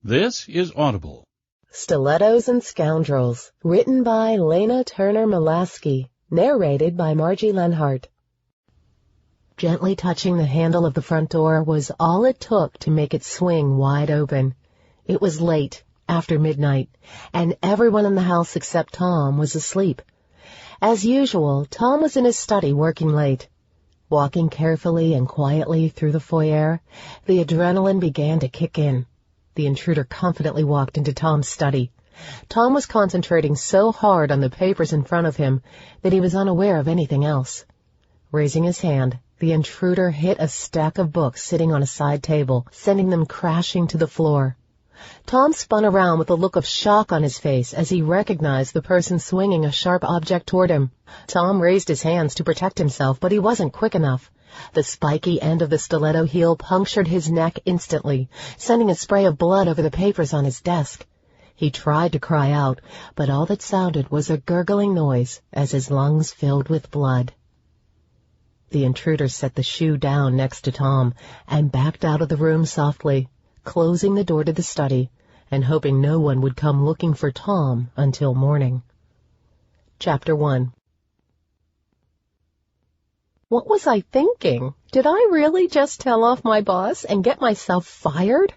This is Audible. Stilettos and Scoundrels, written by Laina Molaski, narrated by Margie Lenhart. Gently touching the handle of the front door was all it took to make it swing wide open. It was late, after midnight, and everyone in the house except Tom was asleep. As usual, Tom was in his study working late. Walking carefully and quietly through the foyer, the adrenaline began to kick in. The intruder confidently walked into Tom's study. Tom was concentrating so hard on the papers in front of him that he was unaware of anything else. Raising his hand, the intruder hit a stack of books sitting on a side table, sending them crashing to the floor. Tom spun around with a look of shock on his face as he recognized the person swinging a sharp object toward him. Tom raised his hands to protect himself, but he wasn't quick enough. The spiky end of the stiletto heel punctured his neck instantly, sending a spray of blood over the papers on his desk. He tried to cry out, but all that sounded was a gurgling noise as his lungs filled with blood. The intruder set the shoe down next to Tom and backed out of the room softly, closing the door to the study and hoping no one would come looking for Tom until morning. Chapter 1. What was I thinking? Did I really just tell off my boss and get myself fired?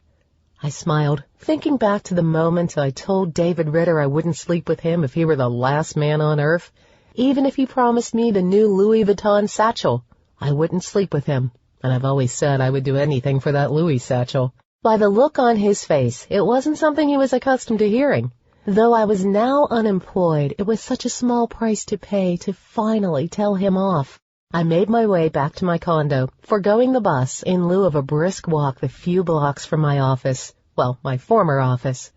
I smiled, thinking back to the moment I told David Ritter I wouldn't sleep with him if he were the last man on earth. Even if he promised me the new Louis Vuitton satchel, I wouldn't sleep with him, and I've always said I would do anything for that Louis satchel. By the look on his face, it wasn't something he was accustomed to hearing. Though I was now unemployed, it was such a small price to pay to finally tell him off. I made my way back to my condo, forgoing the bus in lieu of a brisk walk the few blocks from my office. Well, my former office.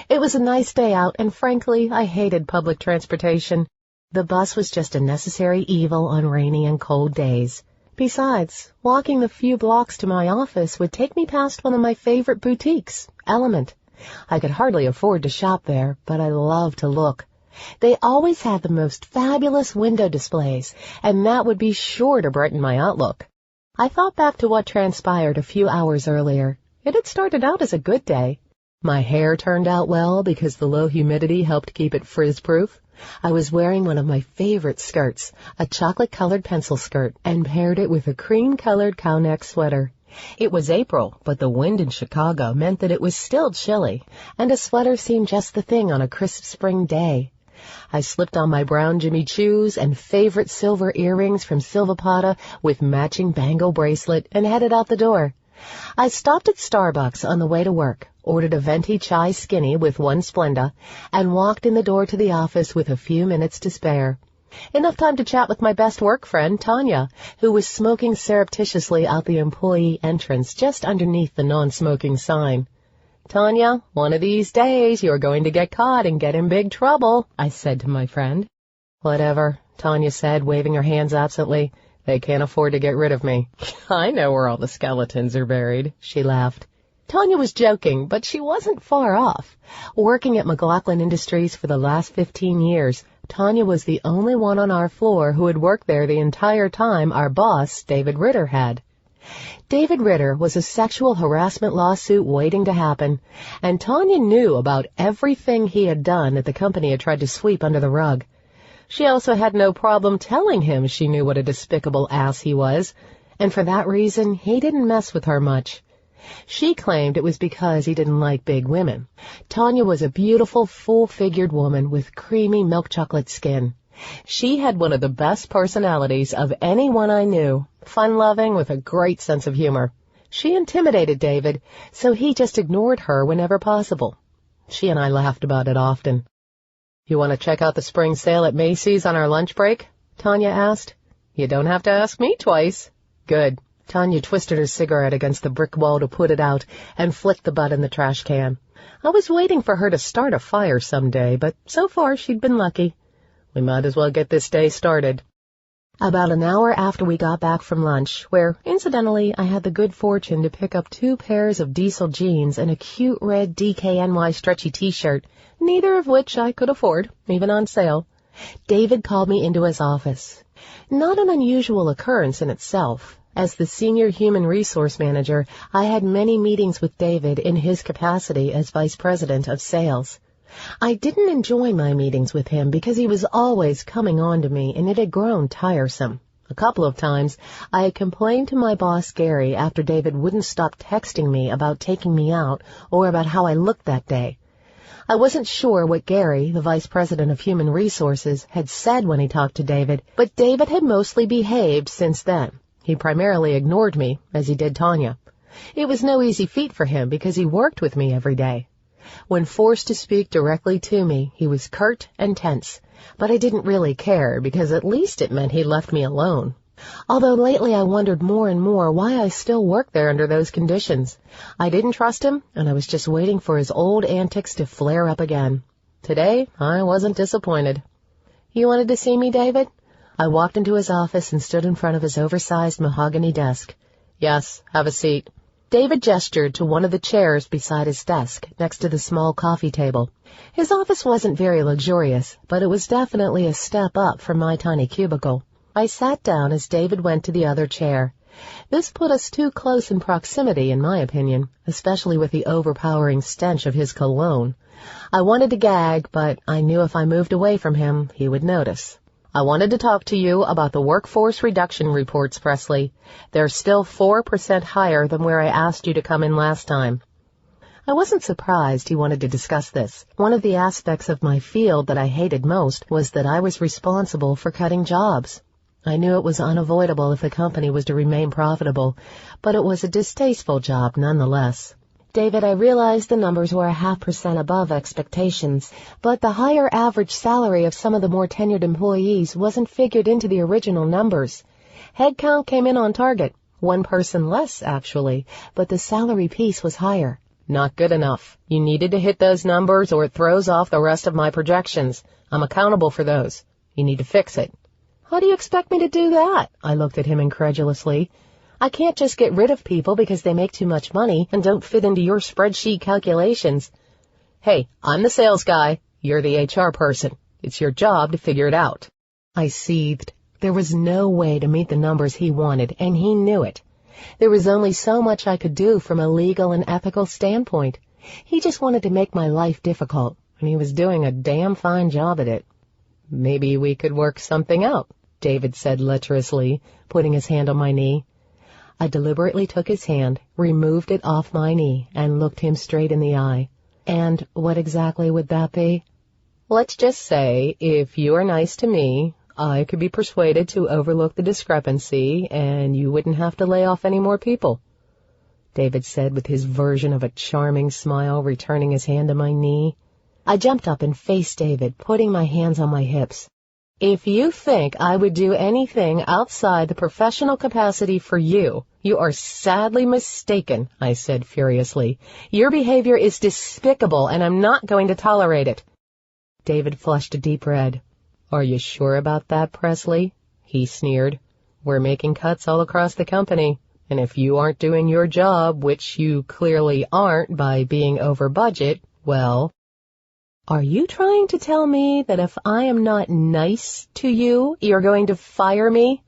It was a nice day out, and frankly, I hated public transportation. The bus was just a necessary evil on rainy and cold days. Besides, walking the few blocks to my office would take me past one of my favorite boutiques, Element. I could hardly afford to shop there, but I loved to look. They always had the most fabulous window displays, and that would be sure to brighten my outlook. I thought back to what transpired a few hours earlier. It had started out as a good day. My hair turned out well because the low humidity helped keep it frizz-proof. I was wearing one of my favorite skirts, a chocolate-colored pencil skirt, and paired it with a cream-colored cow-neck sweater. It was April, but the wind in Chicago meant that it was still chilly, and a sweater seemed just the thing on a crisp spring day. I slipped on my brown Jimmy Choos and favorite silver earrings from Silvapata with matching bangle bracelet and headed out the door. I stopped at Starbucks on the way to work, ordered a venti chai skinny with 1 Splenda, and walked in the door to the office with a few minutes to spare. Enough time to chat with my best work friend, Tanya, who was smoking surreptitiously out the employee entrance just underneath the non-smoking sign. "Tanya, one of these days you're going to get caught and get in big trouble," I said to my friend. "Whatever," Tanya said, waving her hands absently. "They can't afford to get rid of me." "I know where all the skeletons are buried," she laughed. Tanya was joking, but she wasn't far off. Working at McLaughlin Industries for the last 15 years, Tanya was the only one on our floor who had worked there the entire time our boss, David Ritter, had. David Ritter was a sexual harassment lawsuit waiting to happen, and Tanya knew about everything he had done that the company had tried to sweep under the rug. She also had no problem telling him she knew what a despicable ass he was, and for that reason he didn't mess with her much. She claimed it was because he didn't like big women. Tanya was a beautiful, full-figured woman with creamy milk chocolate skin. She had one of the best personalities of anyone I knew, fun-loving with a great sense of humor. She intimidated David, so he just ignored her whenever possible. She and I laughed about it often. "You want to check out the spring sale at Macy's on our lunch break?" Tanya asked. "You don't have to ask me twice." "Good." Tanya twisted her cigarette against the brick wall to put it out and flicked the butt in the trash can. I was waiting for her to start a fire someday, but so far she'd been lucky. We might as well get this day started. About an hour after we got back from lunch, where, incidentally, I had the good fortune to pick up 2 pairs of diesel jeans and a cute red DKNY stretchy T-shirt, neither of which I could afford, even on sale, David called me into his office. Not an unusual occurrence in itself. As the senior human resource manager, I had many meetings with David in his capacity as vice president of sales. I didn't enjoy my meetings with him because he was always coming on to me, and it had grown tiresome. A couple of times, I had complained to my boss Gary after David wouldn't stop texting me about taking me out or about how I looked that day. I wasn't sure what Gary, the vice president of human resources, had said when he talked to David, but David had mostly behaved since then. He primarily ignored me, as he did Tanya. It was no easy feat for him because he worked with me every day. When forced to speak directly to me, he was curt and tense, but I didn't really care because at least it meant he left me alone. Although lately I wondered more and more why I still worked there under those conditions. I didn't trust him, and I was just waiting for his old antics to flare up again. Today, I wasn't disappointed. "You wanted to see me, David?" I walked into his office and stood in front of his oversized mahogany desk. "Yes, have a seat." David gestured to one of the chairs beside his desk, next to the small coffee table. His office wasn't very luxurious, but it was definitely a step up from my tiny cubicle. I sat down as David went to the other chair. This put us too close in proximity, in my opinion, especially with the overpowering stench of his cologne. I wanted to gag, but I knew if I moved away from him, he would notice. "I wanted to talk to you about the workforce reduction reports, Presley. They're still 4% higher than where I asked you to come in last time." I wasn't surprised he wanted to discuss this. One of the aspects of my field that I hated most was that I was responsible for cutting jobs. I knew it was unavoidable if the company was to remain profitable, but it was a distasteful job nonetheless. "David, I realized the numbers were 0.5% above expectations, but the higher average salary of some of the more tenured employees wasn't figured into the original numbers. Headcount came in on target, 1 person less, actually, but the salary piece was higher." "Not good enough. You needed to hit those numbers or it throws off the rest of my projections. I'm accountable for those. You need to fix it." "How do you expect me to do that?" I looked at him incredulously. "I can't just get rid of people because they make too much money and don't fit into your spreadsheet calculations." "Hey, I'm the sales guy. You're the HR person. It's your job to figure it out." I seethed. There was no way to meet the numbers he wanted, and he knew it. There was only so much I could do from a legal and ethical standpoint. He just wanted to make my life difficult, and he was doing a damn fine job at it. "Maybe we could work something out," David said lecherously, putting his hand on my knee. I deliberately took his hand, removed it off my knee, and looked him straight in the eye. "And what exactly would that be?" "Let's just say, if you are nice to me, I could be persuaded to overlook the discrepancy, and you wouldn't have to lay off any more people," David said with his version of a charming smile, returning his hand to my knee. I jumped up and faced David, putting my hands on my hips. "If you think I would do anything outside the professional capacity for you, you are sadly mistaken," I said furiously. "Your behavior is despicable, and I'm not going to tolerate it." David flushed a deep red. "Are you sure about that, Presley?" he sneered. "We're making cuts all across the company, and if you aren't doing your job, which you clearly aren't by being over budget, well..." "Are you trying to tell me that if I am not nice to you, you're going to fire me?"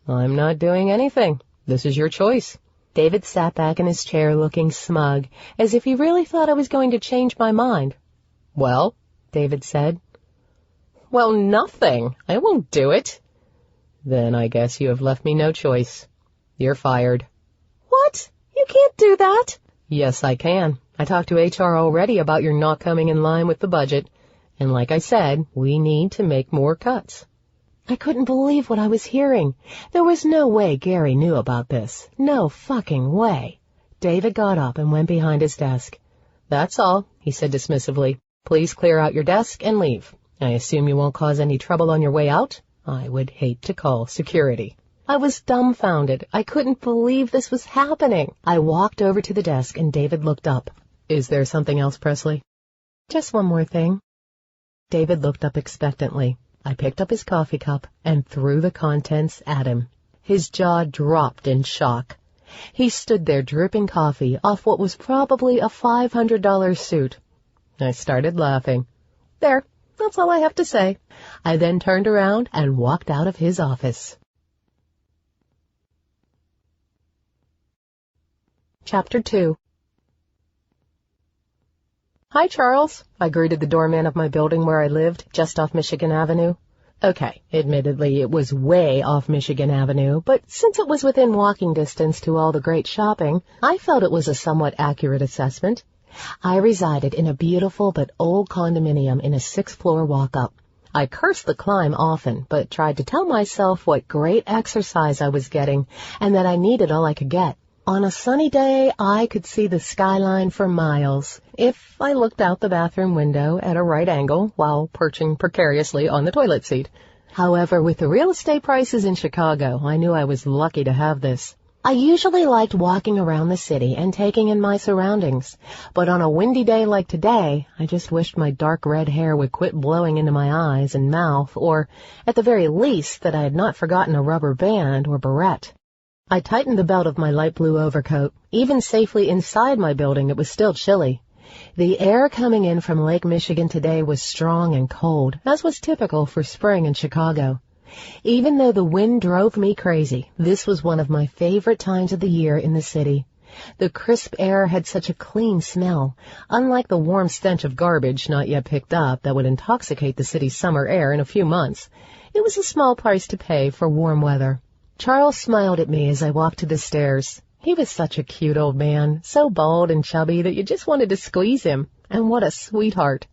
"I'm not doing anything. This is your choice." David sat back in his chair looking smug, as if he really thought I was going to change my mind. "Well," David said. "Well, nothing. I won't do it." "Then I guess you have left me no choice. You're fired." "What? You can't do that." "Yes, I can. I talked to HR already about your not coming in line with the budget, and like I said, we need to make more cuts." I couldn't believe what I was hearing. There was no way Gary knew about this. No fucking way. David got up and went behind his desk. "That's all," he said dismissively. "Please clear out your desk and leave. I assume you won't cause any trouble on your way out? I would hate to call security." I was dumbfounded. I couldn't believe this was happening. I walked over to the desk and David looked up. "Is there something else, Presley?" "Just one more thing." David looked up expectantly. I picked up his coffee cup and threw the contents at him. His jaw dropped in shock. He stood there dripping coffee off what was probably a $500 suit. I started laughing. There, that's all I have to say. I then turned around and walked out of his office. Chapter 2. Hi, Charles. I greeted the doorman of my building where I lived, just off Michigan Avenue. Okay, admittedly, it was way off Michigan Avenue, but since it was within walking distance to all the great shopping, I felt it was a somewhat accurate assessment. I resided in a beautiful but old condominium in a 6th-floor walk-up. I cursed the climb often, but tried to tell myself what great exercise I was getting and that I needed all I could get. On a sunny day, I could see the skyline for miles if I looked out the bathroom window at a right angle while perching precariously on the toilet seat. However, with the real estate prices in Chicago, I knew I was lucky to have this. I usually liked walking around the city and taking in my surroundings, but on a windy day like today, I just wished my dark red hair would quit blowing into my eyes and mouth, or, at the very least, that I had not forgotten a rubber band or barrette. I tightened the belt of my light blue overcoat. Even safely inside my building, it was still chilly. The air coming in from Lake Michigan today was strong and cold, as was typical for spring in Chicago. Even though the wind drove me crazy, this was one of my favorite times of the year in the city. The crisp air had such a clean smell, unlike the warm stench of garbage not yet picked up that would intoxicate the city's summer air in a few months. It was a small price to pay for warm weather. Charles smiled at me as I walked to the stairs. He was such a cute old man, so bald and chubby that you just wanted to squeeze him. And what a sweetheart.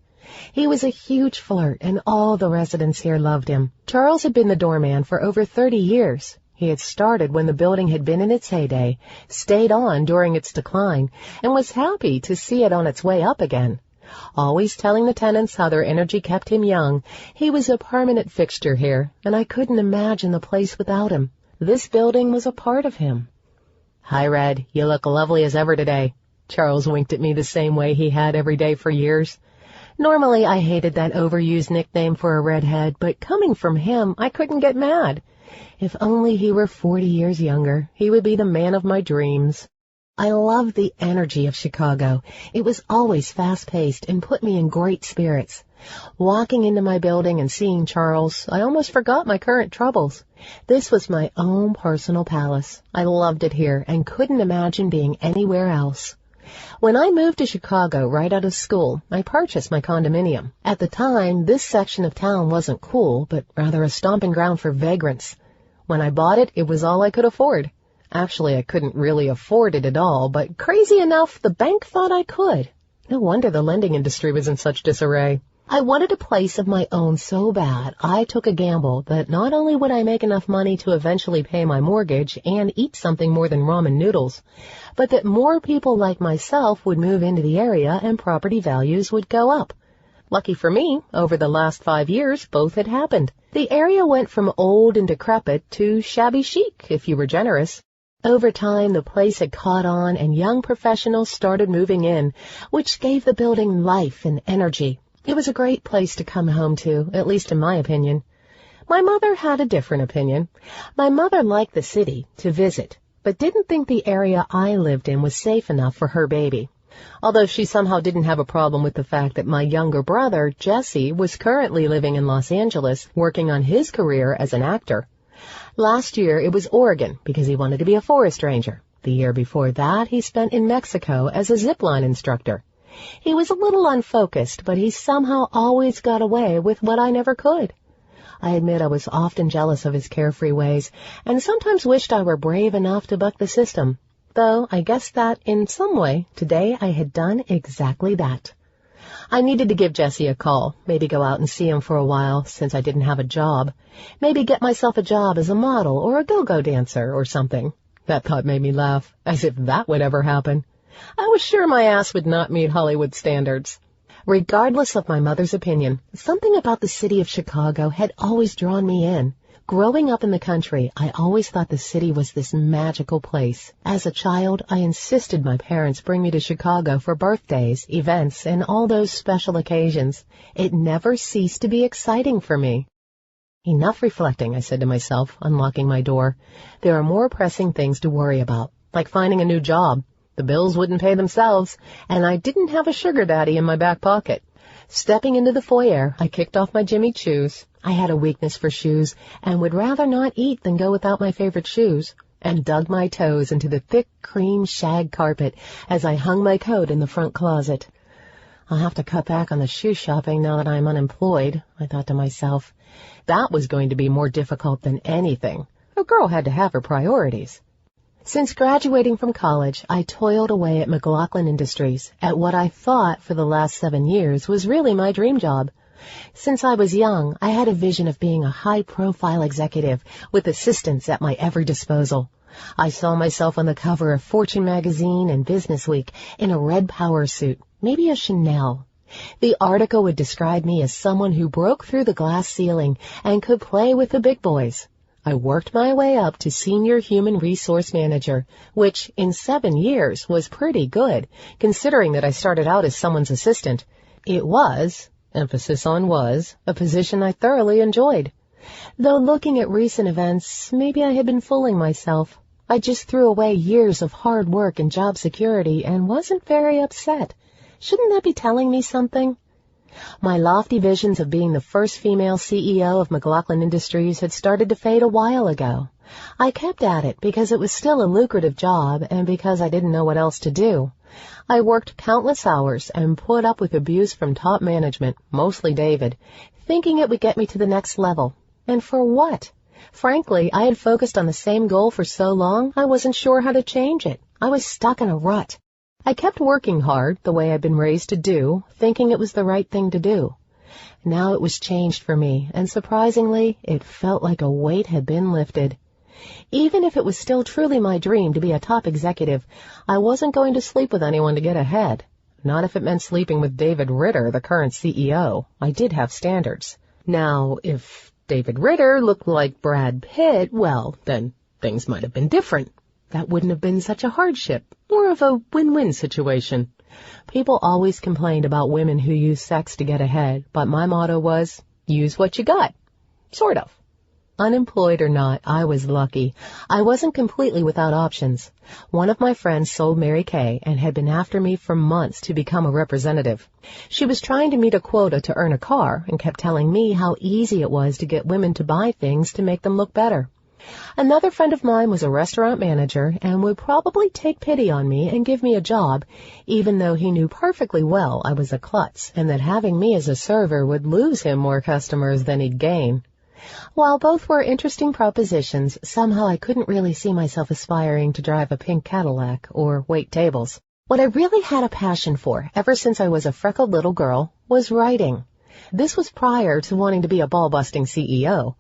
He was a huge flirt, and all the residents here loved him. Charles had been the doorman for over 30 years. He had started when the building had been in its heyday, stayed on during its decline, and was happy to see it on its way up again. Always telling the tenants how their energy kept him young, he was a permanent fixture here, and I couldn't imagine the place without him. This building was a part of him. Hi, Red. You look lovely as ever today. Charles winked at me the same way he had every day for years. Normally, I hated that overused nickname for a redhead, but coming from him, I couldn't get mad. If only he were 40 years younger, he would be the man of my dreams. I loved the energy of Chicago. It was always fast-paced and put me in great spirits. Walking into my building and seeing Charles, I almost forgot my current troubles. This was my own personal palace. I loved it here and couldn't imagine being anywhere else. When I moved to Chicago right out of school, I purchased my condominium. At the time, this section of town wasn't cool, but rather a stomping ground for vagrants. When I bought it, it was all I could afford. Actually, I couldn't really afford it at all, but crazy enough, the bank thought I could. No wonder the lending industry was in such disarray. I wanted a place of my own so bad, I took a gamble that not only would I make enough money to eventually pay my mortgage and eat something more than ramen noodles, but that more people like myself would move into the area and property values would go up. Lucky for me, over the last 5 years, both had happened. The area went from old and decrepit to shabby chic, if you were generous. Over time, the place had caught on and young professionals started moving in, which gave the building life and energy. It was a great place to come home to, at least in my opinion. My mother had a different opinion. My mother liked the city to visit, but didn't think the area I lived in was safe enough for her baby. Although she somehow didn't have a problem with the fact that my younger brother, Jesse, was currently living in Los Angeles, working on his career as an actor. Last year, it was Oregon, because he wanted to be a forest ranger. The year before that, he spent in Mexico as a zipline instructor. He was a little unfocused, but he somehow always got away with what I never could. I admit I was often jealous of his carefree ways, and sometimes wished I were brave enough to buck the system. Though I guess that, in some way, today I had done exactly that. I needed to give Jesse a call, maybe go out and see him for a while, since I didn't have a job. Maybe get myself a job as a model or a go-go dancer or something. That thought made me laugh, as if that would ever happen. I was sure my ass would not meet Hollywood standards. Regardless of my mother's opinion, something about the city of Chicago had always drawn me in. Growing up in the country, I always thought the city was this magical place. As a child, I insisted my parents bring me to Chicago for birthdays, events, and all those special occasions. It never ceased to be exciting for me. Enough reflecting, I said to myself, unlocking my door. There are more pressing things to worry about, like finding a new job. The bills wouldn't pay themselves, and I didn't have a sugar daddy in my back pocket. Stepping into the foyer, I kicked off my Jimmy Choos. I had a weakness for shoes, and would rather not eat than go without my favorite shoes. and dug my toes into the thick cream shag carpet as I hung my coat in the front closet. I'll have to cut back on the shoe shopping now that I'm unemployed, I thought to myself. That was going to be more difficult than anything. A girl had to have her priorities. Since graduating from college, I toiled away at McLaughlin Industries at what I thought for the last 7 years was really my dream job. Since I was young, I had a vision of being a high-profile executive with assistants at my every disposal. I saw myself on the cover of Fortune magazine and Business Week in a red power suit, maybe a Chanel. The article would describe me as someone who broke through the glass ceiling and could play with the big boys. I worked my way up to Senior Human Resource Manager, which in 7 years was pretty good, considering that I started out as someone's assistant. It was, emphasis on was, a position I thoroughly enjoyed. Though looking at recent events, maybe I had been fooling myself. I just threw away years of hard work and job security and wasn't very upset. Shouldn't that be telling me something? My lofty visions of being the first female CEO of McLaughlin Industries had started to fade a while ago. I kept at it because it was still a lucrative job and because I didn't know what else to do. I worked countless hours and put up with abuse from top management, mostly David, thinking it would get me to the next level. And for what? Frankly, I had focused on the same goal for so long, I wasn't sure how to change it. I was stuck in a rut. I kept working hard, the way I'd been raised to do, thinking it was the right thing to do. Now it was changed for me, and surprisingly, it felt like a weight had been lifted. Even if it was still truly my dream to be a top executive, I wasn't going to sleep with anyone to get ahead. Not if it meant sleeping with David Ritter, the current CEO. I did have standards. Now, if David Ritter looked like Brad Pitt, well, then things might have been different. That wouldn't have been such a hardship, more of a win-win situation. People always complained about women who use sex to get ahead, but my motto was, use what you got. Sort of. Unemployed or not, I was lucky. I wasn't completely without options. One of my friends sold Mary Kay and had been after me for months to become a representative. She was trying to meet a quota to earn a car and kept telling me how easy it was to get women to buy things to make them look better. Another friend of mine was a restaurant manager and would probably take pity on me and give me a job, even though he knew perfectly well I was a klutz and that having me as a server would lose him more customers than he'd gain. While both were interesting propositions, somehow I couldn't really see myself aspiring to drive a pink Cadillac or wait tables. What I really had a passion for, ever since I was a freckled little girl, was writing. This was prior to wanting to be a ball-busting CEO.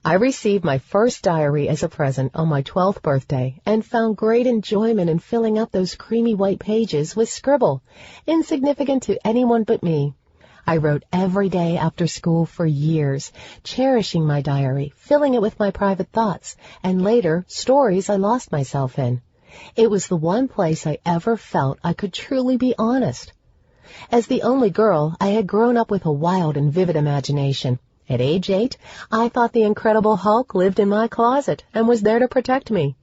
I received my first diary as a present on my 12th birthday and found great enjoyment in filling up those creamy white pages with scribble, insignificant to anyone but me. I wrote every day after school for years, cherishing my diary, filling it with my private thoughts, and later, stories I lost myself in. It was the one place I ever felt I could truly be honest. As the only girl, I had grown up with a wild and vivid imagination. At age 8, I thought the Incredible Hulk lived in my closet and was there to protect me.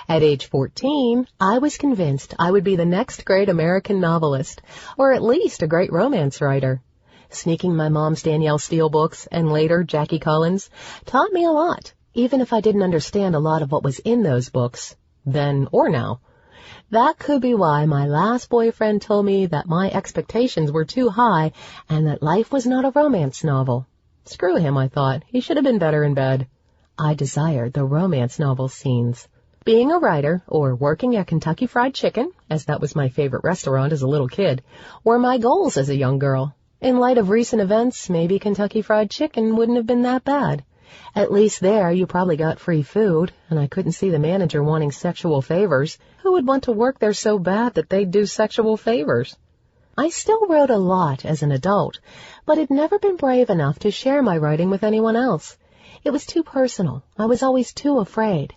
At age 14, I was convinced I would be the next great American novelist, or at least a great romance writer. Sneaking my mom's Danielle Steele books, and later Jackie Collins, taught me a lot, even if I didn't understand a lot of what was in those books, then or now. That could be why my last boyfriend told me that my expectations were too high and that life was not a romance novel. Screw him, I thought. He should have been better in bed. I desired the romance novel scenes. Being a writer, or working at Kentucky Fried Chicken, as that was my favorite restaurant as a little kid, were my goals as a young girl. In light of recent events, maybe Kentucky Fried Chicken wouldn't have been that bad. At least there you probably got free food, and I couldn't see the manager wanting sexual favors. Who would want to work there so bad that they'd do sexual favors? I still wrote a lot as an adult, but had never been brave enough to share my writing with anyone else. It was too personal. I was always too afraid.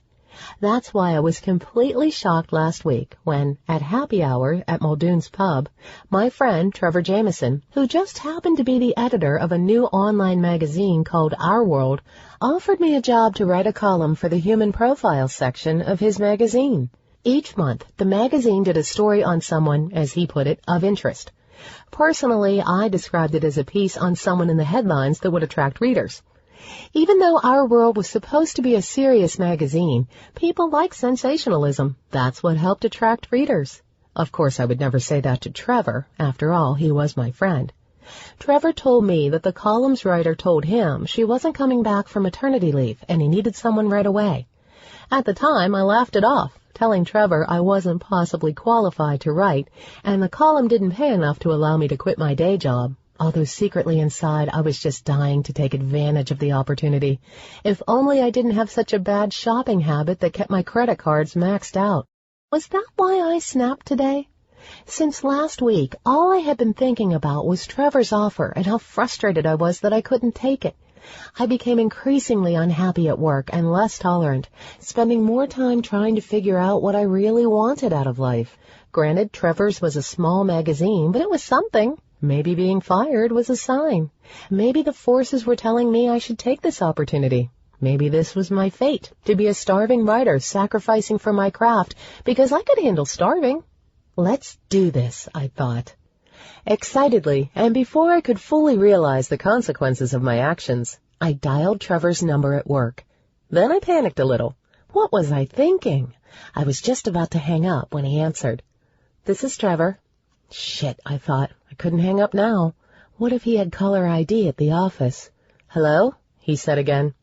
That's why I was completely shocked last week when, at happy hour at Muldoon's Pub, my friend Trevor Jameson, who just happened to be the editor of a new online magazine called Our World, offered me a job to write a column for the human profile section of his magazine. Each month, the magazine did a story on someone, as he put it, of interest. Personally, I described it as a piece on someone in the headlines that would attract readers. Even though our world was supposed to be a serious magazine, people like sensationalism. That's what helped attract readers. Of course, I would never say that to Trevor. After all, he was my friend. Trevor told me that the column's writer told him she wasn't coming back from maternity leave and he needed someone right away. At the time, I laughed it off, telling Trevor I wasn't possibly qualified to write, and the column didn't pay enough to allow me to quit my day job, although secretly inside I was just dying to take advantage of the opportunity. If only I didn't have such a bad shopping habit that kept my credit cards maxed out. Was that why I snapped today? Since last week, all I had been thinking about was Trevor's offer and how frustrated I was that I couldn't take it. I became increasingly unhappy at work and less tolerant, spending more time trying to figure out what I really wanted out of life. Granted, Trevor's was a small magazine, but it was something. Maybe being fired was a sign. Maybe the forces were telling me I should take this opportunity. Maybe this was my fate, to be a starving writer sacrificing for my craft, because I could handle starving. Let's do this, I thought. Excitedly, and before I could fully realize the consequences of my actions, I dialed Trevor's number at work. Then I panicked a little. What was I thinking? I was just about to hang up when he answered. "This is Trevor." Shit, I thought. I couldn't hang up now. What if he had caller ID at the office? "Hello?" he said again.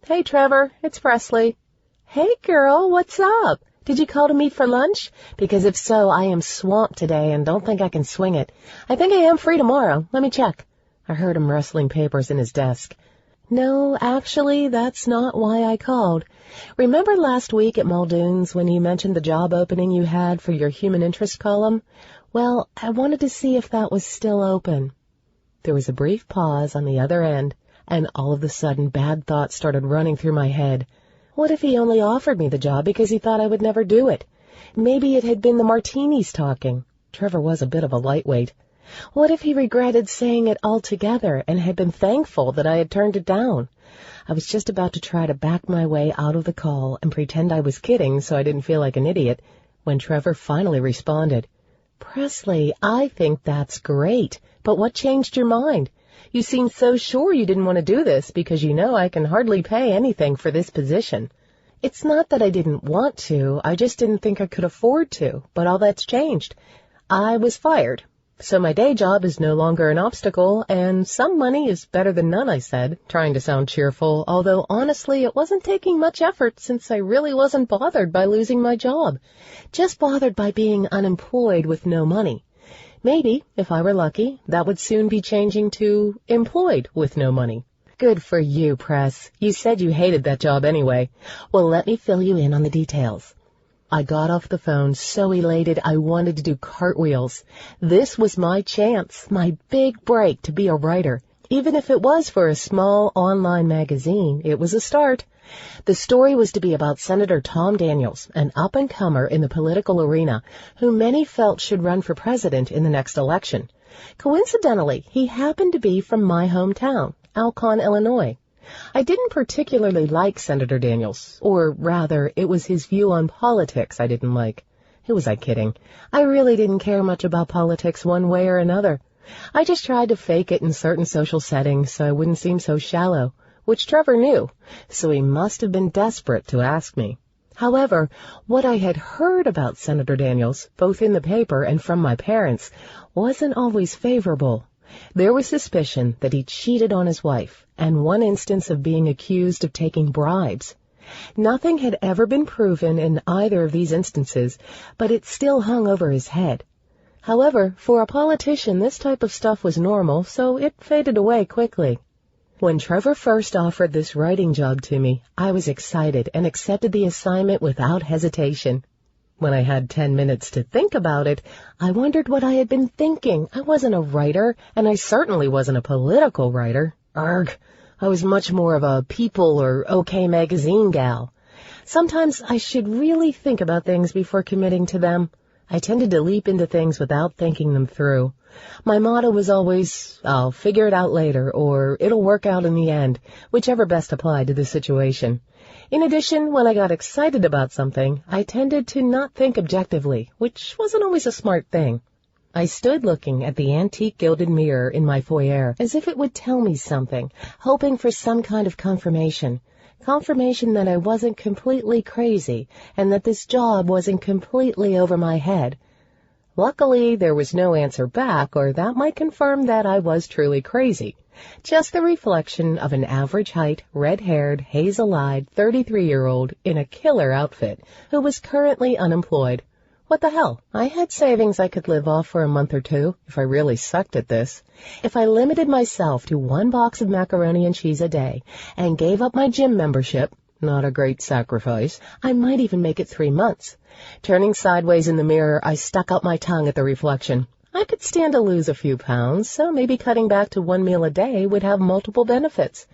"Hey, Trevor, it's Presley." "Hey, girl, what's up? Did you call to meet for lunch? Because if so, I am swamped today and don't think I can swing it. I think I am free tomorrow. Let me check." I heard him rustling papers in his desk. "No, actually, that's not why I called. Remember last week at Muldoon's when you mentioned the job opening you had for your human interest column? Well, I wanted to see if that was still open." There was a brief pause on the other end, and all of a sudden bad thoughts started running through my head. What if he only offered me the job because he thought I would never do it? Maybe it had been the martinis talking. Trevor was a bit of a lightweight. What if he regretted saying it altogether and had been thankful that I had turned it down? I was just about to try to back my way out of the call and pretend I was kidding so I didn't feel like an idiot when Trevor finally responded. "Presley, I think that's great, but what changed your mind? You seemed so sure you didn't want to do this because you know I can hardly pay anything for this position." "It's not that I didn't want to, I just didn't think I could afford to, but all that's changed. I was fired, so my day job is no longer an obstacle, and some money is better than none," I said, trying to sound cheerful, although honestly it wasn't taking much effort since I really wasn't bothered by losing my job, just bothered by being unemployed with no money. Maybe, if I were lucky, that would soon be changing to employed with no money. "Good for you, Press. You said you hated that job anyway. Well, let me fill you in on the details." I got off the phone so elated I wanted to do cartwheels. This was my chance, my big break to be a writer. Even if it was for a small online magazine, it was a start. The story was to be about Senator Tom Daniels, an up-and-comer in the political arena, who many felt should run for president in the next election. Coincidentally, he happened to be from my hometown, Alcon, Illinois. I didn't particularly like Senator Daniels, or rather, it was his view on politics I didn't like. Who was I kidding? I really didn't care much about politics one way or another. I just tried to fake it in certain social settings so I wouldn't seem so shallow, which Trevor knew, so he must have been desperate to ask me. However, what I had heard about Senator Daniels, both in the paper and from my parents, wasn't always favorable. There was suspicion that he cheated on his wife, and one instance of being accused of taking bribes. Nothing had ever been proven in either of these instances, but it still hung over his head. However, for a politician, this type of stuff was normal, so it faded away quickly. When Trevor first offered this writing job to me, I was excited and accepted the assignment without hesitation. When I had 10 minutes to think about it, I wondered what I had been thinking. I wasn't a writer, and I certainly wasn't a political writer. Arg, I was much more of a People or OK Magazine gal. Sometimes I should really think about things before committing to them. I tended to leap into things without thinking them through. My motto was always, "I'll figure it out later," or "it'll work out in the end," whichever best applied to the situation. In addition, when I got excited about something, I tended to not think objectively, which wasn't always a smart thing. I stood looking at the antique gilded mirror in my foyer as if it would tell me something, hoping for some kind of confirmation. Confirmation that I wasn't completely crazy and that this job wasn't completely over my head. Luckily, there was no answer back, or that might confirm that I was truly crazy. Just the reflection of an average height, red-haired, hazel-eyed, 33-year-old in a killer outfit who was currently unemployed. What the hell? I had savings I could live off for a month or two, if I really sucked at this. If I limited myself to 1 box of macaroni and cheese a day and gave up my gym membership, not a great sacrifice, I might even make it 3 months. Turning sideways in the mirror, I stuck out my tongue at the reflection. I could stand to lose a few pounds, so maybe cutting back to 1 meal a day would have multiple benefits.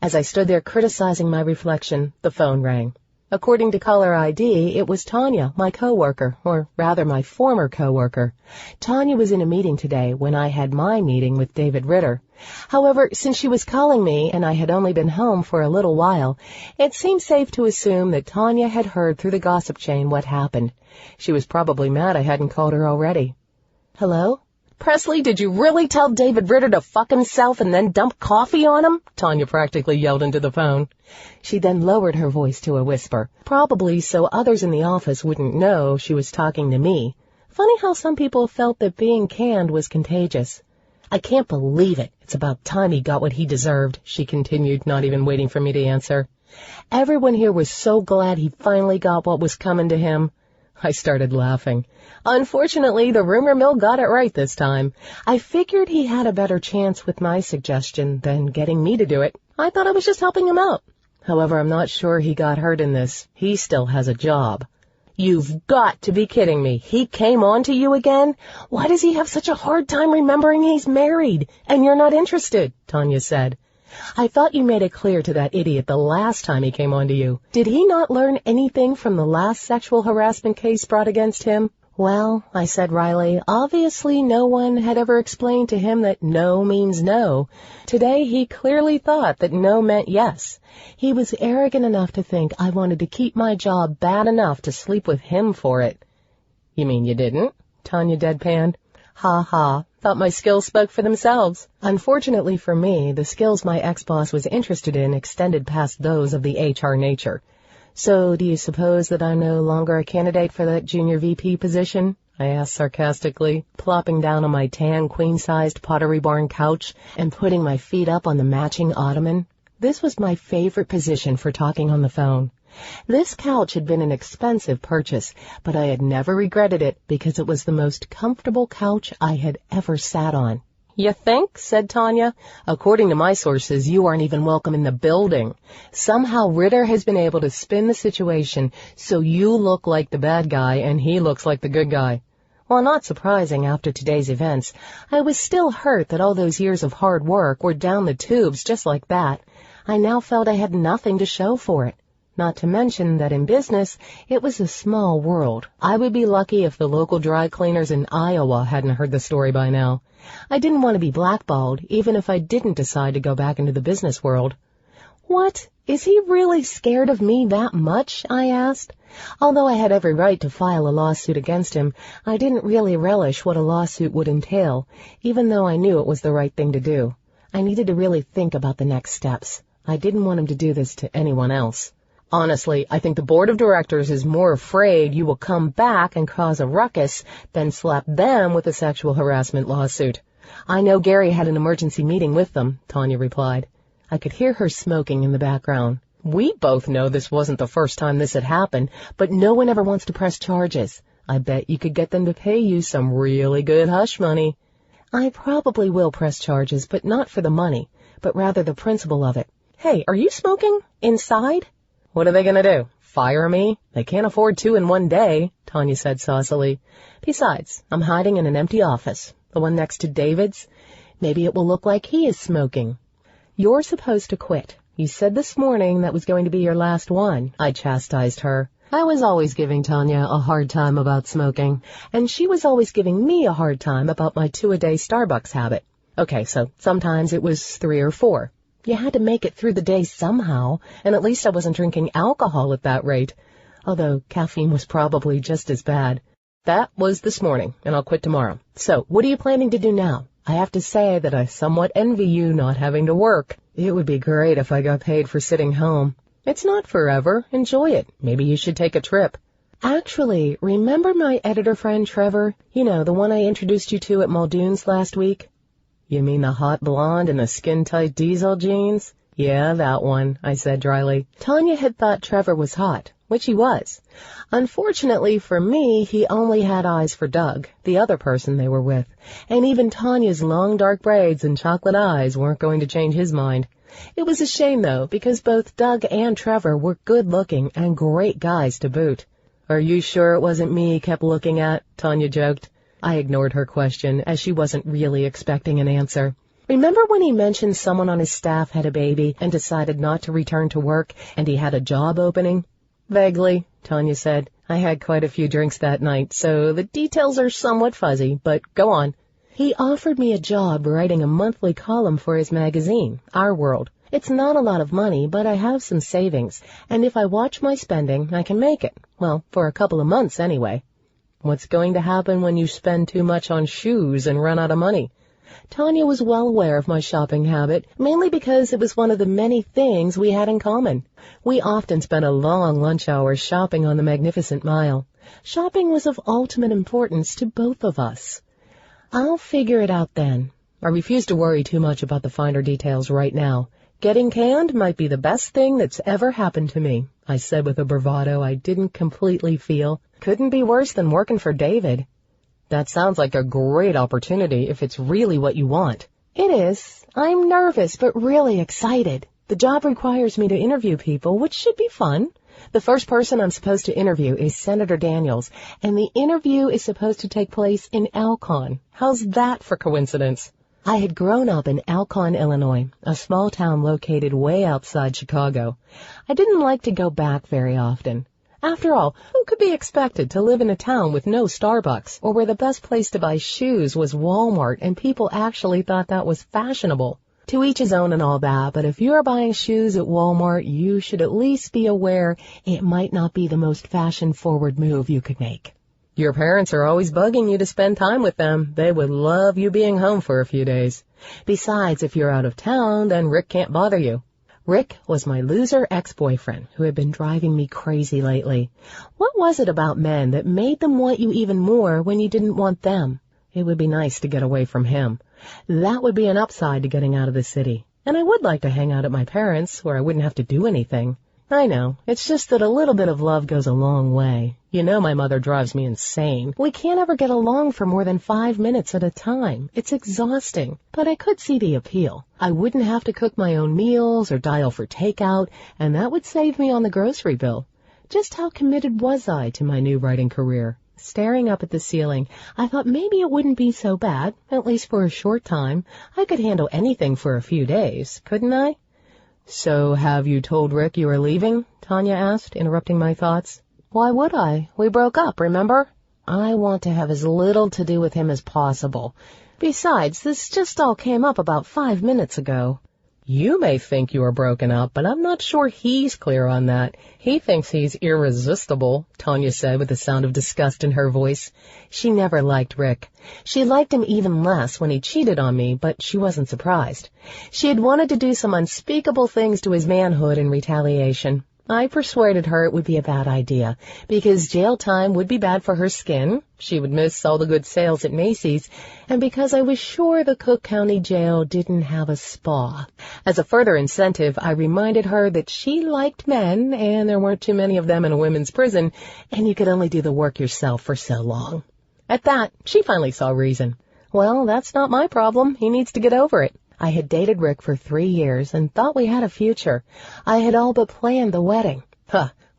As I stood there criticizing my reflection, the phone rang. According to caller ID, it was Tanya, my coworker, or rather my former coworker. Tanya was in a meeting today when I had my meeting with David Ritter. However, since she was calling me and I had only been home for a little while, it seemed safe to assume that Tanya had heard through the gossip chain what happened. She was probably mad I hadn't called her already. Hello? Presley, did you really tell David Ritter to fuck himself and then dump coffee on him? Tanya practically yelled into the phone. She then lowered her voice to a whisper, probably so others in the office wouldn't know she was talking to me. Funny how some people felt that being canned was contagious. I can't believe it. It's about time he got what he deserved, she continued, not even waiting for me to answer. Everyone here was so glad he finally got what was coming to him. I started laughing. Unfortunately, the rumor mill got it right this time. I figured he had a better chance with my suggestion than getting me to do it. I thought I was just helping him out. However, I'm not sure he got hurt in this. He still has a job. You've got to be kidding me. He came on to you again? Why does he have such a hard time remembering he's married and you're not interested? Tanya said. I thought you made it clear to that idiot the last time he came on to you. Did he not learn anything from the last sexual harassment case brought against him? Well, I said wryly, obviously no one had ever explained to him that no means no. Today he clearly thought that no meant yes. He was arrogant enough to think I wanted to keep my job bad enough to sleep with him for it. You mean you didn't? Tanya deadpanned. Ha ha. Thought my skills spoke for themselves. Unfortunately for me, the skills my ex-boss was interested in extended past those of the HR nature. So, do you suppose that I'm no longer a candidate for that junior VP position? I asked sarcastically, plopping down on my tan queen-sized Pottery Barn couch and putting my feet up on the matching ottoman. This was my favorite position for talking on the phone. This couch had been an expensive purchase, but I had never regretted it because it was the most comfortable couch I had ever sat on. You think? Said Tanya. According to my sources, you aren't even welcome in the building. Somehow Ritter has been able to spin the situation so you look like the bad guy and he looks like the good guy. Well, not surprising after today's events. I was still hurt that all those years of hard work were down the tubes just like that. I now felt I had nothing to show for it. Not to mention that in business, it was a small world. I would be lucky if the local dry cleaners in Iowa hadn't heard the story by now. I didn't want to be blackballed, even if I didn't decide to go back into the business world. What? Is he really scared of me that much? I asked. Although I had every right to file a lawsuit against him, I didn't really relish what a lawsuit would entail, even though I knew it was the right thing to do. I needed to really think about the next steps. I didn't want him to do this to anyone else. Honestly, I think the board of directors is more afraid you will come back and cause a ruckus than slap them with a sexual harassment lawsuit. I know Gary had an emergency meeting with them, Tanya replied. I could hear her smoking in the background. We both know this wasn't the first time this had happened, but no one ever wants to press charges. I bet you could get them to pay you some really good hush money. I probably will press charges, but not for the money, but rather the principle of it. Hey, are you smoking? Inside? What are they going to do? Fire me? They can't afford 2 in one day, Tanya said saucily. Besides, I'm hiding in an empty office, the one next to David's. Maybe it will look like he is smoking. You're supposed to quit. You said this morning that was going to be your last one, I chastised her. I was always giving Tanya a hard time about smoking, and she was always giving me a hard time about my 2-a-day Starbucks habit. Okay, so sometimes it was 3 or 4. You had to make it through the day somehow, and at least I wasn't drinking alcohol at that rate, although caffeine was probably just as bad. That was this morning, and I'll quit tomorrow. So, what are you planning to do now? I have to say that I somewhat envy you not having to work. It would be great if I got paid for sitting home. It's not forever. Enjoy it. Maybe you should take a trip. Actually, remember my editor friend Trevor? You know, the one I introduced you to at Muldoon's last week? You mean the hot blonde in the skin-tight diesel jeans? Yeah, that one, I said dryly. Tanya had thought Trevor was hot, which he was. Unfortunately for me, he only had eyes for Doug, the other person they were with, and even Tanya's long dark braids and chocolate eyes weren't going to change his mind. It was a shame, though, because both Doug and Trevor were good-looking and great guys to boot. Are you sure it wasn't me he kept looking at? Tanya joked. I ignored her question, as she wasn't really expecting an answer. Remember when he mentioned someone on his staff had a baby and decided not to return to work, and he had a job opening? Vaguely, Tanya said. I had quite a few drinks that night, so the details are somewhat fuzzy, but go on. He offered me a job writing a monthly column for his magazine, Our World. It's not a lot of money, but I have some savings, and if I watch my spending, I can make it. Well, for a couple of months anyway. What's going to happen when you spend too much on shoes and run out of money? Tanya was well aware of my shopping habit, mainly because it was one of the many things we had in common. We often spent a long lunch hour shopping on the Magnificent Mile. Shopping was of ultimate importance to both of us. I'll figure it out then. I refuse to worry too much about the finer details right now. Getting canned might be the best thing that's ever happened to me, I said with a bravado I didn't completely feel. Couldn't be worse than working for David. That sounds like a great opportunity if it's really what you want. It is. I'm nervous, but really excited. The job requires me to interview people, which should be fun. The first person I'm supposed to interview is Senator Daniels, and the interview is supposed to take place in Alcon. How's that for coincidence? I had grown up in Alcon, Illinois, a small town located way outside Chicago. I didn't like to go back very often. After all, who could be expected to live in a town with no Starbucks, or where the best place to buy shoes was Walmart and people actually thought that was fashionable? To each his own and all that, but if you're buying shoes at Walmart, you should at least be aware it might not be the most fashion-forward move you could make. Your parents are always bugging you to spend time with them. They would love you being home for a few days. Besides, if you're out of town, then Rick can't bother you. Rick was my loser ex-boyfriend who had been driving me crazy lately. What was it about men that made them want you even more when you didn't want them? It would be nice to get away from him. That would be an upside to getting out of the city. And I would like to hang out at my parents' where I wouldn't have to do anything. I know. It's just that a little bit of love goes a long way. You know my mother drives me insane. We can't ever get along for more than 5 minutes at a time. It's exhausting. But I could see the appeal. I wouldn't have to cook my own meals or dial for takeout, and that would save me on the grocery bill. Just how committed was I to my new writing career? Staring up at the ceiling, I thought maybe it wouldn't be so bad, at least for a short time. I could handle anything for a few days, couldn't I? So have you told Rick you are leaving? Tanya asked, interrupting my thoughts. Why would I? We broke up, remember? I want to have as little to do with him as possible. Besides, this just all came up about 5 minutes ago. You may think you are broken up, but I'm not sure he's clear on that. He thinks he's irresistible, Tanya said with a sound of disgust in her voice. She never liked Rick. She liked him even less when he cheated on me, but she wasn't surprised. She had wanted to do some unspeakable things to his manhood in retaliation. I persuaded her it would be a bad idea, because jail time would be bad for her skin, she would miss all the good sales at Macy's, and because I was sure the Cook County Jail didn't have a spa. As a further incentive, I reminded her that she liked men, and there weren't too many of them in a women's prison, and you could only do the work yourself for so long. At that, she finally saw reason. Well, that's not my problem. He needs to get over it. I had dated Rick for 3 years and thought we had a future. I had all but planned the wedding.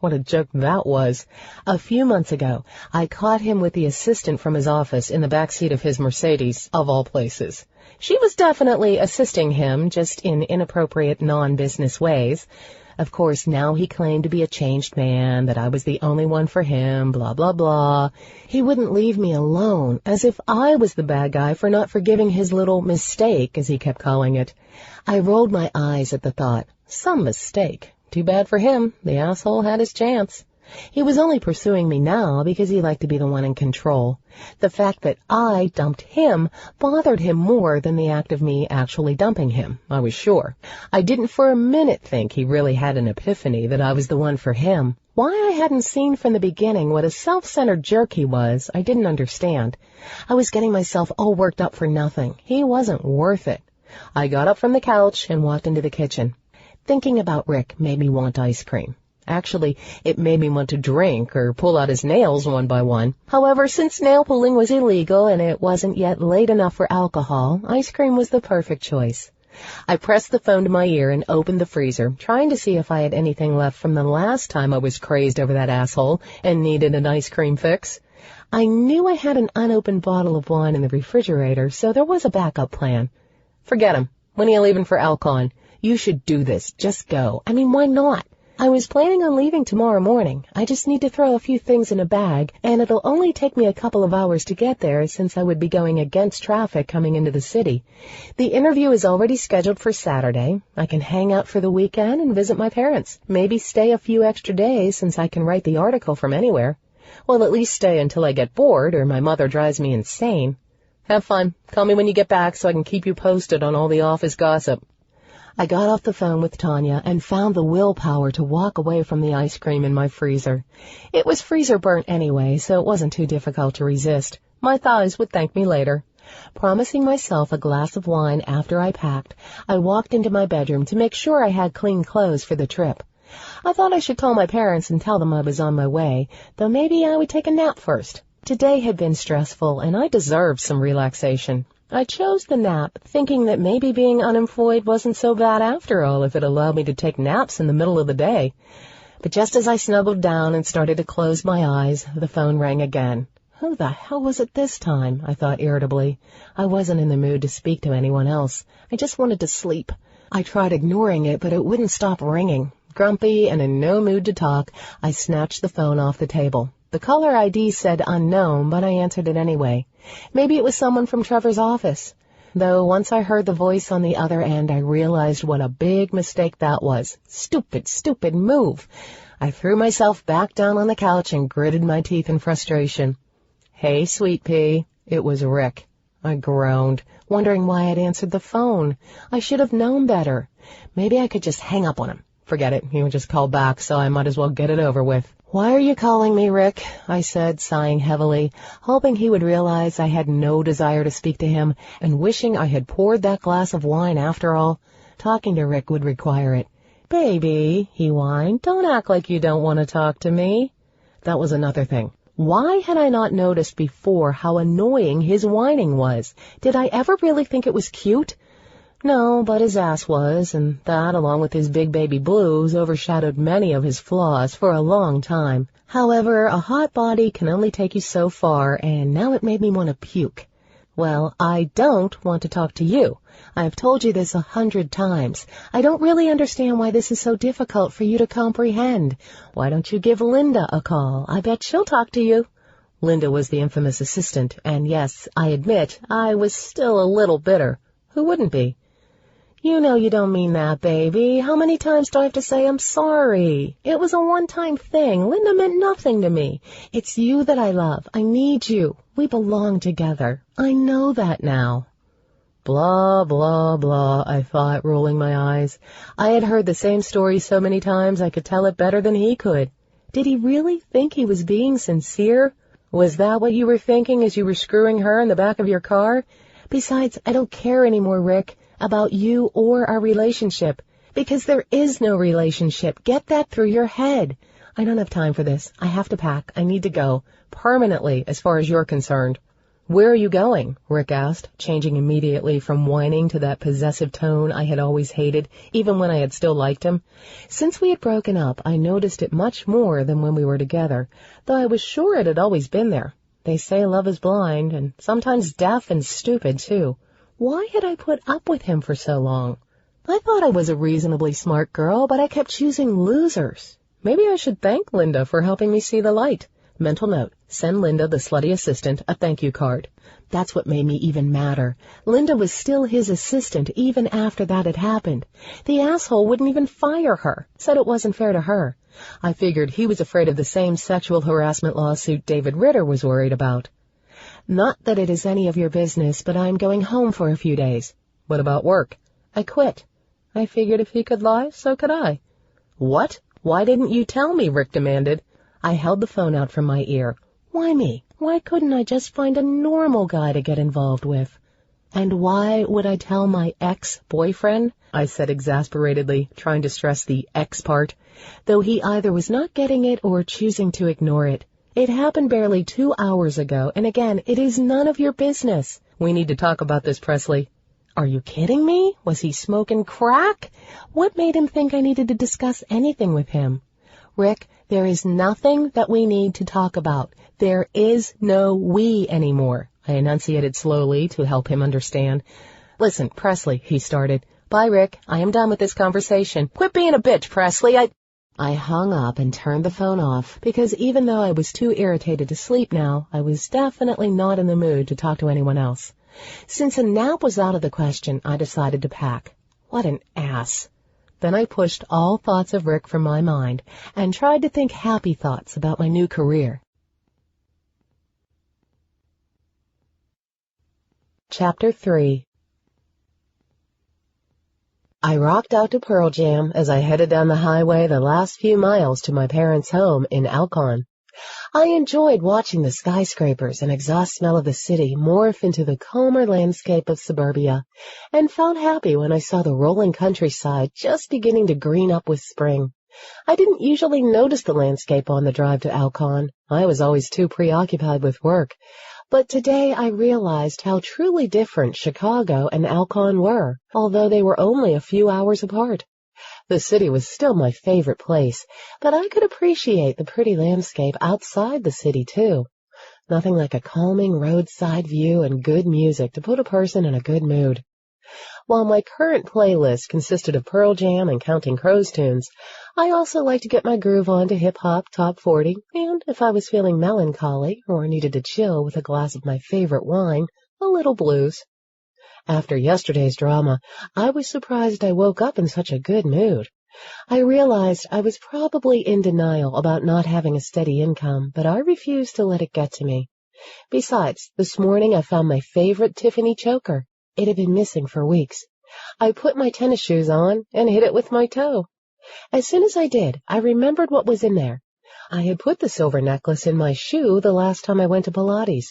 What a joke that was. A few months ago, I caught him with the assistant from his office in the back seat of his Mercedes, of all places. She was definitely assisting him, just in inappropriate non-business ways. Of course, now he claimed to be a changed man, that I was the only one for him, blah, blah, blah. He wouldn't leave me alone, as if I was the bad guy for not forgiving his little mistake, as he kept calling it. I rolled my eyes at the thought. Some mistake. Too bad for him. The asshole had his chance. He was only pursuing me now because he liked to be the one in control. The fact that I dumped him bothered him more than the act of me actually dumping him, I was sure. I didn't for a minute think he really had an epiphany that I was the one for him. Why I hadn't seen from the beginning what a self-centered jerk he was, I didn't understand. I was getting myself all worked up for nothing. He wasn't worth it. I got up from the couch and walked into the kitchen. Thinking about Rick made me want ice cream. Actually, it made me want to drink or pull out his nails one by one. However, since nail pulling was illegal and it wasn't yet late enough for alcohol, ice cream was the perfect choice. I pressed the phone to my ear and opened the freezer, trying to see if I had anything left from the last time I was crazed over that asshole and needed an ice cream fix. I knew I had an unopened bottle of wine in the refrigerator, so there was a backup plan. Forget him. When are you leaving for Alcon? You should do this. Just go. I mean, why not? I was planning on leaving tomorrow morning. I just need to throw a few things in a bag, and it'll only take me a couple of hours to get there since I would be going against traffic coming into the city. The interview is already scheduled for Saturday. I can hang out for the weekend and visit my parents. Maybe stay a few extra days since I can write the article from anywhere. Well, at least stay until I get bored or my mother drives me insane. Have fun. Call me when you get back so I can keep you posted on all the office gossip. I got off the phone with Tanya and found the willpower to walk away from the ice cream in my freezer. It was freezer burnt anyway, so it wasn't too difficult to resist. My thighs would thank me later. Promising myself a glass of wine after I packed, I walked into my bedroom to make sure I had clean clothes for the trip. I thought I should call my parents and tell them I was on my way, though maybe I would take a nap first. Today had been stressful, and I deserved some relaxation. I chose the nap, thinking that maybe being unemployed wasn't so bad after all if it allowed me to take naps in the middle of the day. But just as I snuggled down and started to close my eyes, the phone rang again. Who the hell was it this time? I thought irritably. I wasn't in the mood to speak to anyone else. I just wanted to sleep. I tried ignoring it, but it wouldn't stop ringing. Grumpy and in no mood to talk, I snatched the phone off the table. The caller ID said unknown, but I answered it anyway. Maybe it was someone from Trevor's office. Though once I heard the voice on the other end, I realized what a big mistake that was. Stupid move. I threw myself back down on the couch and gritted my teeth in frustration. Hey, sweet pea. It was Rick. I groaned, wondering why I'd answered the phone. I should have known better. Maybe I could just hang up on him. Forget it. He would just call back, so I might as well get it over with. Why are you calling me, Rick? I said, sighing heavily, hoping he would realize I had no desire to speak to him and wishing I had poured that glass of wine after all. Talking to Rick would require it. Baby, he whined, don't act like you don't want to talk to me. That was another thing. Why had I not noticed before how annoying his whining was? Did I ever really think it was cute? No, but his ass was, and that, along with his big baby blues, overshadowed many of his flaws for a long time. However, a hot body can only take you so far, and now it made me want to puke. Well, I don't want to talk to you. I've told you this 100 times. I don't really understand why this is so difficult for you to comprehend. Why don't you give Linda a call? I bet she'll talk to you. Linda was the infamous assistant, and yes, I admit, I was still a little bitter. Who wouldn't be? You know you don't mean that, baby. How many times do I have to say I'm sorry? It was a one-time thing. Linda meant nothing to me. It's you that I love. I need you. We belong together. I know that now. Blah, blah, blah, I thought, rolling my eyes. I had heard the same story so many times I could tell it better than he could. Did he really think he was being sincere? Was that what you were thinking as you were screwing her in the back of your car? Besides, I don't care anymore, Rick, about you or our relationship, because there is no relationship. Get that through your head. I don't have time for this. I have to pack. I need to go. Permanently, as far as you're concerned. Where are you going? Rick asked, changing immediately from whining to that possessive tone I had always hated, even when I had still liked him. Since we had broken up, I noticed it much more than when we were together, though I was sure it had always been there. They say love is blind, and sometimes deaf and stupid, too. Why had I put up with him for so long? I thought I was a reasonably smart girl, but I kept choosing losers. Maybe I should thank Linda for helping me see the light. Mental note, send Linda, the slutty assistant, a thank you card. That's what made me even madder. Linda was still his assistant even after that had happened. The asshole wouldn't even fire her, said it wasn't fair to her. I figured he was afraid of the same sexual harassment lawsuit David Ritter was worried about. Not that it is any of your business, but I'm going home for a few days. What about work? I quit. I figured if he could lie, so could I. What? Why didn't you tell me? Rick demanded. I held the phone out from my ear. Why me? Why couldn't I just find a normal guy to get involved with? And why would I tell my ex-boyfriend? I said exasperatedly, trying to stress the ex part, though he either was not getting it or choosing to ignore it. It happened barely 2 hours ago, and again, it is none of your business. We need to talk about this, Presley. Are you kidding me? Was he smoking crack? What made him think I needed to discuss anything with him? Rick, there is nothing that we need to talk about. There is no we anymore, I enunciated slowly to help him understand. Listen, Presley, he started. Bye, Rick. I am done with this conversation. Quit being a bitch, Presley. I hung up and turned the phone off because even though I was too irritated to sleep now, I was definitely not in the mood to talk to anyone else. Since a nap was out of the question, I decided to pack. What an ass. Then I pushed all thoughts of Rick from my mind and tried to think happy thoughts about my new career. Chapter 3. I rocked out to Pearl Jam as I headed down the highway the last few miles to my parents' home in Alcon. I enjoyed watching the skyscrapers and exhaust smell of the city morph into the calmer landscape of suburbia, and felt happy when I saw the rolling countryside just beginning to green up with spring. I didn't usually notice the landscape on the drive to Alcon. I was always too preoccupied with work. But today I realized how truly different Chicago and Alcon were, although they were only a few hours apart. The city was still my favorite place, but I could appreciate the pretty landscape outside the city, too. Nothing like a calming roadside view and good music to put a person in a good mood. While my current playlist consisted of Pearl Jam and Counting Crows tunes, I also like to get my groove on to hip-hop top 40, and if I was feeling melancholy or needed to chill with a glass of my favorite wine, a little blues. After yesterday's drama, I was surprised I woke up in such a good mood. I realized I was probably in denial about not having a steady income, but I refused to let it get to me. Besides, this morning I found my favorite Tiffany choker. It had been missing for weeks. I put my tennis shoes on and hit it with my toe. As soon as I did, I remembered what was in there. I had put the silver necklace in my shoe the last time I went to Pilates.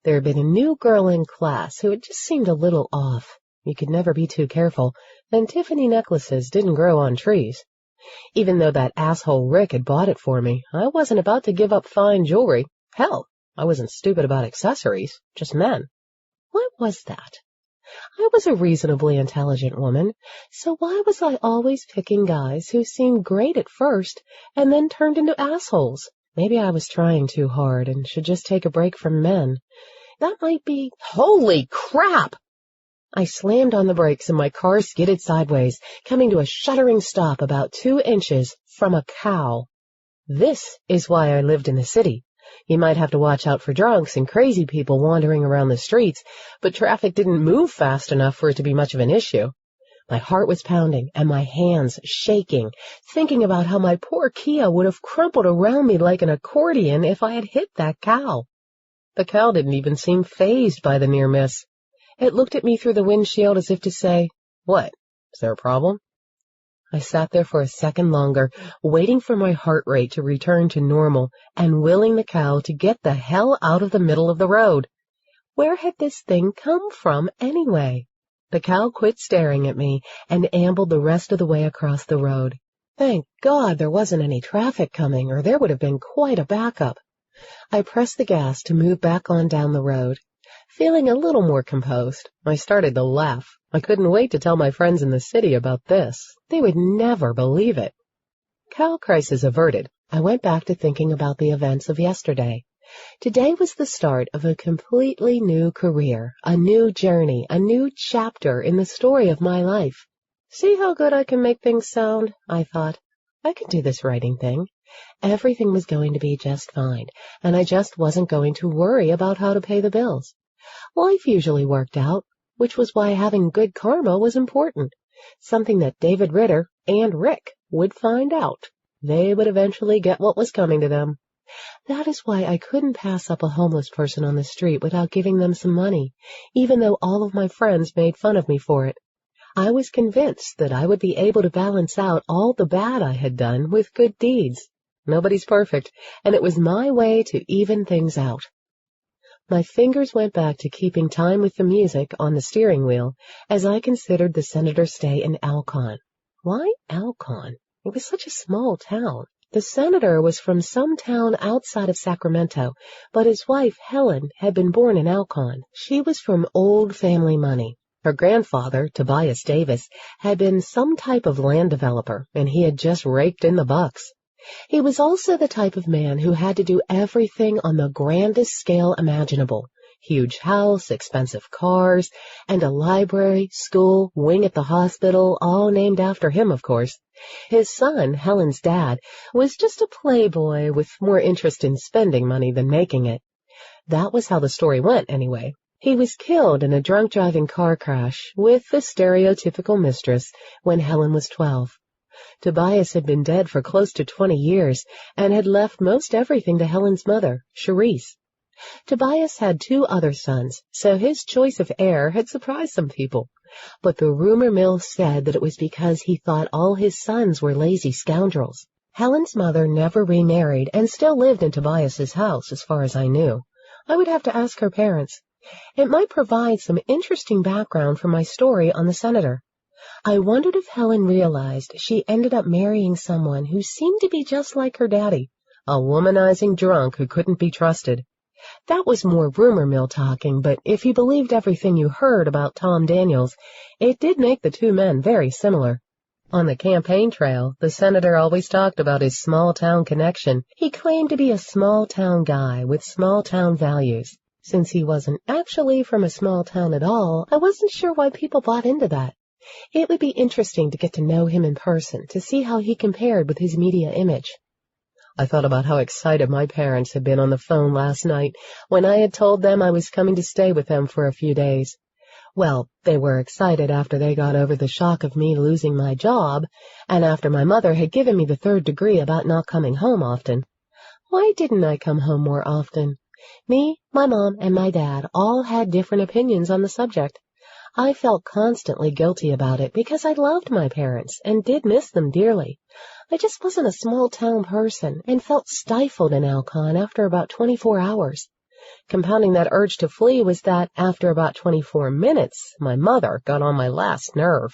There had been a new girl in class who had just seemed a little off. You could never be too careful, and Tiffany necklaces didn't grow on trees. Even though that asshole Rick had bought it for me, I wasn't about to give up fine jewelry. Hell, I wasn't stupid about accessories, just men. What was that? I was a reasonably intelligent woman, so why was I always picking guys who seemed great at first and then turned into assholes? Maybe I was trying too hard and should just take a break from men. That might be— Holy crap! I slammed on the brakes and my car skidded sideways, coming to a shuddering stop about 2 inches from a cow. This is why I lived in the city. You might have to watch out for drunks and crazy people wandering around the streets, but traffic didn't move fast enough for it to be much of an issue. My heart was pounding and my hands shaking, thinking about how my poor Kia would have crumpled around me like an accordion if I had hit that cow. The cow didn't even seem fazed by the near miss. It looked at me through the windshield as if to say, "What? Is there a problem?" I sat there for a second longer, waiting for my heart rate to return to normal and willing the cow to get the hell out of the middle of the road. Where had this thing come from anyway? The cow quit staring at me and ambled the rest of the way across the road. Thank God there wasn't any traffic coming, or there would have been quite a backup. I pressed the gas to move back on down the road. Feeling a little more composed, I started to laugh. I couldn't wait to tell my friends in the city about this. They would never believe it. Cow crisis averted, I went back to thinking about the events of yesterday. Today was the start of a completely new career, a new journey, a new chapter in the story of my life. See how good I can make things sound, I thought. I can do this writing thing. Everything was going to be just fine, and I just wasn't going to worry about how to pay the bills. Life usually worked out, which was why having good karma was important, something that David Ritter and Rick would find out. They would eventually get what was coming to them. That is why I couldn't pass up a homeless person on the street without giving them some money, even though all of my friends made fun of me for it. I was convinced that I would be able to balance out all the bad I had done with good deeds. Nobody's perfect, and it was my way to even things out. My fingers went back to keeping time with the music on the steering wheel as I considered the senator's stay in Alcon. Why Alcon? It was such a small town. The senator was from some town outside of Sacramento, but his wife, Helen, had been born in Alcon. She was from old family money. Her grandfather, Tobias Davis, had been some type of land developer, and he had just raked in the bucks. He was also the type of man who had to do everything on the grandest scale imaginable. Huge house, expensive cars, and a library, school, wing at the hospital, all named after him, of course. His son, Helen's dad, was just a playboy with more interest in spending money than making it. That was how the story went, anyway. He was killed in a drunk-driving car crash with the stereotypical mistress when Helen was 12. Tobias had been dead for close to 20 years and had left most everything to Helen's mother, Charisse. Tobias had 2 other sons, so his choice of heir had surprised some people. But the rumor mill said that it was because he thought all his sons were lazy scoundrels. Helen's mother never remarried and still lived in Tobias's house, as far as I knew. I would have to ask her parents. It might provide some interesting background for my story on the senator. I wondered if Helen realized she ended up marrying someone who seemed to be just like her daddy, a womanizing drunk who couldn't be trusted. That was more rumor mill talking, but if you believed everything you heard about Tom Daniels, it did make the 2 men very similar. On the campaign trail, the senator always talked about his small-town connection. He claimed to be a small-town guy with small-town values. Since he wasn't actually from a small town at all, I wasn't sure why people bought into that. It would be interesting to get to know him in person, to see how he compared with his media image. I thought about how excited my parents had been on the phone last night when I had told them I was coming to stay with them for a few days. Well, they were excited after they got over the shock of me losing my job, and after my mother had given me the 3rd degree about not coming home often. Why didn't I come home more often? Me, my mom, and my dad all had different opinions on the subject. I felt constantly guilty about it because I loved my parents and did miss them dearly. I just wasn't a small-town person and felt stifled in Alcon after about 24 hours. Compounding that urge to flee was that, after about 24 minutes, my mother got on my last nerve.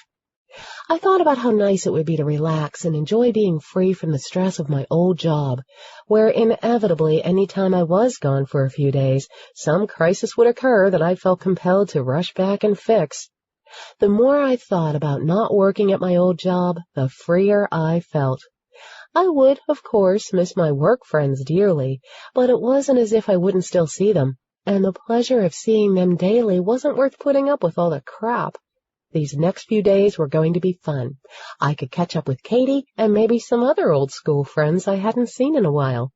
I thought about how nice it would be to relax and enjoy being free from the stress of my old job, where inevitably any time I was gone for a few days, some crisis would occur that I felt compelled to rush back and fix. The more I thought about not working at my old job, the freer I felt. I would, of course, miss my work friends dearly, but it wasn't as if I wouldn't still see them, and the pleasure of seeing them daily wasn't worth putting up with all the crap. These next few days were going to be fun. I could catch up with Katie and maybe some other old school friends I hadn't seen in a while.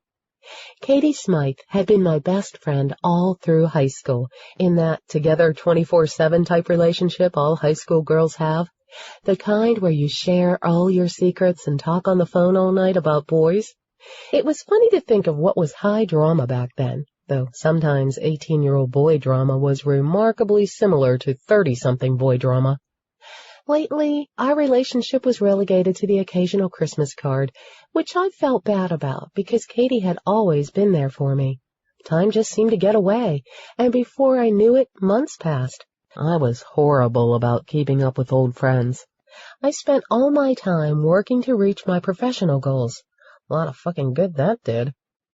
Katie Smythe had been my best friend all through high school, in that together 24/7 type relationship all high school girls have. The kind where you share all your secrets and talk on the phone all night about boys. It was funny to think of what was high drama back then, though sometimes 18-year-old boy drama was remarkably similar to 30-something boy drama. Lately, our relationship was relegated to the occasional Christmas card, which I felt bad about because Katie had always been there for me. Time just seemed to get away, and before I knew it, months passed. I was horrible about keeping up with old friends. I spent all my time working to reach my professional goals. A lot of fucking good that did.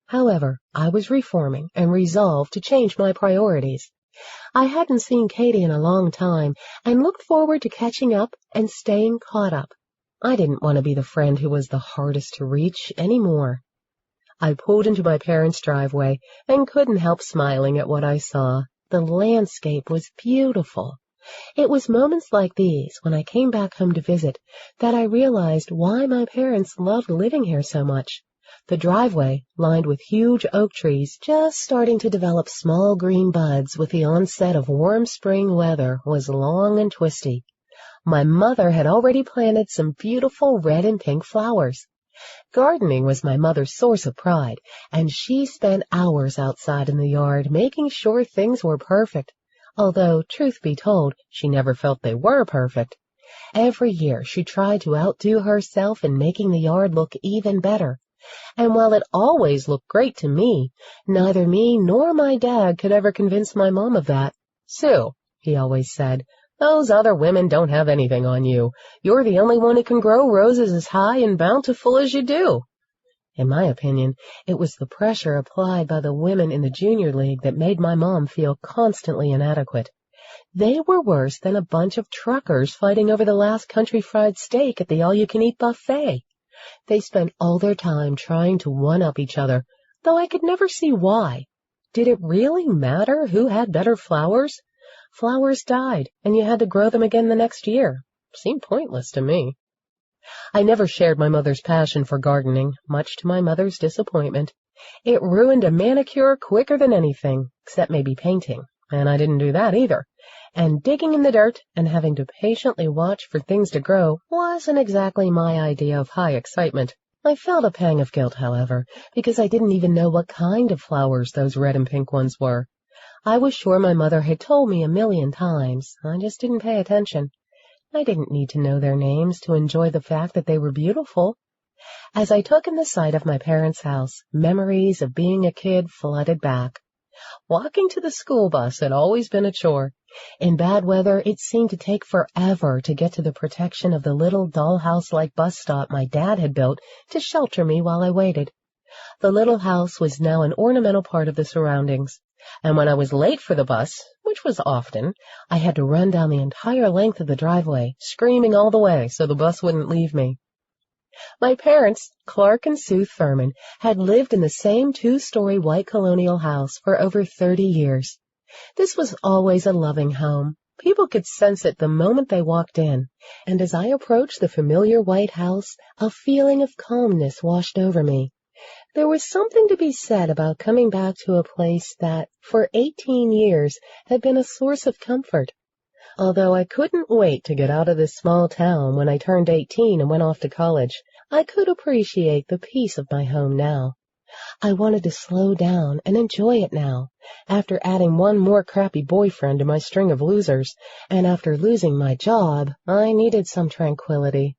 However, I was reforming and resolved to change my priorities. I hadn't seen Katie in a long time and looked forward to catching up and staying caught up. I didn't want to be the friend who was the hardest to reach anymore. I pulled into my parents' driveway and couldn't help smiling at what I saw. The landscape was beautiful. It was moments like these, when I came back home to visit, that I realized why my parents loved living here so much. The driveway, lined with huge oak trees just starting to develop small green buds with the onset of warm spring weather, was long and twisty. My mother had already planted some beautiful red and pink flowers. Gardening was my mother's source of pride, and she spent hours outside in the yard making sure things were perfect, although, truth be told, she never felt they were perfect. Every year she tried to outdo herself in making the yard look even better. And while it always looked great to me, neither me nor my dad could ever convince my mom of that. "Sue," he always said, "those other women don't have anything on you. You're the only one who can grow roses as high and bountiful as you do." In my opinion, it was the pressure applied by the women in the junior league that made my mom feel constantly inadequate. They were worse than a bunch of truckers fighting over the last country fried steak at the all-you-can-eat buffet. They spent all their time trying to one-up each other, though I could never see why. Did it really matter who had better flowers? Flowers died, and you had to grow them again the next year. Seemed pointless to me. I never shared my mother's passion for gardening, much to my mother's disappointment. It ruined a manicure quicker than anything, except maybe painting, and I didn't do that either. And digging in the dirt and having to patiently watch for things to grow wasn't exactly my idea of high excitement. I felt a pang of guilt, however, because I didn't even know what kind of flowers those red and pink ones were. I was sure my mother had told me 1,000,000 times. I just didn't pay attention. I didn't need to know their names to enjoy the fact that they were beautiful. As I took in the sight of my parents' house, memories of being a kid flooded back. Walking to the school bus had always been a chore. In bad weather, it seemed to take forever to get to the protection of the little dollhouse-like bus stop my dad had built to shelter me while I waited. The little house was now an ornamental part of the surroundings, and when I was late for the bus, which was often, I had to run down the entire length of the driveway, screaming all the way so the bus wouldn't leave me. My parents, Clark and Sue Thurman, had lived in the same 2-story white colonial house for over 30 years. This was always a loving home. People could sense it the moment they walked in, and as I approached the familiar white house, a feeling of calmness washed over me. There was something to be said about coming back to a place that, for 18 years, had been a source of comfort. Although I couldn't wait to get out of this small town when I turned 18 and went off to college, I could appreciate the peace of my home now. I wanted to slow down and enjoy it now, after adding one more crappy boyfriend to my string of losers, and after losing my job, I needed some tranquility.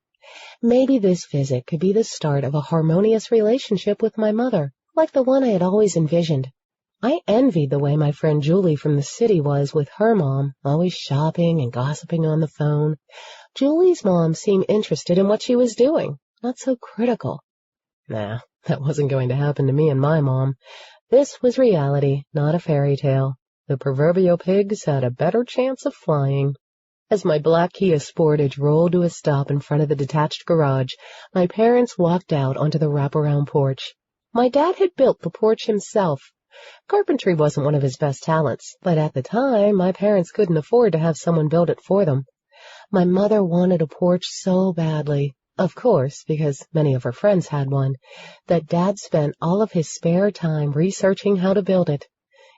Maybe this visit could be the start of a harmonious relationship with my mother, like the one I had always envisioned. I envied the way my friend Julie from the city was with her mom, always shopping and gossiping on the phone. Julie's mom seemed interested in what she was doing, not so critical. Nah, that wasn't going to happen to me and my mom. This was reality, not a fairy tale. The proverbial pigs had a better chance of flying. As my black Kia Sportage rolled to a stop in front of the detached garage, my parents walked out onto the wraparound porch. My dad had built the porch himself. Carpentry wasn't one of his best talents, but at the time, my parents couldn't afford to have someone build it for them. My mother wanted a porch so badly, of course, because many of her friends had one, that Dad spent all of his spare time researching how to build it.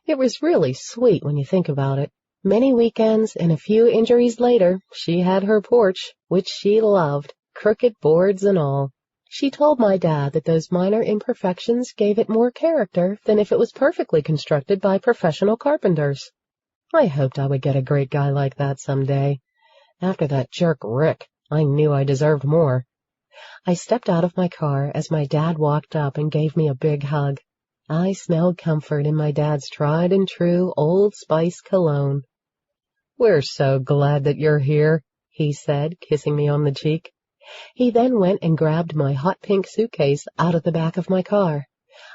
It was really sweet when you think about it. Many weekends and a few injuries later, she had her porch, which she loved, crooked boards and all. She told my dad that those minor imperfections gave it more character than if it was perfectly constructed by professional carpenters. I hoped I would get a great guy like that someday. After that jerk Rick, I knew I deserved more. I stepped out of my car as my dad walked up and gave me a big hug. I smelled comfort in my dad's tried and true Old Spice cologne. "We're so glad that you're here," he said, kissing me on the cheek. He then went and grabbed my hot pink suitcase out of the back of my car.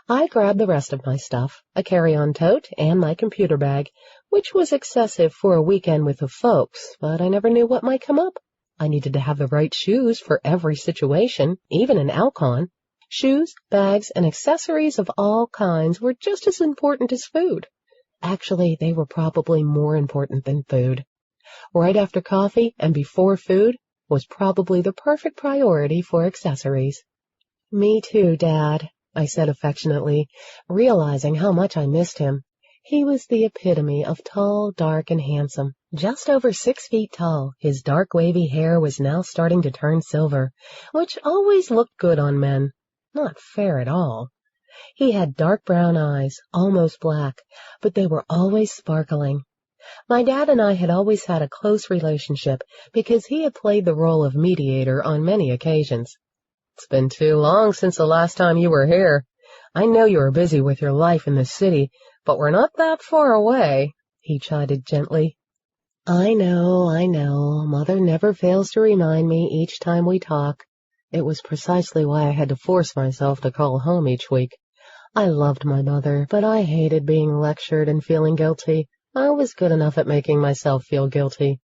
I grabbed the rest of my stuff, a carry-on tote, and my computer bag, which was excessive for a weekend with the folks, but I never knew what might come up. I needed to have the right shoes for every situation, even in Alcon. Shoes, bags, and accessories of all kinds were just as important as food. Actually, they were probably more important than food. Right after coffee and before food was probably the perfect priority for accessories. "Me too, Dad," I said affectionately, realizing how much I missed him. He was the epitome of tall, dark, and handsome. Just over 6 feet tall, his dark wavy hair was now starting to turn silver, which always looked good on men. Not fair at all. He had dark brown eyes, almost black, but they were always sparkling. My dad and I had always had a close relationship because he had played the role of mediator on many occasions. It's been too long since the last time you were here. I know you are busy with your life in the city, but we're not that far away, he chided gently. I know. Mother never fails to remind me each time we talk. It was precisely why I had to force myself to call home each week. I loved my mother, but I hated being lectured and feeling guilty. I was good enough at making myself feel guilty.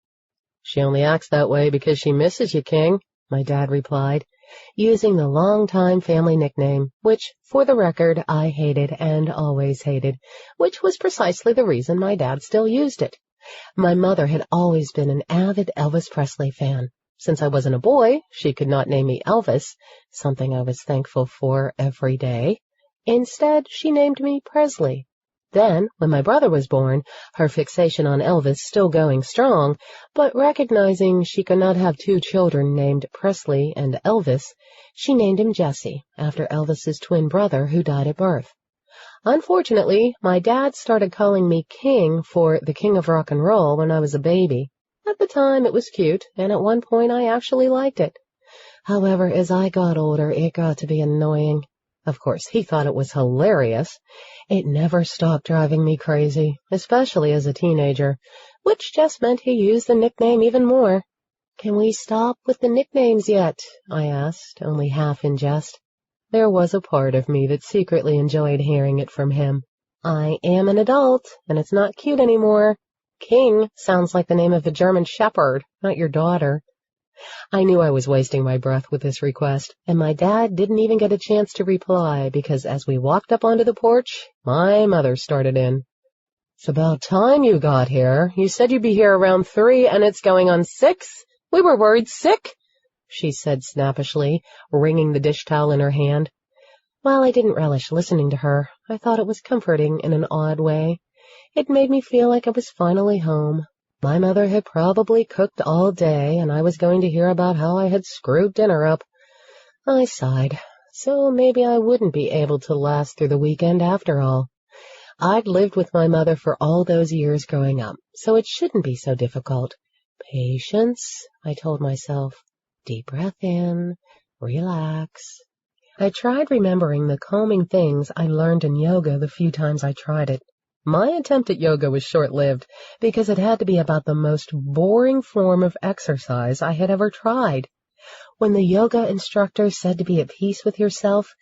She only acts that way because she misses you, King, my dad replied, using the long-time family nickname, which, for the record, I hated and always hated, which was precisely the reason my dad still used it. My mother had always been an avid Elvis Presley fan. Since I wasn't a boy, she could not name me Elvis, something I was thankful for every day. Instead, she named me Presley. Then, when my brother was born, her fixation on Elvis still going strong, but recognizing she could not have two children named Presley and Elvis, she named him Jesse, after Elvis's twin brother who died at birth. Unfortunately, my dad started calling me King for the King of Rock and Roll when I was a baby. At the time, it was cute, and at one point I actually liked it. However, as I got older, it got to be annoying. Of course, he thought it was hilarious. It never stopped driving me crazy, especially as a teenager, which just meant he used the nickname even more. Can we stop with the nicknames yet? I asked, only half in jest. There was a part of me that secretly enjoyed hearing it from him. I am an adult, and it's not cute anymore. King sounds like the name of a German shepherd, not your daughter. I knew I was wasting my breath with this request, and my dad didn't even get a chance to reply because as we walked up onto the porch, my mother started in. It's about time you got here. You said you'd be here around 3, and it's going on 6. We were worried sick, she said snappishly, wringing the dish towel in her hand. While I didn't relish listening to her, I thought it was comforting in an odd way. It made me feel like I was finally home. My mother had probably cooked all day, and I was going to hear about how I had screwed dinner up. I sighed. So maybe I wouldn't be able to last through the weekend after all. I'd lived with my mother for all those years growing up, so it shouldn't be so difficult. Patience, I told myself. Deep breath in, relax. I tried remembering the calming things I learned in yoga the few times I tried it. My attempt at yoga was short-lived because it had to be about the most boring form of exercise I had ever tried. When the yoga instructor said to be at peace with yourself,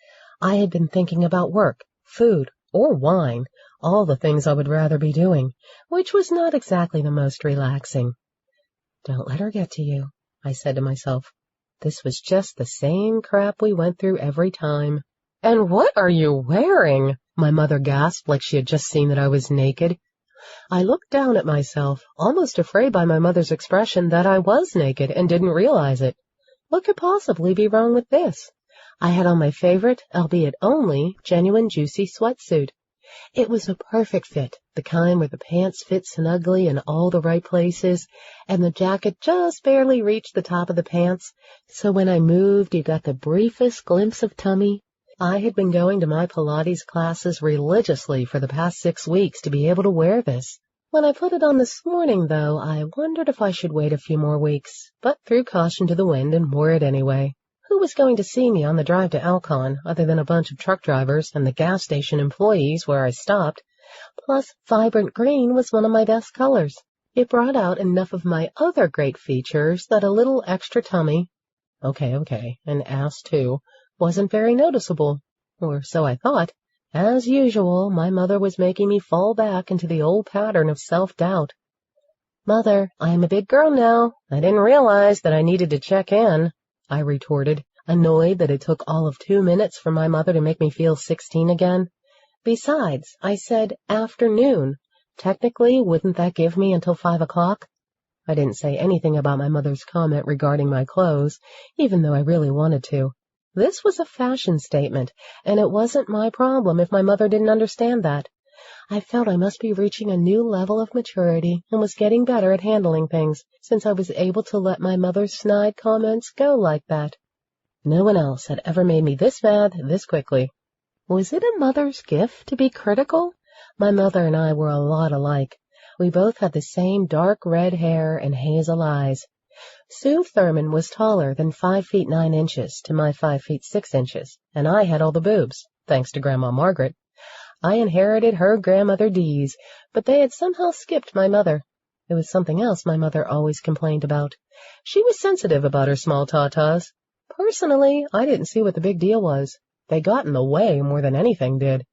I had been thinking about work, food, or wine, all the things I would rather be doing, which was not exactly the most relaxing. Don't let her get to you, I said to myself. This was just the same crap we went through every time. And what are you wearing? My mother gasped like she had just seen that I was naked. I looked down at myself, almost afraid by my mother's expression that I was naked and didn't realize it. What could possibly be wrong with this? I had on my favorite, albeit only, genuine juicy sweatsuit. It was a perfect fit, the kind where the pants fit snugly in all the right places, and the jacket just barely reached the top of the pants, so when I moved you got the briefest glimpse of tummy. I had been going to my Pilates classes religiously for the past 6 weeks to be able to wear this. When I put it on this morning, though, I wondered if I should wait a few more weeks, but threw caution to the wind and wore it anyway. Who was going to see me on the drive to Alcon other than a bunch of truck drivers and the gas station employees where I stopped? Plus, vibrant green was one of my best colors. It brought out enough of my other great features that a little extra tummy, okay, and ass too, wasn't very noticeable. Or so I thought. As usual, my mother was making me fall back into the old pattern of self-doubt. Mother, I am a big girl now. I didn't realize that I needed to check in, I retorted, annoyed that it took all of 2 minutes for my mother to make me feel 16 again. Besides, I said afternoon. Technically, wouldn't that give me until 5 o'clock? I didn't say anything about my mother's comment regarding my clothes, even though I really wanted to. This was a fashion statement, and it wasn't my problem if my mother didn't understand that. I felt I must be reaching a new level of maturity and was getting better at handling things, since I was able to let my mother's snide comments go like that. No one else had ever made me this mad this quickly. Was it a mother's gift to be critical? My mother and I were a lot alike. We both had the same dark red hair and hazel eyes. Sue Thurman was taller than 5 feet 9 inches to my 5 feet 6 inches, and I had all the boobs, thanks to Grandma Margaret. I inherited her grandmother D's, but they had somehow skipped my mother. It was something else my mother always complained about. She was sensitive about her small tatas. Personally, I didn't see what the big deal was. They got in the way more than anything did.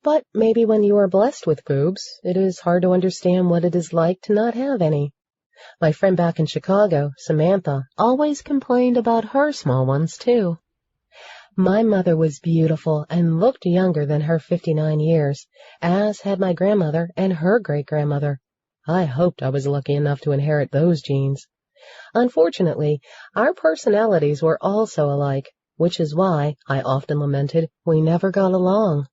But maybe when you are blessed with boobs, it is hard to understand what it is like to not have any. My friend back in Chicago, Samantha, always complained about her small ones, too. My mother was beautiful and looked younger than her 59 years, as had my grandmother and her great-grandmother. I hoped I was lucky enough to inherit those genes. Unfortunately, our personalities were also alike, which is why, I often lamented, we never got along.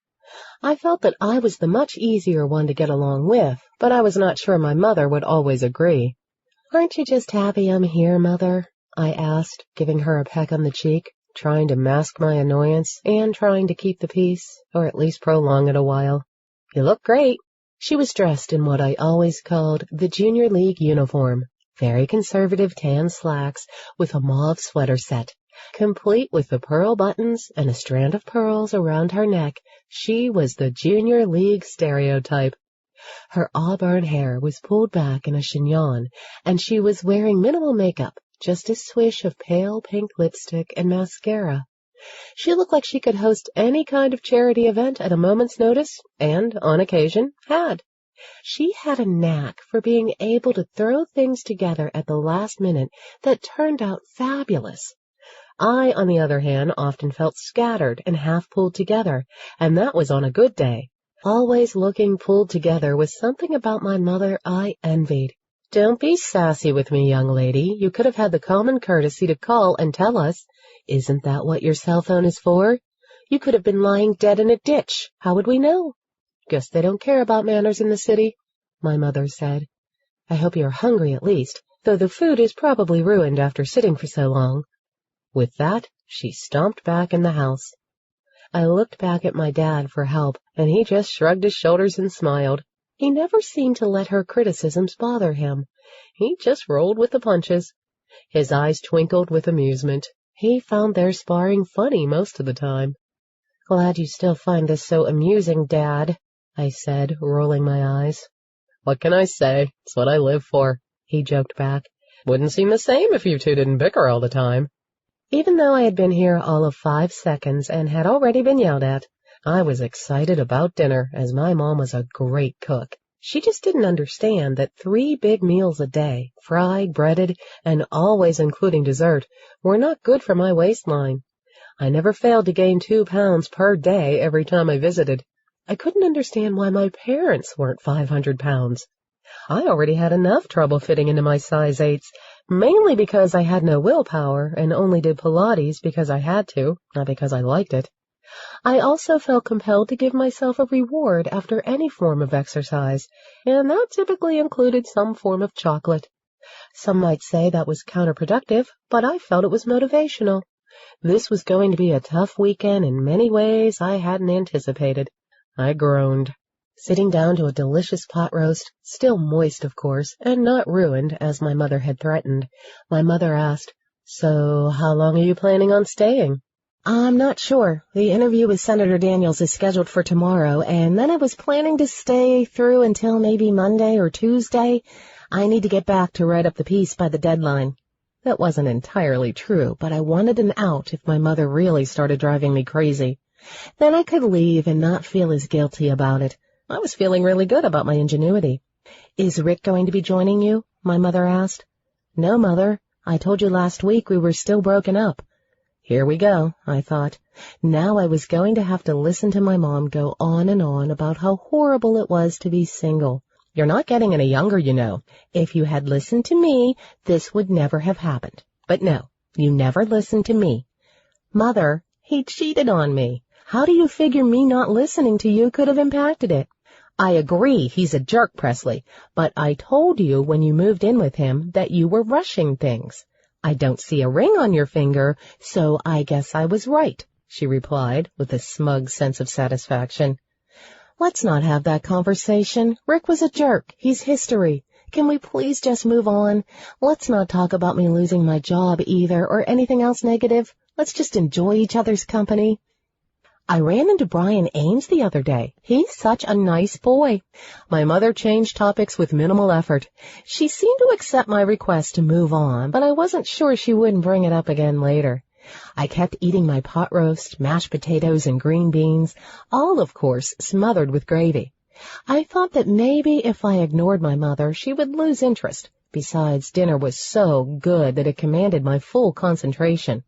I felt that I was the much easier one to get along with, but I was not sure my mother would always agree. "Aren't you just happy I'm here, Mother?" I asked, giving her a peck on the cheek, trying to mask my annoyance and trying to keep the peace, or at least prolong it a while. "You look great." She was dressed in what I always called the Junior League uniform, very conservative tan slacks with a mauve sweater set. Complete with the pearl buttons and a strand of pearls around her neck, she was the Junior League stereotype. Her auburn hair was pulled back in a chignon, and she was wearing minimal makeup, just a swish of pale pink lipstick and mascara. She looked like she could host any kind of charity event at a moment's notice, and, on occasion, had. She had a knack for being able to throw things together at the last minute that turned out fabulous. I, on the other hand, often felt scattered and half pulled together, and that was on a good day. Always looking pulled together was something about my mother I envied. "Don't be sassy with me, young lady. You could have had the common courtesy to call and tell us. Isn't that what your cell phone is for? You could have been lying dead in a ditch. How would we know?" "Guess they don't care about manners in the city," my mother said. "I hope you're hungry at least, though the food is probably ruined after sitting for so long." With that, she stomped back in the house. I looked back at my dad for help, and he just shrugged his shoulders and smiled. He never seemed to let her criticisms bother him. He just rolled with the punches. His eyes twinkled with amusement. He found their sparring funny most of the time. "Glad you still find this so amusing, Dad," I said, rolling my eyes. "What can I say? It's what I live for," he joked back. "Wouldn't seem the same if you two didn't bicker all the time." Even though I had been here all of 5 seconds and had already been yelled at, I was excited about dinner, as my mom was a great cook. She just didn't understand that 3 big meals a day, fried, breaded, and always including dessert, were not good for my waistline. I never failed to gain 2 pounds per day every time I visited. I couldn't understand why my parents weren't 500 pounds. I already had enough trouble fitting into my size 8s, mainly because I had no willpower and only did Pilates because I had to, not because I liked it. I also felt compelled to give myself a reward after any form of exercise, and that typically included some form of chocolate. Some might say that was counterproductive, but I felt it was motivational. This was going to be a tough weekend in many ways I hadn't anticipated. I groaned. Sitting down to a delicious pot roast, still moist, of course, and not ruined, as my mother had threatened, my mother asked, "So, how long are you planning on staying?" "I'm not sure. The interview with Senator Daniels is scheduled for tomorrow, and then I was planning to stay through until maybe Monday or Tuesday. I need to get back to write up the piece by the deadline." That wasn't entirely true, but I wanted an out if my mother really started driving me crazy. Then I could leave and not feel as guilty about it. I was feeling really good about my ingenuity. "Is Rick going to be joining you?" my mother asked. "No, Mother. I told you last week we were still broken up." Here we go, I thought. Now I was going to have to listen to my mom go on and on about how horrible it was to be single. "You're not getting any younger, you know. If you had listened to me, this would never have happened. But no, you never listened to me." "Mother, he cheated on me. How do you figure me not listening to you could have impacted it?" "I agree he's a jerk, Presley, but I told you when you moved in with him that you were rushing things. I don't see a ring on your finger, so I guess I was right, she replied with a smug sense of satisfaction. Let's not have that conversation. Rick was a jerk. He's history. Can we please just move on? Let's not talk about me losing my job either or anything else negative. Let's just enjoy each other's company. I ran into Brian Ames the other day. He's such a nice boy. My mother changed topics with minimal effort. She seemed to accept my request to move on, but I wasn't sure she wouldn't bring it up again later. I kept eating my pot roast, mashed potatoes, and green beans, all, of course, smothered with gravy. I thought that maybe if I ignored my mother, she would lose interest. Besides, dinner was so good that it commanded my full concentration.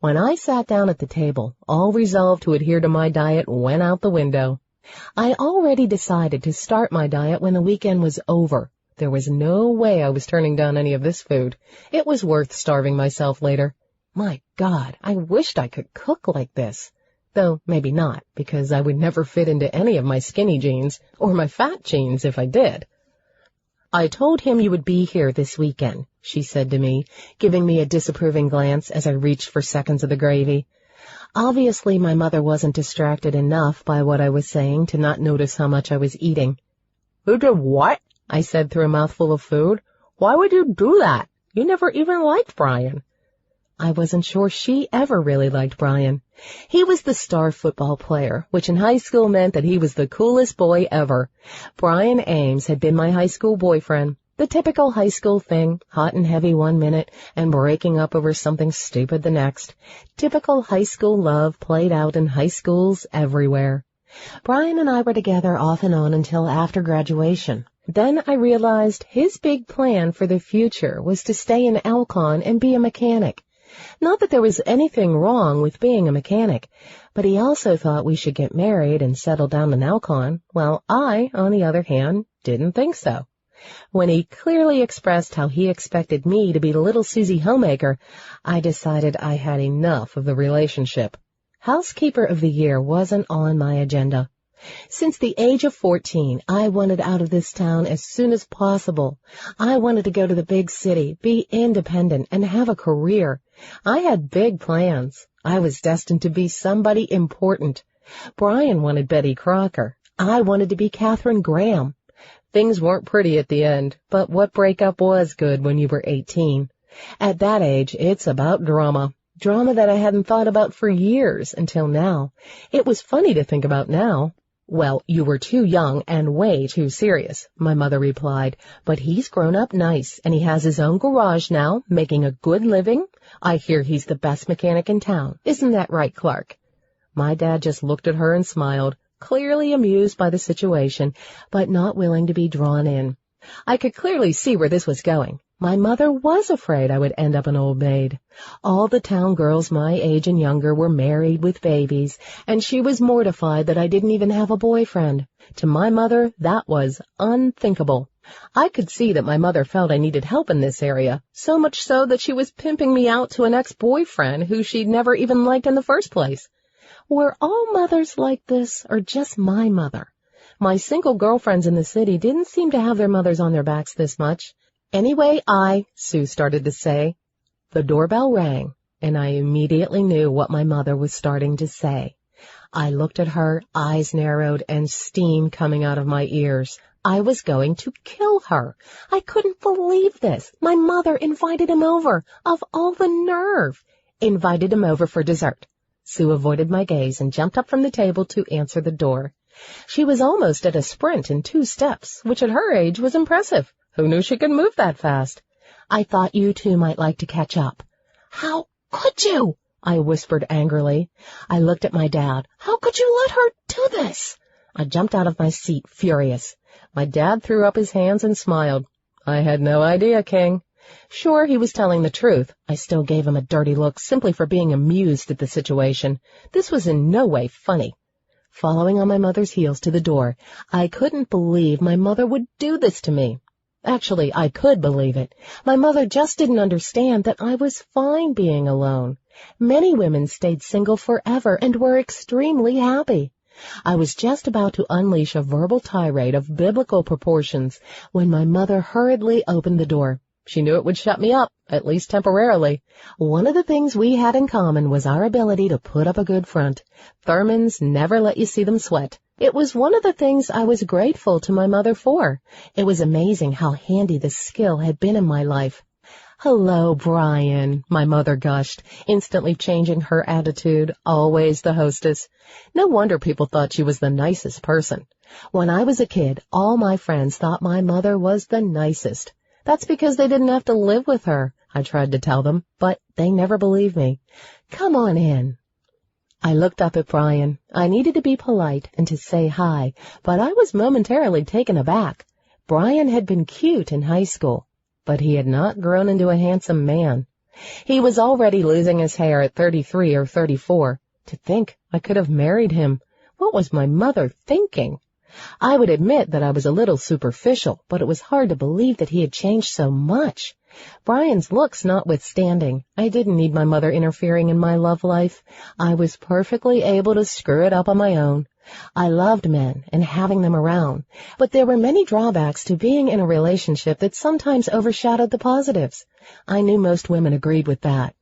When I sat down at the table, all resolve to adhere to my diet went out the window. I already decided to start my diet when the weekend was over. There was no way I was turning down any of this food. It was worth starving myself later. My God, I wished I could cook like this. Though maybe not, because I would never fit into any of my skinny jeans, or my fat jeans if I did. I told him you would be here this weekend, she said to me, giving me a disapproving glance as I reached for seconds of the gravy. Obviously, my mother wasn't distracted enough by what I was saying to not notice how much I was eating. "You did what?" I said through a mouthful of food. "Why would you do that? You never even liked Brian." I wasn't sure she ever really liked Brian. He was the star football player, which in high school meant that he was the coolest boy ever. Brian Ames had been my high school boyfriend. The typical high school thing, hot and heavy one minute and breaking up over something stupid the next. Typical high school love played out in high schools everywhere. Brian and I were together off and on until after graduation. Then I realized his big plan for the future was to stay in Alcon and be a mechanic. Not that there was anything wrong with being a mechanic, but he also thought we should get married and settle down in Alcon, while I, on the other hand, didn't think so. When he clearly expressed how he expected me to be little Susie Homemaker, I decided I had enough of the relationship. Housekeeper of the Year wasn't on my agenda. Since the age of 14, I wanted out of this town as soon as possible. I wanted to go to the big city, be independent, and have a career. I had big plans. I was destined to be somebody important. Brian wanted Betty Crocker. I wanted to be Katharine Graham. Things weren't pretty at the end, but what breakup was good when you were 18? At that age, it's about drama. Drama that I hadn't thought about for years until now. It was funny to think about now. "Well, you were too young and way too serious," my mother replied, "but he's grown up nice, and he has his own garage now, making a good living. I hear he's the best mechanic in town. Isn't that right, Clark?" My dad just looked at her and smiled, clearly amused by the situation, but not willing to be drawn in. I could clearly see where this was going. My mother was afraid I would end up an old maid. All the town girls my age and younger were married with babies, and she was mortified that I didn't even have a boyfriend. To my mother, that was unthinkable. I could see that my mother felt I needed help in this area, so much so that she was pimping me out to an ex-boyfriend who she'd never even liked in the first place. Were all mothers like this, or just my mother? My single girlfriends in the city didn't seem to have their mothers on their backs this much. "Anyway, Sue started to say." The doorbell rang, and I immediately knew what my mother was starting to say. I looked at her, eyes narrowed, and steam coming out of my ears. I was going to kill her. I couldn't believe this. My mother invited him over. Of all the nerve. Invited him over for dessert. Sue avoided my gaze and jumped up from the table to answer the door. She was almost at a sprint in 2 steps, which at her age was impressive. Who knew she could move that fast? "I thought you two might like to catch up." "How could you?" I whispered angrily. I looked at my dad. "How could you let her do this?" I jumped out of my seat, furious. My dad threw up his hands and smiled. "I had no idea, King." Sure, he was telling the truth. I still gave him a dirty look simply for being amused at the situation. This was in no way funny. Following on my mother's heels to the door, I couldn't believe my mother would do this to me. Actually, I could believe it. My mother just didn't understand that I was fine being alone. Many women stayed single forever and were extremely happy. I was just about to unleash a verbal tirade of biblical proportions when my mother hurriedly opened the door. She knew it would shut me up, at least temporarily. One of the things we had in common was our ability to put up a good front. Thurmans never let you see them sweat. It was one of the things I was grateful to my mother for. It was amazing how handy this skill had been in my life. "Hello, Brian," my mother gushed, instantly changing her attitude, always the hostess. No wonder people thought she was the nicest person. When I was a kid, all my friends thought my mother was the nicest. That's because they didn't have to live with her, I tried to tell them, but they never believed me. "Come on in." I looked up at Brian. I needed to be polite and to say hi, but I was momentarily taken aback. Brian had been cute in high school, but he had not grown into a handsome man. He was already losing his hair at 33 or 34. To think I could have married him. What was my mother thinking? I would admit that I was a little superficial, but it was hard to believe that he had changed so much. Brian's looks notwithstanding, I didn't need my mother interfering in my love life. I was perfectly able to screw it up on my own. I loved men and having them around, but there were many drawbacks to being in a relationship that sometimes overshadowed the positives. I knew most women agreed with that.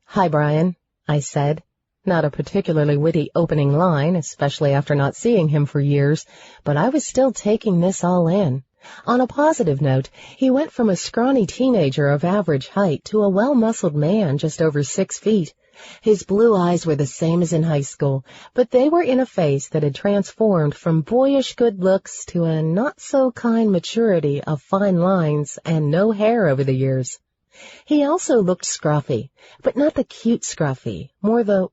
"Hi, Brian," I said. Not a particularly witty opening line, especially after not seeing him for years, but I was still taking this all in. On a positive note, he went from a scrawny teenager of average height to a well-muscled man just over 6 feet. His blue eyes were the same as in high school, but they were in a face that had transformed from boyish good looks to a not-so-kind maturity of fine lines and no hair over the years. He also looked scruffy, but not the cute scruffy, more the,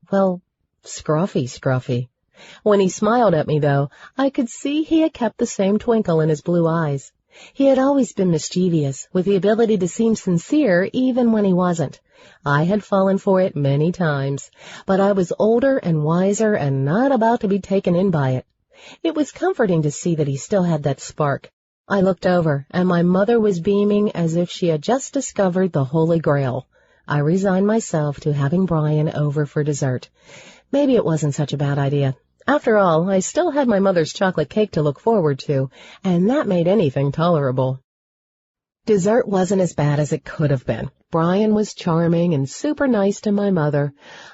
scruffy. When he smiled at me, though, I could see he had kept the same twinkle in his blue eyes. He had always been mischievous, with the ability to seem sincere even when he wasn't. I had fallen for it many times, but I was older and wiser and not about to be taken in by it. It was comforting to see that he still had that spark. I looked over, and my mother was beaming as if she had just discovered the Holy Grail. I resigned myself to having Brian over for dessert. Maybe it wasn't such a bad idea. After all, I still had my mother's chocolate cake to look forward to, and that made anything tolerable. Dessert wasn't as bad as it could have been. Brian was charming and super nice to my mother,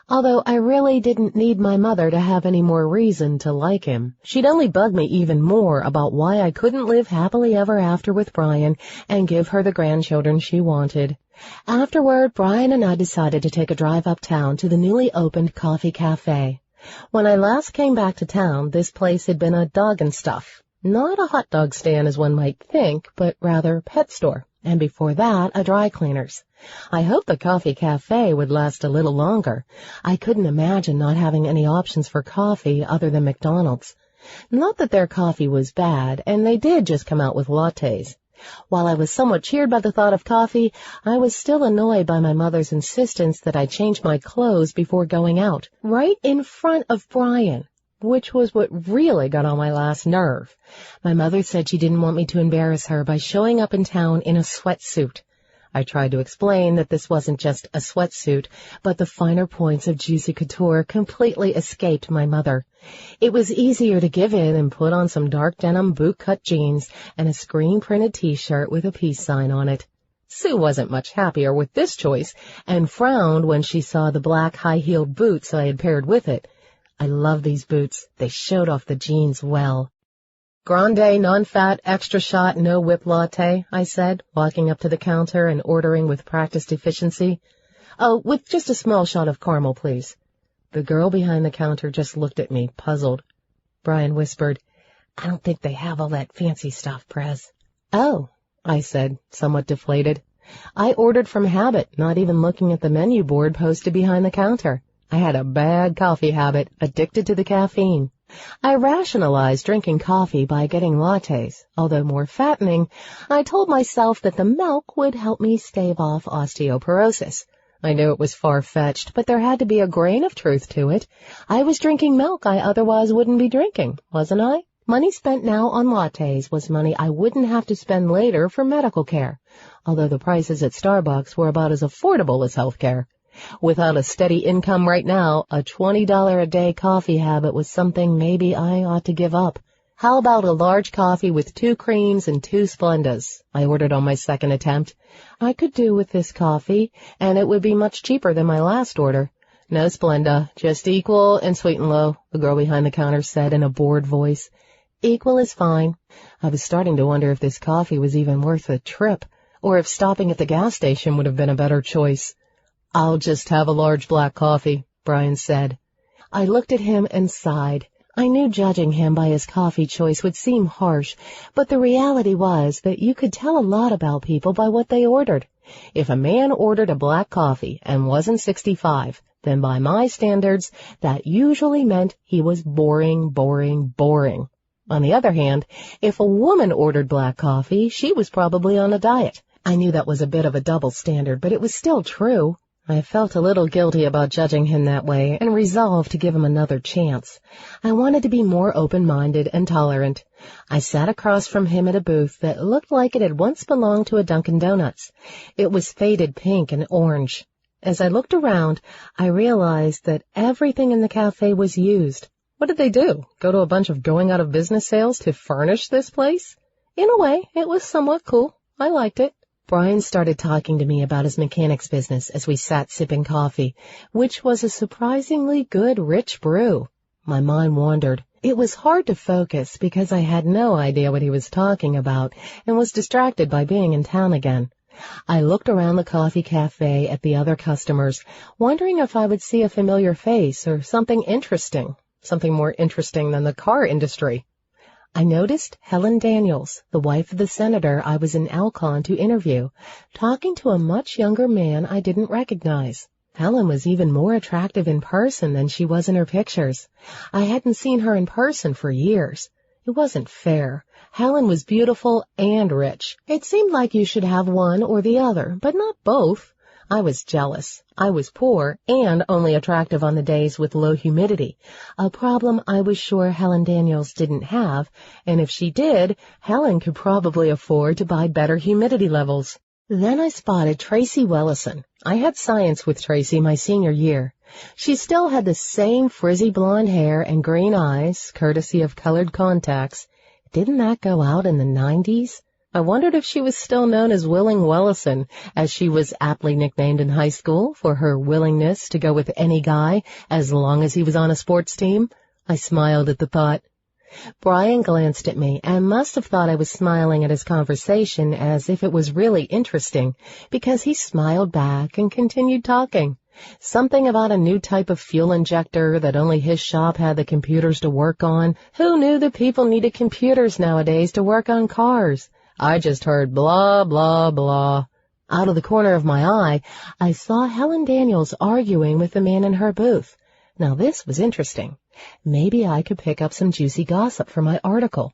although I really didn't need my mother to have any more reason to like him. She'd only bug me even more about why I couldn't live happily ever after with Brian and give her the grandchildren she wanted. Afterward, Brian and I decided to take a drive uptown to the newly opened coffee cafe. When I last came back to town, this place had been a dog and stuff. Not a hot dog stand as one might think, but rather pet store, and before that a dry cleaner's. I hoped the coffee cafe would last a little longer. I couldn't imagine not having any options for coffee other than McDonald's. Not that their coffee was bad, and they did just come out with lattes. While I was somewhat cheered by the thought of coffee, I was still annoyed by my mother's insistence that I change my clothes before going out, right in front of Brian, which was what really got on my last nerve. My mother said she didn't want me to embarrass her by showing up in town in a sweatsuit. I tried to explain that this wasn't just a sweatsuit, but the finer points of juicy couture completely escaped my mother. It was easier to give in and put on some dark denim boot-cut jeans and a screen-printed T-shirt with a peace sign on it. Sue wasn't much happier with this choice and frowned when she saw the black high-heeled boots I had paired with it. I love these boots. They showed off the jeans well. "Grande, non-fat, extra shot, no whip latte," I said, walking up to the counter and ordering with practiced efficiency. "Oh, with just a small shot of caramel, please." The girl behind the counter just looked at me, puzzled. Brian whispered, "I don't think they have all that fancy stuff, Prez." "Oh," I said, somewhat deflated. I ordered from habit, not even looking at the menu board posted behind the counter. I had a bad coffee habit, addicted to the caffeine. I rationalized drinking coffee by getting lattes. Although more fattening, I told myself that the milk would help me stave off osteoporosis. I knew it was far-fetched, but there had to be a grain of truth to it. I was drinking milk I otherwise wouldn't be drinking, wasn't I? Money spent now on lattes was money I wouldn't have to spend later for medical care, although the prices at Starbucks were about as affordable as health care. Without a steady income right now, a $20 a day coffee habit was something maybe I ought to give up. How about a large coffee with 2 creams and 2 Splendas? I ordered on my second attempt. I could do with this coffee, and it would be much cheaper than my last order. No Splenda, just equal and sweet and low, the girl behind the counter said in a bored voice. Equal is fine. I was starting to wonder if this coffee was even worth the trip, or if stopping at the gas station would have been a better choice. I'll just have a large black coffee, Brian said. I looked at him and sighed. I knew judging him by his coffee choice would seem harsh, but the reality was that you could tell a lot about people by what they ordered. If a man ordered a black coffee and wasn't 65, then by my standards, that usually meant he was boring, boring, boring. On the other hand, if a woman ordered black coffee, she was probably on a diet. I knew that was a bit of a double standard, but it was still true. I felt a little guilty about judging him that way and resolved to give him another chance. I wanted to be more open-minded and tolerant. I sat across from him at a booth that looked like it had once belonged to a Dunkin' Donuts. It was faded pink and orange. As I looked around, I realized that everything in the cafe was used. What did they do? Go to a bunch of going-out-of-business sales to furnish this place? In a way, it was somewhat cool. I liked it. Brian started talking to me about his mechanics business as we sat sipping coffee, which was a surprisingly good, rich brew. My mind wandered. It was hard to focus because I had no idea what he was talking about and was distracted by being in town again. I looked around the coffee cafe at the other customers, wondering if I would see a familiar face or something interesting, something more interesting than the car industry. I noticed Helen Daniels, the wife of the senator I was in Alcon to interview, talking to a much younger man I didn't recognize. Helen was even more attractive in person than she was in her pictures. I hadn't seen her in person for years. It wasn't fair. Helen was beautiful and rich. It seemed like you should have one or the other, but not both. I was jealous. I was poor and only attractive on the days with low humidity, a problem I was sure Helen Daniels didn't have, and if she did, Helen could probably afford to buy better humidity levels. Then I spotted Tracy Wellison. I had science with Tracy my senior year. She still had the same frizzy blonde hair and green eyes, courtesy of colored contacts. Didn't that go out in the 90s? I wondered if she was still known as Willing Wellison, as she was aptly nicknamed in high school for her willingness to go with any guy as long as he was on a sports team. I smiled at the thought. Brian glanced at me and must have thought I was smiling at his conversation as if it was really interesting, because he smiled back and continued talking. Something about a new type of fuel injector that only his shop had the computers to work on. Who knew that people needed computers nowadays to work on cars? I just heard blah, blah, blah. Out of the corner of my eye, I saw Helen Daniels arguing with the man in her booth. Now this was interesting. Maybe I could pick up some juicy gossip for my article.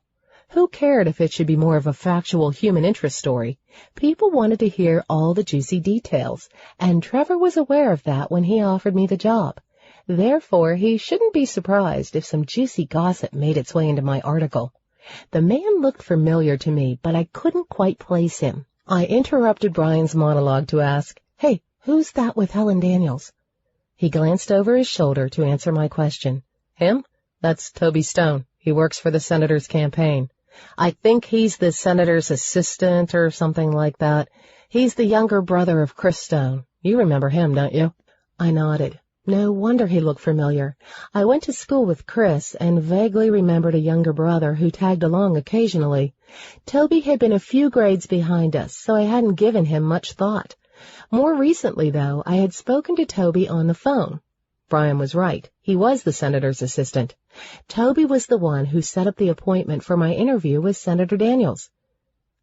Who cared if it should be more of a factual human interest story? People wanted to hear all the juicy details, and Trevor was aware of that when he offered me the job. Therefore, he shouldn't be surprised if some juicy gossip made its way into my article. The man looked familiar to me, but I couldn't quite place him. I interrupted Brian's monologue to ask, "Hey, who's that with Helen Daniels?" He glanced over his shoulder to answer my question. "Him? That's Toby Stone. He works for the senator's campaign. I think he's the senator's assistant or something like that. He's the younger brother of Chris Stone. You remember him, don't you?" I nodded. No wonder he looked familiar. I went to school with Chris and vaguely remembered a younger brother who tagged along occasionally. Toby had been a few grades behind us, so I hadn't given him much thought. More recently, though, I had spoken to Toby on the phone. Brian was right. He was the senator's assistant. Toby was the one who set up the appointment for my interview with Senator Daniels.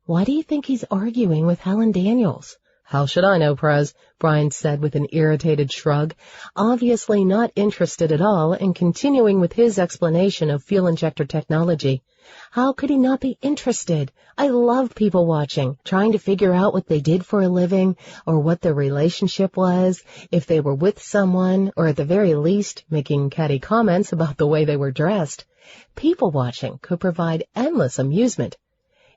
Why do you think he's arguing with Helen Daniels? "How should I know, Prez?" Brian said with an irritated shrug, obviously not interested at all in continuing with his explanation of fuel injector technology. How could he not be interested? I love people watching, trying to figure out what they did for a living, or what their relationship was, if they were with someone, or at the very least, making catty comments about the way they were dressed. People watching could provide endless amusement.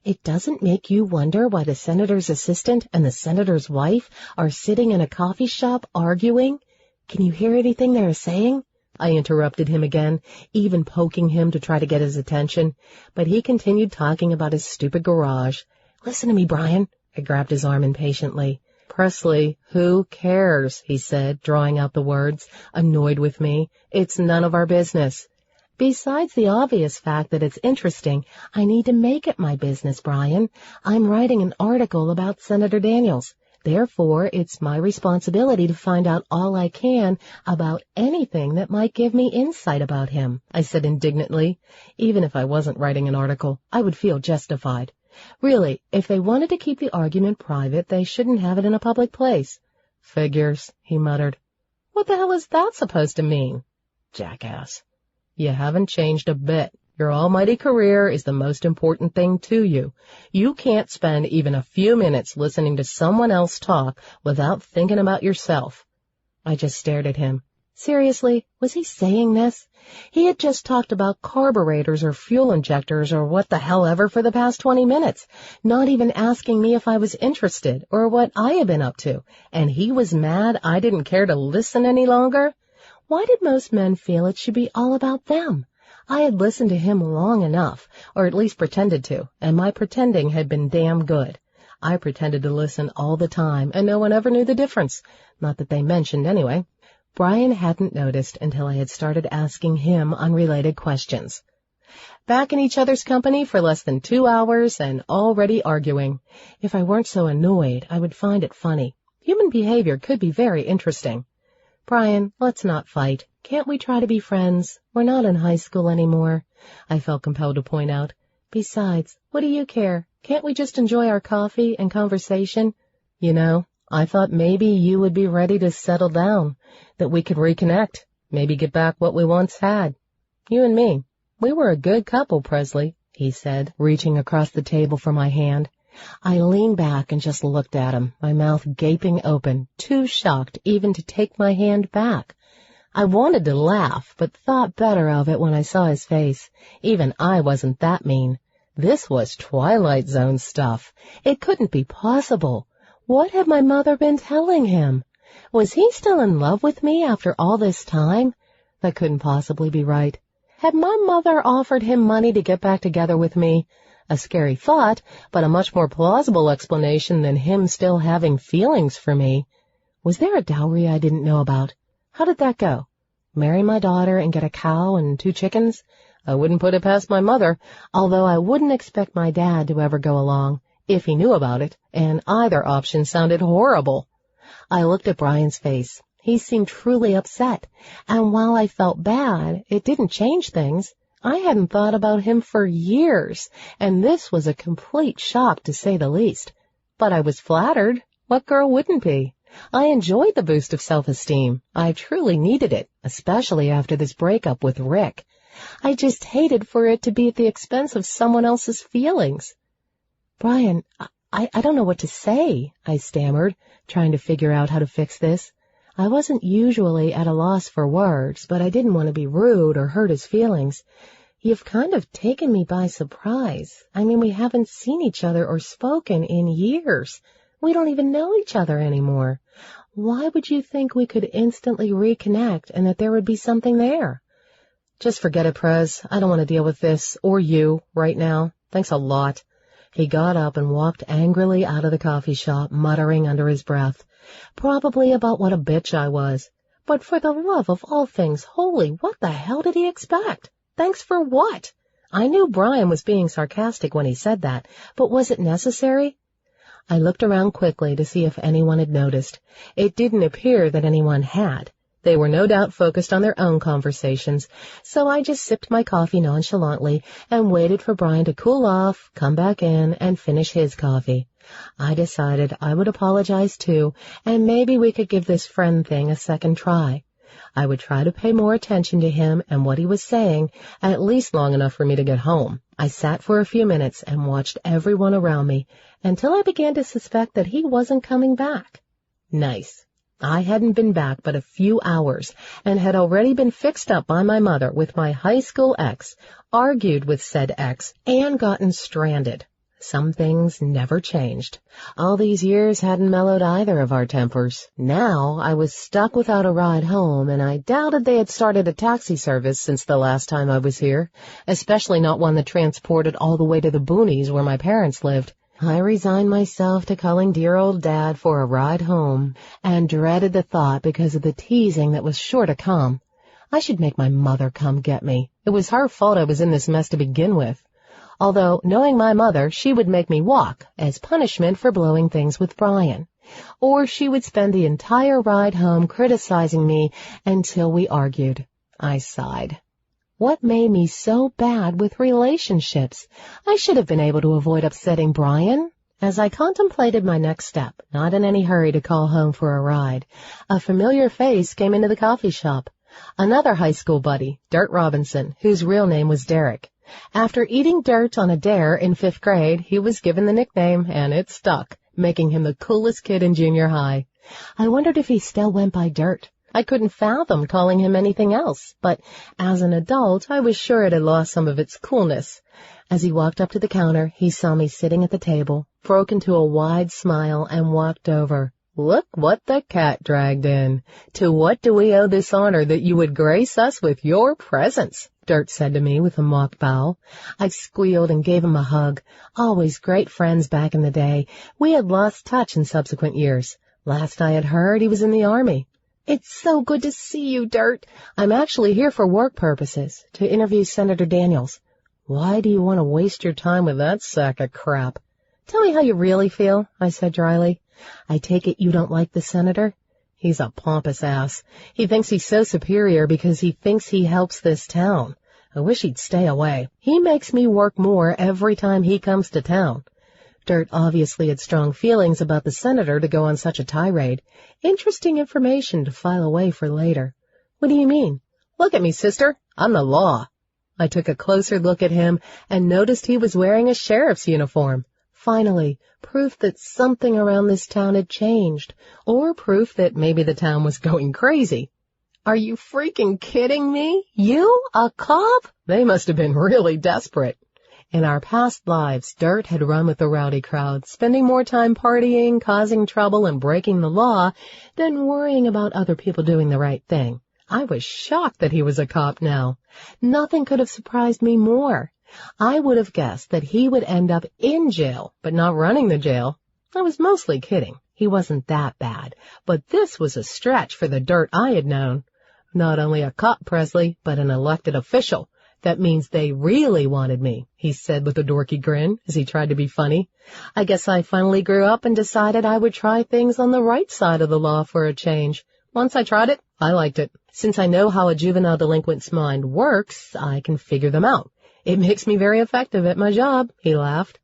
It doesn't make you wonder why the senator's assistant and the senator's wife are sitting in a coffee shop arguing? Can you hear anything they're saying? I interrupted him again, even poking him to try to get his attention, but he continued talking about his stupid garage. Listen to me, Brian. I grabbed his arm impatiently. Presley, who cares, he said, drawing out the words, annoyed with me. It's none of our business. Besides the obvious fact that it's interesting, I need to make it my business, Brian. I'm writing an article about Senator Daniels. Therefore, it's my responsibility to find out all I can about anything that might give me insight about him, I said indignantly. Even if I wasn't writing an article, I would feel justified. Really, if they wanted to keep the argument private, they shouldn't have it in a public place. Figures, he muttered. What the hell is that supposed to mean? Jackass. You haven't changed a bit. Your almighty career is the most important thing to you. You can't spend even a few minutes listening to someone else talk without thinking about yourself. I just stared at him. Seriously, was he saying this? He had just talked about carburetors or fuel injectors or what the hell ever for the past 20 minutes, not even asking me if I was interested or what I had been up to, and he was mad I didn't care to listen any longer? Why did most men feel it should be all about them? I had listened to him long enough, or at least pretended to, and my pretending had been damn good. I pretended to listen all the time, and no one ever knew the difference. Not that they mentioned anyway. Brian hadn't noticed until I had started asking him unrelated questions. Back in each other's company for less than 2 hours and already arguing. If I weren't so annoyed, I would find it funny. Human behavior could be very interesting. Brian, let's not fight. Can't we try to be friends? We're not in high school anymore, I felt compelled to point out. Besides, what do you care? Can't we just enjoy our coffee and conversation? You know, I thought maybe you would be ready to settle down, that we could reconnect, maybe get back what we once had. You and me, we were a good couple, Presley, he said, reaching across the table for my hand. I leaned back and just looked at him, my mouth gaping open, too shocked even to take my hand back. I wanted to laugh, but thought better of it when I saw his face. Even I wasn't that mean. This was Twilight Zone stuff. It couldn't be possible. What had my mother been telling him? Was he still in love with me after all this time? That couldn't possibly be right. Had my mother offered him money to get back together with me? A scary thought, but a much more plausible explanation than him still having feelings for me. Was there a dowry I didn't know about? How did that go? Marry my daughter and get a cow and 2 chickens? I wouldn't put it past my mother, although I wouldn't expect my dad to ever go along, if he knew about it, and either option sounded horrible. I looked at Brian's face. He seemed truly upset, and while I felt bad, it didn't change things. I hadn't thought about him for years, and this was a complete shock to say the least. But I was flattered. What girl wouldn't be? I enjoyed the boost of self-esteem. I truly needed it, especially after this breakup with Rick. I just hated for it to be at the expense of someone else's feelings. Brian, I don't know what to say, I stammered, trying to figure out how to fix this. I wasn't usually at a loss for words, but I didn't want to be rude or hurt his feelings. You've kind of taken me by surprise. I mean, we haven't seen each other or spoken in years. We don't even know each other anymore. Why would you think we could instantly reconnect and that there would be something there? Just forget it, Prez. I don't want to deal with this, or you, right now. Thanks a lot. He got up and walked angrily out of the coffee shop, muttering under his breath. Probably about what a bitch I was. But for the love of all things holy, what the hell did he expect? Thanks for what? I knew Brian was being sarcastic when he said that, but was it necessary? I looked around quickly to see if anyone had noticed. It didn't appear that anyone had. They were no doubt focused on their own conversations, so I just sipped my coffee nonchalantly and waited for Brian to cool off, come back in, and finish his coffee. I decided I would apologize too, and maybe we could give this friend thing a second try. I would try to pay more attention to him and what he was saying, at least long enough for me to get home. I sat for a few minutes and watched everyone around me until I began to suspect that he wasn't coming back. Nice. I hadn't been back but a few hours and had already been fixed up by my mother with my high school ex, argued with said ex, and gotten stranded. Some things never changed. All these years hadn't mellowed either of our tempers. Now I was stuck without a ride home, and I doubted they had started a taxi service since the last time I was here, especially not one that transported all the way to the boonies where my parents lived. I resigned myself to calling dear old Dad for a ride home, and dreaded the thought because of the teasing that was sure to come. I should make my mother come get me. It was her fault I was in this mess to begin with. Although, knowing my mother, she would make me walk as punishment for blowing things with Brian. Or she would spend the entire ride home criticizing me until we argued. I sighed. What made me so bad with relationships? I should have been able to avoid upsetting Brian. As I contemplated my next step, not in any hurry to call home for a ride, a familiar face came into the coffee shop. Another high school buddy, Dirt Robinson, whose real name was Derek. After eating dirt on a dare in 5th grade, he was given the nickname, and it stuck, making him the coolest kid in junior high. I wondered if he still went by Dirt. I couldn't fathom calling him anything else, but as an adult, I was sure it had lost some of its coolness. As he walked up to the counter, he saw me sitting at the table, broke into a wide smile, and walked over. Look what the cat dragged in. To what do we owe this honor that you would grace us with your presence? Dirt said to me with a mock bow. I squealed and gave him a hug. Always great friends back in the day. We had lost touch in subsequent years. Last I had heard, he was in the Army. It's so good to see you, Dirt. I'm actually here for work purposes, to interview Senator Daniels. Why do you want to waste your time with that sack of crap? Tell me how you really feel, I said dryly. I take it you don't like the senator? He's a pompous ass. He thinks he's so superior because he thinks he helps this town. I wish he'd stay away. He makes me work more every time he comes to town. Dirt obviously had strong feelings about the senator to go on such a tirade. Interesting information to file away for later. What do you mean? Look at me, sister. I'm the law. I took a closer look at him and noticed he was wearing a sheriff's uniform. Finally, proof that something around this town had changed, or proof that maybe the town was going crazy. Are you freaking kidding me? You, a cop? They must have been really desperate. In our past lives, Dirt had run with the rowdy crowd, spending more time partying, causing trouble, and breaking the law than worrying about other people doing the right thing. I was shocked that he was a cop now. Nothing could have surprised me more. I would have guessed that he would end up in jail, but not running the jail. I was mostly kidding. He wasn't that bad, but this was a stretch for the Dirt I had known. Not only a cop, Presley, but an elected official. That means they really wanted me, he said with a dorky grin as he tried to be funny. I guess I finally grew up and decided I would try things on the right side of the law for a change. Once I tried it, I liked it. Since I know how a juvenile delinquent's mind works, I can figure them out. It makes me very effective at my job, he laughed.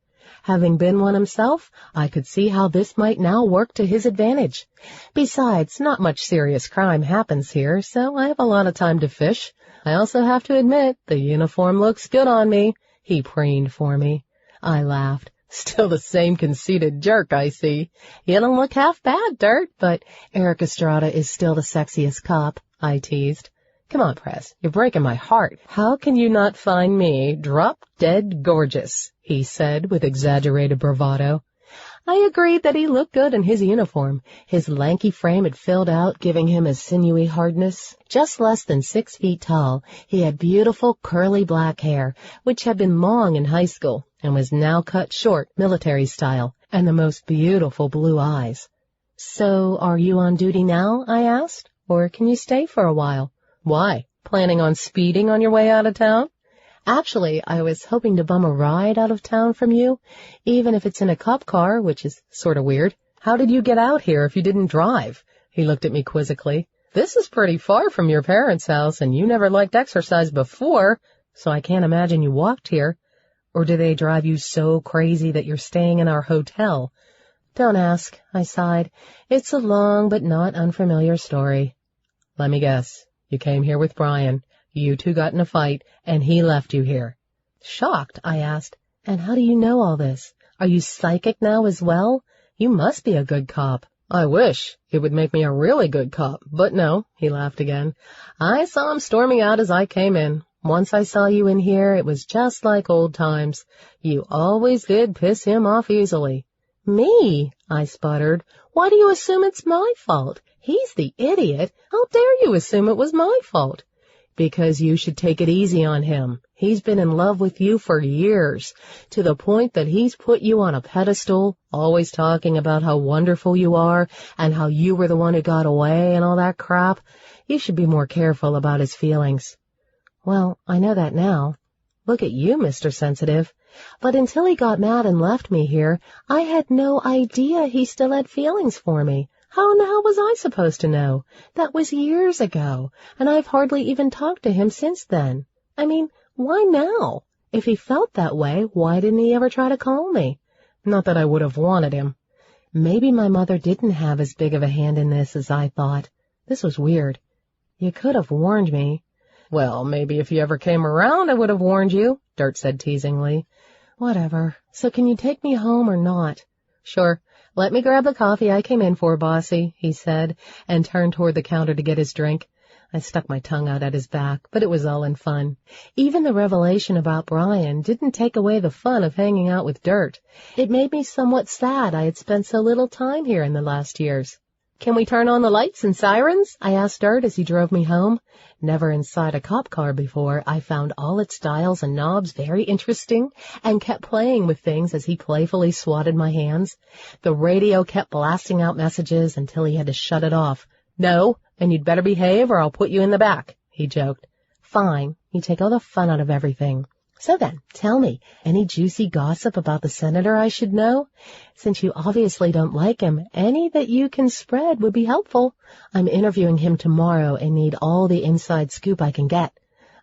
Having been one himself, I could see how this might now work to his advantage. Besides, not much serious crime happens here, so I have a lot of time to fish. I also have to admit, the uniform looks good on me. He preened for me. I laughed. Still the same conceited jerk, I see. You don't look half bad, Dirt, but Eric Estrada is still the sexiest cop, I teased. Come on, Press, you're breaking my heart. How can you not find me drop-dead gorgeous? He said with exaggerated bravado. I agreed that he looked good in his uniform. His lanky frame had filled out, giving him a sinewy hardness. Just less than 6 feet tall, he had beautiful curly black hair, which had been long in high school and was now cut short, military style, and the most beautiful blue eyes. So, are you on duty now? I asked, or can you stay for a while? Why? Planning on speeding on your way out of town? Actually, I was hoping to bum a ride out of town from you, even if it's in a cop car, which is sort of weird. How did you get out here if you didn't drive? He looked at me quizzically. This is pretty far from your parents' house, and you never liked exercise before, so I can't imagine you walked here. Or do they drive you so crazy that you're staying in our hotel? Don't ask, I sighed. It's a long but not unfamiliar story. Let me guess. You came here with Brian. You two got in a fight, and he left you here. Shocked, I asked, and how do you know all this? Are you psychic now as well? You must be a good cop. I wish. It would make me a really good cop, but no, he laughed again. I saw him storming out as I came in. Once I saw you in here, it was just like old times. You always did piss him off easily." "Me?" I sputtered. "Why do you assume it's my fault? He's the idiot. How dare you assume it was my fault?" "Because you should take it easy on him. He's been in love with you for years, to the point that he's put you on a pedestal, always talking about how wonderful you are and how you were the one who got away and all that crap. You should be more careful about his feelings." "Well, I know that now. Look at you, Mr. Sensitive. But until he got mad and left me here, I had no idea he still had feelings for me. How in the hell was I supposed to know? That was years ago, and I've hardly even talked to him since then. I mean, why now? If he felt that way, why didn't he ever try to call me? Not that I would have wanted him. Maybe my mother didn't have as big of a hand in this as I thought. This was weird. You could have warned me." "Well, maybe if you ever came around, I would have warned you," Dirt said teasingly. "Whatever. So can you take me home or not?" "Sure. Let me grab the coffee I came in for, bossy," he said, and turned toward the counter to get his drink. I stuck my tongue out at his back, but it was all in fun. Even the revelation about Brian didn't take away the fun of hanging out with Dirt. It made me somewhat sad I had spent so little time here in the last years. "Can we turn on the lights and sirens?" I asked Dirt as he drove me home. Never inside a cop car before, I found all its dials and knobs very interesting and kept playing with things as he playfully swatted my hands. The radio kept blasting out messages until he had to shut it off. "No, and you'd better behave or I'll put you in the back," he joked. "Fine. You take all the fun out of everything. So then, tell me, any juicy gossip about the senator I should know? Since you obviously don't like him, any that you can spread would be helpful. I'm interviewing him tomorrow and need all the inside scoop I can get."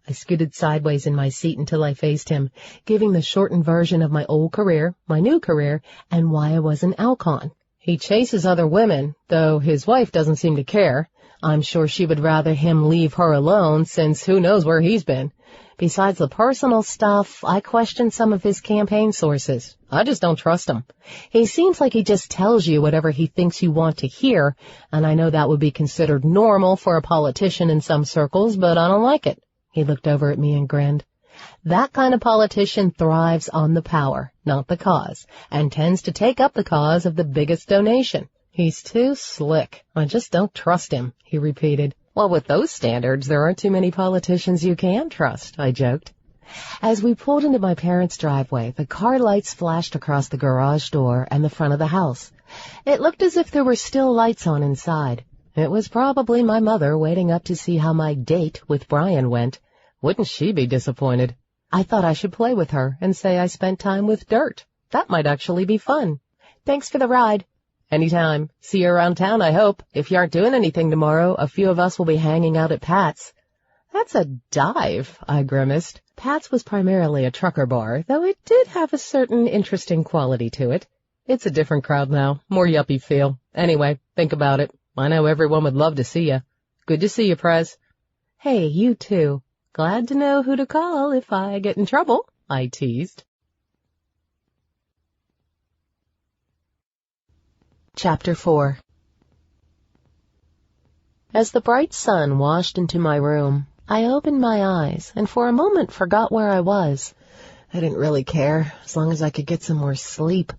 I scooted sideways in my seat until I faced him, giving the shortened version of my old career, my new career, and why I was an Alcon. "He chases other women, though his wife doesn't seem to care. I'm sure she would rather him leave her alone, since who knows where he's been. Besides the personal stuff, I question some of his campaign sources. I just don't trust him. He seems like he just tells you whatever he thinks you want to hear, and I know that would be considered normal for a politician in some circles, but I don't like it." He looked over at me and grinned. "That kind of politician thrives on the power, not the cause, and tends to take up the cause of the biggest donation. He's too slick. I just don't trust him," he repeated. "Well, with those standards, there aren't too many politicians you can trust," I joked. As we pulled into my parents' driveway, the car lights flashed across the garage door and the front of the house. It looked as if there were still lights on inside. It was probably my mother waiting up to see how my date with Brian went. Wouldn't she be disappointed? I thought I should play with her and say I spent time with Dirt. That might actually be fun. "Thanks for the ride." "Anytime. See you around town, I hope. If you aren't doing anything tomorrow, a few of us will be hanging out at Pat's." "That's a dive," I grimaced. Pat's was primarily a trucker bar, though it did have a certain interesting quality to it. It's a different crowd now, more yuppie feel. Anyway, think about it. I know everyone would love to see you. Good to see you, Prez. "Hey, you too. Glad to know who to call if I get in trouble," I teased. Chapter 4. As the bright sun washed into my room, I opened my eyes and for a moment forgot where I was. I didn't really care, as long as I could get some more sleep.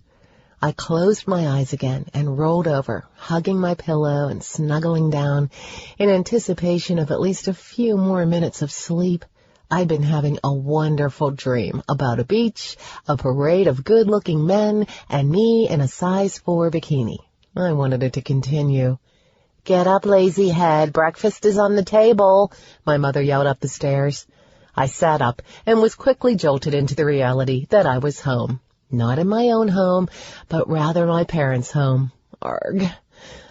I closed my eyes again and rolled over, hugging my pillow and snuggling down in anticipation of at least a few more minutes of sleep. I'd been having a wonderful dream about a beach, a parade of good-looking men, and me in a size 4 bikini. I wanted it to continue. "Get up, lazy head. Breakfast is on the table," my mother yelled up the stairs. I sat up and was quickly jolted into the reality that I was home. Not in my own home, but rather my parents' home. Arg.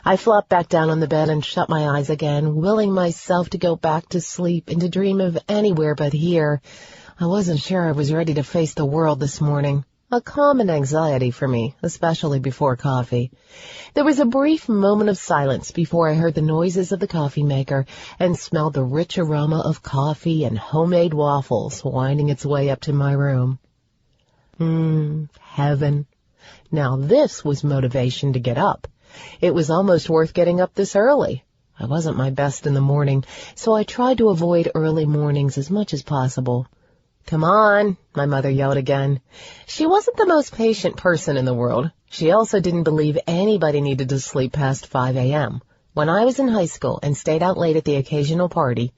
I flopped back down on the bed and shut my eyes again, willing myself to go back to sleep and to dream of anywhere but here. I wasn't sure I was ready to face the world this morning. A common anxiety for me, especially before coffee. There was a brief moment of silence before I heard the noises of the coffee maker and smelled the rich aroma of coffee and homemade waffles winding its way up to my room. Heaven. Now this was motivation to get up. It was almost worth getting up this early. I wasn't my best in the morning, so I tried to avoid early mornings as much as possible. "Come on," my mother yelled again. She wasn't the most patient person in the world. She also didn't believe anybody needed to sleep past 5 a.m. When I was in high school and stayed out late at the occasional party,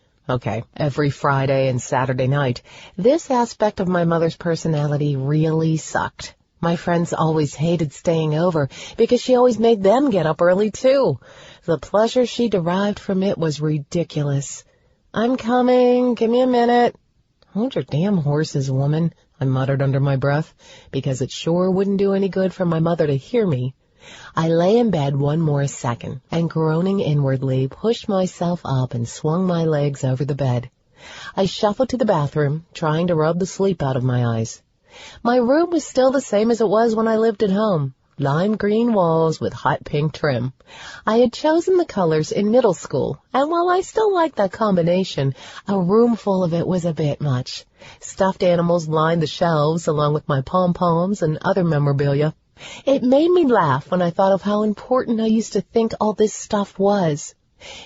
every Friday and Saturday night, this aspect of my mother's personality really sucked. My friends always hated staying over because she always made them get up early, too. The pleasure she derived from it was ridiculous. "I'm coming. Give me a minute." "Hold your damn horses, woman," I muttered under my breath, because it sure wouldn't do any good for my mother to hear me. I lay in bed one more second, and groaning inwardly, pushed myself up and swung my legs over the bed. I shuffled to the bathroom, trying to rub the sleep out of my eyes. My room was still the same as it was when I lived at home. Lime green walls with hot pink trim. I had chosen the colors in middle school, and while I still liked that combination, a room full of it was a bit much. Stuffed animals lined the shelves along with my pom-poms and other memorabilia. It made me laugh when I thought of how important I used to think all this stuff was.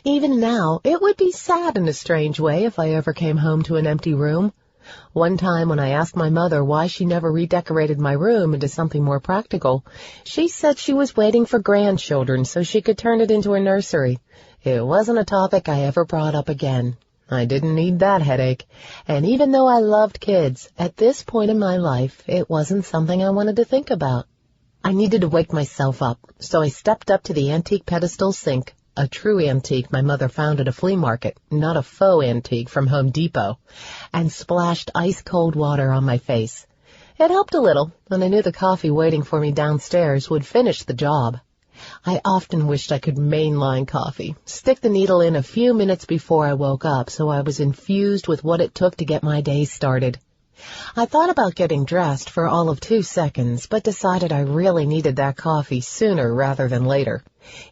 Even now, it would be sad in a strange way if I ever came home to an empty room. One time when I asked my mother why she never redecorated my room into something more practical, she said she was waiting for grandchildren so she could turn it into a nursery. It wasn't a topic I ever brought up again. I didn't need that headache, and even though I loved kids, at this point in my life, it wasn't something I wanted to think about. I needed to wake myself up, so I stepped up to the antique pedestal sink, a true antique my mother found at a flea market, not a faux antique from Home Depot, and splashed ice-cold water on my face. It helped a little, and I knew the coffee waiting for me downstairs would finish the job. I often wished I could mainline coffee, stick the needle in a few minutes before I woke up so I was infused with what it took to get my day started. I thought about getting dressed for all of 2 seconds, but decided I really needed that coffee sooner rather than later.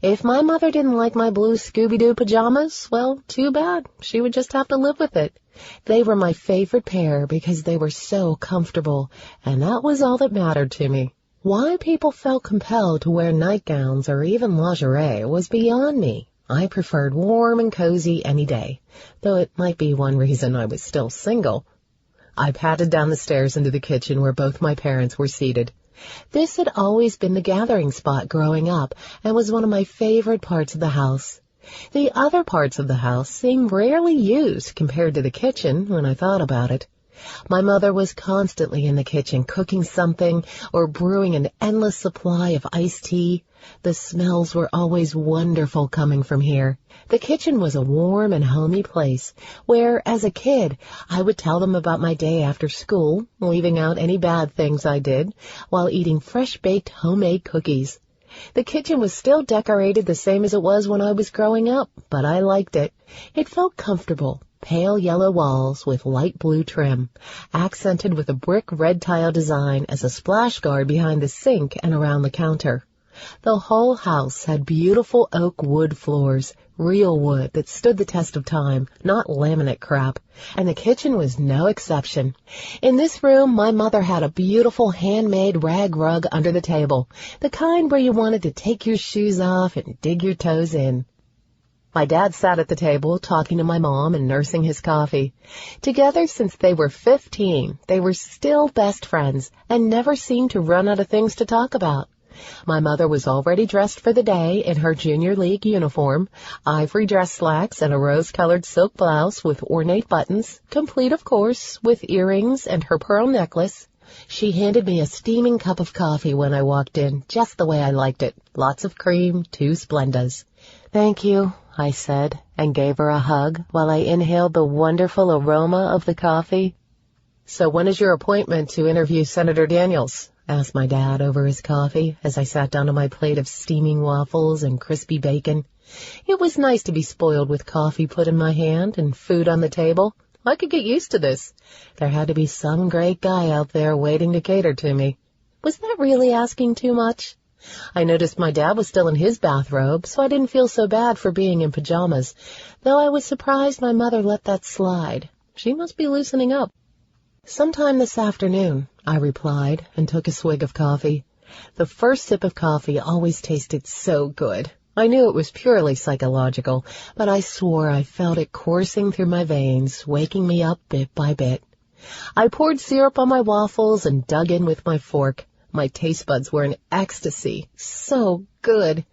If my mother didn't like my blue Scooby-Doo pajamas, well, too bad. She would just have to live with it. They were my favorite pair because they were so comfortable, and that was all that mattered to me. Why people felt compelled to wear nightgowns or even lingerie was beyond me. I preferred warm and cozy any day, though it might be one reason I was still single. I padded down the stairs into the kitchen where both my parents were seated. This had always been the gathering spot growing up and was one of my favorite parts of the house. The other parts of the house seemed rarely used compared to the kitchen when I thought about it. My mother was constantly in the kitchen cooking something or brewing an endless supply of iced tea. The smells were always wonderful coming from here. The kitchen was a warm and homey place where, as a kid, I would tell them about my day after school, leaving out any bad things I did, while eating fresh-baked homemade cookies. The kitchen was still decorated the same as it was when I was growing up, but I liked it. It felt comfortable. Pale yellow walls with light blue trim, accented with a brick red tile design as a splash guard behind the sink and around the counter. The whole house had beautiful oak wood floors, real wood that stood the test of time, not laminate crap, and the kitchen was no exception. In this room, my mother had a beautiful handmade rag rug under the table, the kind where you wanted to take your shoes off and dig your toes in. My dad sat at the table talking to my mom and nursing his coffee. Together since they were 15, they were still best friends and never seemed to run out of things to talk about. My mother was already dressed for the day in her junior league uniform, ivory dress slacks and a rose-colored silk blouse with ornate buttons, complete, of course, with earrings and her pearl necklace. She handed me a steaming cup of coffee when I walked in, just the way I liked it. Lots of cream, 2 Splendas. "Thank you," I said, and gave her a hug while I inhaled the wonderful aroma of the coffee. "So when is your appointment to interview Senator Daniels?" asked my dad over his coffee as I sat down to my plate of steaming waffles and crispy bacon. It was nice to be spoiled with coffee put in my hand and food on the table. I could get used to this. There had to be some great guy out there waiting to cater to me. Was that really asking too much? I noticed my dad was still in his bathrobe, so I didn't feel so bad for being in pajamas, though I was surprised my mother let that slide. She must be loosening up. "Sometime this afternoon," I replied, and took a swig of coffee. The first sip of coffee always tasted so good. I knew it was purely psychological, but I swore I felt it coursing through my veins, waking me up bit by bit. I poured syrup on my waffles and dug in with my fork. My taste buds were in ecstasy. So good.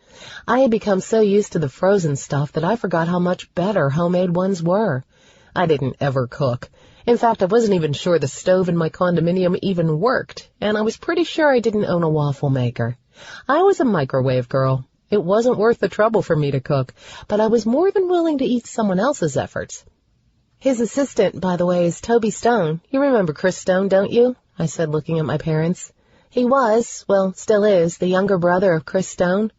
I had become so used to the frozen stuff that I forgot how much better homemade ones were. I didn't ever cook. In fact, I wasn't even sure the stove in my condominium even worked, and I was pretty sure I didn't own a waffle maker. I was a microwave girl. It wasn't worth the trouble for me to cook, but I was more than willing to eat someone else's efforts. His assistant, by the way, is Toby Stone. You remember Chris Stone, don't you? I said, looking at my parents. He was, well, still is, the younger brother of Chris Stone.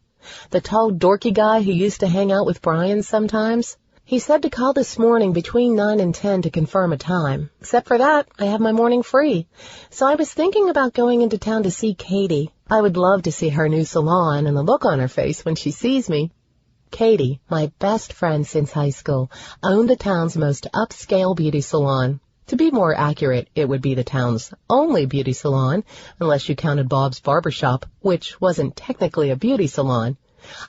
The tall, dorky guy who used to hang out with Brian sometimes. He said to call this morning between 9 and 10 to confirm a time. Except for that, I have my morning free. So I was thinking about going into town to see Katie. I would love to see her new salon and the look on her face when she sees me. Katie, my best friend since high school, owned the town's most upscale beauty salon. To be more accurate, it would be the town's only beauty salon, unless you counted Bob's Barbershop, which wasn't technically a beauty salon.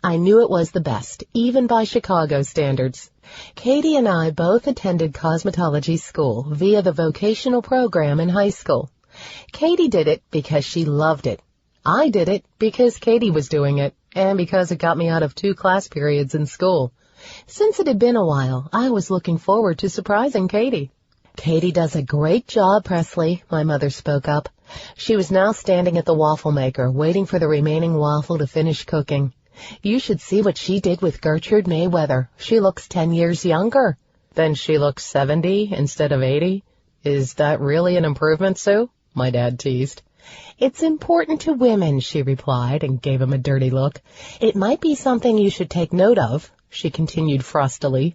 I knew it was the best, even by Chicago standards. Katie and I both attended cosmetology school via the vocational program in high school. Katie did it because she loved it. I did it because Katie was doing it, and because it got me out of 2 class periods in school. Since it had been a while, I was looking forward to surprising Katie. Katie does a great job, Presley, my mother spoke up. She was now standing at the waffle maker, waiting for the remaining waffle to finish cooking. You should see what she did with Gertrude Mayweather. She looks 10 years younger. Then she looks 70 instead of 80. Is that really an improvement, Sue? My dad teased. It's important to women, she replied, and gave him a dirty look. It might be something you should take note of, she continued frostily.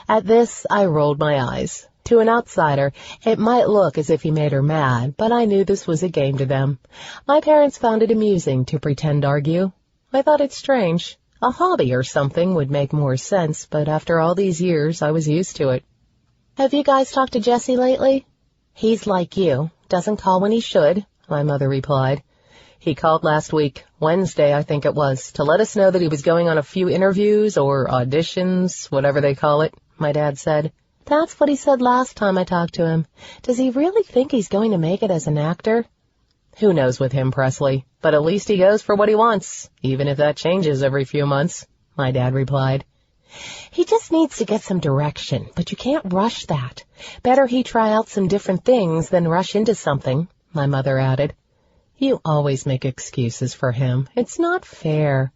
At this, I rolled my eyes. To an outsider, it might look as if he made her mad, but I knew this was a game to them. My parents found it amusing to pretend argue. I thought it strange. A hobby or something would make more sense, but after all these years, I was used to it. Have you guys talked to Jesse lately? He's like you. Doesn't call when he should, my mother replied. He called last week, Wednesday I think it was, to let us know that he was going on a few interviews or auditions, whatever they call it, my dad said. That's what he said last time I talked to him. Does he really think he's going to make it as an actor? Who knows with him, Presley, but at least he goes for what he wants, even if that changes every few months, my dad replied. He just needs to get some direction, but you can't rush that. Better he try out some different things than rush into something, my mother added. You always make excuses for him. It's not fair.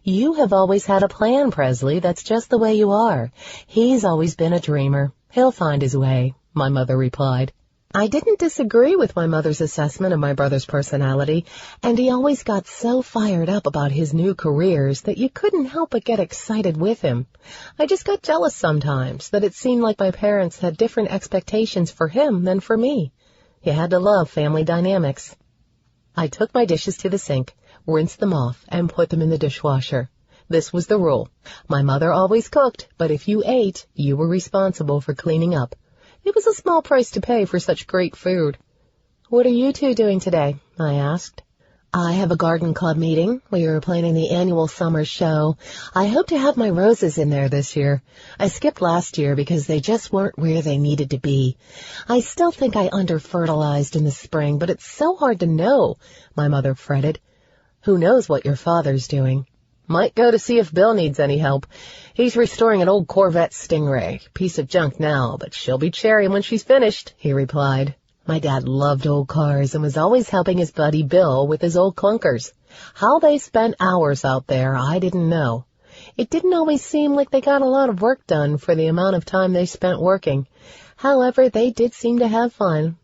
You have always had a plan, Presley. That's just the way you are. He's always been a dreamer. He'll find his way, my mother replied. I didn't disagree with my mother's assessment of my brother's personality, and he always got so fired up about his new careers that you couldn't help but get excited with him. I just got jealous sometimes that it seemed like my parents had different expectations for him than for me. You had to love family dynamics. I took my dishes to the sink, rinsed them off, and put them in the dishwasher. This was the rule. My mother always cooked, but if you ate, you were responsible for cleaning up. It was a small price to pay for such great food. What are you two doing today? I asked. I have a garden club meeting. We are planning the annual summer show. I hope to have my roses in there this year. I skipped last year because they just weren't where they needed to be. I still think I under-fertilized in the spring, but it's so hard to know, my mother fretted. Who knows what your father's doing? Might go to see if Bill needs any help. He's restoring an old Corvette Stingray. Piece of junk now, but she'll be cherry when she's finished, he replied. My dad loved old cars and was always helping his buddy Bill with his old clunkers. How they spent hours out there, I didn't know. It didn't always seem like they got a lot of work done for the amount of time they spent working. However, they did seem to have fun.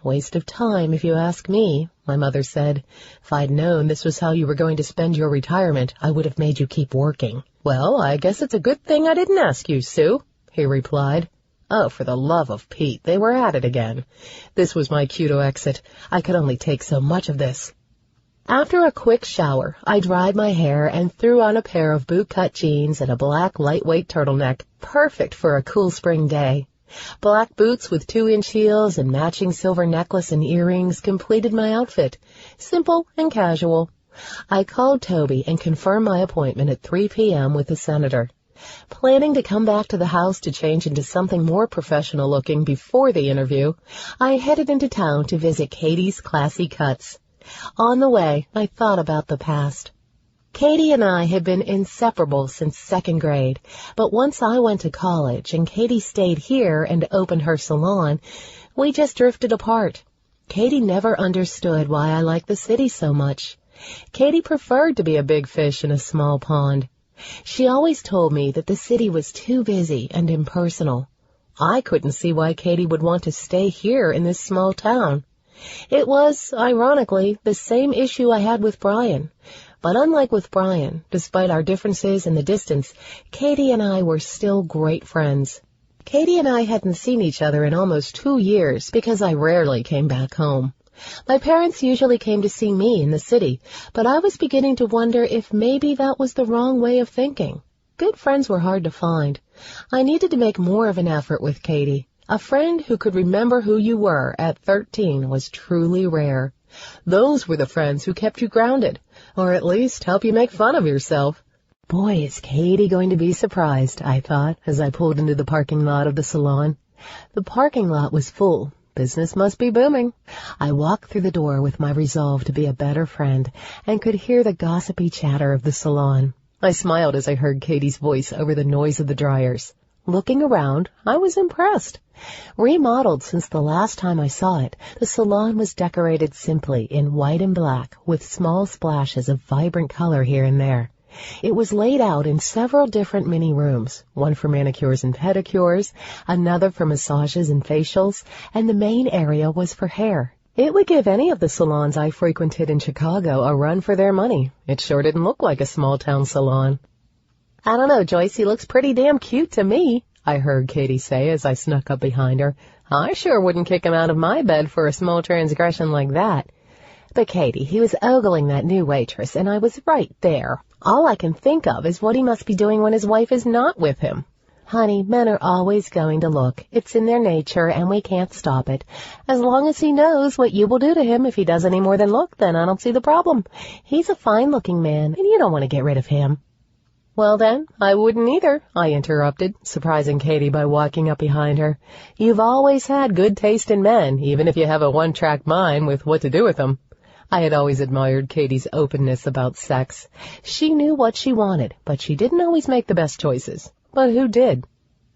Waste of time, if you ask me, my mother said. If I'd known this was how you were going to spend your retirement, I would have made you keep working. Well, I guess it's a good thing I didn't ask you, Sue, he replied. Oh, for the love of Pete, they were at it again. This was my cue to exit. I could only take so much of this. After a quick shower, I dried my hair and threw on a pair of boot-cut jeans and a black lightweight turtleneck, perfect for a cool spring day. Black boots with 2-inch heels and matching silver necklace and earrings completed my outfit. Simple and casual. I called Toby and confirmed my appointment at 3 p.m. with the senator. Planning to come back to the house to change into something more professional looking before the interview, I headed into town to visit Katie's Classy Cuts. On the way, I thought about the past. Katie and I had been inseparable since second grade, but once I went to college and Katie stayed here and opened her salon, we just drifted apart. Katie never understood why I liked the city so much. Katie preferred to be a big fish in a small pond. She always told me that the city was too busy and impersonal. I couldn't see why Katie would want to stay here in this small town. It was, ironically, the same issue I had with Brian. But unlike with Brian, despite our differences and the distance, Katie and I were still great friends. Katie and I hadn't seen each other in almost 2 years because I rarely came back home. My parents usually came to see me in the city, but I was beginning to wonder if maybe that was the wrong way of thinking. Good friends were hard to find. I needed to make more of an effort with Katie. A friend who could remember who you were at 13 was truly rare. Those were the friends who kept you grounded, or at least help you make fun of yourself. Boy, is Katie going to be surprised, I thought, as I pulled into the parking lot of the salon. The parking lot was full. Business must be booming. I walked through the door with my resolve to be a better friend and could hear the gossipy chatter of the salon. I smiled as I heard Katie's voice over the noise of the dryers. Looking around, I was impressed. Remodeled since the last time I saw it, the salon was decorated simply in white and black with small splashes of vibrant color here and there. It was laid out in several different mini rooms, one for manicures and pedicures, another for massages and facials, and the main area was for hair. It would give any of the salons I frequented in Chicago a run for their money. It sure didn't look like a small-town salon. I don't know, Joyce, he looks pretty damn cute to me, I heard Katie say as I snuck up behind her. I sure wouldn't kick him out of my bed for a small transgression like that. But Katie, he was ogling that new waitress, and I was right there. All I can think of is what he must be doing when his wife is not with him. Honey, men are always going to look. It's in their nature, and we can't stop it. As long as he knows what you will do to him if he does any more than look, then I don't see the problem. He's a fine-looking man, and you don't want to get rid of him. Well, then, I wouldn't either, I interrupted, surprising Katie by walking up behind her. You've always had good taste in men, even if you have a one-track mind with what to do with them. I had always admired Katie's openness about sex. She knew what she wanted, but she didn't always make the best choices. But who did?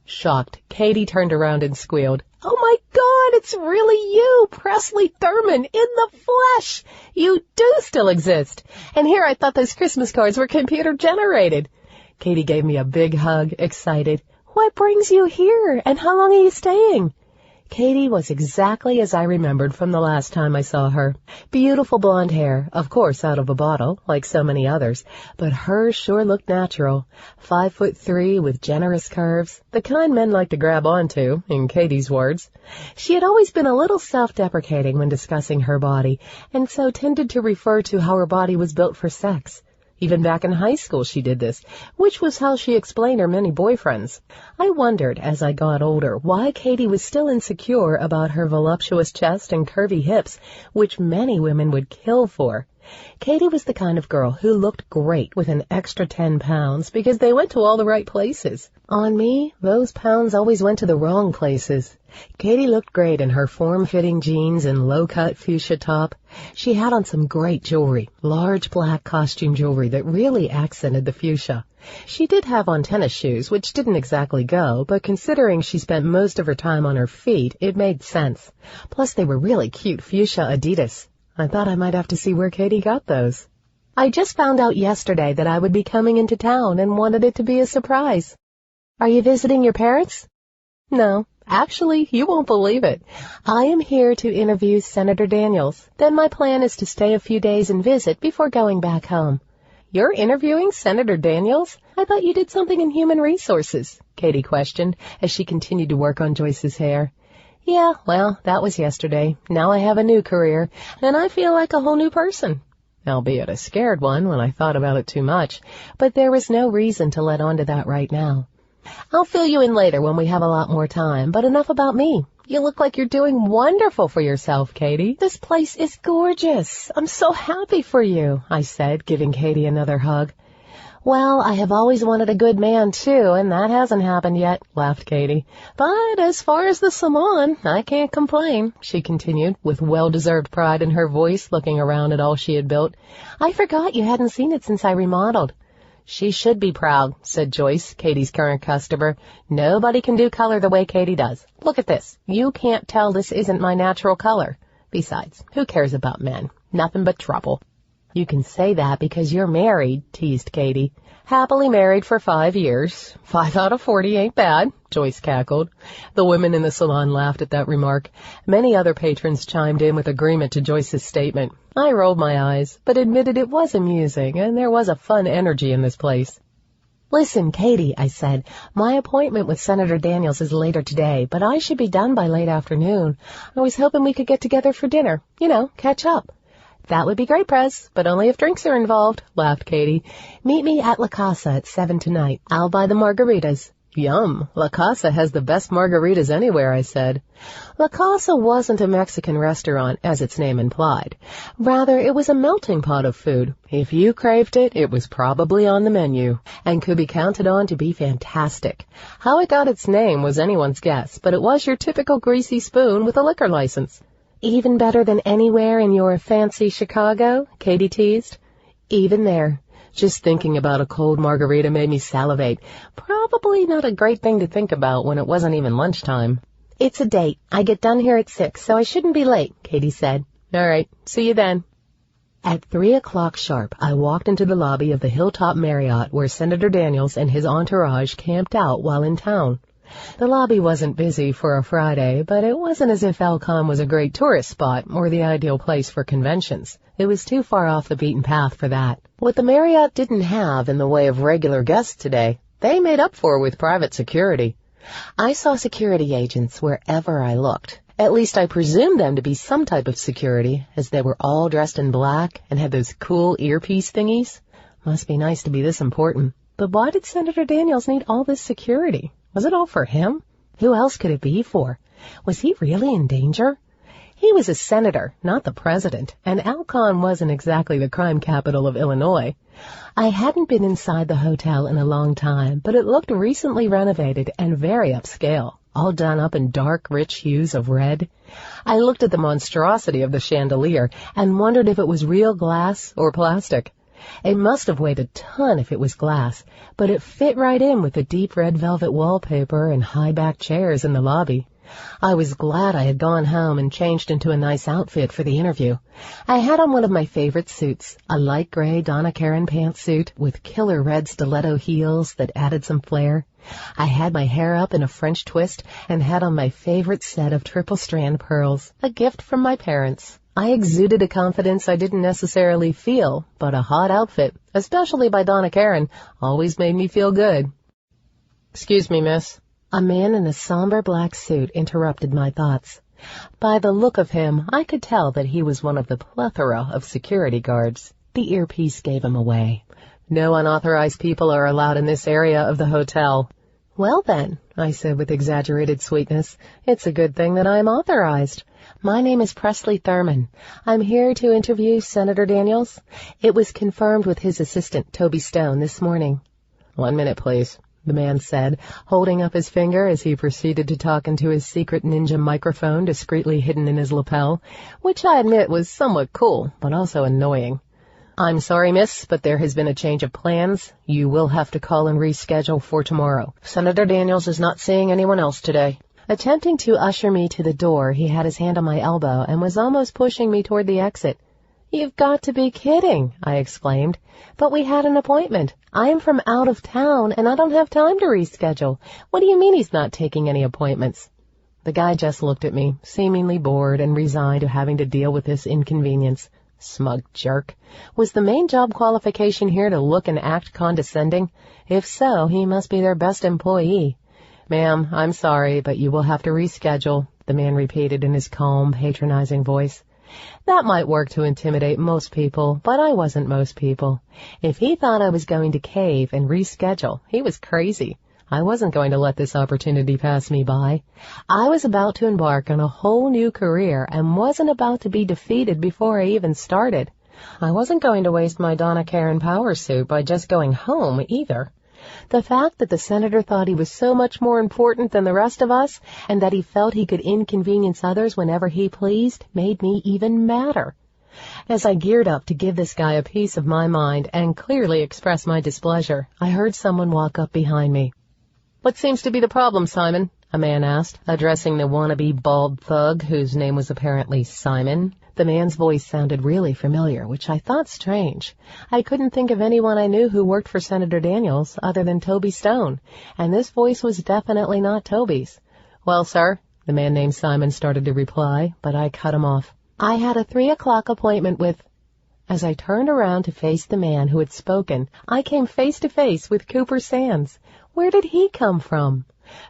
Shocked, Katie turned around and squealed. Oh my God, it's really you, Presley Thurman, in the flesh! You do still exist. And here I thought those Christmas cards were computer-generated. Katie gave me a big hug, excited. What brings you here, and how long are you staying? Katie was exactly as I remembered from the last time I saw her. Beautiful blonde hair, of course out of a bottle, like so many others, but hers sure looked natural. 5'3" with generous curves, the kind men like to grab onto, in Katie's words. She had always been a little self-deprecating when discussing her body, and so tended to refer to how her body was built for sex. Even back in high school she did this, which was how she explained her many boyfriends. I wondered, as I got older, why Katie was still insecure about her voluptuous chest and curvy hips, which many women would kill for. Katie was the kind of girl who looked great with an extra 10 pounds because they went to all the right places. On me, those pounds always went to the wrong places. Katie looked great in her form-fitting jeans and low-cut fuchsia top. She had on some great jewelry, large black costume jewelry that really accented the fuchsia. She did have on tennis shoes, which didn't exactly go, but considering she spent most of her time on her feet, it made sense. Plus, they were really cute fuchsia Adidas. I thought I might have to see where Katie got those. I just found out yesterday that I would be coming into town and wanted it to be a surprise. Are you visiting your parents? No. Actually, you won't believe it. I am here to interview Senator Daniels. Then my plan is to stay a few days and visit before going back home. You're interviewing Senator Daniels? I thought you did something in human resources, Katie questioned as she continued to work on Joyce's hair. Yeah, well, that was yesterday. Now I have a new career, and I feel like a whole new person. Albeit a scared one when I thought about it too much, but there was no reason to let on to that right now. I'll fill you in later when we have a lot more time, but enough about me. You look like you're doing wonderful for yourself, Katie. This place is gorgeous. I'm so happy for you, I said, giving Katie another hug. Well, I have always wanted a good man, too, and that hasn't happened yet, laughed Katie. But as far as the salon, I can't complain, she continued, with well-deserved pride in her voice, looking around at all she had built. I forgot you hadn't seen it since I remodeled. She should be proud, said Joyce, Katie's current customer. Nobody can do color the way Katie does. Look at this. You can't tell this isn't my natural color. Besides, who cares about men? Nothing but trouble. You can say that because you're married, teased Katie. Happily married for 5 years. 5 out of 40 ain't bad, Joyce cackled. The women in the salon laughed at that remark. Many other patrons chimed in with agreement to Joyce's statement. I rolled my eyes, but admitted it was amusing, and there was a fun energy in this place. Listen, Katie, I said, my appointment with Senator Daniels is later today, but I should be done by late afternoon. I was hoping we could get together for dinner. Catch up. That would be great, Prez, but only if drinks are involved, laughed Katie. Meet me at La Casa at 7 tonight. I'll buy the margaritas. Yum. La Casa has the best margaritas anywhere, I said. La Casa wasn't a Mexican restaurant, as its name implied. Rather, it was a melting pot of food. If you craved it, it was probably on the menu, and could be counted on to be fantastic. How it got its name was anyone's guess, but it was your typical greasy spoon with a liquor license. Even better than anywhere in your fancy Chicago? Katie teased. Even there. Just thinking about a cold margarita made me salivate. Probably not a great thing to think about when it wasn't even lunchtime. It's a date. I get done here at 6, so I shouldn't be late, Katie said. All right. See you then. At 3 o'clock sharp, I walked into the lobby of the Hilltop Marriott where Senator Daniels and his entourage camped out while in town. The lobby wasn't busy for a Friday, but it wasn't as if Elcom was a great tourist spot or the ideal place for conventions. It was too far off the beaten path for that. What the Marriott didn't have in the way of regular guests today, they made up for with private security. I saw security agents wherever I looked. At least I presumed them to be some type of security, as they were all dressed in black and had those cool earpiece thingies. Must be nice to be this important. But why did Senator Daniels need all this security? Was it all for him? Who else could it be for? Was he really in danger? He was a senator, not the president, and Alcon wasn't exactly the crime capital of Illinois. I hadn't been inside the hotel in a long time, but it looked recently renovated and very upscale, all done up in dark, rich hues of red. I looked at the monstrosity of the chandelier and wondered if it was real glass or plastic. It must have weighed a ton if it was glass, but it fit right in with the deep red velvet wallpaper and high-backed chairs in the lobby. I was glad I had gone home and changed into a nice outfit for the interview. I had on one of my favorite suits, a light gray Donna Karan pantsuit with killer red stiletto heels that added some flair. I had my hair up in a French twist and had on my favorite set of triple strand pearls, a gift from my parents. I exuded a confidence I didn't necessarily feel, but a hot outfit, especially by Donna Karan, always made me feel good. Excuse me, miss. A man in a somber black suit interrupted my thoughts. By the look of him, I could tell that he was one of the plethora of security guards. The earpiece gave him away. No unauthorized people are allowed in this area of the hotel. Well then, I said with exaggerated sweetness, it's a good thing that I'm authorized. My name is Presley Thurman. I'm here to interview Senator Daniels. It was confirmed with his assistant, Toby Stone, this morning. 1 minute, please, the man said, holding up his finger as he proceeded to talk into his secret ninja microphone discreetly hidden in his lapel, which I admit was somewhat cool, but also annoying. I'm sorry, miss, but there has been a change of plans. You will have to call and reschedule for tomorrow. Senator Daniels is not seeing anyone else today. Attempting to usher me to the door, he had his hand on my elbow and was almost pushing me toward the exit. You've got to be kidding, I exclaimed. But we had an appointment. I am from out of town, and I don't have time to reschedule. What do you mean he's not taking any appointments? The guy just looked at me, seemingly bored and resigned to having to deal with this inconvenience. Smug jerk. Was the main job qualification here to look and act condescending? If so, he must be their best employee. Ma'am, I'm sorry, but you will have to reschedule, the man repeated in his calm, patronizing voice. That might work to intimidate most people, but I wasn't most people. If he thought I was going to cave and reschedule, he was crazy. I wasn't going to let this opportunity pass me by. I was about to embark on a whole new career and wasn't about to be defeated before I even started. I wasn't going to waste my Donna Karan power suit by just going home either. The fact that the senator thought he was so much more important than the rest of us and that he felt he could inconvenience others whenever he pleased made me even madder. As I geared up to give this guy a piece of my mind and clearly express my displeasure, I heard someone walk up behind me. "What seems to be the problem, Simon?" a man asked, addressing the wannabe bald thug whose name was apparently Simon. The man's voice sounded really familiar, which I thought strange. I couldn't think of anyone I knew who worked for Senator Daniels other than Toby Stone, and this voice was definitely not Toby's. "Well, sir," the man named Simon started to reply, but I cut him off. "I had a 3:00 appointment with—" As I turned around to face the man who had spoken, I came face to face with Cooper Sands. Where did he come from?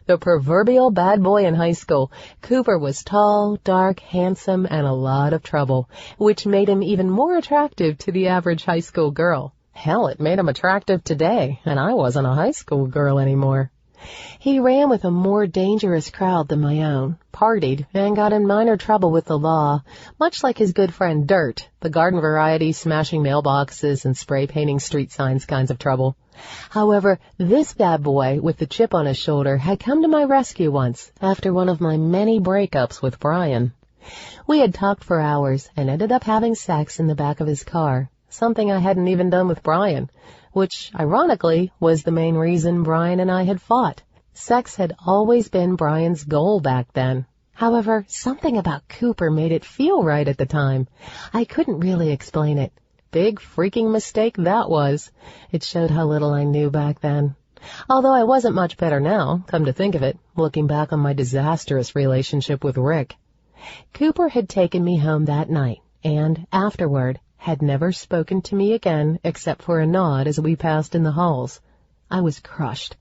The proverbial bad boy in high school. Cooper was tall, dark, handsome, and a lot of trouble, which made him even more attractive to the average high school girl. Hell, it made him attractive today, and I wasn't a high school girl anymore. He ran with a more dangerous crowd than my own, partied, and got in minor trouble with the law, much like his good friend Dirt, the garden variety smashing mailboxes and spray painting street signs kinds of trouble. However, this bad boy with the chip on his shoulder had come to my rescue once, after one of my many breakups with Brian. We had talked for hours and ended up having sex in the back of his car, something I hadn't even done with Brian, which, ironically, was the main reason Brian and I had fought. Sex had always been Brian's goal back then. However, something about Cooper made it feel right at the time. I couldn't really explain it. Big freaking mistake that was. It showed how little I knew back then. Although I wasn't much better now, come to think of it, looking back on my disastrous relationship with Rick. Cooper had taken me home that night, and, afterward, had never spoken to me again except for a nod as we passed in the halls. I was crushed.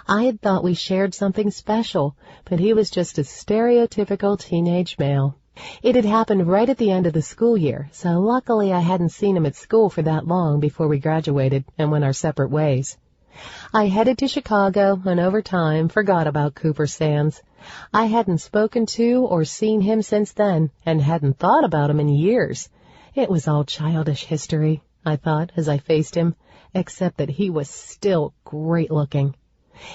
I had thought we shared something special, but he was just a stereotypical teenage male. It had happened right at the end of the school year, so luckily I hadn't seen him at school for that long before we graduated and went our separate ways. I headed to Chicago and over time forgot about Cooper Sands. I hadn't spoken to or seen him since then and hadn't thought about him in years. It was all childish history, I thought as I faced him, except that he was still great looking.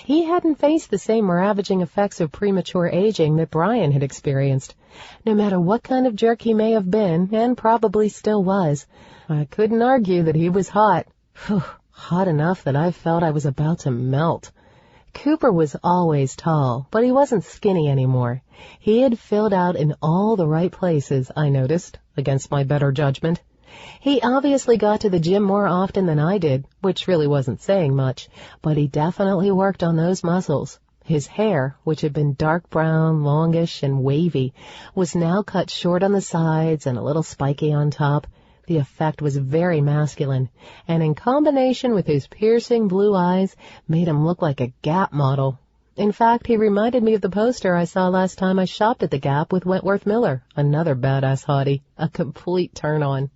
He hadn't faced the same ravaging effects of premature aging that Brian had experienced. No matter what kind of jerk he may have been, and probably still was, I couldn't argue that he was hot. Hot enough that I felt I was about to melt. Cooper was always tall, but he wasn't skinny anymore. He had filled out in all the right places, I noticed, against my better judgment. He obviously got to the gym more often than I did, which really wasn't saying much, but he definitely worked on those muscles. His hair, which had been dark brown, longish, and wavy, was now cut short on the sides and a little spiky on top. The effect was very masculine, and in combination with his piercing blue eyes, made him look like a Gap model. In fact, he reminded me of the poster I saw last time I shopped at the Gap with Wentworth Miller, another badass hottie, a complete turn-on.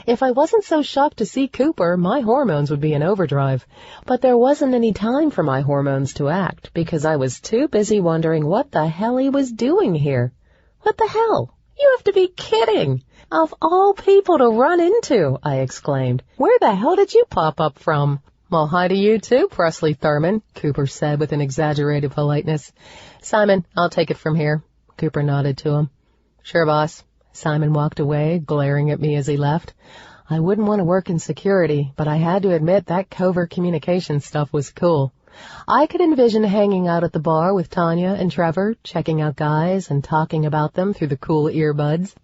If I wasn't so shocked to see Cooper, my hormones would be in overdrive. But there wasn't any time for my hormones to act, because I was too busy wondering what the hell he was doing here. What the hell? You have to be kidding! Of all people to run into, I exclaimed. Where the hell did you pop up from? Well, hi to you too, Presley Thurman, Cooper said with an exaggerated politeness. Simon, I'll take it from here. Cooper nodded to him. Sure, boss. Simon walked away, glaring at me as he left. I wouldn't want to work in security, but I had to admit that covert communication stuff was cool. I could envision hanging out at the bar with Tanya and Trevor, checking out guys and talking about them through the cool earbuds.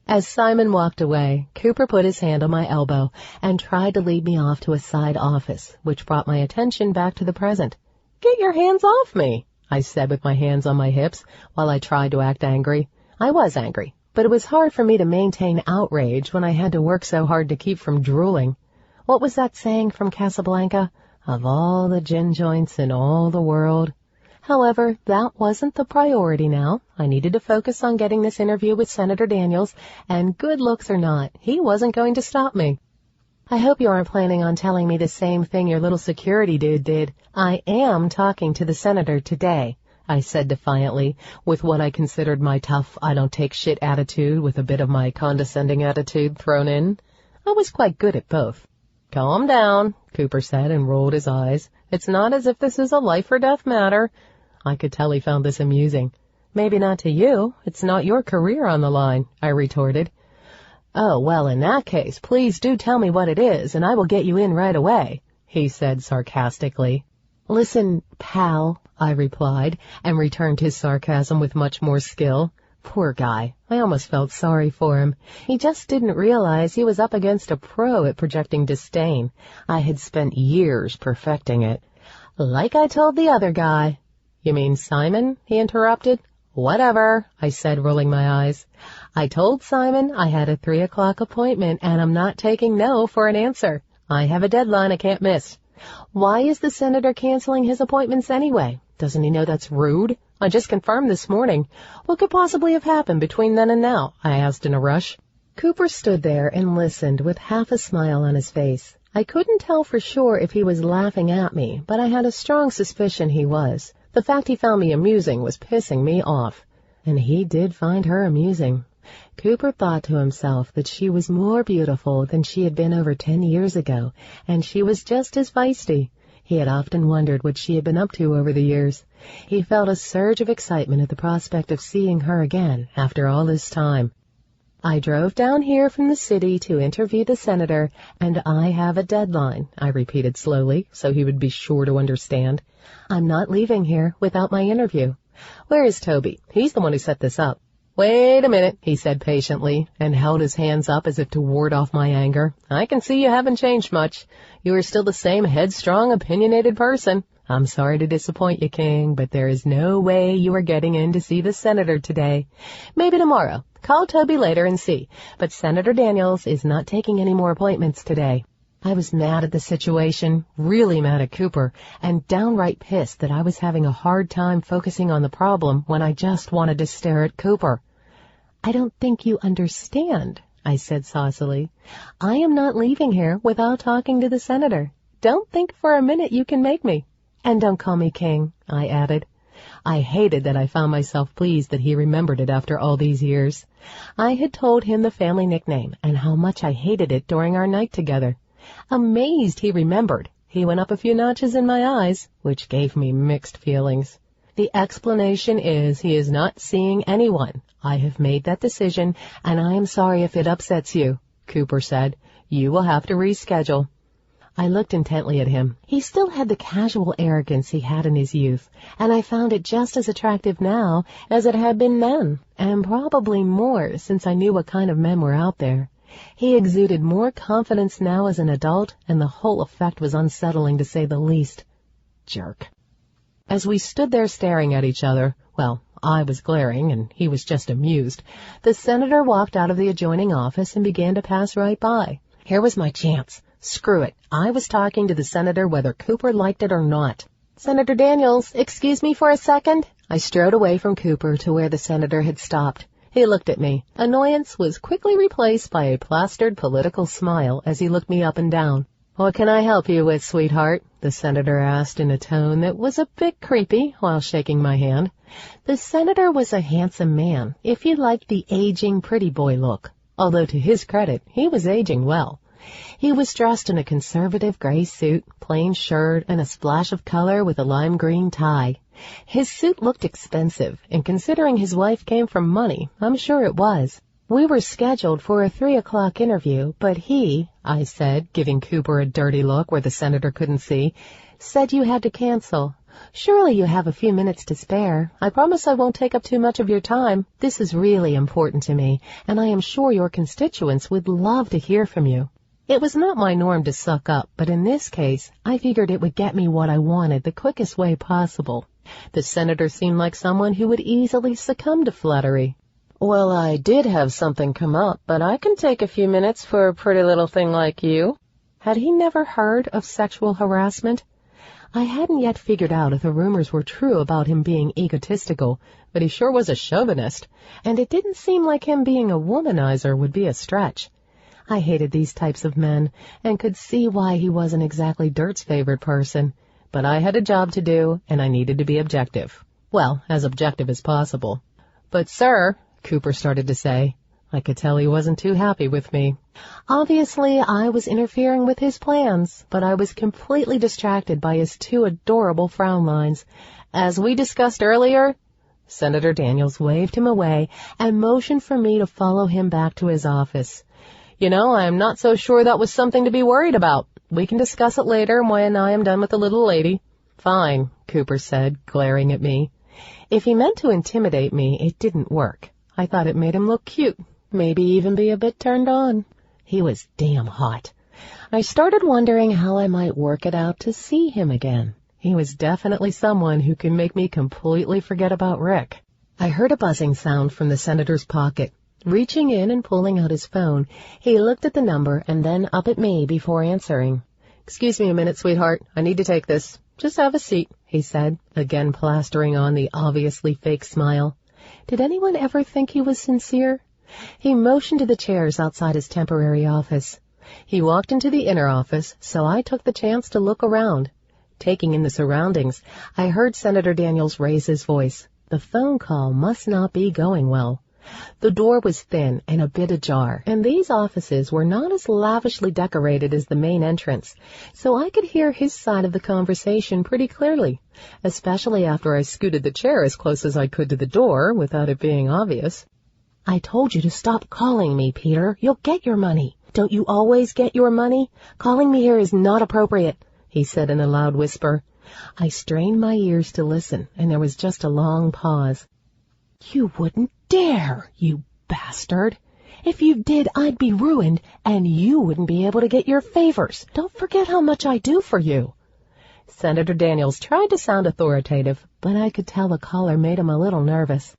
As Simon walked away, Cooper put his hand on my elbow and tried to lead me off to a side office, which brought my attention back to the present. Get your hands off me, I said with my hands on my hips, while I tried to act angry. I was angry, but it was hard for me to maintain outrage when I had to work so hard to keep from drooling. What was that saying from Casablanca? Of all the gin joints in all the world. However, that wasn't the priority now. I needed to focus on getting this interview with Senator Daniels, and good looks or not, he wasn't going to stop me. I hope you aren't planning on telling me the same thing your little security dude did. I am talking to the senator today, I said defiantly, with what I considered my tough, I-don't-take-shit attitude with a bit of my condescending attitude thrown in. I was quite good at both. Calm down, Cooper said and rolled his eyes. It's not as if this is a life-or-death matter. I could tell he found this amusing. Maybe not to you. It's not your career on the line, I retorted. Oh, well, in that case, please do tell me what it is, and I will get you in right away, he said sarcastically. Listen, pal, I replied, and returned his sarcasm with much more skill. Poor guy. I almost felt sorry for him. He just didn't realize he was up against a pro at projecting disdain. I had spent years perfecting it. Like I told the other guy. You mean Simon? He interrupted. Whatever, I said, rolling my eyes. I told Simon I had a 3 o'clock appointment, and I'm not taking no for an answer. I have a deadline I can't miss. Why is the senator canceling his appointments anyway? Doesn't he know that's rude? I just confirmed this morning. What could possibly have happened between then and now? I asked in a rush. Cooper stood there and listened with half a smile on his face. I couldn't tell for sure if he was laughing at me, but I had a strong suspicion he was. The fact he found me amusing was pissing me off. And he did find her amusing. Cooper thought to himself that she was more beautiful than she had been over 10 years ago, and she was just as feisty. He had often wondered what she had been up to over the years. He felt a surge of excitement at the prospect of seeing her again after all this time. I drove down here from the city to interview the senator, and I have a deadline, I repeated slowly, so he would be sure to understand. I'm not leaving here without my interview. Where is Toby? He's the one who set this up. Wait a minute, he said patiently, and held his hands up as if to ward off my anger. I can see you haven't changed much. You are still the same headstrong, opinionated person. I'm sorry to disappoint you, King, but there is no way you are getting in to see the senator today. Maybe tomorrow. Call Toby later and see. But Senator Daniels is not taking any more appointments today. I was mad at the situation, really mad at Cooper, and downright pissed that I was having a hard time focusing on the problem when I just wanted to stare at Cooper. I don't think you understand, I said saucily. I am not leaving here without talking to the senator. Don't think for a minute you can make me. And don't call me King, I added. I hated that I found myself pleased that he remembered it after all these years. I had told him the family nickname and how much I hated it during our night together. Amazed he remembered, he went up a few notches in my eyes, which gave me mixed feelings. The explanation is he is not seeing anyone. I have made that decision, and I am sorry if it upsets you, Cooper said. You will have to reschedule. I looked intently at him. He still had the casual arrogance he had in his youth, and I found it just as attractive now as it had been then, and probably more since I knew what kind of men were out there. He exuded more confidence now as an adult, and the whole effect was unsettling to say the least. Jerk. As we stood there staring at each other, well, I was glaring and he was just amused, the senator walked out of the adjoining office and began to pass right by. Here was my chance. Screw it. I was talking to the senator whether Cooper liked it or not. Senator Daniels, excuse me for a second. I strode away from Cooper to where the senator had stopped. He looked at me. Annoyance was quickly replaced by a plastered political smile as he looked me up and down. What can I help you with, sweetheart? The senator asked in a tone that was a bit creepy while shaking my hand. The senator was a handsome man, if you liked the aging pretty boy look, although to his credit, he was aging well. He was dressed in a conservative gray suit, plain shirt, and a splash of color with a lime green tie. His suit looked expensive, and considering his wife came from money, I'm sure it was. We were scheduled for a 3 o'clock interview, but he, I said, giving Cooper a dirty look where the senator couldn't see, said you had to cancel. Surely you have a few minutes to spare. I promise I won't take up too much of your time. This is really important to me, and I am sure your constituents would love to hear from you. It was not my norm to suck up, but in this case, I figured it would get me what I wanted the quickest way possible. The senator seemed like someone who would easily succumb to flattery. Well, I did have something come up, but I can take a few minutes for a pretty little thing like you. Had he never heard of sexual harassment? I hadn't yet figured out if the rumors were true about him being egotistical, but he sure was a chauvinist, and it didn't seem like him being a womanizer would be a stretch. I hated these types of men and could see why he wasn't exactly Dirt's favorite person. But I had a job to do, and I needed to be objective. Well, as objective as possible. "But, sir," Cooper started to say. I could tell he wasn't too happy with me. Obviously, I was interfering with his plans, but I was completely distracted by his two adorable frown lines. "As we discussed earlier," Senator Daniels waved him away and motioned for me to follow him back to his office. "You know, I'm not so sure that was something to be worried about. We can discuss it later when I am done with the little lady." "Fine," Cooper said, glaring at me. If he meant to intimidate me, it didn't work. I thought it made him look cute, maybe even be a bit turned on. He was damn hot. I started wondering how I might work it out to see him again. He was definitely someone who could make me completely forget about Rick. I heard a buzzing sound from the senator's pocket. Reaching in and pulling out his phone, he looked at the number and then up at me before answering. "Excuse me a minute, sweetheart. I need to take this." "Just have a seat," he said, again plastering on the obviously fake smile. Did anyone ever think he was sincere? He motioned to the chairs outside his temporary office. He walked into the inner office, so I took the chance to look around. Taking in the surroundings, I heard Senator Daniels raise his voice. The phone call must not be going well. The door was thin and a bit ajar, and these offices were not as lavishly decorated as the main entrance, so I could hear his side of the conversation pretty clearly, especially after I scooted the chair as close as I could to the door without it being obvious. "I told you to stop calling me, Peter. You'll get your money. Don't you always get your money? Calling me here is not appropriate," he said in a loud whisper. I strained my ears to listen, and there was just a long pause. "You wouldn't dare, you bastard. If you did, I'd be ruined, and you wouldn't be able to get your favors. Don't forget how much I do for you." Senator Daniels tried to sound authoritative, but I could tell the caller made him a little nervous.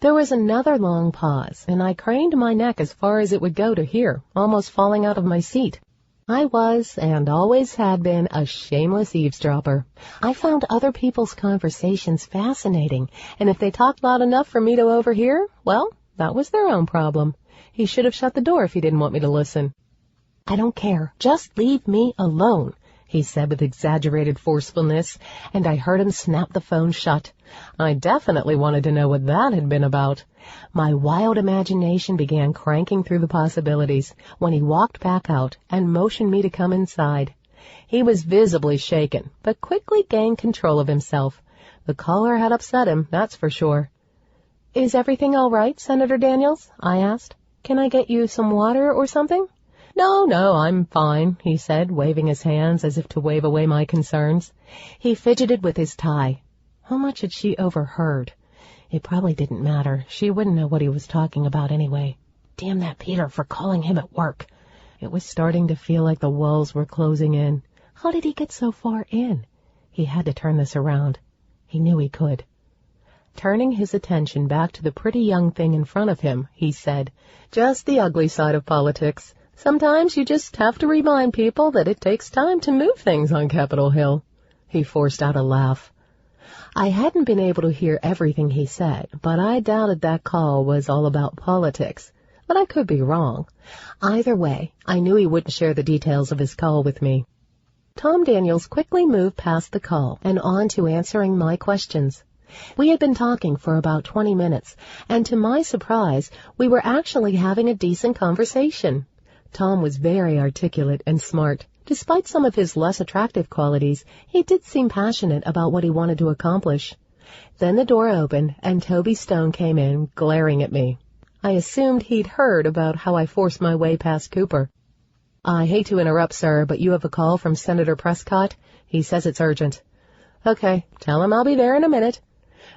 There was another long pause, and I craned my neck as far as it would go to hear, almost falling out of my seat. I was, and always had been, a shameless eavesdropper. I found other people's conversations fascinating, and if they talked loud enough for me to overhear, well, that was their own problem. He should have shut the door if he didn't want me to listen. "I don't care. Just leave me alone," he said with exaggerated forcefulness, and I heard him snap the phone shut. I definitely wanted to know what that had been about. My wild imagination began cranking through the possibilities when he walked back out and motioned me to come inside. He was visibly shaken, but quickly gained control of himself. The caller had upset him, that's for sure. "Is everything all right, Senator Daniels?" I asked. "Can I get you some water or something?" No, I'm fine," he said, waving his hands as if to wave away my concerns. He fidgeted with his tie. How much had she overheard? It probably didn't matter. She wouldn't know what he was talking about anyway. Damn that Peter for calling him at work. It was starting to feel like the walls were closing in. How did he get so far in? He had to turn this around. He knew he could. Turning his attention back to the pretty young thing in front of him, he said, "Just the ugly side of politics. Sometimes you just have to remind people that it takes time to move things on Capitol Hill." He forced out a laugh. I hadn't been able to hear everything he said, but I doubted that call was all about politics. But I could be wrong. Either way, I knew he wouldn't share the details of his call with me. Tom Daniels quickly moved past the call and on to answering my questions. We had been talking for about 20 minutes, and to my surprise, we were actually having a decent conversation. Tom was very articulate and smart. Despite some of his less attractive qualities, he did seem passionate about what he wanted to accomplish. Then the door opened, and Toby Stone came in, glaring at me. I assumed he'd heard about how I forced my way past Cooper. "I hate to interrupt, sir, but you have a call from Senator Prescott. He says it's urgent." "Okay, tell him I'll be there in a minute."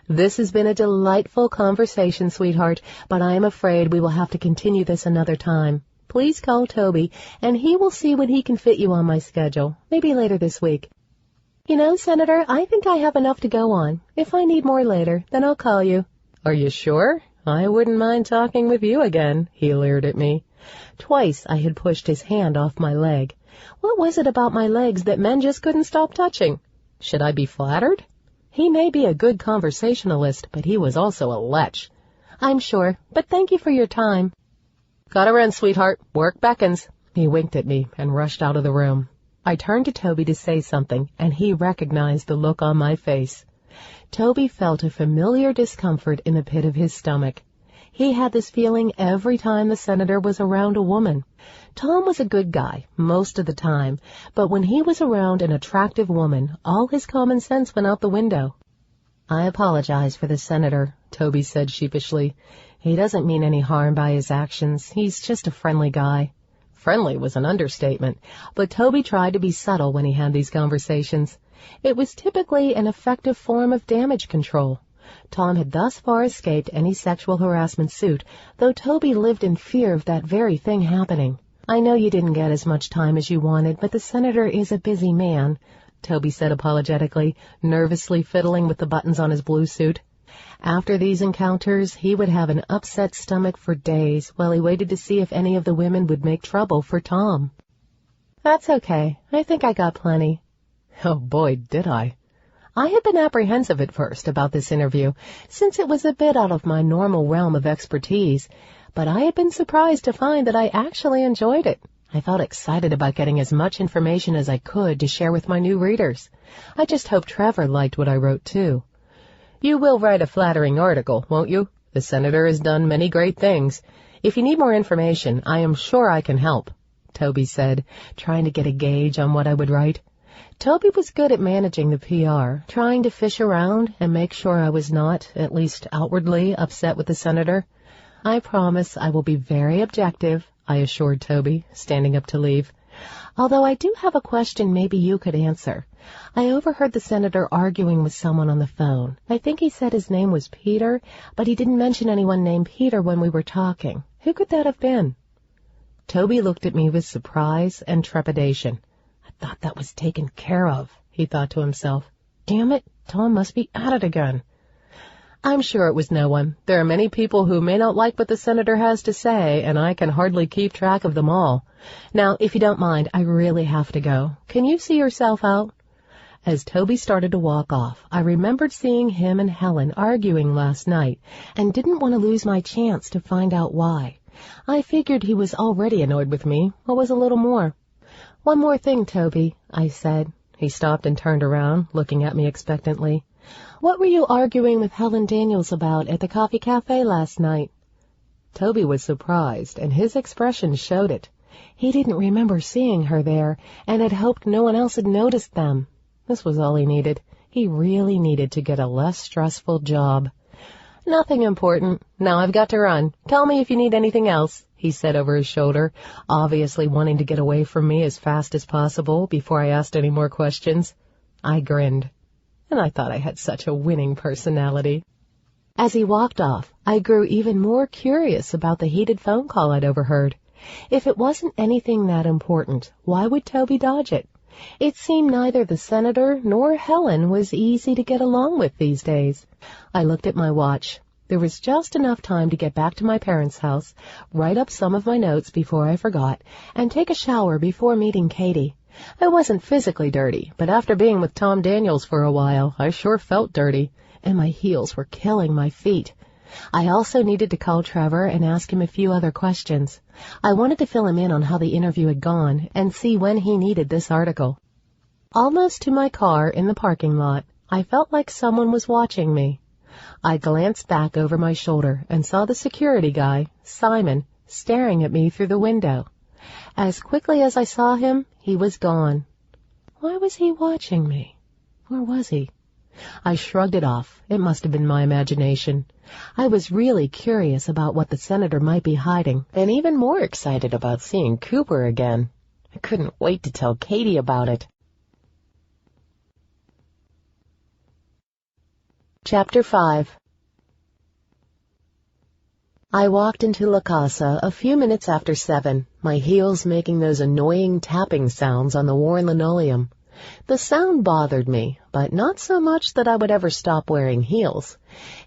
"This has been a delightful conversation, sweetheart, but I am afraid we will have to continue this another time. Please call Toby, and he will see when he can fit you on my schedule, maybe later this week." "You know, Senator, I think I have enough to go on. If I need more later, then I'll call you." "Are you sure? I wouldn't mind talking with you again," he leered at me. Twice I had pushed his hand off my leg. What was it about my legs that men just couldn't stop touching? Should I be flattered? He may be a good conversationalist, but he was also a lech. "I'm sure, but thank you for your time." "Gotta run, sweetheart. Work beckons." He winked at me and rushed out of the room. I turned to Toby to say something, and he recognized the look on my face. Toby felt a familiar discomfort in the pit of his stomach. He had this feeling every time the senator was around a woman. Tom was a good guy most of the time, but when he was around an attractive woman, all his common sense went out the window. "I apologize for the senator," Toby said sheepishly. "He doesn't mean any harm by his actions. He's just a friendly guy." Friendly was an understatement, but Toby tried to be subtle when he had these conversations. It was typically an effective form of damage control. Tom had thus far escaped any sexual harassment suit, though Toby lived in fear of that very thing happening. "I know you didn't get as much time as you wanted, but the senator is a busy man," Toby said apologetically, nervously fiddling with the buttons on his blue suit. After these encounters, he would have an upset stomach for days while he waited to see if any of the women would make trouble for Tom. "That's okay. I think I got plenty." Oh boy, did I. I had been apprehensive at first about this interview, since it was a bit out of my normal realm of expertise, but I had been surprised to find that I actually enjoyed it. I felt excited about getting as much information as I could to share with my new readers. I just hoped Trevor liked what I wrote, too. "You will write a flattering article, won't you? The senator has done many great things. If you need more information, I am sure I can help," Toby said, trying to get a gauge on what I would write. Toby was good at managing the PR, trying to fish around and make sure I was not, at least outwardly, upset with the senator. "I promise I will be very objective," I assured Toby, standing up to leave. "Although I do have a question maybe you could answer. I overheard the senator arguing with someone on the phone. I think he said his name was Peter, but he didn't mention anyone named Peter when we were talking. Who could that have been?" Toby looked at me with surprise and trepidation. "I thought that was taken care of," he thought to himself. "Damn it, Tom must be at it again." "I'm sure it was no one. There are many people who may not like what the senator has to say, and I can hardly keep track of them all. Now, if you don't mind, I really have to go. Can you see yourself out?" As Toby started to walk off, I remembered seeing him and Helen arguing last night, and didn't want to lose my chance to find out why. I figured he was already annoyed with me. What was a little more? "One more thing, Toby," I said. He stopped and turned around, looking at me expectantly. "What were you arguing with Helen Daniels about at the coffee cafe last night?" Toby was surprised, and his expression showed it. He didn't remember seeing her there, and had hoped no one else had noticed them. This was all he needed. He really needed to get a less stressful job. "Nothing important. Now I've got to run. Tell me if you need anything else," he said over his shoulder, obviously wanting to get away from me as fast as possible before I asked any more questions. I grinned, and I thought I had such a winning personality. As he walked off, I grew even more curious about the heated phone call I'd overheard. If it wasn't anything that important, why would Toby dodge it? It seemed neither the senator nor Helen was easy to get along with these days. I looked at my watch. There was just enough time to get back to my parents' house, write up some of my notes before I forgot, and take a shower before meeting Katie. I wasn't physically dirty, but after being with Tom Daniels for a while, I sure felt dirty, and my heels were killing my feet. I also needed to call Trevor and ask him a few other questions. I wanted to fill him in on how the interview had gone and see when he needed this article. Almost to my car in the parking lot, I felt like someone was watching me. I glanced back over my shoulder and saw the security guy, Simon, staring at me through the window. As quickly as I saw him, he was gone. Why was he watching me? Where was he? I shrugged it off. It must have been my imagination. I was really curious about what the senator might be hiding, and even more excited about seeing Cooper again. I couldn't wait to tell Katie about it. Chapter 5. I walked into La Casa a few minutes after 7, my heels making those annoying tapping sounds on the worn linoleum. The sound bothered me, but not so much that I would ever stop wearing heels.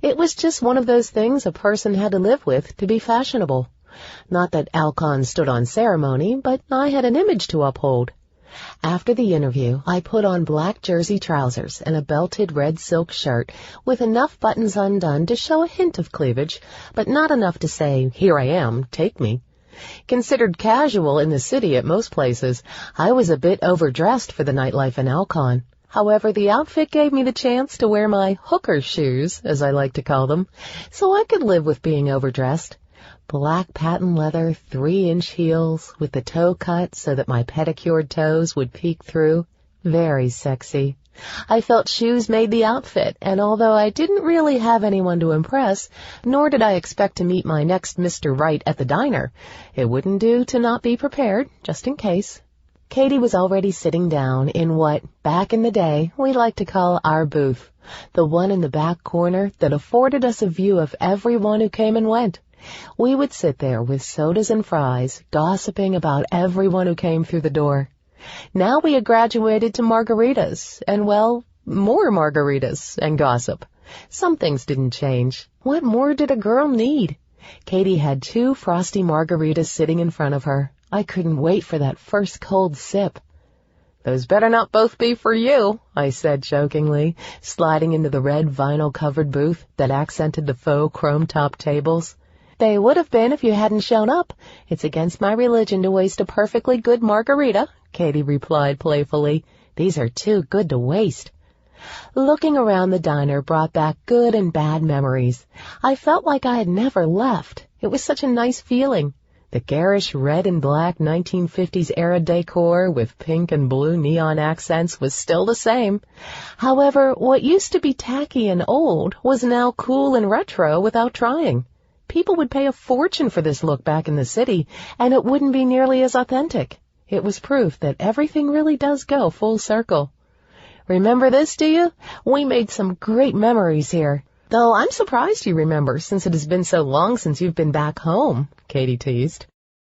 It was just one of those things a person had to live with to be fashionable. Not that Alcon stood on ceremony, but I had an image to uphold. After the interview, I put on black jersey trousers and a belted red silk shirt with enough buttons undone to show a hint of cleavage, but not enough to say, "Here I am, take me." Considered casual in the city at most places, I was a bit overdressed for the nightlife in Alcon. However, the outfit gave me the chance to wear my hooker shoes, as I like to call them, so I could live with being overdressed. Black patent leather, 3-inch heels, with the toe cut so that my pedicured toes would peek through. Very sexy. I felt shoes made the outfit, and although I didn't really have anyone to impress, nor did I expect to meet my next Mr. Right at the diner, it wouldn't do to not be prepared, just in case. Katie was already sitting down in what, back in the day, we liked to call our booth, the one in the back corner that afforded us a view of everyone who came and went. We would sit there with sodas and fries, gossiping about everyone who came through the door. Now we had graduated to margaritas, and well, more margaritas and gossip. Some things didn't change. What more did a girl need? Katie had 2 frosty margaritas sitting in front of her. I couldn't wait for that first cold sip. "Those better not both be for you," I said jokingly, sliding into the red vinyl-covered booth that accented the faux chrome-top tables. "They would have been if you hadn't shown up. It's against my religion to waste a perfectly good margarita," Katie replied playfully. "These are too good to waste." Looking around the diner brought back good and bad memories. I felt like I had never left. It was such a nice feeling. The garish red and black 1950s-era decor with pink and blue neon accents was still the same. However, what used to be tacky and old was now cool and retro without trying. People would pay a fortune for this look back in the city, and it wouldn't be nearly as authentic. It was proof that everything really does go full circle. "Remember this, do you? We made some great memories here. Though I'm surprised you remember, since it has been so long since you've been back home," Katie teased.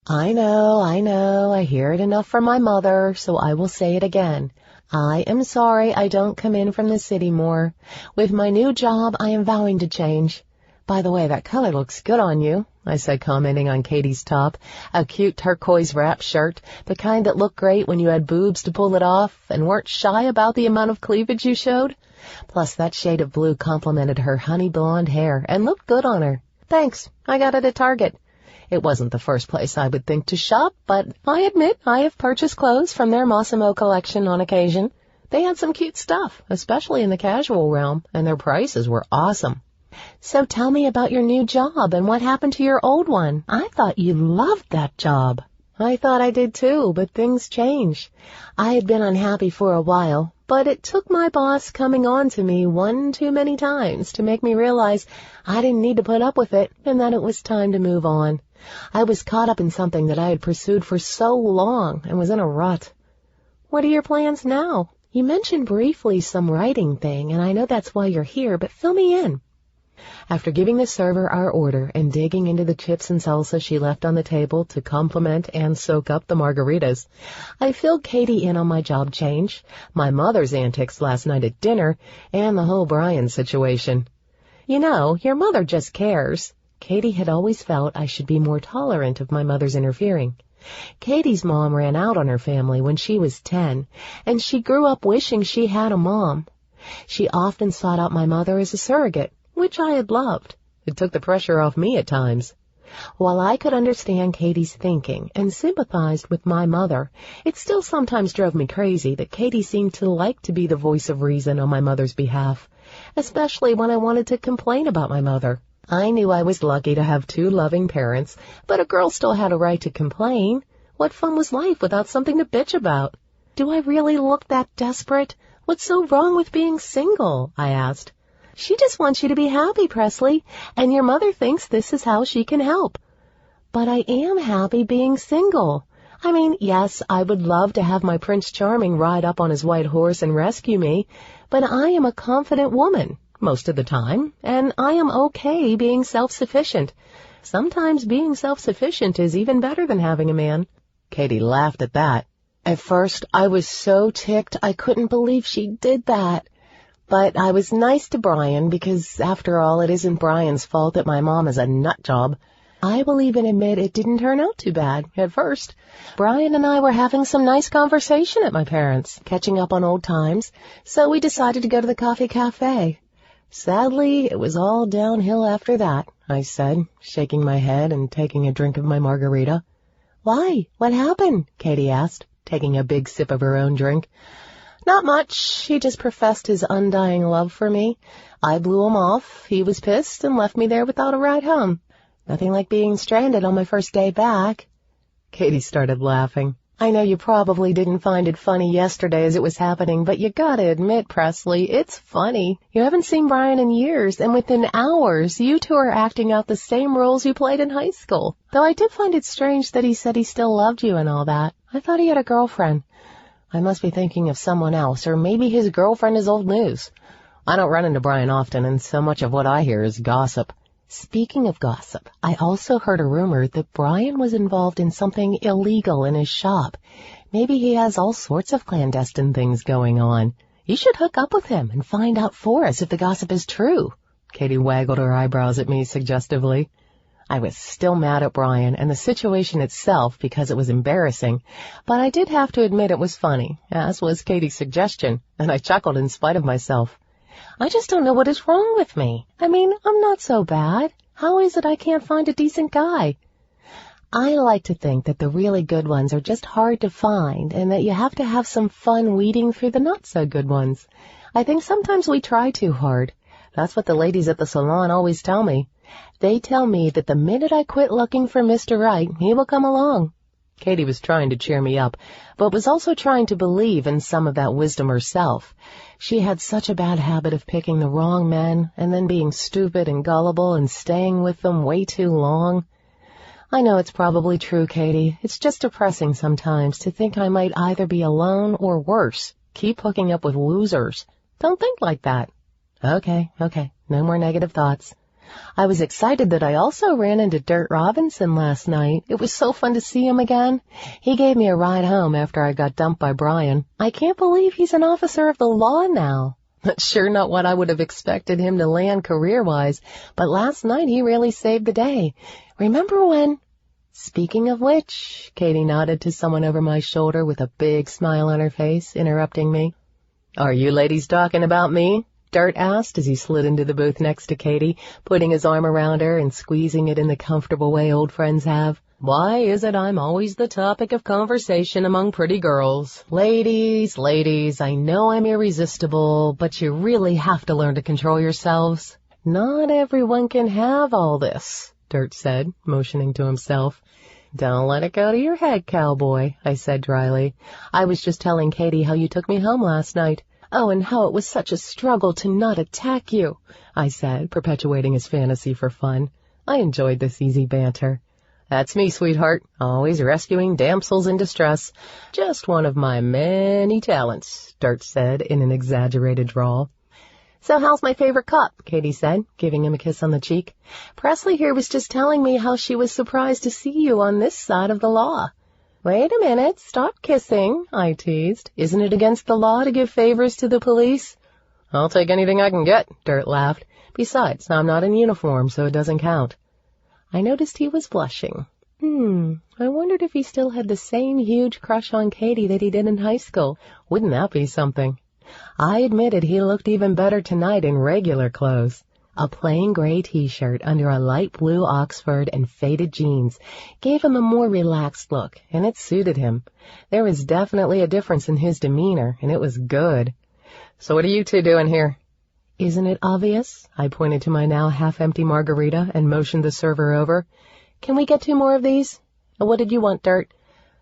I know. I hear it enough from my mother, so I will say it again. I am sorry I don't come in from the city more. With my new job, I am vowing to change. By the way, that color looks good on you," I said, commenting on Katie's top, a cute turquoise wrap shirt, the kind that looked great when you had boobs to pull it off and weren't shy about the amount of cleavage you showed. Plus, that shade of blue complemented her honey blonde hair and looked good on her. "Thanks. I got it at Target." It wasn't the first place I would think to shop, but I admit I have purchased clothes from their Massimo collection on occasion. They had some cute stuff, especially in the casual realm, and their prices were awesome. "So tell me about your new job and what happened to your old one. I thought you loved that job." "I thought I did too, but things change. I had been unhappy for a while, but it took my boss coming on to me one too many times to make me realize I didn't need to put up with it and that it was time to move on. I was caught up in something that I had pursued for so long and was in a rut." "What are your plans now? You mentioned briefly some writing thing, and I know that's why you're here, but fill me in." After giving the server our order and digging into the chips and salsa she left on the table to complement and soak up the margaritas, I filled Katie in on my job change, my mother's antics last night at dinner, and the whole Brian situation. "You know, your mother just cares." Katie had always felt I should be more tolerant of my mother's interfering. Katie's mom ran out on her family when she was 10, and she grew up wishing she had a mom. She often sought out my mother as a surrogate, which I had loved. It took the pressure off me at times. While I could understand Katie's thinking and sympathized with my mother, it still sometimes drove me crazy that Katie seemed to like to be the voice of reason on my mother's behalf, especially when I wanted to complain about my mother. I knew I was lucky to have 2 loving parents, but a girl still had a right to complain. What fun was life without something to bitch about? "Do I really look that desperate? What's so wrong with being single?" I asked. "She just wants you to be happy, Presley, and your mother thinks this is how she can help." "But I am happy being single. I mean, yes, I would love to have my Prince Charming ride up on his white horse and rescue me, but I am a confident woman most of the time, and I am okay being self-sufficient. Sometimes being self-sufficient is even better than having a man." Katie laughed at that. At first, I was so ticked I couldn't believe she did that. But I was nice to Brian because, after all, it isn't Brian's fault that my mom is a nut job. I will even admit it didn't turn out too bad at first. Brian and I were having some nice conversation at my parents', catching up on old times, so we decided to go to the coffee cafe. Sadly, it was all downhill after that, I said, shaking my head and taking a drink of my margarita. Why? What happened? Katie asked, taking a big sip of her own drink. Not much. He just professed his undying love for me. I blew him off. He was pissed and left me there without a ride home. Nothing like being stranded on my first day back. Katie started laughing. I know you probably didn't find it funny yesterday as it was happening, but you gotta admit, Presley, it's funny. You haven't seen Brian in years, and within hours, you two are acting out the same roles you played in high school. Though I did find it strange that he said he still loved you and all that. I thought he had a girlfriend. I must be thinking of someone else, or maybe his girlfriend is old news. I don't run into Brian often, and so much of what I hear is gossip. Speaking of gossip, I also heard a rumor that Brian was involved in something illegal in his shop. Maybe he has all sorts of clandestine things going on. You should hook up with him and find out for us if the gossip is true. Katie waggled her eyebrows at me suggestively. I was still mad at Brian and the situation itself because it was embarrassing, but I did have to admit it was funny, as was Katie's suggestion, and I chuckled in spite of myself. I just don't know what is wrong with me. I mean, I'm not so bad. How is it I can't find a decent guy? I like to think that the really good ones are just hard to find and that you have to have some fun weeding through the not-so-good ones. I think sometimes we try too hard. That's what the ladies at the salon always tell me. They tell me that the minute I quit looking for Mr. Right, he will come along. Katie was trying to cheer me up, but was also trying to believe in some of that wisdom herself. She had such a bad habit of picking the wrong men and then being stupid and gullible and staying with them way too long. I know it's probably true, Katie. It's just depressing sometimes to think I might either be alone or worse, keep hooking up with losers. Don't think like that. Okay, no more negative thoughts. I was excited that I also ran into Dirt Robinson last night. It was so fun to see him again. He gave me a ride home after I got dumped by Brian. I can't believe he's an officer of the law now. That's sure not what I would have expected him to land career-wise, but last night he really saved the day. Remember when... Speaking of which, Katie nodded to someone over my shoulder with a big smile on her face, interrupting me. Are you ladies talking about me? Dirt asked as he slid into the booth next to Katie, putting his arm around her and squeezing it in the comfortable way old friends have. Why is it I'm always the topic of conversation among pretty girls? Ladies, I know I'm irresistible, but you really have to learn to control yourselves. Not everyone can have all this, Dirt said, motioning to himself. Don't let it go to your head, cowboy, I said dryly. I was just telling Katie how you took me home last night. Oh, and how it was such a struggle to not attack you, I said, perpetuating his fantasy for fun. I enjoyed this easy banter. That's me, sweetheart, always rescuing damsels in distress. Just one of my many talents, Dirt said in an exaggerated drawl. So how's my favorite cup? Katie said, giving him a kiss on the cheek. Presley here was just telling me how she was surprised to see you on this side of the law. Wait a minute, stop kissing, I teased. Isn't it against the law to give favors to the police? I'll take anything I can get, Dirt laughed. Besides, I'm not in uniform, so it doesn't count. I noticed he was blushing. I wondered if he still had the same huge crush on Katie that he did in high school. Wouldn't that be something? I admitted he looked even better tonight in regular clothes. A plain gray T-shirt under a light blue Oxford and faded jeans gave him a more relaxed look, and it suited him. There was definitely a difference in his demeanor, and it was good. So what are you two doing here? Isn't it obvious? I pointed to my now half-empty margarita and motioned the server over. Can we get 2 more of these? What did you want, Dirt?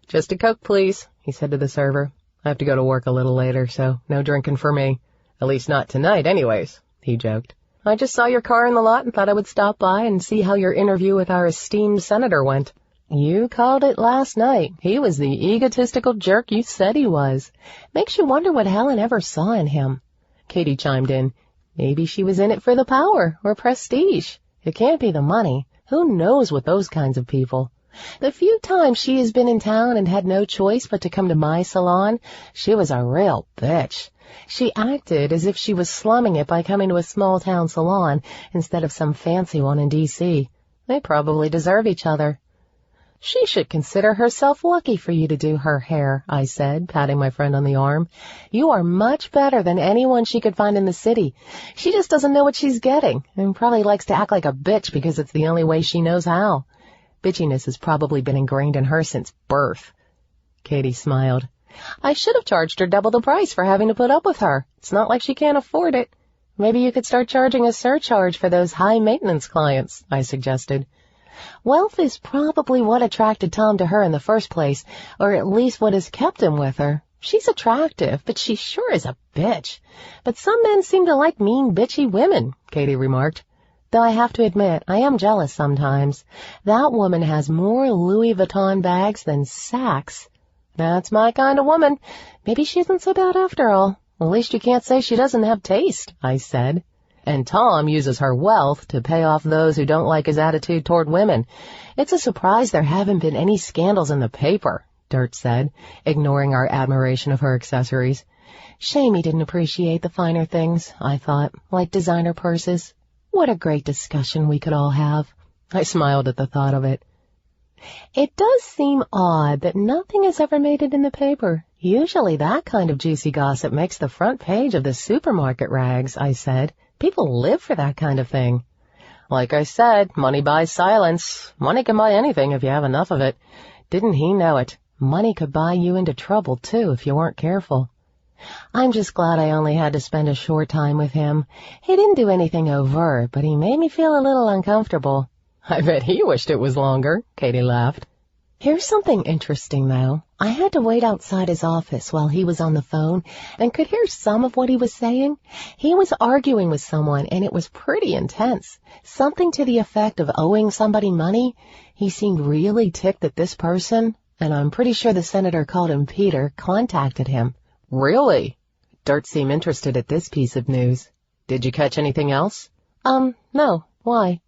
Just a Coke, please, he said to the server. I have to go to work a little later, so no drinking for me. At least not tonight, anyways, he joked. I just saw your car in the lot and thought I would stop by and see how your interview with our esteemed senator went. You called it last night. He was the egotistical jerk you said he was. Makes you wonder what Helen ever saw in him. Katie chimed in. Maybe she was in it for the power or prestige. It can't be the money. Who knows with those kinds of people? The few times she has been in town and had no choice but to come to my salon, she was a real bitch. She acted as if she was slumming it by coming to a small-town salon instead of some fancy one in D.C. They probably deserve each other. She should consider herself lucky for you to do her hair, I said, patting my friend on the arm. You are much better than anyone she could find in the city. She just doesn't know what she's getting, and probably likes to act like a bitch because it's the only way she knows how. Bitchiness has probably been ingrained in her since birth. Katie smiled. I should have charged her double the price for having to put up with her. It's not like she can't afford it. Maybe you could start charging a surcharge for those high-maintenance clients, I suggested. Wealth is probably what attracted Tom to her in the first place, or at least what has kept him with her. She's attractive, but she sure is a bitch. But some men seem to like mean, bitchy women, Katie remarked. Though I have to admit, I am jealous sometimes. That woman has more Louis Vuitton bags than sacks. That's my kind of woman. Maybe she isn't so bad after all. At least you can't say she doesn't have taste, I said. And Tom uses her wealth to pay off those who don't like his attitude toward women. It's a surprise there haven't been any scandals in the paper, Dirt said, ignoring our admiration of her accessories. Shame he didn't appreciate the finer things, I thought, like designer purses. What a great discussion we could all have. I smiled at the thought of it. It does seem odd that nothing has ever made it in the paper. Usually that kind of juicy gossip makes the front page of the supermarket rags, I said. People live for that kind of thing. Like I said, money buys silence. Money can buy anything if you have enough of it. Didn't he know it? Money could buy you into trouble, too, if you weren't careful. I'm just glad I only had to spend a short time with him. He didn't do anything overt, but he made me feel a little uncomfortable. I bet he wished it was longer, Katie laughed. Here's something interesting, though. I had to wait outside his office while he was on the phone and could hear some of what he was saying. He was arguing with someone, and it was pretty intense. Something to the effect of owing somebody money. He seemed really ticked that this person, and I'm pretty sure the senator called him Peter, contacted him. Really? Dirt seemed interested at this piece of news. Did you catch anything else? No. Why?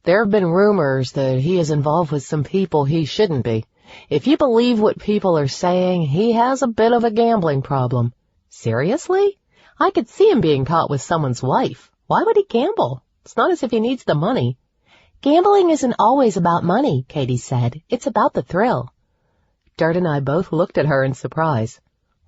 There have been rumors that he is involved with some people he shouldn't be. If you believe what people are saying, he has a bit of a gambling problem. Seriously? I could see him being caught with someone's wife. Why would he gamble? It's not as if he needs the money. Gambling isn't always about money, Katie said. It's about the thrill. Dirt and I both looked at her in surprise.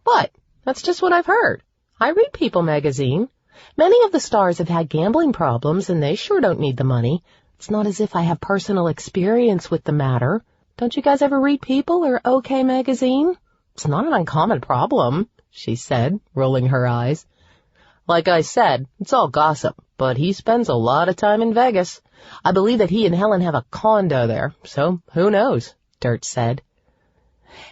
What? That's just what I've heard. I read People magazine. Many of the stars have had gambling problems, and they sure don't need the money. It's not as if I have personal experience with the matter. Don't you guys ever read People or OK magazine? It's not an uncommon problem, she said, rolling her eyes. Like I said, it's all gossip, but he spends a lot of time in Vegas. I believe that he and Helen have a condo there, so who knows, Dirt said.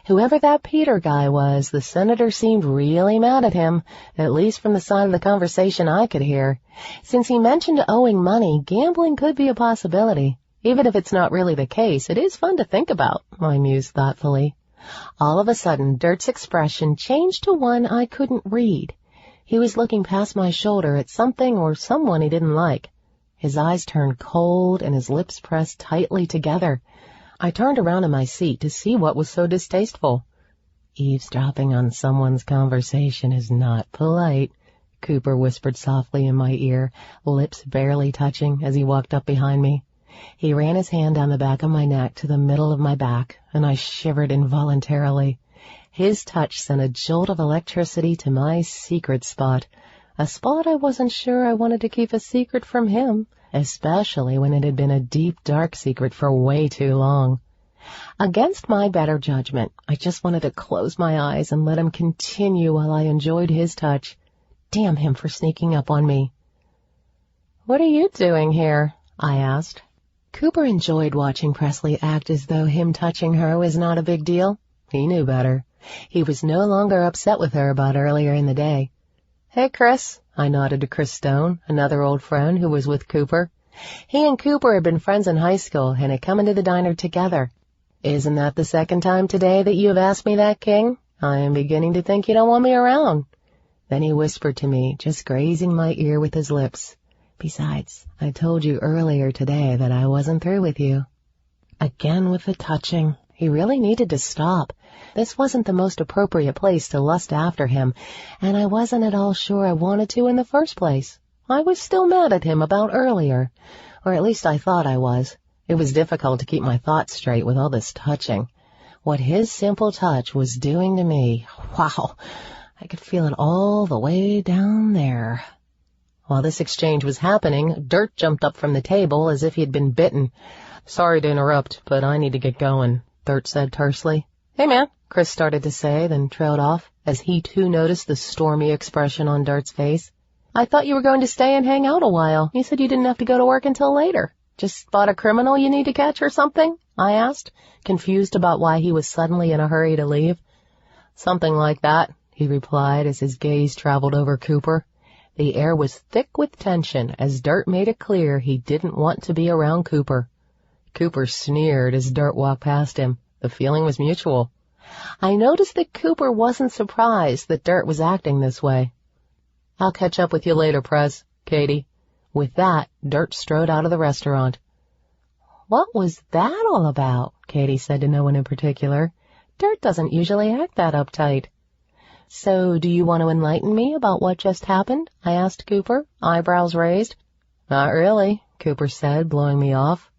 Whoever that Peter guy was, the senator seemed really mad at him, at least from the side of the conversation I could hear. Since he mentioned owing money, gambling could be a possibility. Even if it's not really the case, it is fun to think about, I mused thoughtfully. All of a sudden, Dirt's expression changed to one I couldn't read. He was looking past my shoulder at something or someone he didn't like. His eyes turned cold and his lips pressed tightly together. I turned around in my seat to see what was so distasteful. Eavesdropping on someone's conversation is not polite, Cooper whispered softly in my ear, lips barely touching as he walked up behind me. He ran his hand down the back of my neck to the middle of my back, and I shivered involuntarily. His touch sent a jolt of electricity to my secret spot, a spot I wasn't sure I wanted to keep a secret from him, especially when it had been a deep, dark secret for way too long. Against my better judgment, I just wanted to close my eyes and let him continue while I enjoyed his touch. Damn him for sneaking up on me. "What are you doing here?" I asked. Cooper enjoyed watching Presley act as though him touching her was not a big deal. He knew better. He was no longer upset with her about earlier in the day. "Hey, Chris." I nodded to Chris Stone, another old friend who was with Cooper. He and Cooper had been friends in high school and had come into the diner together. "Isn't that the second time today that you have asked me that, King? I am beginning to think you don't want me around." Then he whispered to me, just grazing my ear with his lips. "Besides, I told you earlier today that I wasn't through with you." Again with the touching. He really needed to stop. This wasn't the most appropriate place to lust after him, and I wasn't at all sure I wanted to in the first place. I was still mad at him about earlier, or at least I thought I was. It was difficult to keep my thoughts straight with all this touching. What his simple touch was doing to me, wow, I could feel it all the way down there. While this exchange was happening, Dirt jumped up from the table as if he had been bitten. Sorry to interrupt, but I need to get going, Dirt said tersely. Hey man, Chris started to say, then trailed off, as he too noticed the stormy expression on Dirt's face. I thought you were going to stay and hang out a while. You said you didn't have to go to work until later. Just spot a criminal you need to catch or something? I asked, confused about why he was suddenly in a hurry to leave. Something like that, he replied as his gaze traveled over Cooper. The air was thick with tension as Dirt made it clear he didn't want to be around Cooper. Cooper sneered as Dirt walked past him. The feeling was mutual. I noticed that Cooper wasn't surprised that Dirt was acting this way. I'll catch up with you later, Prez, Katie. With that, Dirt strode out of the restaurant. What was that all about? Katie said to no one in particular. Dirt doesn't usually act that uptight. So, do you want to enlighten me about what just happened? I asked Cooper, eyebrows raised. Not really, Cooper said, blowing me off.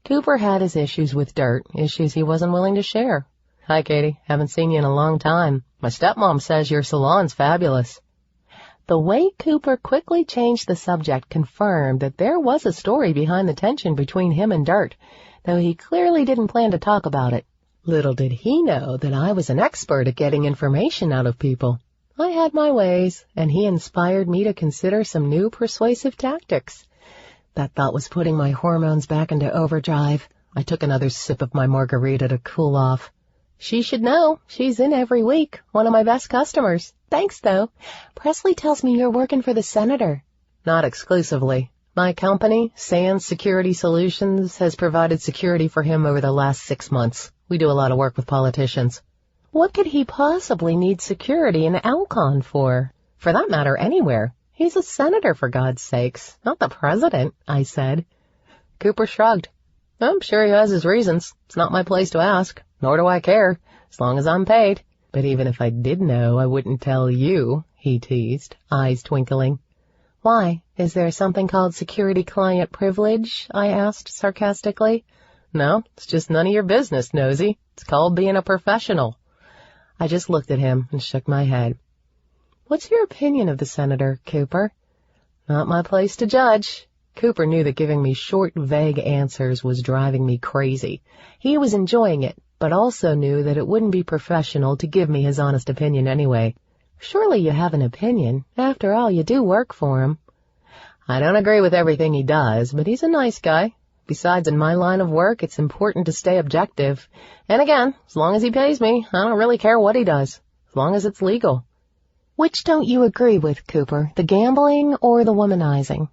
Cooper had his issues with Dirt, issues he wasn't willing to share. Hi, Katie. Haven't seen you in a long time. My stepmom says your salon's fabulous. The way Cooper quickly changed the subject confirmed that there was a story behind the tension between him and Dirt, though he clearly didn't plan to talk about it. Little did he know that I was an expert at getting information out of people. I had my ways, and he inspired me to consider some new persuasive tactics. That thought was putting my hormones back into overdrive. I took another sip of my margarita to cool off. She should know. She's in every week. One of my best customers. Thanks, though. Presley tells me you're working for the senator. Not exclusively. My company, Sands Security Solutions, has provided security for him over the last 6 months. We do a lot of work with politicians. What could he possibly need security in Alcon for? For that matter, anywhere. He's a senator, for God's sakes, not the president, I said. Cooper shrugged. I'm sure he has his reasons. It's not my place to ask, nor do I care, as long as I'm paid. But even if I did know, I wouldn't tell you, he teased, eyes twinkling. Why? Is there something called security client privilege? I asked sarcastically. No, it's just none of your business, nosy. It's called being a professional. I just looked at him and shook my head. What's your opinion of the senator, Cooper? Not my place to judge. Cooper knew that giving me short, vague answers was driving me crazy. He was enjoying it, but also knew that it wouldn't be professional to give me his honest opinion anyway. Surely you have an opinion. After all, you do work for him. I don't agree with everything he does, but he's a nice guy. Besides, in my line of work, it's important to stay objective. And again, as long as he pays me, I don't really care what he does, as long as it's legal. Which don't you agree with, Cooper, the gambling or the womanizing?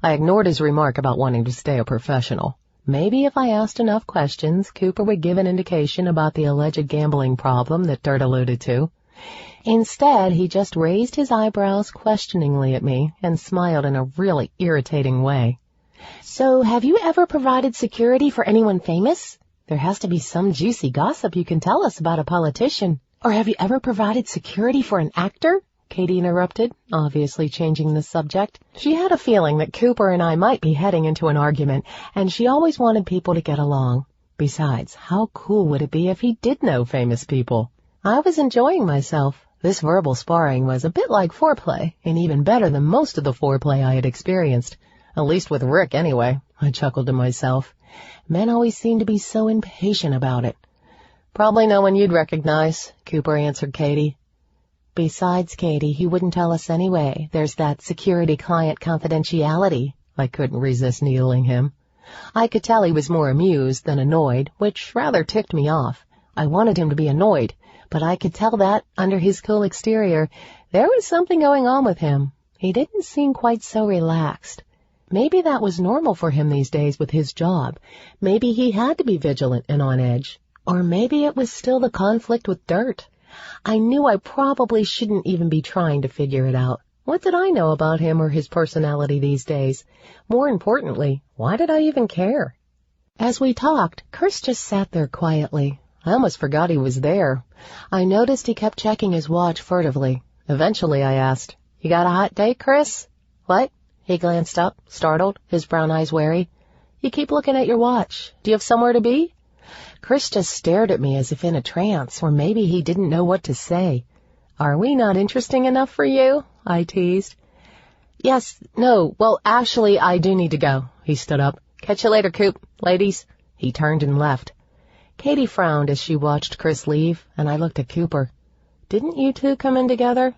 I ignored his remark about wanting to stay a professional. Maybe if I asked enough questions, Cooper would give an indication about the alleged gambling problem that Dirt alluded to. Instead, he just raised his eyebrows questioningly at me and smiled in a really irritating way. So, have you ever provided security for anyone famous? There has to be some juicy gossip you can tell us about a politician. Or have you ever provided security for an actor? Katie interrupted, obviously changing the subject. She had a feeling that Cooper and I might be heading into an argument, and she always wanted people to get along. Besides, how cool would it be if he did know famous people? I was enjoying myself. This verbal sparring was a bit like foreplay, and even better than most of the foreplay I had experienced. At least with Rick, anyway, I chuckled to myself. Men always seem to be so impatient about it. Probably no one you'd recognize, Cooper answered Katie. Besides, Katie, he wouldn't tell us anyway. There's that security client confidentiality. I couldn't resist needling him. I could tell he was more amused than annoyed, which rather ticked me off. I wanted him to be annoyed, but I could tell that, under his cool exterior, there was something going on with him. He didn't seem quite so relaxed. Maybe that was normal for him these days with his job. Maybe he had to be vigilant and on edge. Or maybe it was still the conflict with Dirt. I knew I probably shouldn't even be trying to figure it out. What did I know about him or his personality these days? More importantly, why did I even care? As we talked, Chris just sat there quietly. I almost forgot he was there. I noticed he kept checking his watch furtively. Eventually I asked, "You got a hot date, Chris?" "What?" He glanced up, startled, his brown eyes wary. "You keep looking at your watch. Do you have somewhere to be?" Chris just stared at me as if in a trance, or maybe he didn't know what to say. "Are we not interesting enough for you?" I teased. Well, actually, I do need to go." He stood up. "Catch you later, Coop. Ladies." He turned and left. Katie frowned as she watched Chris leave, and I looked at Cooper. Didn't you two come in together?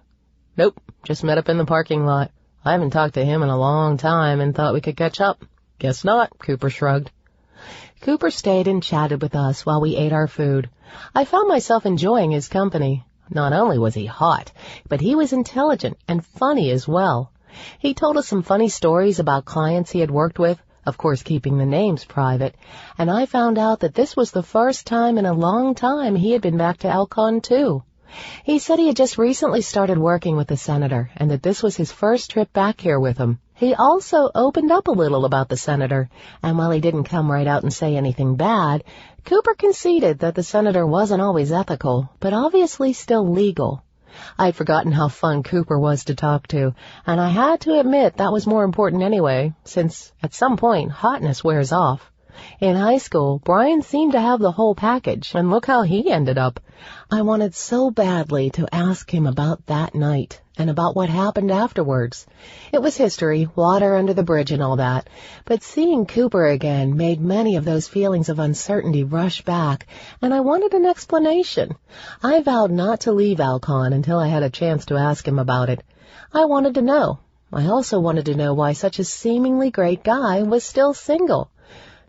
Nope, just met up in the parking lot. I haven't talked to him in a long time and thought we could catch up. Guess not, Cooper shrugged. Cooper stayed and chatted with us while we ate our food. I found myself enjoying his company. Not only was he hot, but he was intelligent and funny as well. He told us some funny stories about clients he had worked with, of course keeping the names private, and I found out that this was the first time in a long time he had been back to Elkhorn, too. He said he had just recently started working with the senator, and that this was his first trip back here with him. He also opened up a little about the senator, and while he didn't come right out and say anything bad, Cooper conceded that the senator wasn't always ethical, but obviously still legal. I'd forgotten how fun Cooper was to talk to, and I had to admit that was more important anyway, since at some point hotness wears off. In high school, Brian seemed to have the whole package, and look how he ended up. I wanted so badly to ask him about that night, and about what happened afterwards. It was history, water under the bridge and all that, but seeing Cooper again made many of those feelings of uncertainty rush back, and I wanted an explanation. I vowed not to leave Elkhorn until I had a chance to ask him about it. I wanted to know. I also wanted to know why such a seemingly great guy was still single.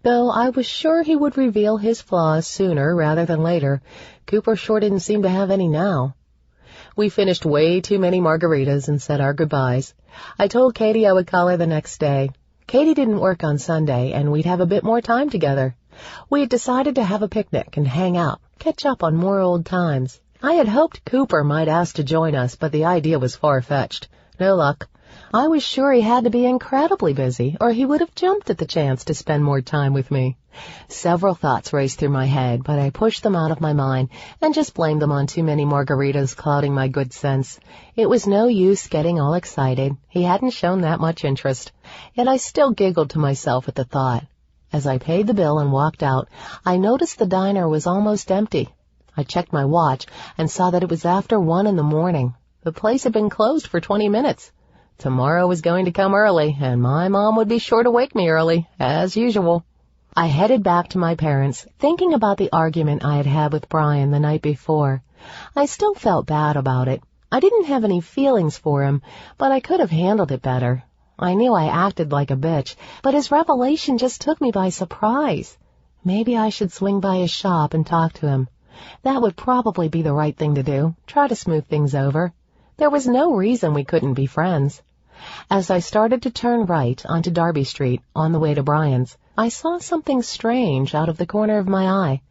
Though I was sure he would reveal his flaws sooner rather than later, Cooper sure didn't seem to have any now. We finished way too many margaritas and said our goodbyes. I told Katie I would call her the next day. Katie didn't work on Sunday, and we'd have a bit more time together. We had decided to have a picnic and hang out, catch up on more old times. I had hoped Cooper might ask to join us, but the idea was far-fetched. No luck. I was sure he had to be incredibly busy, or he would have jumped at the chance to spend more time with me. Several thoughts raced through my head, but I pushed them out of my mind and just blamed them on too many margaritas clouding my good sense. It was no use getting all excited. He hadn't shown that much interest. Yet I still giggled to myself at the thought. As I paid the bill and walked out, I noticed the diner was almost empty. I checked my watch and saw that it was after 1 a.m. The place had been closed for 20 minutes. Tomorrow was going to come early, and my mom would be sure to wake me early, as usual. I headed back to my parents', thinking about the argument I had had with Brian the night before. I still felt bad about it. I didn't have any feelings for him, but I could have handled it better. I knew I acted like a bitch, but his revelation just took me by surprise. Maybe I should swing by his shop and talk to him. That would probably be the right thing to do, try to smooth things over. There was no reason we couldn't be friends. As I started to turn right onto Darby Street on the way to Brian's, I saw something strange out of the corner of my eye.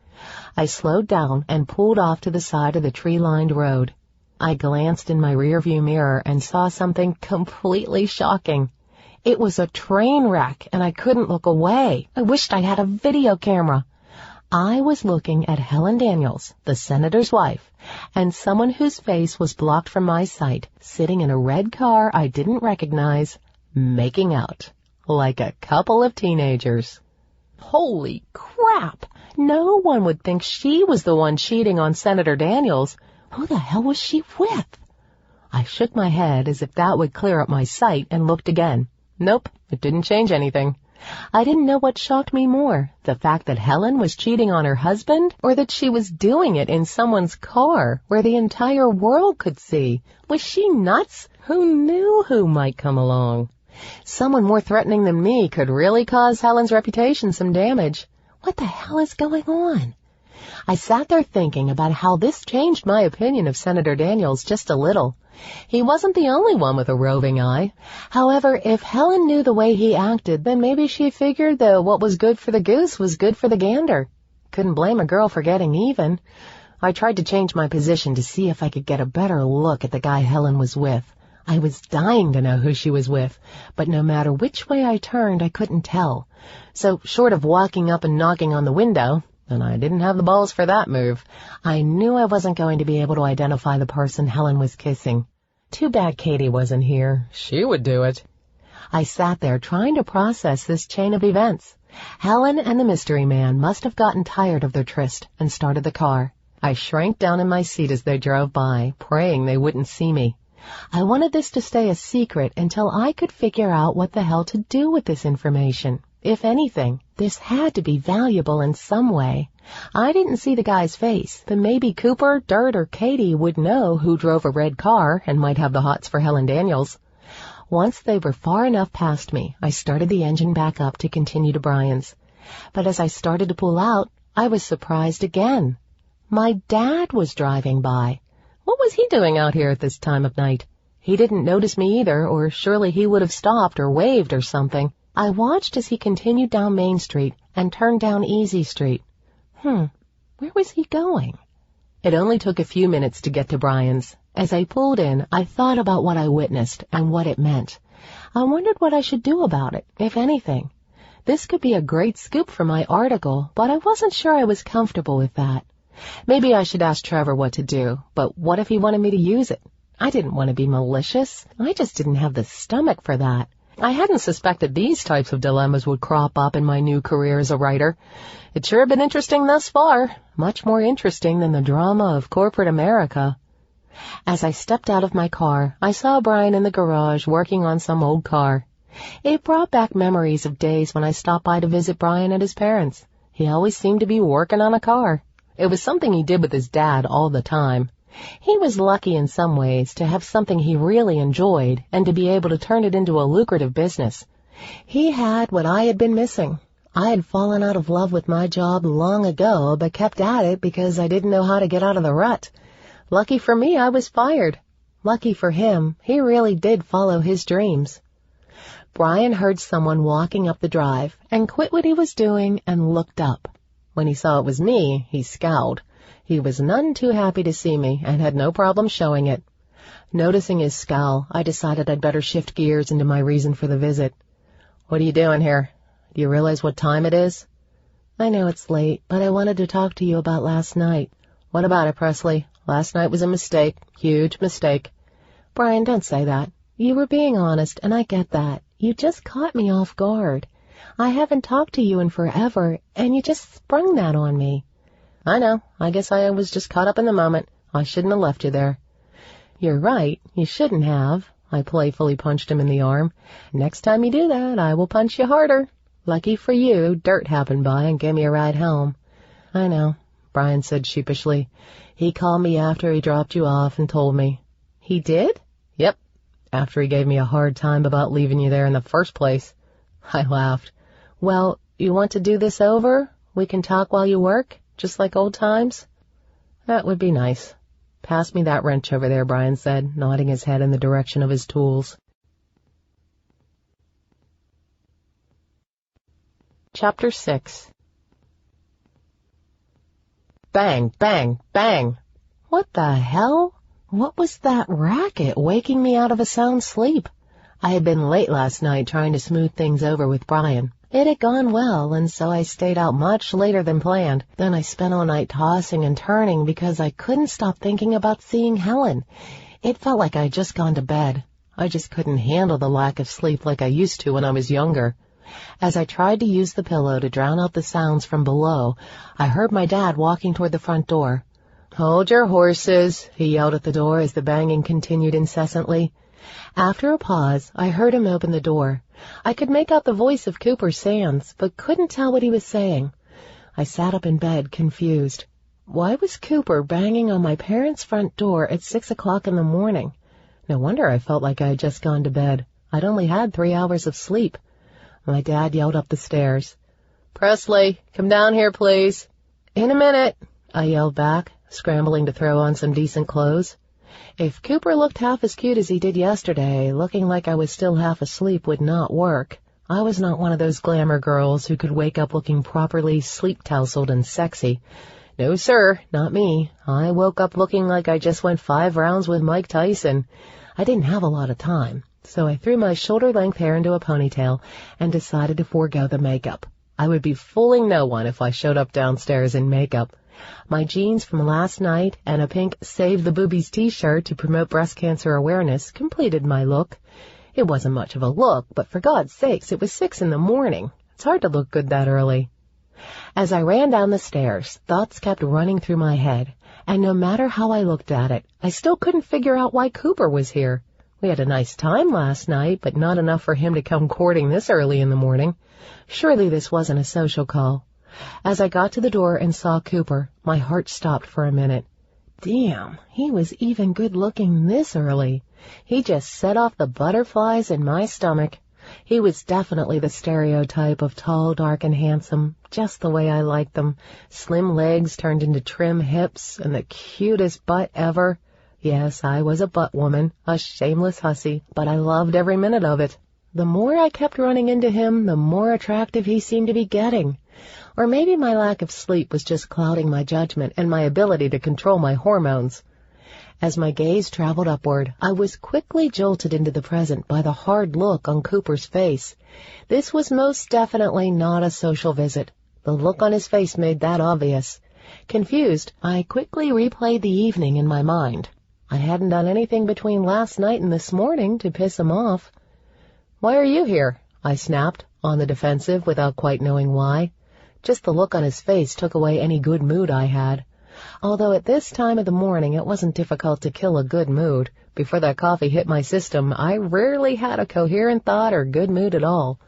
I slowed down and pulled off to the side of the tree-lined road. I glanced in my rearview mirror and saw something completely shocking. It was a train wreck, and I couldn't look away. I wished I had a video camera. I was looking at Helen Daniels, the senator's wife, and someone whose face was blocked from my sight, sitting in a red car I didn't recognize, making out, like a couple of teenagers. Holy crap! No one would think she was the one cheating on Senator Daniels. Who the hell was she with? I shook my head as if that would clear up my sight and looked again. Nope, it didn't change anything. I didn't know what shocked me more, the fact that Helen was cheating on her husband, or that she was doing it in someone's car where the entire world could see. Was she nuts? Who knew who might come along? Someone more threatening than me could really cause Helen's reputation some damage. What the hell is going on? I sat there thinking about how this changed my opinion of Senator Daniels just a little. He wasn't the only one with a roving eye. However, if Helen knew the way he acted, then maybe she figured that what was good for the goose was good for the gander. Couldn't blame a girl for getting even. I tried to change my position to see if I could get a better look at the guy Helen was with. I was dying to know who she was with, but no matter which way I turned, I couldn't tell. So, short of walking up and knocking on the window, and I didn't have the balls for that move, I knew I wasn't going to be able to identify the person Helen was kissing. Too bad Katie wasn't here. She would do it. I sat there trying to process this chain of events. Helen and the mystery man must have gotten tired of their tryst and started the car. I shrank down in my seat as they drove by, praying they wouldn't see me. I wanted this to stay a secret until I could figure out what the hell to do with this information, if anything. This had to be valuable in some way. I didn't see the guy's face, but maybe Cooper, Dirt, or Katie would know who drove a red car and might have the hots for Helen Daniels. Once they were far enough past me, I started the engine back up to continue to Brian's. But as I started to pull out, I was surprised again. My dad was driving by. What was he doing out here at this time of night? He didn't notice me either, or surely he would have stopped or waved or something. I watched as he continued down Main Street and turned down Easy Street. Where was he going? It only took a few minutes to get to Brian's. As I pulled in, I thought about what I witnessed and what it meant. I wondered what I should do about it, if anything. This could be a great scoop for my article, but I wasn't sure I was comfortable with that. Maybe I should ask Trevor what to do, but what if he wanted me to use it? I didn't want to be malicious. I just didn't have the stomach for that. I hadn't suspected these types of dilemmas would crop up in my new career as a writer. It's sure been interesting thus far, much more interesting than the drama of corporate America. As I stepped out of my car, I saw Brian in the garage working on some old car. It brought back memories of days when I stopped by to visit Brian at his parents'. He always seemed to be working on a car. It was something he did with his dad all the time. He was lucky in some ways to have something he really enjoyed and to be able to turn it into a lucrative business. He had what I had been missing. I had fallen out of love with my job long ago, but kept at it because I didn't know how to get out of the rut. Lucky for me, I was fired. Lucky for him, he really did follow his dreams. Brian heard someone walking up the drive and quit what he was doing and looked up. When he saw it was me, he scowled. He was none too happy to see me and had no problem showing it. Noticing his scowl, I decided I'd better shift gears into my reason for the visit. "What are you doing here? Do you realize what time it is?" "I know it's late, but I wanted to talk to you about last night." "What about it, Presley? Last night was a mistake. Huge mistake." "Brian, don't say that. You were being honest, and I get that. You just caught me off guard. I haven't talked to you in forever, and you just sprung that on me." "I know. I guess I was just caught up in the moment. I shouldn't have left you there." "You're right. You shouldn't have." I playfully punched him in the arm. "Next time you do that, I will punch you harder. Lucky for you, Dirt happened by and gave me a ride home." "I know," Brian said sheepishly. "He called me after he dropped you off and told me." "He did?" "Yep. After he gave me a hard time about leaving you there in the first place." I laughed. "Well, you want to do this over? We can talk while you work? Just like old times?" "That would be nice." "Pass me that wrench over there," Brian said, nodding his head in the direction of his tools. Chapter 6. Bang, bang, bang. What the hell? What was that racket waking me out of a sound sleep? I had been late last night trying to smooth things over with Brian. It had gone well, and so I stayed out much later than planned. Then I spent all night tossing and turning because I couldn't stop thinking about seeing Helen. It felt like I had just gone to bed. I just couldn't handle the lack of sleep like I used to when I was younger. As I tried to use the pillow to drown out the sounds from below, I heard my dad walking toward the front door. "Hold your horses," he yelled at the door as the banging continued incessantly. After a pause, I heard him open the door. I could make out the voice of Cooper Sands, but couldn't tell what he was saying. I sat up in bed, confused. Why was Cooper banging on my parents' front door at 6 o'clock in the morning? No wonder I felt like I had just gone to bed. I'd only had 3 hours of sleep. My dad yelled up the stairs. "Presley, come down here, please." "In a minute," I yelled back, scrambling to throw on some decent clothes. If Cooper looked half as cute as he did yesterday, looking like I was still half asleep would not work. I was not one of those glamour girls who could wake up looking properly sleep-tousled and sexy. No, sir, not me. I woke up looking like I just went 5 rounds with Mike Tyson. I didn't have a lot of time, so I threw my shoulder-length hair into a ponytail and decided to forego the makeup. I would be fooling no one if I showed up downstairs in makeup. My jeans from last night and a pink Save the Boobies t-shirt to promote breast cancer awareness completed my look. It wasn't much of a look, but for God's sakes, it was 6 in the morning. It's hard to look good that early. As I ran down the stairs, thoughts kept running through my head, and no matter how I looked at it, I still couldn't figure out why Cooper was here. We had a nice time last night, but not enough for him to come courting this early in the morning. Surely this wasn't a social call. As I got to the door and saw Cooper, my heart stopped for a minute. Damn, he was even good-looking this early. He just set off the butterflies in my stomach. He was definitely the stereotype of tall, dark, and handsome, just the way I liked them. Slim legs turned into trim hips, and the cutest butt ever. Yes, I was a butt woman, a shameless hussy, but I loved every minute of it. The more I kept running into him, the more attractive he seemed to be getting. Or maybe my lack of sleep was just clouding my judgment and my ability to control my hormones. As my gaze traveled upward, I was quickly jolted into the present by the hard look on Cooper's face. This was most definitely not a social visit. The look on his face made that obvious. Confused, I quickly replayed the evening in my mind. I hadn't done anything between last night and this morning to piss him off. "Why are you here?" I snapped, on the defensive without quite knowing why. Just the look on his face took away any good mood I had. Although at this time of the morning it wasn't difficult to kill a good mood. Before that coffee hit my system, I rarely had a coherent thought or good mood at all.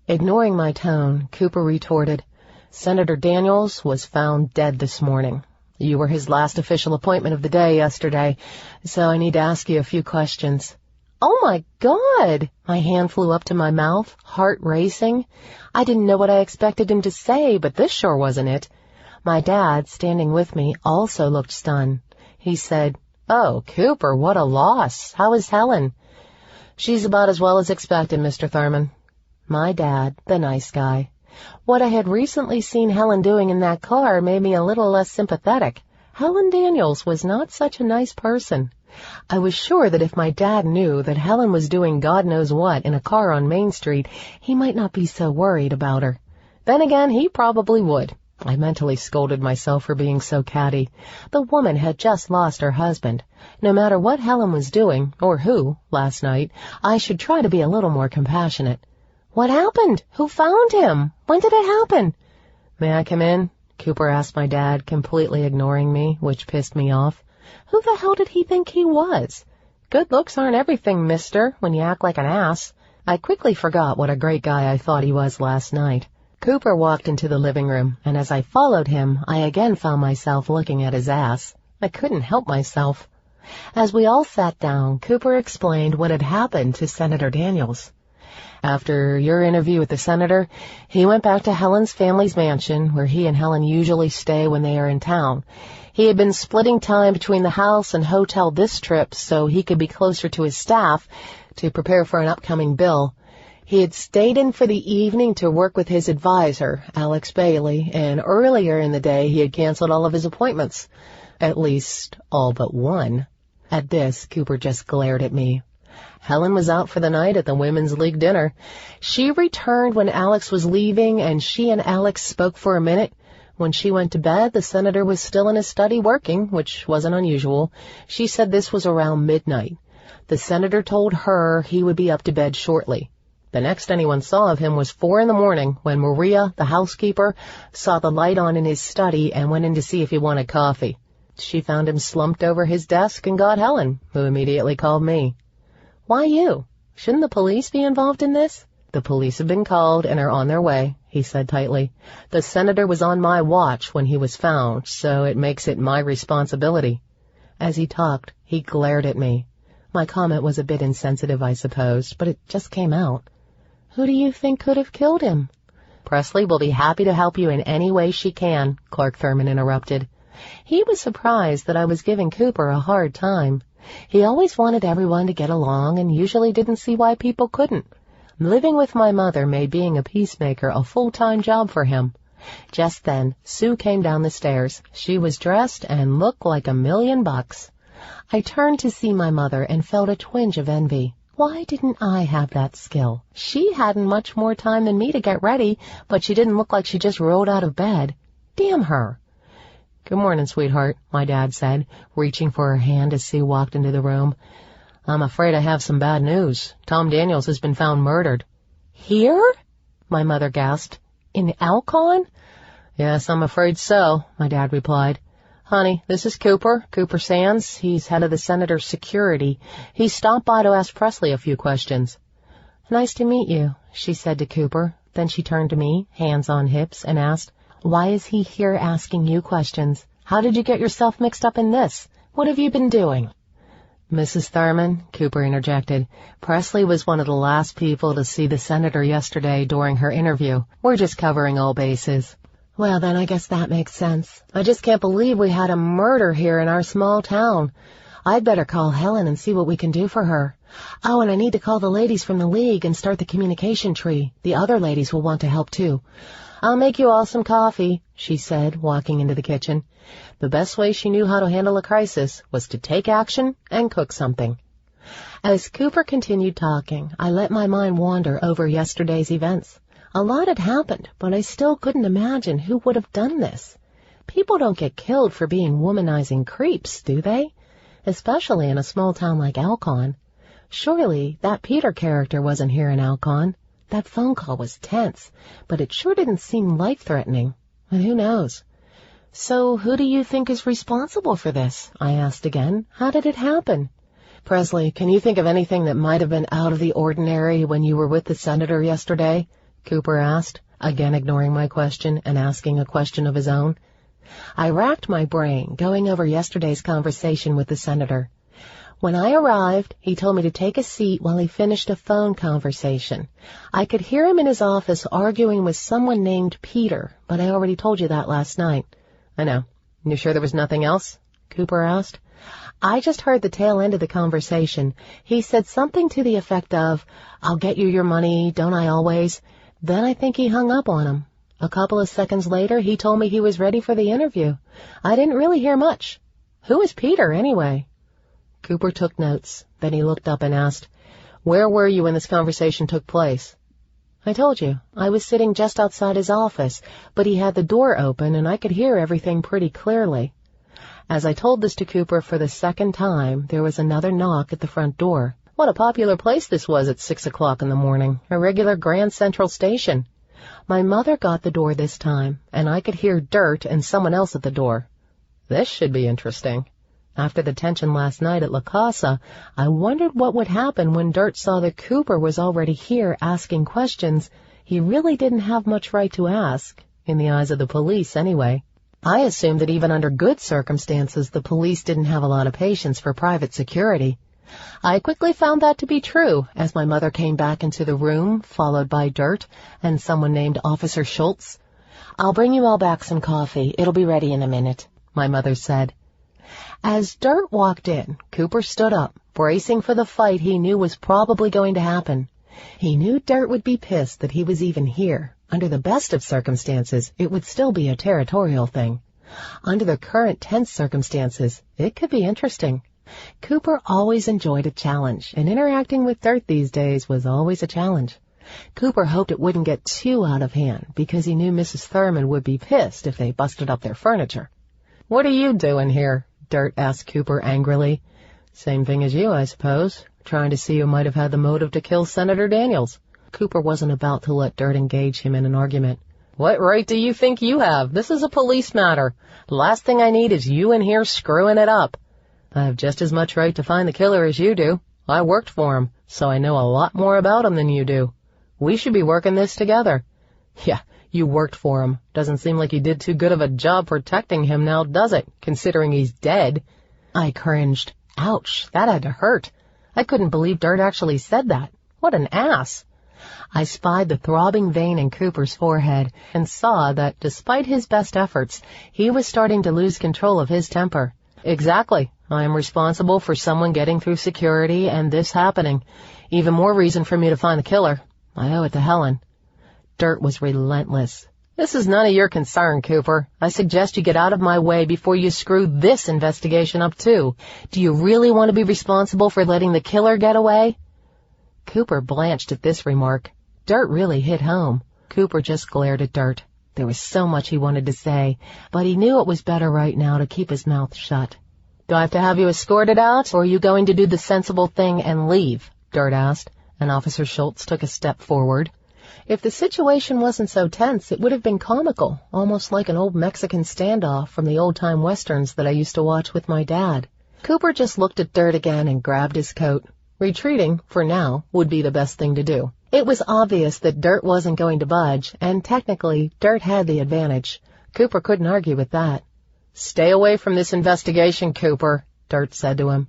Ignoring my tone, Cooper retorted, "Senator Daniels was found dead this morning. You were his last official appointment of the day yesterday, so I need to ask you a few questions." Oh my God! My hand flew up to my mouth, heart racing. I didn't know what I expected him to say, but this sure wasn't it. My dad, standing with me, also looked stunned. He said, "Oh, Cooper, what a loss. How is Helen?" "She's about as well as expected, Mr. Thurman." My dad, the nice guy. What I had recently seen Helen doing in that car made me a little less sympathetic. Helen Daniels was not such a nice person. I was sure that if my dad knew that Helen was doing God knows what in a car on Main Street, he might not be so worried about her. Then again, he probably would. I mentally scolded myself for being so catty. The woman had just lost her husband. No matter what Helen was doing, or who, last night, I should try to be a little more compassionate. "What happened? Who found him? When did it happen?" "May I come in?" Cooper asked my dad, completely ignoring me, which pissed me off. Who the hell did he think he was? Good looks aren't everything, mister, when you act like an ass. I quickly forgot what a great guy I thought he was last night. Cooper walked into the living room, and as I followed him, I again found myself looking at his ass. I couldn't help myself. As we all sat down, Cooper explained what had happened to Senator Daniels. After your interview with the senator, he went back to Helen's family's mansion, where he and Helen usually stay when they are in town. He had been splitting time between the house and hotel this trip so he could be closer to his staff to prepare for an upcoming bill. He had stayed in for the evening to work with his advisor, Alex Bailey, and earlier in the day he had canceled all of his appointments. At least, all but one. At this, Cooper just glared at me. Helen was out for the night at the Women's League dinner. She returned when Alex was leaving, and she and Alex spoke for a minute. When she went to bed, the senator was still in his study working, which wasn't unusual. She said this was around midnight. The senator told her he would be up to bed shortly. The next anyone saw of him was 4 a.m. when Maria, the housekeeper, saw the light on in his study and went in to see if he wanted coffee. She found him slumped over his desk and got Helen, who immediately called me. "Why you? Shouldn't the police be involved in this?" "The police have been called and are on their way," he said tightly. "The senator was on my watch when he was found, so it makes it my responsibility." As he talked, he glared at me. My comment was a bit insensitive, I supposed, but it just came out. "Who do you think could have killed him?" "Presley will be happy to help you in any way she can," Clark Thurman interrupted. He was surprised that I was giving Cooper a hard time. He always wanted everyone to get along and usually didn't see why people couldn't. Living with my mother made being a peacemaker a full-time job for him. Just then, Sue came down the stairs. She was dressed and looked like $1,000,000. I turned to see my mother and felt a twinge of envy. Why didn't I have that skill? She hadn't much more time than me to get ready, but she didn't look like she just rolled out of bed. Damn her. "Good morning, sweetheart," my dad said, reaching for her hand as Sue walked into the room. "I'm afraid I have some bad news. Tom Daniels has been found murdered." "Here?" my mother gasped. "In Alcon?" "Yes, I'm afraid so," my dad replied. Honey, this is Cooper Sands. He's head of the senator's security. He stopped by to ask Presley a few questions. Nice to meet you, she said to Cooper. Then she turned to me, hands on hips, and asked, why is he here asking you questions? How did you get yourself mixed up in this? What have you been doing? Mrs. Thurman, Cooper interjected, Presley was one of the last people to see the senator yesterday during her interview. We're just covering all bases. Well, then I guess that makes sense. I just can't believe we had a murder here in our small town. I'd better call Helen and see what we can do for her. Oh, and I need to call the ladies from the league and start the communication tree. The other ladies will want to help too. I'll make you all some coffee, she said, walking into the kitchen. The best way she knew how to handle a crisis was to take action and cook something. As Cooper continued talking, I let my mind wander over yesterday's events. A lot had happened, but I still couldn't imagine who would have done this. People don't get killed for being womanizing creeps, do they? Especially in a small town like Alcon. Surely that Peter character wasn't here in Alcon. That phone call was tense, but it sure didn't seem life-threatening. And who knows? So who do you think is responsible for this? I asked again. How did it happen? Presley, can you think of anything that might have been out of the ordinary when you were with the senator yesterday? Cooper asked, again ignoring my question and asking a question of his own. I racked my brain, going over yesterday's conversation with the senator. When I arrived, he told me to take a seat while he finished a phone conversation. I could hear him in his office arguing with someone named Peter, but I already told you that last night. I know. You sure there was nothing else? Cooper asked. I just heard the tail end of the conversation. He said something to the effect of, I'll get you your money, don't I always? Then I think he hung up on him. A couple of seconds later, he told me he was ready for the interview. I didn't really hear much. Who is Peter, anyway? Cooper took notes. Then he looked up and asked, Where were you when this conversation took place? I told you. I was sitting just outside his office, but he had the door open and I could hear everything pretty clearly. As I told this to Cooper for the second time, there was another knock at the front door. What a popular place this was at 6 o'clock in the morning, a regular Grand Central station. My mother got the door this time, and I could hear Dirt and someone else at the door. This should be interesting. After the tension last night at La Casa, I wondered what would happen when Dirt saw that Cooper was already here asking questions he really didn't have much right to ask, in the eyes of the police anyway. I assumed that even under good circumstances, the police didn't have a lot of patience for private security. I quickly found that to be true as my mother came back into the room, followed by Dirt and someone named Officer Schultz. I'll bring you all back some coffee. It'll be ready in a minute, my mother said. As Dirt walked in, Cooper stood up, bracing for the fight he knew was probably going to happen. He knew Dirt would be pissed that he was even here. Under the best of circumstances, it would still be a territorial thing. Under the current tense circumstances, it could be interesting. Cooper always enjoyed a challenge, and interacting with Dirt these days was always a challenge. Cooper hoped it wouldn't get too out of hand, because he knew Mrs. Thurman would be pissed if they busted up their furniture. What are you doing here? Dirt asked Cooper angrily. Same thing as you, I suppose. Trying to see who might have had the motive to kill Senator Daniels. Cooper wasn't about to let Dirt engage him in an argument. What right do you think you have? This is a police matter. The last thing I need is you in here screwing it up. I have just as much right to find the killer as you do. I worked for him, so I know a lot more about him than you do. We should be working this together. Yeah, you worked for him. Doesn't seem like you did too good of a job protecting him now, does it, considering he's dead? I cringed. Ouch, that had to hurt. I couldn't believe Dirt actually said that. What an ass. I spied the throbbing vein in Cooper's forehead and saw that, despite his best efforts, he was starting to lose control of his temper. Exactly. I am responsible for someone getting through security and this happening. Even more reason for me to find the killer. I owe it to Helen. Dirt was relentless. This is none of your concern, Cooper. I suggest you get out of my way before you screw this investigation up, too. Do you really want to be responsible for letting the killer get away? Cooper blanched at this remark. Dirt really hit home. Cooper just glared at Dirt. There was so much he wanted to say, but he knew it was better right now to keep his mouth shut. Do I have to have you escorted out, or are you going to do the sensible thing and leave? Dirt asked, and Officer Schultz took a step forward. If the situation wasn't so tense, it would have been comical, almost like an old Mexican standoff from the old-time westerns that I used to watch with my dad. Cooper just looked at Dirt again and grabbed his coat. Retreating, for now, would be the best thing to do. It was obvious that Dirt wasn't going to budge, and technically, Dirt had the advantage. Cooper couldn't argue with that. "Stay away from this investigation, Cooper," Dirt said to him.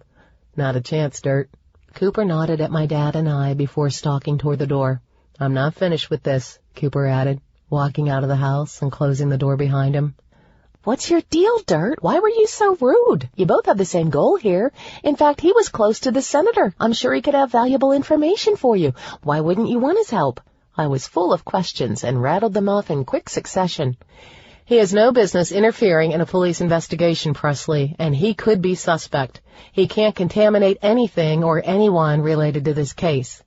"Not a chance, Dirt." Cooper nodded at my dad and I before stalking toward the door. "I'm not finished with this," Cooper added, walking out of the house and closing the door behind him. "What's your deal, Dirt? Why were you so rude? You both have the same goal here. In fact, he was close to the senator. I'm sure he could have valuable information for you. Why wouldn't you want his help?" I was full of questions and rattled them off in quick succession. "He has no business interfering in a police investigation, Presley, and he could be suspect. He can't contaminate anything or anyone related to this case.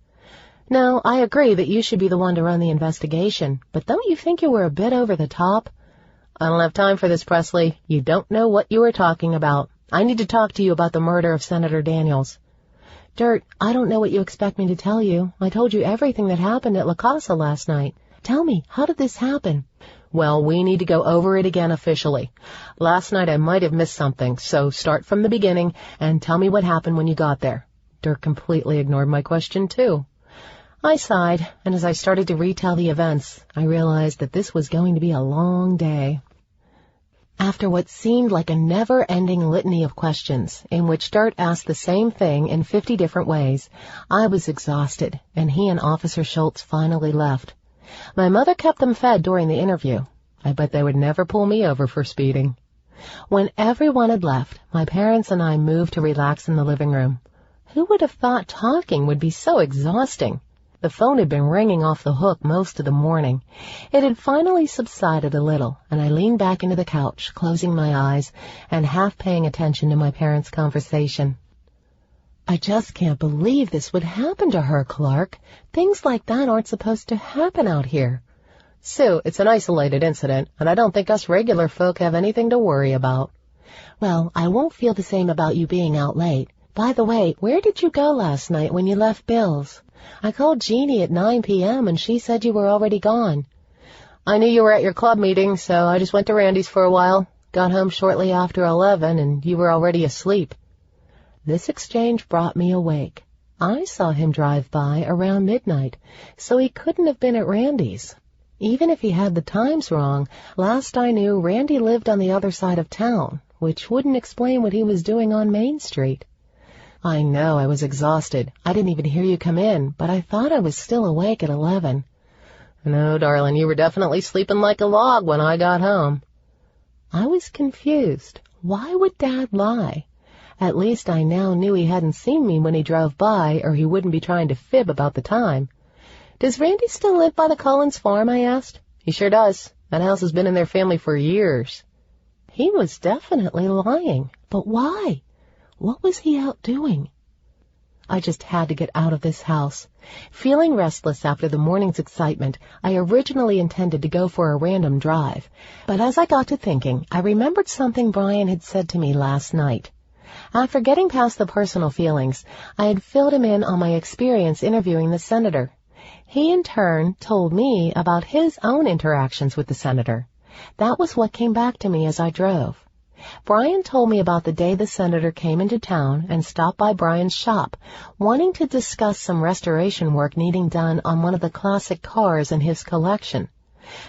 Now, I agree that you should be the one to run the investigation, but don't you think you were a bit over the top?" "I don't have time for this, Presley. You don't know what you are talking about. I need to talk to you about the murder of Senator Daniels." "Dirt, I don't know what you expect me to tell you. I told you everything that happened at La Casa last night. Tell me, how did this happen?" "Well, we need to go over it again officially. Last night I might have missed something, so start from the beginning and tell me what happened when you got there." Dirk completely ignored my question, too. I sighed, and as I started to retell the events, I realized that this was going to be a long day. After what seemed like a never-ending litany of questions, in which Dirt asked the same thing in 50 different ways, I was exhausted, and he and Officer Schultz finally left. My mother kept them fed during the interview. I bet they would never pull me over for speeding. When everyone had left, my parents and I moved to relax in the living room. Who would have thought talking would be so exhausting? The phone had been ringing off the hook most of the morning. It had finally subsided a little, and I leaned back into the couch, closing my eyes and half paying attention to my parents' conversation. "I just can't believe this would happen to her, Clark. Things like that aren't supposed to happen out here." "Sue, it's an isolated incident, and I don't think us regular folk have anything to worry about." "Well, I won't feel the same about you being out late. By the way, where did you go last night when you left Bill's? I called Jeannie at 9 p.m. and she said you were already gone." "I knew you were at your club meeting, so I just went to Randy's for a while. Got home shortly after 11, and you were already asleep." This exchange brought me awake. I saw him drive by around midnight, so he couldn't have been at Randy's. Even if he had the times wrong, last I knew Randy lived on the other side of town, which wouldn't explain what he was doing on Main Street. I know I was exhausted. I didn't even hear you come in, but I thought I was still awake at 11. "No, darling, you were definitely sleeping like a log when I got home." I was confused. Why would Dad lie? At least I now knew he hadn't seen me when he drove by, or he wouldn't be trying to fib about the time. "Does Randy still live by the Collins farm?" I asked. "He sure does. That house has been in their family for years." He was definitely lying. But why? What was he out doing? I just had to get out of this house. Feeling restless after the morning's excitement, I originally intended to go for a random drive. But as I got to thinking, I remembered something Brian had said to me last night. After getting past the personal feelings, I had filled him in on my experience interviewing the senator. He, in turn, told me about his own interactions with the senator. That was what came back to me as I drove. Brian told me about the day the senator came into town and stopped by Brian's shop, wanting to discuss some restoration work needing done on one of the classic cars in his collection.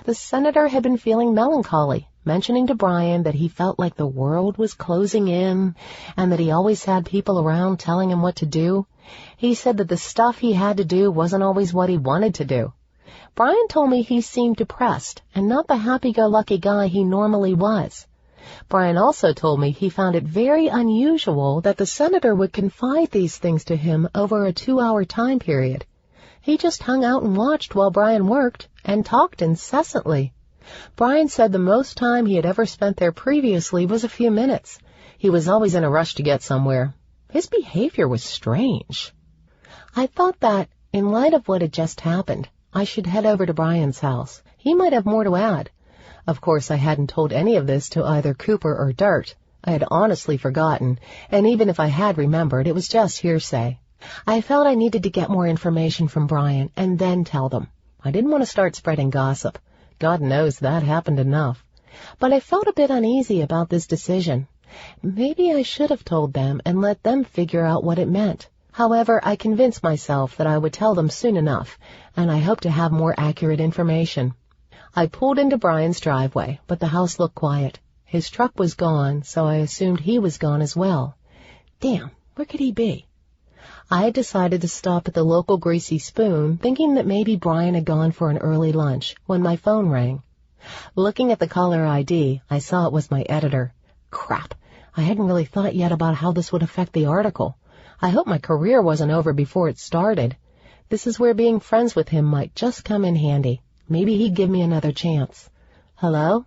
The senator had been feeling melancholy, mentioning to Brian that he felt like the world was closing in and that he always had people around telling him what to do. He said that the stuff he had to do wasn't always what he wanted to do. Brian told me he seemed depressed and not the happy-go-lucky guy he normally was. Brian also told me he found it very unusual that the senator would confide these things to him over a 2-hour time period. He just hung out and watched while Brian worked and talked incessantly. Brian said the most time he had ever spent there previously was a few minutes. He was always in a rush to get somewhere. His behavior was strange. I thought that, in light of what had just happened, I should head over to Brian's house. He might have more to add. Of course, I hadn't told any of this to either Cooper or Dirt. I had honestly forgotten, and even if I had remembered, it was just hearsay. I felt I needed to get more information from Brian and then tell them. I didn't want to start spreading gossip. God knows that happened enough. But I felt a bit uneasy about this decision. Maybe I should have told them and let them figure out what it meant. However, I convinced myself that I would tell them soon enough, and I hoped to have more accurate information. I pulled into Brian's driveway, but the house looked quiet. His truck was gone, so I assumed he was gone as well. Damn, where could he be? I had decided to stop at the local Greasy Spoon, thinking that maybe Brian had gone for an early lunch, when my phone rang. Looking at the caller ID, I saw it was my editor. Crap, I hadn't really thought yet about how this would affect the article. I hope my career wasn't over before it started. This is where being friends with him might just come in handy. Maybe he'd give me another chance. Hello?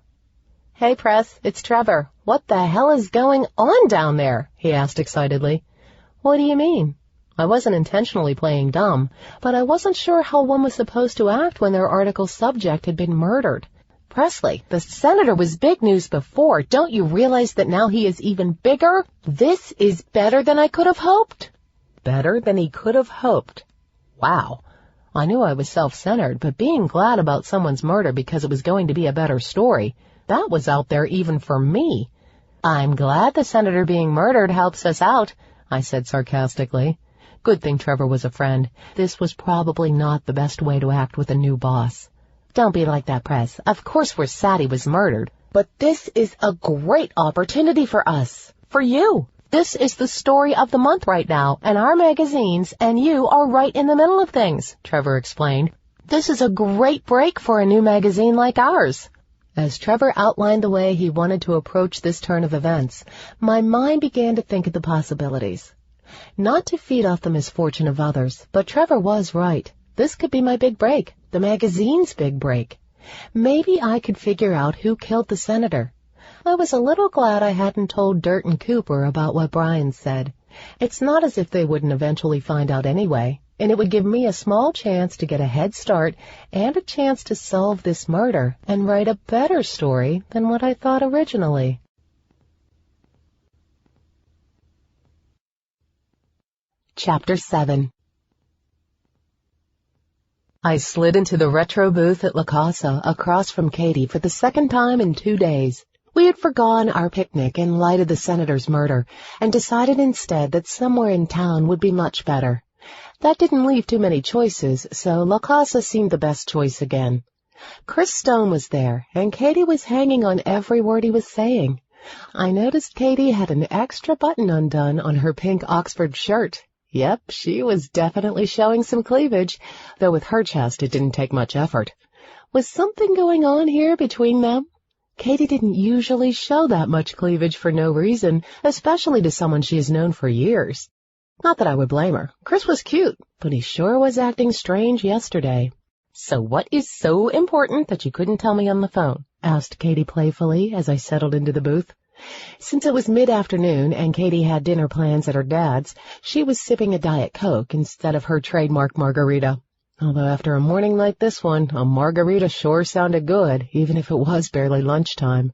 Hey, Press, it's Trevor. What the hell is going on down there? He asked excitedly. What do you mean? I wasn't intentionally playing dumb, but I wasn't sure how one was supposed to act when their article's subject had been murdered. Presley, the senator was big news before. Don't you realize that now he is even bigger? This is better than I could have hoped. Better than he could have hoped. Wow. I knew I was self-centered, but being glad about someone's murder because it was going to be a better story, that was out there even for me. I'm glad the senator being murdered helps us out, I said sarcastically. Good thing Trevor was a friend. This was probably not the best way to act with a new boss. Don't be like that, Press. Of course we're sad he was murdered. But this is a great opportunity for us. For you. This is the story of the month right now, and our magazines and you are right in the middle of things, Trevor explained. This is a great break for a new magazine like ours. As Trevor outlined the way he wanted to approach this turn of events, my mind began to think of the possibilities. Not to feed off the misfortune of others, but Trevor was right. This could be my big break, the magazine's big break. Maybe I could figure out who killed the senator. I was a little glad I hadn't told Dirt and Cooper about what Brian said. It's not as if they wouldn't eventually find out anyway, and it would give me a small chance to get a head start and a chance to solve this murder and write a better story than what I thought originally. Chapter 7. I slid into the retro booth at La Casa across from Katie for the second time in 2 days. We had forgone our picnic in light of the senator's murder and decided instead that somewhere in town would be much better. That didn't leave too many choices, so La Casa seemed the best choice again. Chris Stone was there, and Katie was hanging on every word he was saying. I noticed Katie had an extra button undone on her pink Oxford shirt. Yep, she was definitely showing some cleavage, though with her chest it didn't take much effort. Was something going on here between them? Katie didn't usually show that much cleavage for no reason, especially to someone she has known for years. Not that I would blame her. Chris was cute, but he sure was acting strange yesterday. So what is so important that you couldn't tell me on the phone? Asked Katie playfully as I settled into the booth. Since it was mid-afternoon and Katie had dinner plans at her dad's, she was sipping a Diet Coke instead of her trademark margarita. Although after a morning like this one, a margarita sure sounded good, even if it was barely lunchtime.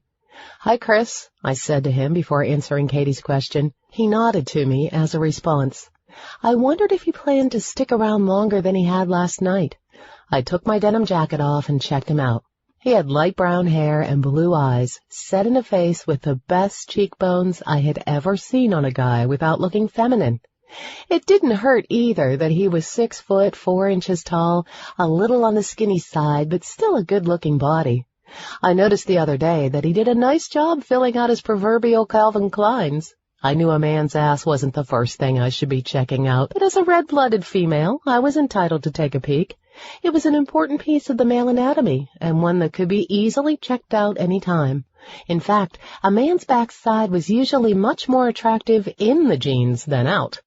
Hi, Chris, I said to him before answering Katie's question. He nodded to me as a response. I wondered if he planned to stick around longer than he had last night. I took my denim jacket off and checked him out. He had light brown hair and blue eyes, set in a face with the best cheekbones I had ever seen on a guy without looking feminine. It didn't hurt either that he was 6 foot 4 inches tall, a little on the skinny side, but still a good-looking body. I noticed the other day that he did a nice job filling out his proverbial Calvin Kleins. I knew a man's ass wasn't the first thing I should be checking out, but as a red-blooded female, I was entitled to take a peek. It was an important piece of the male anatomy, and one that could be easily checked out any time. In fact, a man's backside was usually much more attractive in the jeans than out.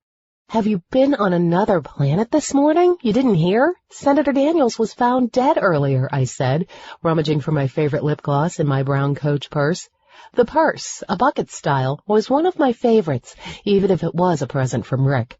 Have you been on another planet this morning? You didn't hear? Senator Daniels was found dead earlier, I said, rummaging for my favorite lip gloss in my brown Coach purse. The purse, a bucket style, was one of my favorites, even if it was a present from Rick.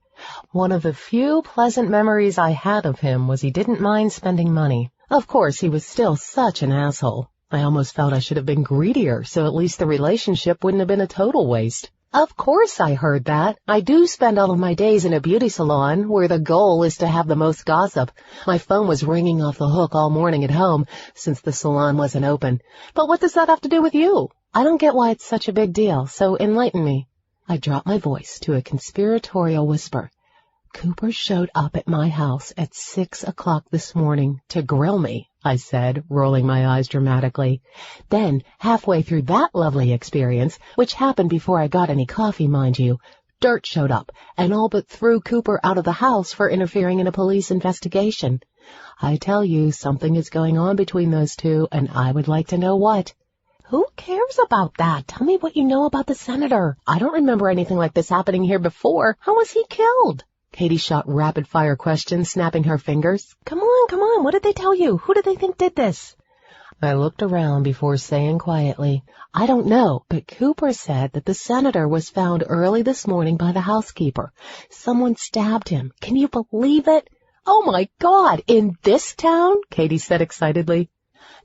One of the few pleasant memories I had of him was he didn't mind spending money. Of course, he was still such an asshole. I almost felt I should have been greedier, so at least the relationship wouldn't have been a total waste. Of course I heard that. I do spend all of my days in a beauty salon where the goal is to have the most gossip. My phone was ringing off the hook all morning at home since the salon wasn't open. But what does that have to do with you? I don't get why it's such a big deal, so enlighten me. I dropped my voice to a conspiratorial whisper. Cooper showed up at my house at 6 o'clock this morning to grill me, I said, rolling my eyes dramatically. Then, halfway through that lovely experience, which happened before I got any coffee, mind you, Dirt showed up and all but threw Cooper out of the house for interfering in a police investigation. I tell you, something is going on between those two, and I would like to know what. Who cares about that? Tell me what you know about the senator. I don't remember anything like this happening here before. How was he killed? Katie shot rapid-fire questions, snapping her fingers. Come on, what did they tell you? Who do they think did this? I looked around before saying quietly, I don't know, but Cooper said that the senator was found early this morning by the housekeeper. Someone stabbed him. Can you believe it? Oh, my God, in this town? Katie said excitedly.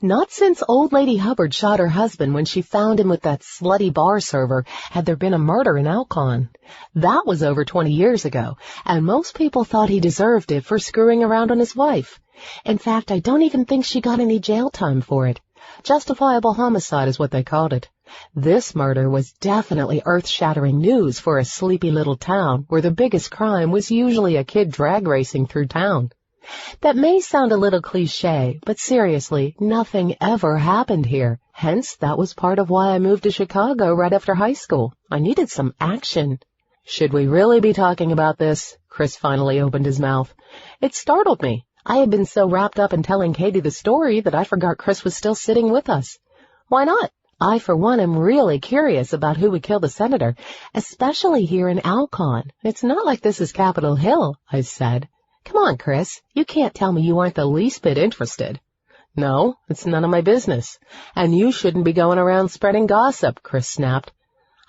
Not since old Lady Hubbard shot her husband when she found him with that slutty bar server had there been a murder in Alcon. That was over 20 years ago, and most people thought he deserved it for screwing around on his wife. In fact, I don't even think she got any jail time for it. Justifiable homicide is what they called it. This murder was definitely earth-shattering news for a sleepy little town where the biggest crime was usually a kid drag racing through town. That may sound a little cliché, but seriously, nothing ever happened here. Hence, that was part of why I moved to Chicago right after high school. I needed some action. Should we really be talking about this? Chris finally opened his mouth. It startled me. I had been so wrapped up in telling Katie the story that I forgot Chris was still sitting with us. Why not? I, for one, am really curious about who would kill the senator, especially here in Alcon. It's not like this is Capitol Hill, I said. Come on, Chris. You can't tell me you aren't the least bit interested. No, it's none of my business. And you shouldn't be going around spreading gossip, Chris snapped.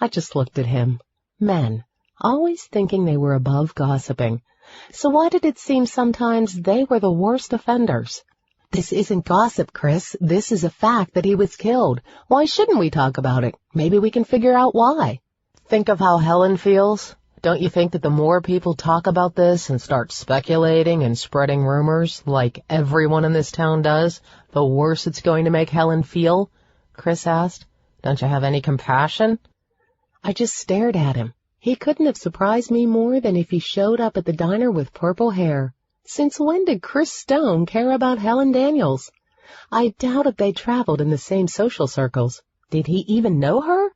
I just looked at him. Men, always thinking they were above gossiping. So why did it seem sometimes they were the worst offenders? This isn't gossip, Chris. This is a fact that he was killed. Why shouldn't we talk about it? Maybe we can figure out why. Think of how Helen feels. Don't you think that the more people talk about this and start speculating and spreading rumors, like everyone in this town does, the worse it's going to make Helen feel? Chris asked. Don't you have any compassion? I just stared at him. He couldn't have surprised me more than if he showed up at the diner with purple hair. Since when did Chris Stone care about Helen Daniels? I doubted they traveled in the same social circles. Did he even know her?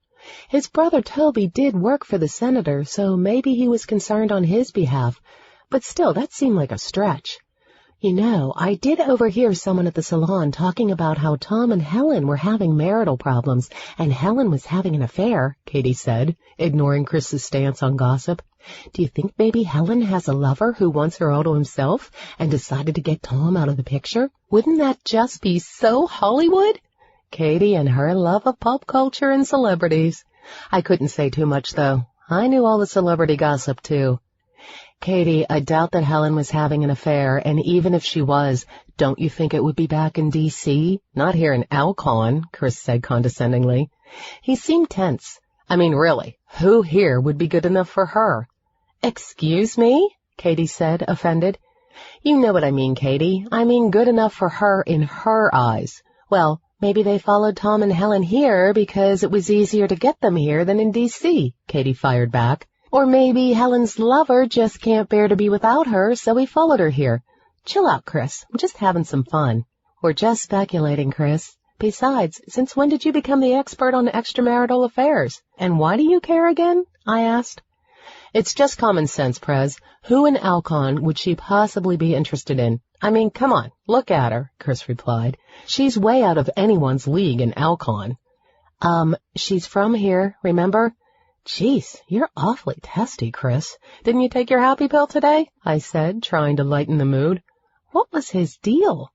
His brother Toby did work for the senator, so maybe he was concerned on his behalf, but still, that seemed like a stretch. You know, I did overhear someone at the salon talking about how Tom and Helen were having marital problems, and Helen was having an affair, Katie said, ignoring Chris's stance on gossip. Do you think maybe Helen has a lover who wants her all to himself and decided to get Tom out of the picture? Wouldn't that just be so Hollywood? Katie and her love of pop culture and celebrities. I couldn't say too much, though. I knew all the celebrity gossip, too. Katie, I doubt that Helen was having an affair, and even if she was, don't you think it would be back in D.C.? Not here in Alcon, Chris said condescendingly. He seemed tense. I mean, really, who here would be good enough for her? Excuse me? Katie said, offended. You know what I mean, Katie. I mean good enough for her in her eyes. Well, maybe they followed Tom and Helen here because it was easier to get them here than in D.C., Katie fired back. Or maybe Helen's lover just can't bear to be without her, so he followed her here. Chill out, Chris. I'm just having some fun. We're just speculating, Chris. Besides, since when did you become the expert on extramarital affairs? And why do you care again? I asked. It's just common sense, Prez. Who in Alcon would she possibly be interested in? I mean, come on, look at her, Chris replied. She's way out of anyone's league in Alcon. She's from here, remember? Jeez, you're awfully testy, Chris. Didn't you take your happy pill today? I said, trying to lighten the mood. What was his deal?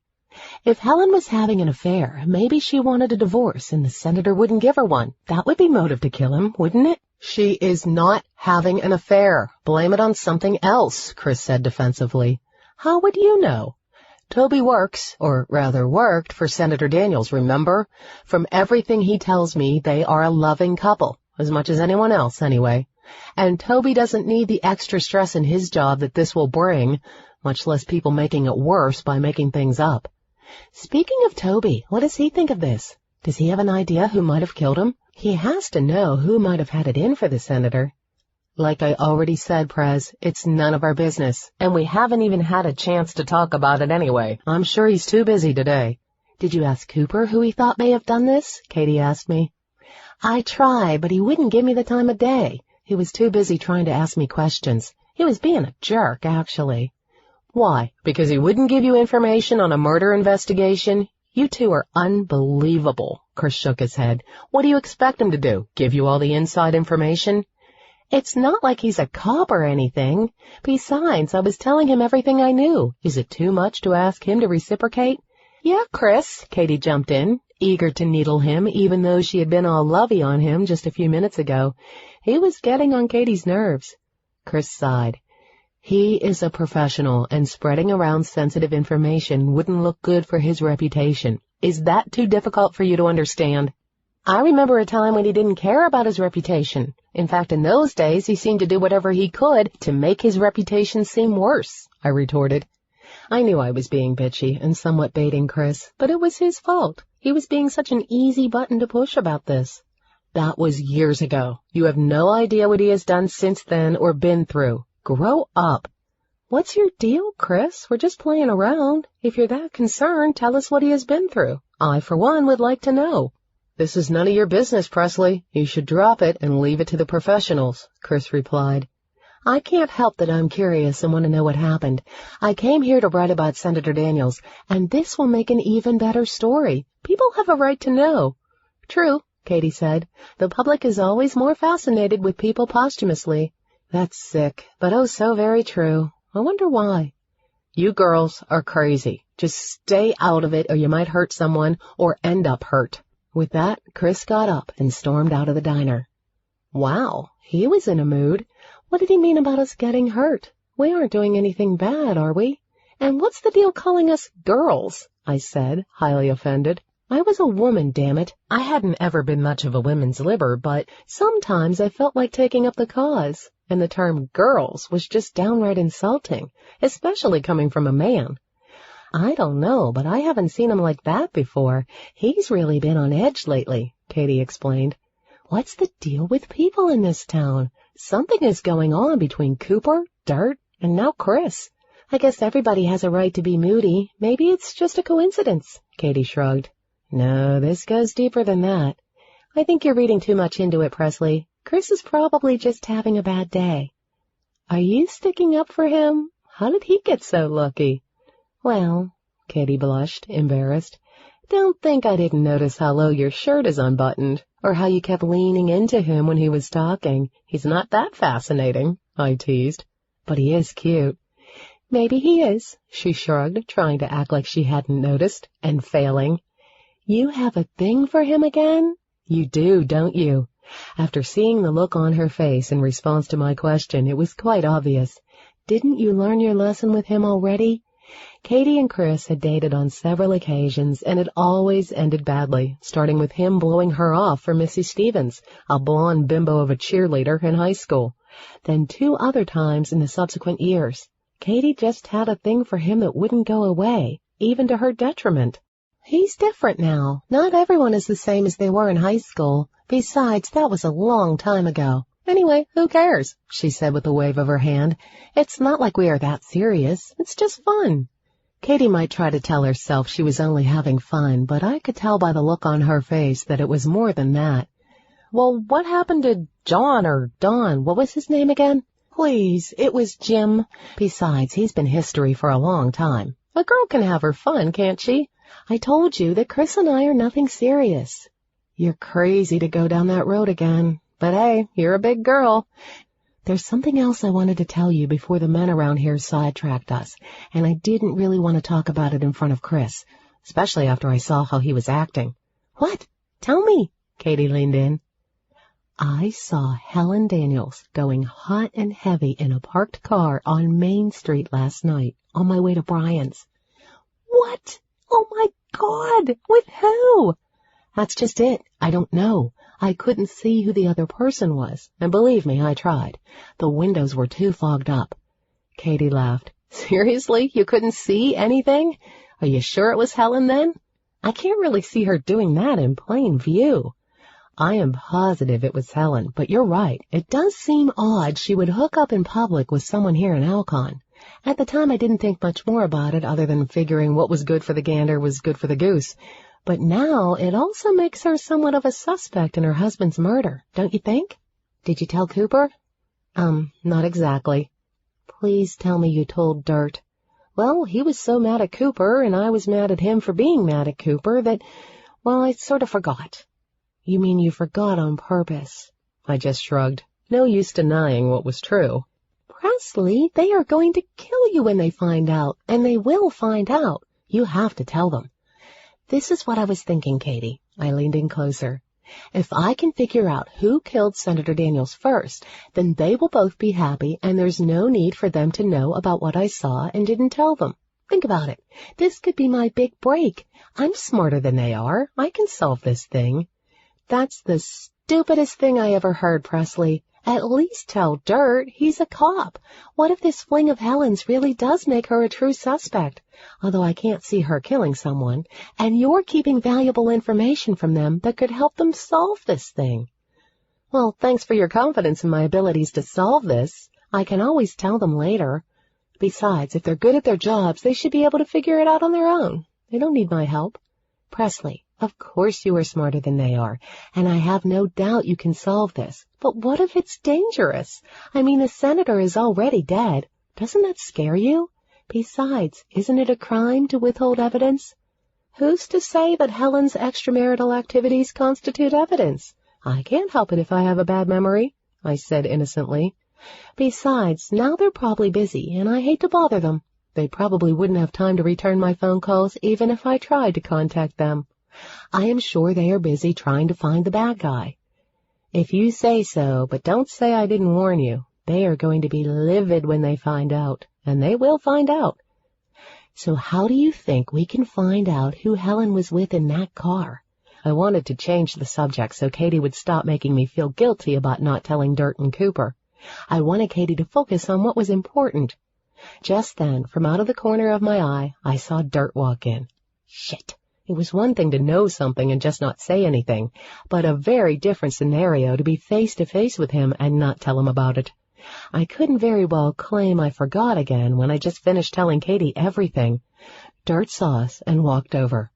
If Helen was having an affair, maybe she wanted a divorce and the senator wouldn't give her one. That would be motive to kill him, wouldn't it? She is not having an affair. Blame it on something else, Chris said defensively. How would you know? Toby works, or rather worked, for Senator Daniels, remember? From everything he tells me, they are a loving couple. as much as anyone else anyway. And Toby doesn't need the extra stress in his job that this will bring, much less people making it worse by making things up. Speaking of Toby, what does he think of this? Does he have an idea who might have killed him? He has to know who might have had it in for the senator. Like I already said, Prez, it's none of our business, and we haven't even had a chance to talk about it anyway. I'm sure he's too busy today. Did you ask Cooper who he thought may have done this? Katie asked me. I tried, but he wouldn't give me the time of day. He was too busy trying to ask me questions. He was being a jerk, actually. Why? Because he wouldn't give you information on a murder investigation? You two are unbelievable. Chris shook his head. What do you expect him to do? Give you all the inside information? It's not like he's a cop or anything. Besides, I was telling him everything I knew. Is it too much to ask him to reciprocate? Yeah, Chris, Katie jumped in, eager to needle him, even though she had been all lovey on him just a few minutes ago. He was getting on Katie's nerves. Chris sighed. He is a professional, and spreading around sensitive information wouldn't look good for his reputation. Is that too difficult for you to understand? I remember a time when he didn't care about his reputation. In fact, in those days, he seemed to do whatever he could to make his reputation seem worse, I retorted. I knew I was being bitchy and somewhat baiting Chris, but it was his fault. He was being such an easy button to push about this. That was years ago. You have no idea what he has done since then or been through. Grow up. What's your deal, Chris? We're just playing around. If you're that concerned, tell us what he has been through. I, for one, would like to know. This is none of your business, Presley. You should drop it and leave it to the professionals, Chris replied. I can't help that I'm curious and want to know what happened. I came here to write about Senator Daniels, and this will make an even better story. People have a right to know. True, Katie said. The public is always more fascinated with people posthumously. That's sick, but oh so very true. I wonder why. You girls are crazy. Just stay out of it or you might hurt someone or end up hurt. With that, Chris got up and stormed out of the diner. Wow, he was in a mood. What did he mean about us getting hurt? We aren't doing anything bad, are we? And what's the deal calling us girls? I said, highly offended. I was a woman, damn it. I hadn't ever been much of a women's libber, but sometimes I felt like taking up the cause. And the term girls was just downright insulting, especially coming from a man. I don't know, but I haven't seen him like that before. He's really been on edge lately, Katie explained. What's the deal with people in this town? Something is going on between Cooper, Dirt, and now Chris. I guess everybody has a right to be moody. Maybe it's just a coincidence, Katie shrugged. No, this goes deeper than that. I think you're reading too much into it, Presley. Chris is probably just having a bad day. Are you sticking up for him? How did he get so lucky? Well, Katie blushed, embarrassed. Don't think I didn't notice how low your shirt is unbuttoned, or how you kept leaning into him when he was talking. He's not that fascinating, I teased. But he is cute. Maybe he is, she shrugged, trying to act like she hadn't noticed, and failing. You have a thing for him again? You do, don't you? After seeing the look on her face in response to my question, it was quite obvious. Didn't you learn your lesson with him already? Katie and Chris had dated on several occasions, and it always ended badly, starting with him blowing her off for Missy Stevens, a blonde bimbo of a cheerleader in high school. Then 2 other times in the subsequent years. Katie just had a thing for him that wouldn't go away, even to her detriment. He's different now. Not everyone is the same as they were in high school. Besides, that was a long time ago. Anyway, who cares? She said with a wave of her hand. It's not like we are that serious. It's just fun. Katie might try to tell herself she was only having fun, but I could tell by the look on her face that it was more than that. Well, what happened to John or Don? What was his name again? Please, it was Jim. Besides, he's been history for a long time. A girl can have her fun, can't she? I told you that Chris and I are nothing serious. You're crazy to go down that road again. But hey, you're a big girl. There's something else I wanted to tell you before the men around here sidetracked us, and I didn't really want to talk about it in front of Chris, especially after I saw how he was acting. What? Tell me. Katie leaned in. I saw Helen Daniels going hot and heavy in a parked car on Main Street last night on my way to Brian's. What? Oh, my God! With who? That's just it. I don't know. I couldn't see who the other person was, and believe me, I tried. The windows were too fogged up. Katie laughed. Seriously? You couldn't see anything? Are you sure it was Helen then? I can't really see her doing that in plain view. I am positive it was Helen, but you're right. It does seem odd she would hook up in public with someone here in Alcon. At the time I didn't think much more about it other than figuring what was good for the gander was good for the goose. But now it also makes her somewhat of a suspect in her husband's murder, don't you think? Did you tell Cooper? Not exactly. Please tell me you told Dirt. Well, he was so mad at Cooper, and I was mad at him for being mad at Cooper, that, well, I sort of forgot. You mean you forgot on purpose? I just shrugged. No use denying what was true. Presley, they are going to kill you when they find out, and they will find out. You have to tell them. This is what I was thinking, Katie. I leaned in closer. If I can figure out who killed Senator Daniels first, then they will both be happy, and there's no need for them to know about what I saw and didn't tell them. Think about it. This could be my big break. I'm smarter than they are. I can solve this thing. That's the stupidest thing I ever heard, Presley. At least tell Dirt. He's a cop. What if this fling of Helen's really does make her a true suspect? Although I can't see her killing someone. And you're keeping valuable information from them that could help them solve this thing. Well, thanks for your confidence in my abilities to solve this. I can always tell them later. Besides, if they're good at their jobs, they should be able to figure it out on their own. They don't need my help. Presley, of course you are smarter than they are, and I have no doubt you can solve this. But what if it's dangerous? I mean, the senator is already dead. Doesn't that scare you? Besides, isn't it a crime to withhold evidence? Who's to say that Helen's extramarital activities constitute evidence? I can't help it if I have a bad memory, I said innocently. Besides, now they're probably busy, and I hate to bother them. They probably wouldn't have time to return my phone calls even if I tried to contact them. I am sure they are busy trying to find the bad guy. If you say so, but don't say I didn't warn you. They are going to be livid when they find out, and they will find out. So how do you think we can find out who Helen was with in that car? I wanted to change the subject so Katie would stop making me feel guilty about not telling Dirt and Cooper. I wanted Katie to focus on what was important. Just then, from out of the corner of my eye, I saw Dirt walk in. Shit! It was one thing to know something and just not say anything, but a very different scenario to be face-to-face with him and not tell him about it. I couldn't very well claim I forgot again when I just finished telling Katie everything. Dirt saw us and walked over.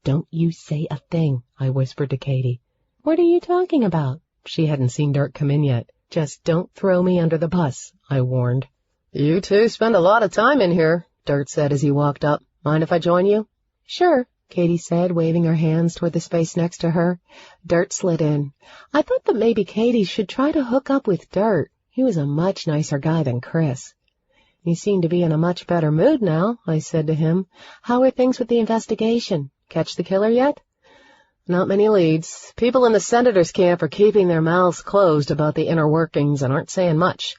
Don't you say a thing, I whispered to Katie. What are you talking about? She hadn't seen Dirt come in yet. Just don't throw me under the bus, I warned. You two spend a lot of time in here, Dirt said as he walked up. Mind if I join you? Sure, Katie said, waving her hands toward the space next to her. Dirt slid in. I thought that maybe Katie should try to hook up with Dirt. He was a much nicer guy than Chris. You seem to be in a much better mood now, I said to him. How are things with the investigation? Catch the killer yet? Not many leads. People in the senator's camp are keeping their mouths closed about the inner workings and aren't saying much.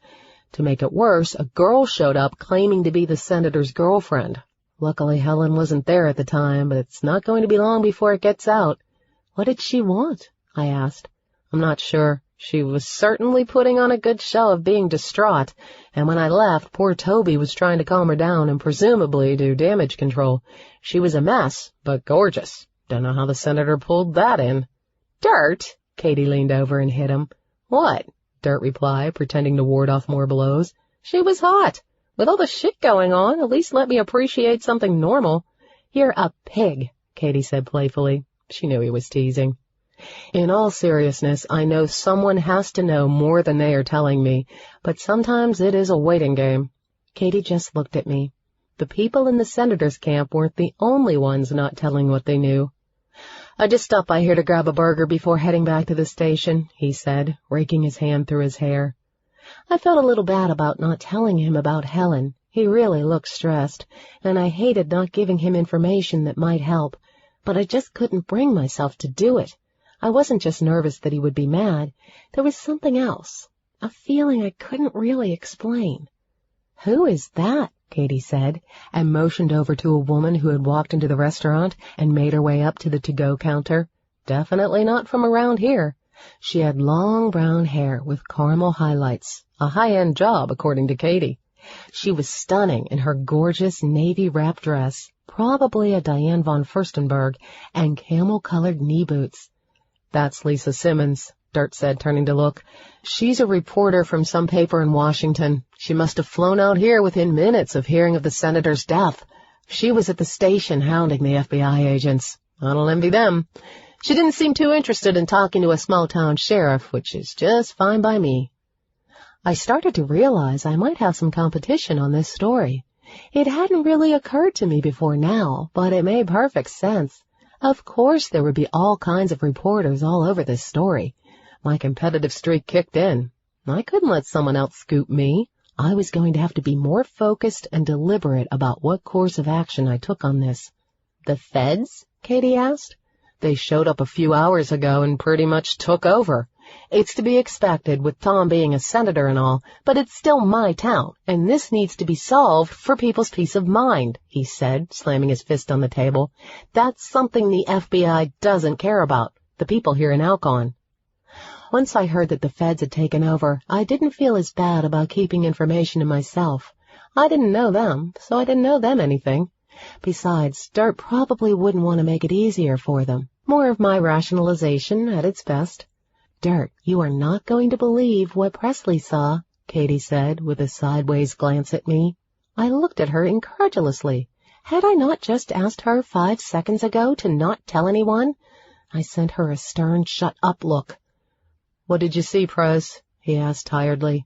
To make it worse, a girl showed up claiming to be the senator's girlfriend. Luckily, Helen wasn't there at the time, but it's not going to be long before it gets out. What did she want? I asked. I'm not sure. She was certainly putting on a good show of being distraught, and when I left, poor Toby was trying to calm her down and presumably do damage control. She was a mess, but gorgeous. Don't know how the senator pulled that in. Dirt! Katie leaned over and hit him. What? Dirt replied, pretending to ward off more blows. She was hot. With all the shit going on, at least let me appreciate something normal. You're a pig, Katie said playfully. She knew he was teasing. In all seriousness, I know someone has to know more than they are telling me, but sometimes it is a waiting game. Katie just looked at me. The people in the senator's camp weren't the only ones not telling what they knew. I just stopped by here to grab a burger before heading back to the station, he said, raking his hand through his hair. I felt a little bad about not telling him about Helen. He really looked stressed, and I hated not giving him information that might help, but I just couldn't bring myself to do it. I wasn't just nervous that he would be mad. There was something else, a feeling I couldn't really explain. Who is that? Katie said, and motioned over to a woman who had walked into the restaurant and made her way up to the to-go counter. Definitely not from around here. She had long brown hair with caramel highlights, a high-end job according to Katie. She was stunning in her gorgeous navy wrap dress, probably a Diane von Furstenberg, and camel-colored knee boots. "That's Lisa Simmons," Dirt said, turning to look. "She's a reporter from some paper in Washington. She must have flown out here within minutes of hearing of the senator's death. She was at the station hounding the FBI agents. I don't envy them. She didn't seem too interested in talking to a small-town sheriff, which is just fine by me." I started to realize I might have some competition on this story. It hadn't really occurred to me before now, but it made perfect sense. Of course there would be all kinds of reporters all over this story. My competitive streak kicked in. I couldn't let someone else scoop me. I was going to have to be more focused and deliberate about what course of action I took on this. "The feds?" Katie asked. "They showed up a few hours ago and pretty much took over. It's to be expected with Tom being a senator and all, but it's still my town, and this needs to be solved for people's peace of mind," he said, slamming his fist on the table. "That's something the FBI doesn't care about, the people here in Alcon." Once I heard that the feds had taken over, I didn't feel as bad about keeping information to myself. I didn't know them, so I didn't know them anything. Besides, Dirt probably wouldn't want to make it easier for them. More of my rationalization at its best. "Dirt, you are not going to believe what Presley saw," Katie said, with a sideways glance at me. I looked at her incredulously. Had I not just asked her 5 seconds ago to not tell anyone? I sent her a stern, shut-up look. "What did you see, Pres?" he asked tiredly.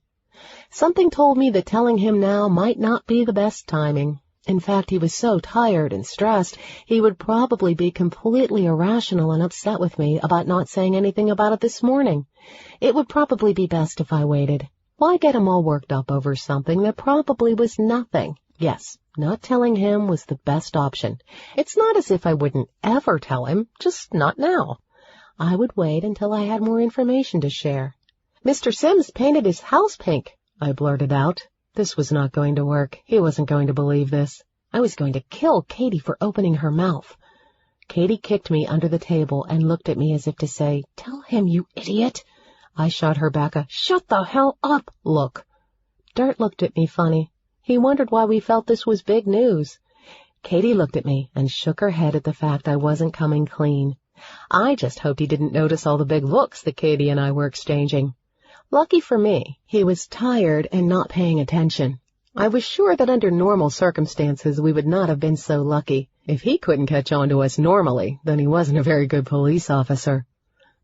Something told me that telling him now might not be the best timing. In fact, he was so tired and stressed, he would probably be completely irrational and upset with me about not saying anything about it this morning. It would probably be best if I waited. Why get him all worked up over something that probably was nothing? Yes, not telling him was the best option. It's not as if I wouldn't ever tell him, just not now. I would wait until I had more information to share. "Mr. Sims painted his house pink," I blurted out. This was not going to work. He wasn't going to believe this. I was going to kill Katie for opening her mouth. Katie kicked me under the table and looked at me as if to say, "Tell him, you idiot." I shot her back a "shut the hell up" look. Dirt looked at me funny. He wondered why we felt this was big news. Katie looked at me and shook her head at the fact I wasn't coming clean. I just hoped he didn't notice all the big looks that Katie and I were exchanging. Lucky for me, he was tired and not paying attention. I was sure that under normal circumstances we would not have been so lucky. If he couldn't catch on to us normally, then he wasn't a very good police officer.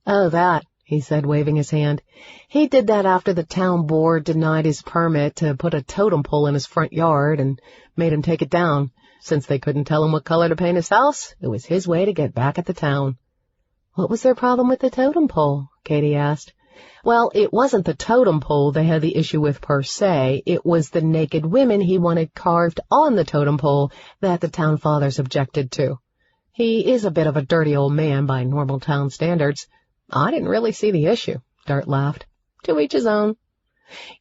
"Oh, that," he said, waving his hand. "He did that after the town board denied his permit to put a totem pole in his front yard and made him take it down. Since they couldn't tell him what color to paint his house, it was his way to get back at the town." "What was their problem with the totem pole?" Katie asked. "Well, it wasn't the totem pole they had the issue with per se. It was the naked women he wanted carved on the totem pole that the town fathers objected to. He is a bit of a dirty old man by normal town standards. I didn't really see the issue," Dirt laughed. "To each his own."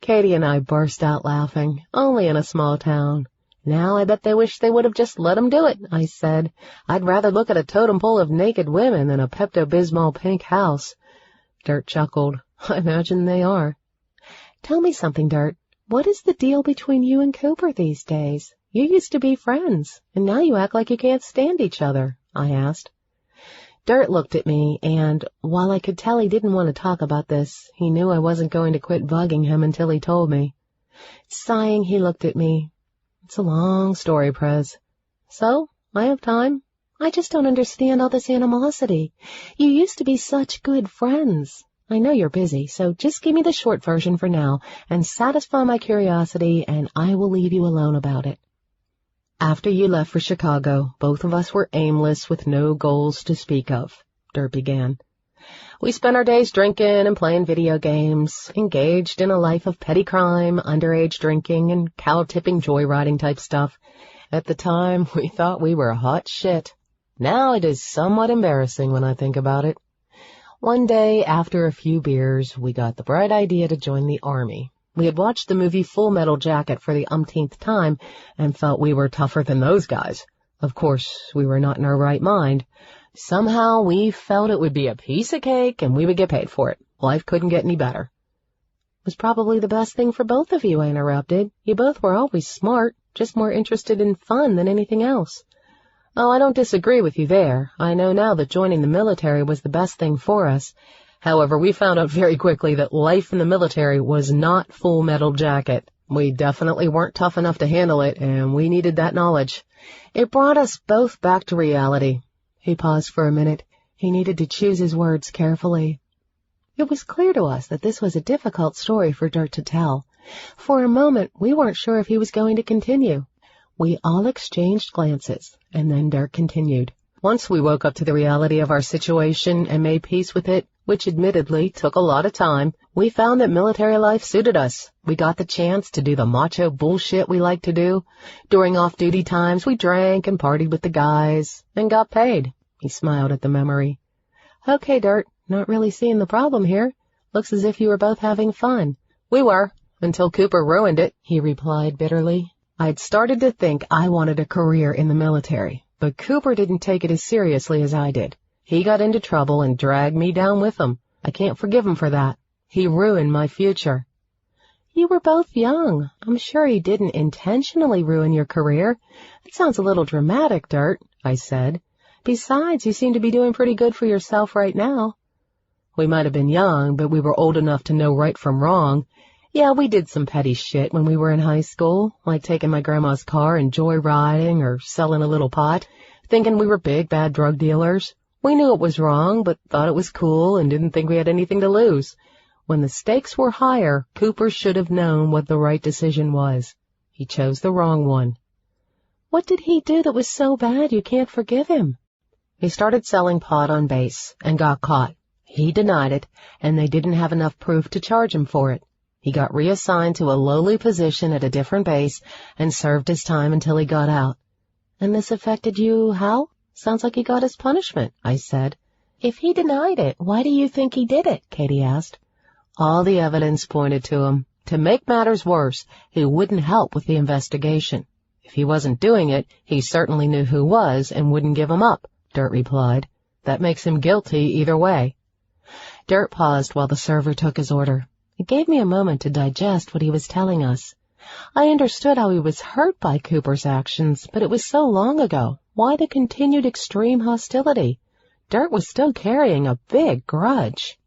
Katie and I burst out laughing. Only in a small town. "Now I bet they wish they would have just let him do it," I said. "I'd rather look at a totem pole of naked women than a Pepto-Bismol pink house." Dirt chuckled. "I imagine they are." "Tell me something, Dirt. What is the deal between you and Cooper these days? You used to be friends, and now you act like you can't stand each other," I asked. Dirt looked at me, and, while I could tell he didn't want to talk about this, he knew I wasn't going to quit bugging him until he told me. Sighing, he looked at me. "It's a long story, Prez." "So? I have time. I just don't understand all this animosity. You used to be such good friends. I know you're busy, so just give me the short version for now and satisfy my curiosity, and I will leave you alone about it." "After you left for Chicago, both of us were aimless with no goals to speak of," Dirt began. "We spent our days drinking and playing video games, engaged in a life of petty crime, underage drinking, and cow-tipping joyriding type stuff. At the time, we thought we were hot shit. Now it is somewhat embarrassing when I think about it. One day, after a few beers, we got the bright idea to join the Army. We had watched the movie Full Metal Jacket for the umpteenth time and felt we were tougher than those guys. Of course, we were not in our right mind. Somehow we felt it would be a piece of cake and we would get paid for it. Life couldn't get any better. It was probably the best thing for both of you, I interrupted. You both were always smart, just more interested in fun than anything else. Oh, I don't disagree with you there. I know now that joining the military was the best thing for us. However, we found out very quickly that life in the military was not Full Metal Jacket. We definitely weren't tough enough to handle it, and we needed that knowledge. It brought us both back to reality. He paused for a minute. He needed to choose his words carefully. It was clear to us that this was a difficult story for Dirt to tell. For a moment, we weren't sure if he was going to continue. We all exchanged glances, and then Dirt continued. Once we woke up to the reality of our situation and made peace with it, which admittedly took a lot of time, we found that military life suited us. We got the chance to do the macho bullshit we like to do. During off-duty times, we drank and partied with the guys, and got paid. He smiled at the memory. Okay, Dirt, not really seeing the problem here. Looks as if you were both having fun. We were, until Cooper ruined it, he replied bitterly. I'd started to think I wanted a career in the military, but Cooper didn't take it as seriously as I did. He got into trouble and dragged me down with him. I can't forgive him for that. He ruined my future. You were both young. I'm sure he didn't intentionally ruin your career. It sounds a little dramatic, Dirt, I said. Besides, you seem to be doing pretty good for yourself right now. We might have been young, but we were old enough to know right from wrong. Yeah, we did some petty shit when we were in high school, like taking my grandma's car and joyriding or selling a little pot, thinking we were big, bad drug dealers. We knew it was wrong, but thought it was cool and didn't think we had anything to lose. When the stakes were higher, Cooper should have known what the right decision was. He chose the wrong one. What did he do that was so bad you can't forgive him? He started selling pot on base and got caught. He denied it, and they didn't have enough proof to charge him for it. He got reassigned to a lowly position at a different base and served his time until he got out. And this affected you how? Sounds like he got his punishment, I said. If he denied it, why do you think he did it? Katie asked. All the evidence pointed to him. To make matters worse, he wouldn't help with the investigation. If he wasn't doing it, he certainly knew who was and wouldn't give him up, Dirt replied. That makes him guilty either way. Dirt paused while the server took his order. It gave me a moment to digest what he was telling us. I understood how he was hurt by Cooper's actions, but it was so long ago. Why the continued extreme hostility? Dirt was still carrying a big grudge.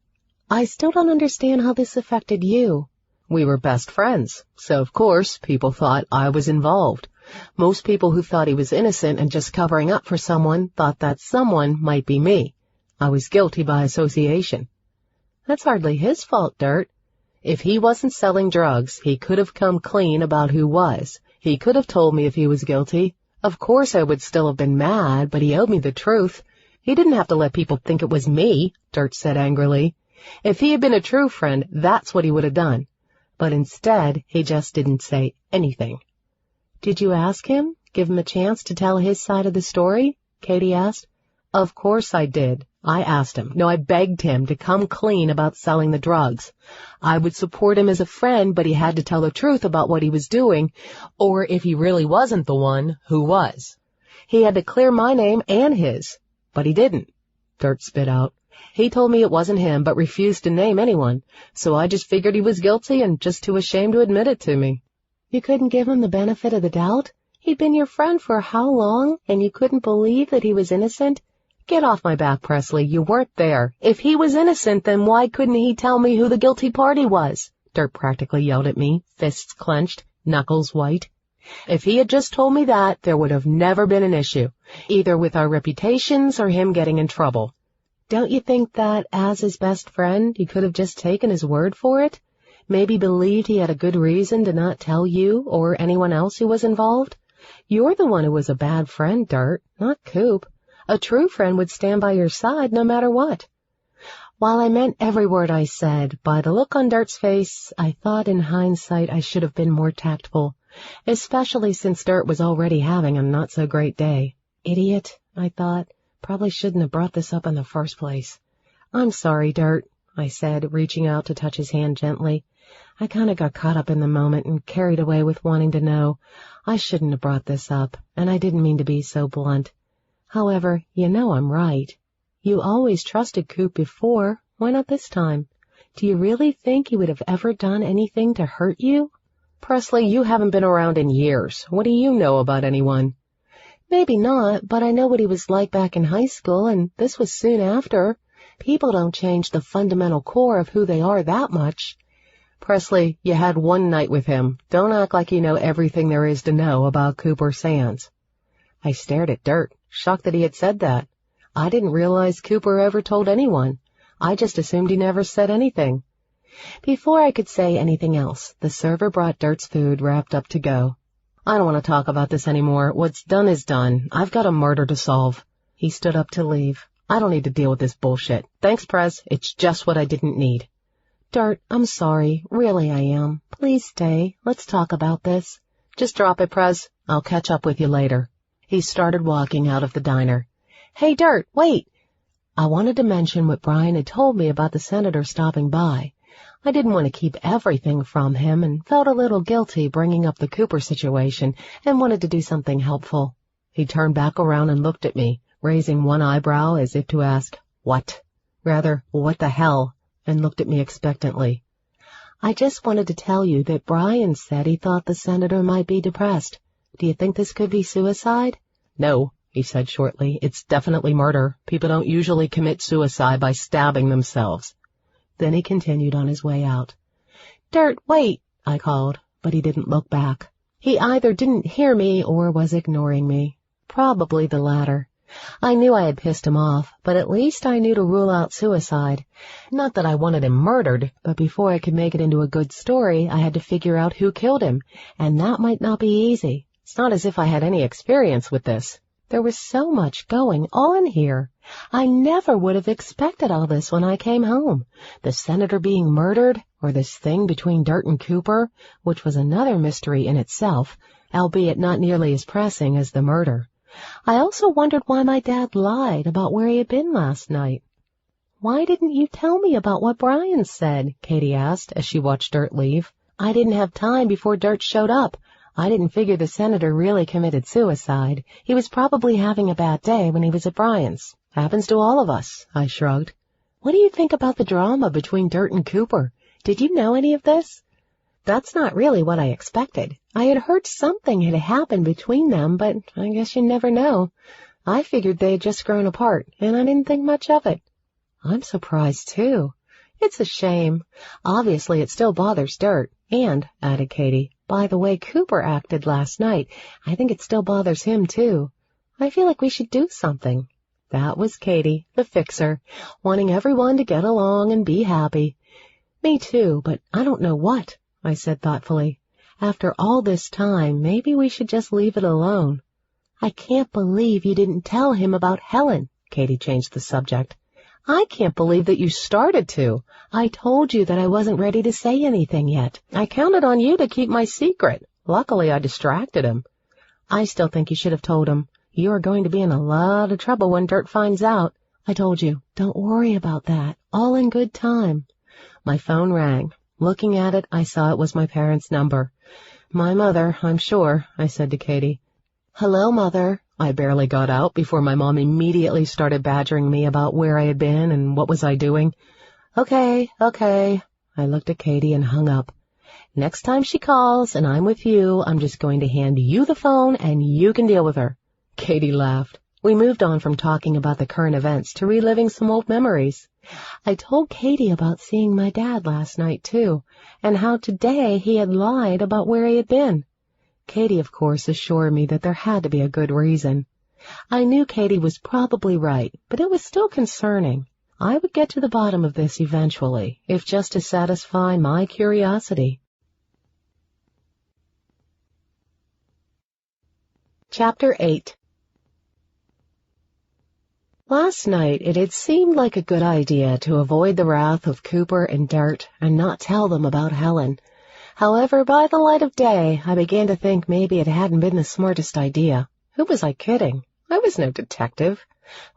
I still don't understand how this affected you. We were best friends, so of course people thought I was involved. Most people who thought he was innocent and just covering up for someone thought that someone might be me. I was guilty by association. That's hardly his fault, Dirt. If he wasn't selling drugs, he could have come clean about who was. He could have told me if he was guilty. Of course I would still have been mad, but he owed me the truth. He didn't have to let people think it was me, Dirt said angrily. If he had been a true friend, that's what he would have done. But instead, he just didn't say anything. Did you ask him? Give him a chance to tell his side of the story? Katie asked. Of course I did. I asked him. No, I begged him to come clean about selling the drugs. I would support him as a friend, but he had to tell the truth about what he was doing, or if he really wasn't the one, who was. He had to clear my name and his, but he didn't. Dirt spit out. He told me it wasn't him, but refused to name anyone, so I just figured he was guilty and just too ashamed to admit it to me. You couldn't give him the benefit of the doubt? He'd been your friend for how long, and you couldn't believe that he was innocent? Get off my back, Presley. You weren't there. If he was innocent, then why couldn't he tell me who the guilty party was? Dirt practically yelled at me, fists clenched, knuckles white. If he had just told me that, there would have never been an issue, either with our reputations or him getting in trouble. Don't you think that, as his best friend, you could have just taken his word for it? Maybe believed he had a good reason to not tell you or anyone else who was involved? You're the one who was a bad friend, Dirt, not Coop. A true friend would stand by your side no matter what. While I meant every word I said, by the look on Dirt's face, I thought in hindsight I should have been more tactful, especially since Dirt was already having a not-so-great day. Idiot, I thought. Probably shouldn't have brought this up in the first place. I'm sorry, Dirt, I said, reaching out to touch his hand gently. I kind of got caught up in the moment and carried away with wanting to know. I shouldn't have brought this up, and I didn't mean to be so blunt. However, you know I'm right. You always trusted Coop before. Why not this time? Do you really think he would have ever done anything to hurt you? Presley, you haven't been around in years. What do you know about anyone? Maybe not, but I know what he was like back in high school, and this was soon after. People don't change the fundamental core of who they are that much. Presley, you had one night with him. Don't act like you know everything there is to know about Cooper Sands. I stared at Dirt, shocked that he had said that. I didn't realize Cooper ever told anyone. I just assumed he never said anything. Before I could say anything else, the server brought Dirt's food wrapped up to go. I don't want to talk about this anymore. What's done is done. I've got a murder to solve. He stood up to leave. I don't need to deal with this bullshit. Thanks, Prez. It's just what I didn't need. Dirt, I'm sorry. Really, I am. Please stay. Let's talk about this. Just drop it, Prez. I'll catch up with you later. He started walking out of the diner. Hey, Dirt, wait. I wanted to mention what Brian had told me about the senator stopping by. I didn't want to keep everything from him and felt a little guilty bringing up the Cooper situation and wanted to do something helpful. He turned back around and looked at me, raising one eyebrow as if to ask, what? Rather, what the hell? And looked at me expectantly. I just wanted to tell you that Brian said he thought the senator might be depressed. Do you think this could be suicide? No, he said shortly. It's definitely murder. People don't usually commit suicide by stabbing themselves. Then he continued on his way out. Dirt, wait, I called, but he didn't look back. He either didn't hear me or was ignoring me. Probably the latter. I knew I had pissed him off, but at least I knew to rule out suicide. Not that I wanted him murdered, but before I could make it into a good story, I had to figure out who killed him, and that might not be easy. It's not as if I had any experience with this. There was so much going on here. I never would have expected all this when I came home. The senator being murdered, or this thing between Dirt and Cooper, which was another mystery in itself, albeit not nearly as pressing as the murder. I also wondered why my dad lied about where he had been last night. Why didn't you tell me about what Brian said? Katie asked as she watched Dirt leave. I didn't have time before Dirt showed up. I didn't figure the senator really committed suicide. He was probably having a bad day when he was at Brian's. Happens to all of us, I shrugged. What do you think about the drama between Dirt and Cooper? Did you know any of this? That's not really what I expected. I had heard something had happened between them, but I guess you never know. I figured they had just grown apart, and I didn't think much of it. I'm surprised, too. It's a shame. Obviously, it still bothers Dirt. And, added Katie, by the way Cooper acted last night, I think it still bothers him, too. I feel like we should do something. That was Katie, the fixer, wanting everyone to get along and be happy. Me, too, but I don't know what, I said thoughtfully. After all this time, maybe we should just leave it alone. I can't believe you didn't tell him about Helen. Katie changed the subject. I can't believe that you started to. I told you that I wasn't ready to say anything yet. I counted on you to keep my secret. Luckily, I distracted him. I still think you should have told him. You are going to be in a lot of trouble when Dirt finds out. I told you, don't worry about that. All in good time. My phone rang. Looking at it, I saw it was my parents' number. My mother, I'm sure, I said to Katie. Hello, Mother. I barely got out before my mom immediately started badgering me about where I had been and what was I doing. Okay. I looked at Katie and hung up. Next time she calls and I'm with you, I'm just going to hand you the phone and you can deal with her. Katie laughed. We moved on from talking about the current events to reliving some old memories. I told Katie about seeing my dad last night, too, and how today he had lied about where he had been. Katie, of course, assured me that there had to be a good reason. I knew Katie was probably right, but it was still concerning. I would get to the bottom of this eventually, if just to satisfy my curiosity. Chapter 8. Last night it had seemed like a good idea to avoid the wrath of Cooper and Dirt and not tell them about Helen. However, by the light of day, I began to think maybe it hadn't been the smartest idea. Who was I kidding? I was no detective.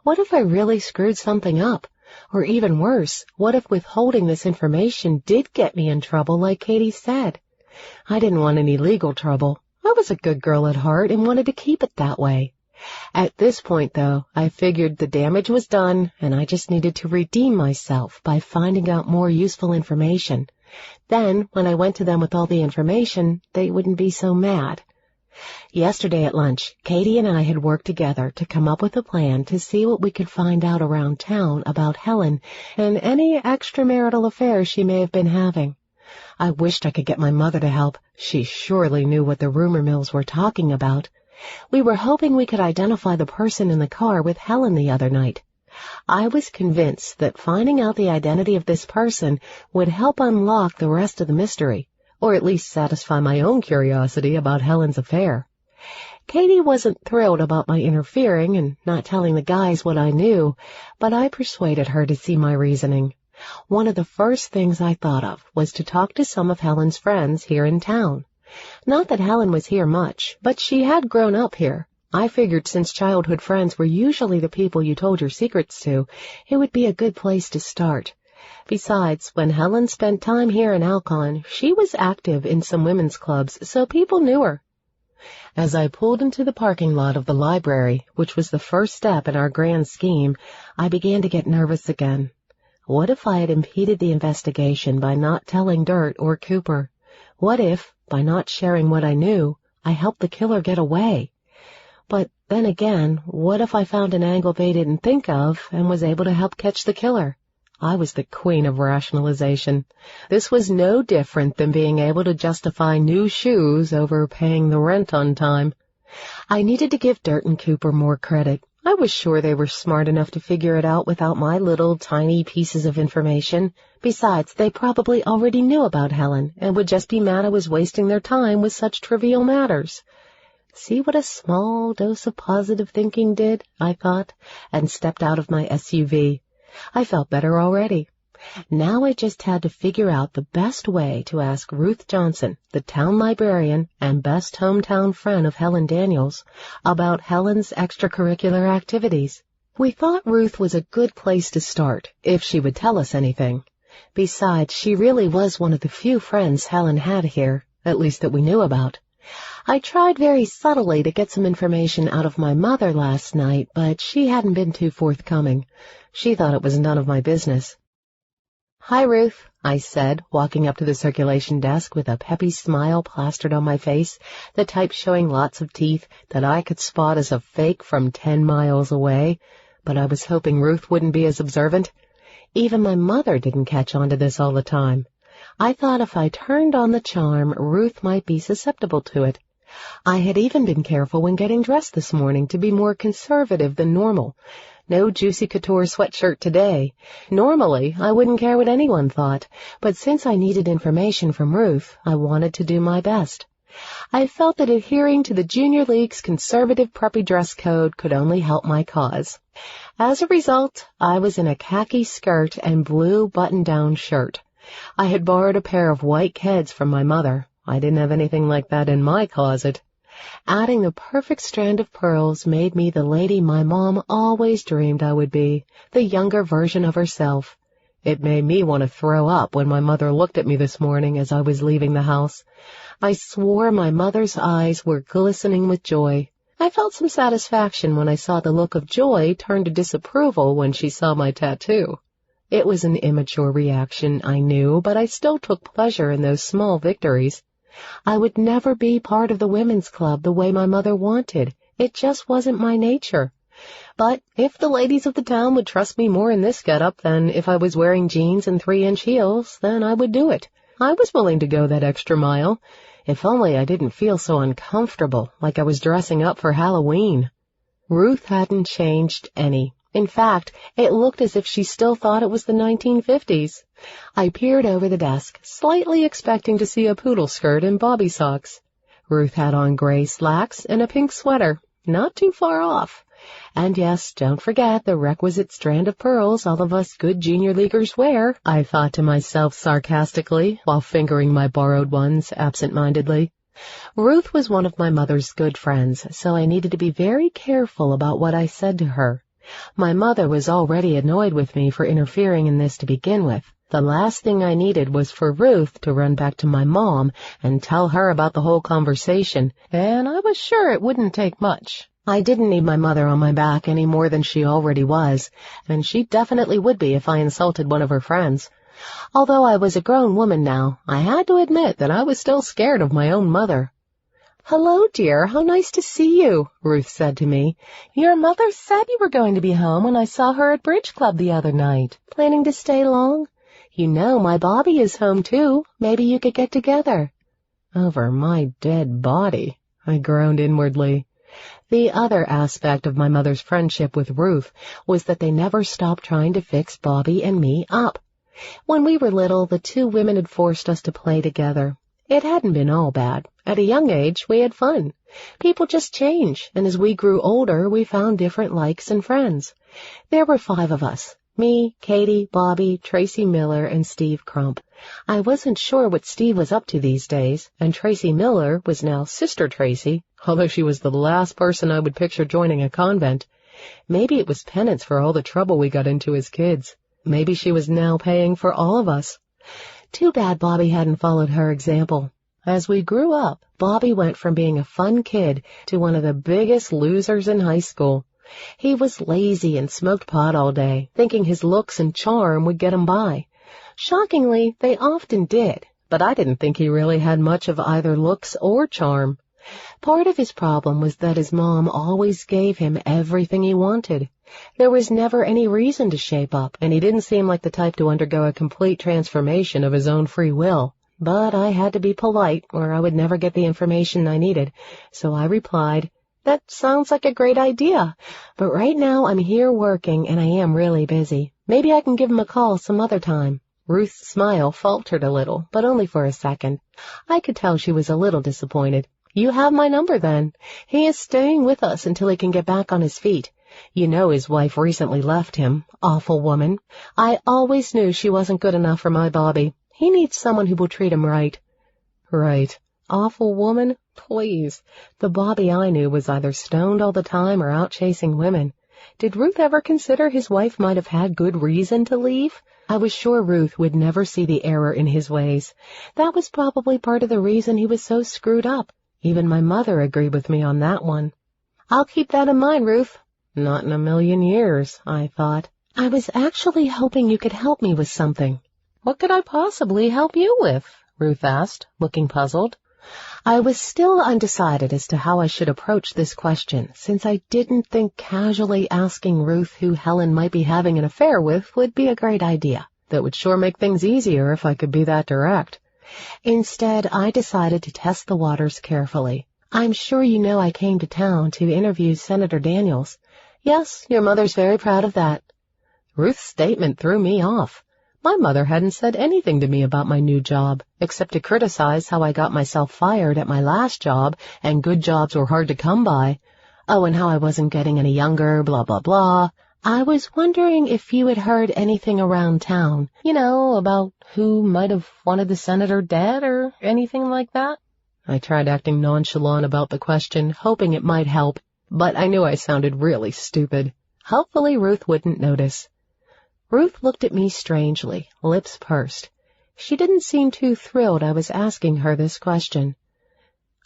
What if I really screwed something up? Or even worse, what if withholding this information did get me in trouble like Katie said? I didn't want any legal trouble. I was a good girl at heart and wanted to keep it that way. At this point, though, I figured the damage was done, and I just needed to redeem myself by finding out more useful information. Then, when I went to them with all the information, they wouldn't be so mad. Yesterday at lunch, Katie and I had worked together to come up with a plan to see what we could find out around town about Helen and any extramarital affairs she may have been having. I wished I could get my mother to help. She surely knew what the rumor mills were talking about. We were hoping we could identify the person in the car with Helen the other night. I was convinced that finding out the identity of this person would help unlock the rest of the mystery, or at least satisfy my own curiosity about Helen's affair. Katie wasn't thrilled about my interfering and not telling the guys what I knew, but I persuaded her to see my reasoning. One of the first things I thought of was to talk to some of Helen's friends here in town. Not that Helen was here much, but she had grown up here. I figured since childhood friends were usually the people you told your secrets to, it would be a good place to start. Besides, when Helen spent time here in Alcon, she was active in some women's clubs, so people knew her. As I pulled into the parking lot of the library, which was the first step in our grand scheme, I began to get nervous again. What if I had impeded the investigation by not telling Dirt or Cooper? What if, by not sharing what I knew, I helped the killer get away? But then again, what if I found an angle they didn't think of and was able to help catch the killer? I was the queen of rationalization. This was no different than being able to justify new shoes over paying the rent on time. I needed to give Dirt and Cooper more credit. I was sure they were smart enough to figure it out without my little tiny pieces of information. Besides, they probably already knew about Helen and would just be mad I was wasting their time with such trivial matters. See what a small dose of positive thinking did, I thought, and stepped out of my SUV. I felt better already. Now I just had to figure out the best way to ask Ruth Johnson, the town librarian and best hometown friend of Helen Daniels, about Helen's extracurricular activities. We thought Ruth was a good place to start, if she would tell us anything. Besides, she really was one of the few friends Helen had here, at least that we knew about. I tried very subtly to get some information out of my mother last night, but she hadn't been too forthcoming. She thought it was none of my business. "Hi, Ruth," I said, walking up to the circulation desk with a peppy smile plastered on my face, the type showing lots of teeth that I could spot as a fake from 10 miles away, but I was hoping Ruth wouldn't be as observant. Even my mother didn't catch on to this all the time. I thought if I turned on the charm, Ruth might be susceptible to it. I had even been careful when getting dressed this morning to be more conservative than normal. No juicy couture sweatshirt today. Normally, I wouldn't care what anyone thought, but since I needed information from Ruth, I wanted to do my best. I felt that adhering to the Junior League's conservative preppy dress code could only help my cause. As a result, I was in a khaki skirt and blue button-down shirt. I had borrowed a pair of white Keds from my mother. I didn't have anything like that in my closet. Adding the perfect strand of pearls made me the lady my mom always dreamed I would be, the younger version of herself. It made me want to throw up when my mother looked at me this morning as I was leaving the house. I swore my mother's eyes were glistening with joy. I felt some satisfaction when I saw the look of joy turn to disapproval when she saw my tattoo. It was an immature reaction, I knew, but I still took pleasure in those small victories. I would never be part of the women's club the way my mother wanted. It just wasn't my nature. But if the ladies of the town would trust me more in this getup than if I was wearing jeans and 3-inch heels, then I would do it. I was willing to go that extra mile. If only I didn't feel so uncomfortable, like I was dressing up for Halloween. Ruth hadn't changed any. In fact, it looked as if she still thought it was the 1950s. I peered over the desk, slightly expecting to see a poodle skirt and bobby socks. Ruth had on gray slacks and a pink sweater, not too far off. And yes, don't forget the requisite strand of pearls all of us good junior leaguers wear, I thought to myself sarcastically, while fingering my borrowed ones absent-mindedly. Ruth was one of my mother's good friends, so I needed to be very careful about what I said to her. My mother was already annoyed with me for interfering in this to begin with. The last thing I needed was for Ruth to run back to my mom and tell her about the whole conversation, and I was sure it wouldn't take much. I didn't need my mother on my back any more than she already was, and she definitely would be if I insulted one of her friends. Although I was a grown woman now, I had to admit that I was still scared of my own mother. "Hello, dear, how nice to see you," Ruth said to me. "Your mother said you were going to be home when I saw her at Bridge Club the other night. Planning to stay long? You know my Bobby is home, too. Maybe you could get together." Over my dead body, I groaned inwardly. The other aspect of my mother's friendship with Ruth was that they never stopped trying to fix Bobby and me up. When we were little, the two women had forced us to play together. It hadn't been all bad. At a young age, we had fun. People just change, and as we grew older, we found different likes and friends. There were 5 of us. Me, Katie, Bobby, Tracy Miller, and Steve Crump. I wasn't sure what Steve was up to these days, and Tracy Miller was now Sister Tracy, although she was the last person I would picture joining a convent. Maybe it was penance for all the trouble we got into as kids. Maybe she was now paying for all of us. Too bad Bobby hadn't followed her example. As we grew up, Bobby went from being a fun kid to one of the biggest losers in high school. He was lazy and smoked pot all day, thinking his looks and charm would get him by. Shockingly, they often did, but I didn't think he really had much of either looks or charm. Part of his problem was that his mom always gave him everything he wanted. There was never any reason to shape up, and he didn't seem like the type to undergo a complete transformation of his own free will. But I had to be polite, or I would never get the information I needed, so I replied, "That sounds like a great idea, but right now I'm here working and I am really busy. Maybe I can give him a call some other time." Ruth's smile faltered a little, but only for a second. I could tell she was a little disappointed. "You have my number then. He is staying with us until he can get back on his feet. You know his wife recently left him. Awful woman. I always knew she wasn't good enough for my Bobby. He needs someone who will treat him right." Right. Awful woman? Please. The Bobby I knew was either stoned all the time or out chasing women. Did Ruth ever consider his wife might have had good reason to leave? I was sure Ruth would never see the error in his ways. That was probably part of the reason he was so screwed up. Even my mother agreed with me on that one. "I'll keep that in mind, Ruth." Not in a million years, I thought. "I was actually hoping you could help me with something." "What could I possibly help you with?" Ruth asked, looking puzzled. I was still undecided as to how I should approach this question, since I didn't think casually asking Ruth who Helen might be having an affair with would be a great idea. That would sure make things easier if I could be that direct. Instead, I decided to test the waters carefully. "I'm sure you know I came to town to interview Senator Daniels." "Yes, your mother's very proud of that." Ruth's statement threw me off. My mother hadn't said anything to me about my new job, except to criticize how I got myself fired at my last job and good jobs were hard to come by. Oh, and how I wasn't getting any younger, blah, blah, blah. I was wondering if you had heard anything around town, about who might have wanted the senator dead or anything like that. I tried acting nonchalant about the question, hoping it might help, but I knew I sounded really stupid. Hopefully Ruth wouldn't notice. Ruth looked at me strangely, lips pursed. She didn't seem too thrilled I was asking her this question.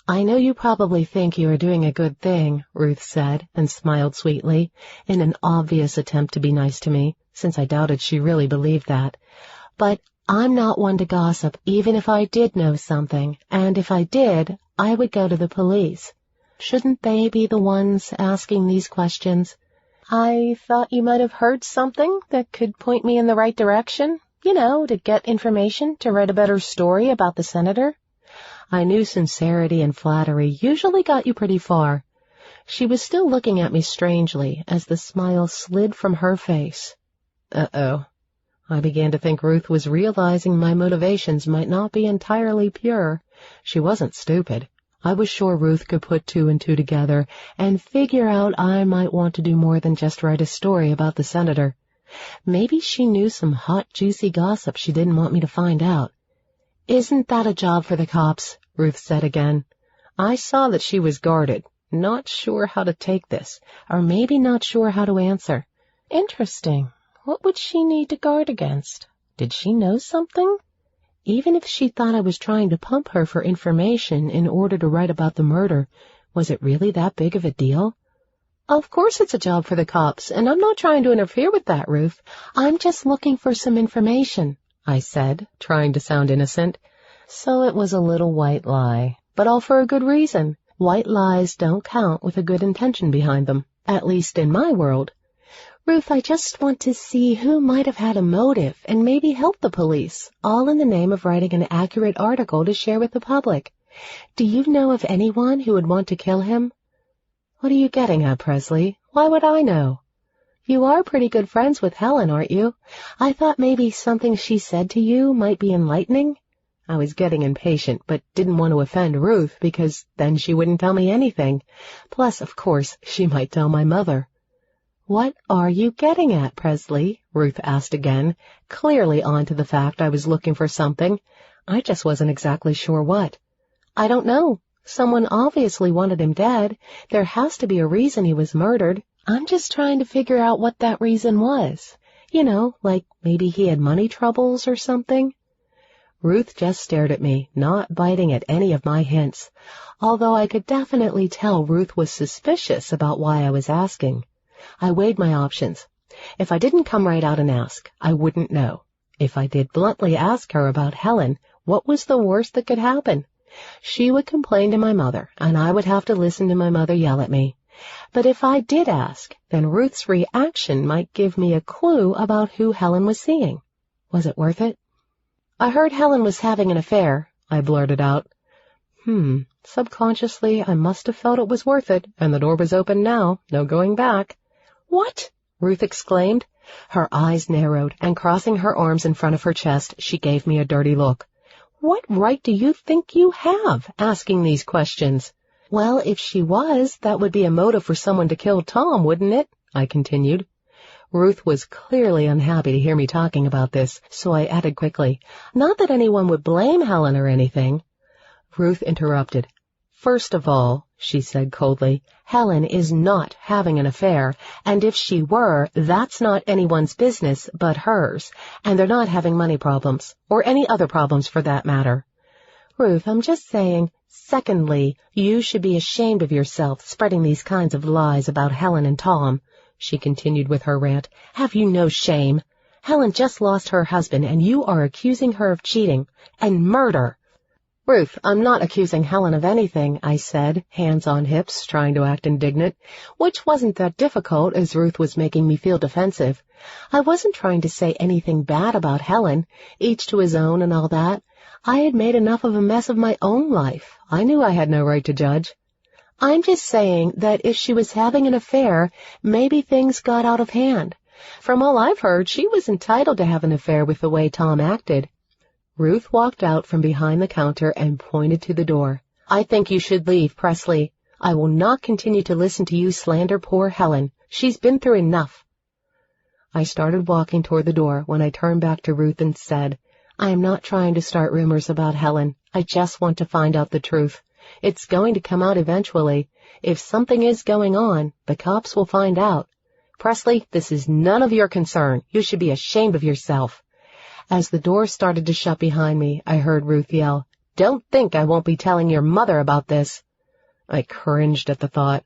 "I know you probably think you are doing a good thing," Ruth said, and smiled sweetly, in an obvious attempt to be nice to me, since I doubted she really believed that. "But I'm not one to gossip, even if I did know something, and if I did, I would go to the police. Shouldn't they be the ones asking these questions?" "I thought you might have heard something that could point me in the right direction, to get information to write a better story about the senator." I knew sincerity and flattery usually got you pretty far. She was still looking at me strangely as the smile slid from her face. Uh-oh. I began to think Ruth was realizing my motivations might not be entirely pure. She wasn't stupid. I was sure Ruth could put 2 and 2 together and figure out I might want to do more than just write a story about the senator. Maybe she knew some hot, juicy gossip she didn't want me to find out. "Isn't that a job for the cops?" Ruth said again. I saw that she was guarded, not sure how to take this, or maybe not sure how to answer. Interesting. What would she need to guard against? Did she know something? Even if she thought I was trying to pump her for information in order to write about the murder, was it really that big of a deal? Of course it's a job for the cops, and I'm not trying to interfere with that, Ruth. I'm just looking for some information, I said, trying to sound innocent. So it was a little white lie, but all for a good reason. White lies don't count with a good intention behind them, at least in my world. Ruth, I just want to see who might have had a motive and maybe help the police, all in the name of writing an accurate article to share with the public. Do you know of anyone who would want to kill him? What are you getting at, Presley? Why would I know? You are pretty good friends with Helen, aren't you? I thought maybe something she said to you might be enlightening. I was getting impatient, but didn't want to offend Ruth because then she wouldn't tell me anything. Plus, of course, she might tell my mother. What are you getting at, Presley? Ruth asked again, clearly on to the fact I was looking for something. I just wasn't exactly sure what. I don't know. Someone obviously wanted him dead. There has to be a reason he was murdered. I'm just trying to figure out what that reason was. You know, like maybe he had money troubles or something. Ruth just stared at me, not biting at any of my hints, although I could definitely tell Ruth was suspicious about why I was asking. I weighed my options. If I didn't come right out and ask, I wouldn't know. If I did bluntly ask her about Helen, what was the worst that could happen? She would complain to my mother, and I would have to listen to my mother yell at me. But if I did ask, then Ruth's reaction might give me a clue about who Helen was seeing. Was it worth it? I heard Helen was having an affair, I blurted out. Subconsciously I must have felt it was worth it, and the door was open now, no going back. What? Ruth exclaimed. Her eyes narrowed, and crossing her arms in front of her chest, she gave me a dirty look. What right do you think you have, asking these questions? Well, if she was, that would be a motive for someone to kill Tom, wouldn't it? I continued. Ruth was clearly unhappy to hear me talking about this, so I added quickly, not that anyone would blame Helen or anything. Ruth interrupted. First of all, she said coldly, Helen is not having an affair, and if she were, that's not anyone's business but hers, and they're not having money problems, or any other problems for that matter. Ruth, I'm just saying, secondly, you should be ashamed of yourself spreading these kinds of lies about Helen and Tom, she continued with her rant. Have you no shame? Helen just lost her husband, and you are accusing her of cheating and murder. Ruth, I'm not accusing Helen of anything, I said, hands on hips, trying to act indignant, which wasn't that difficult as Ruth was making me feel defensive. I wasn't trying to say anything bad about Helen, each to his own and all that. I had made enough of a mess of my own life. I knew I had no right to judge. I'm just saying that if she was having an affair, maybe things got out of hand. From all I've heard, she was entitled to have an affair with the way Tom acted. Ruth walked out from behind the counter and pointed to the door. I think you should leave, Presley. I will not continue to listen to you slander poor Helen. She's been through enough. I started walking toward the door when I turned back to Ruth and said, I am not trying to start rumors about Helen. I just want to find out the truth. It's going to come out eventually. If something is going on, the cops will find out. Presley, this is none of your concern. You should be ashamed of yourself. As the door started to shut behind me, I heard Ruth yell, Don't think I won't be telling your mother about this. I cringed at the thought.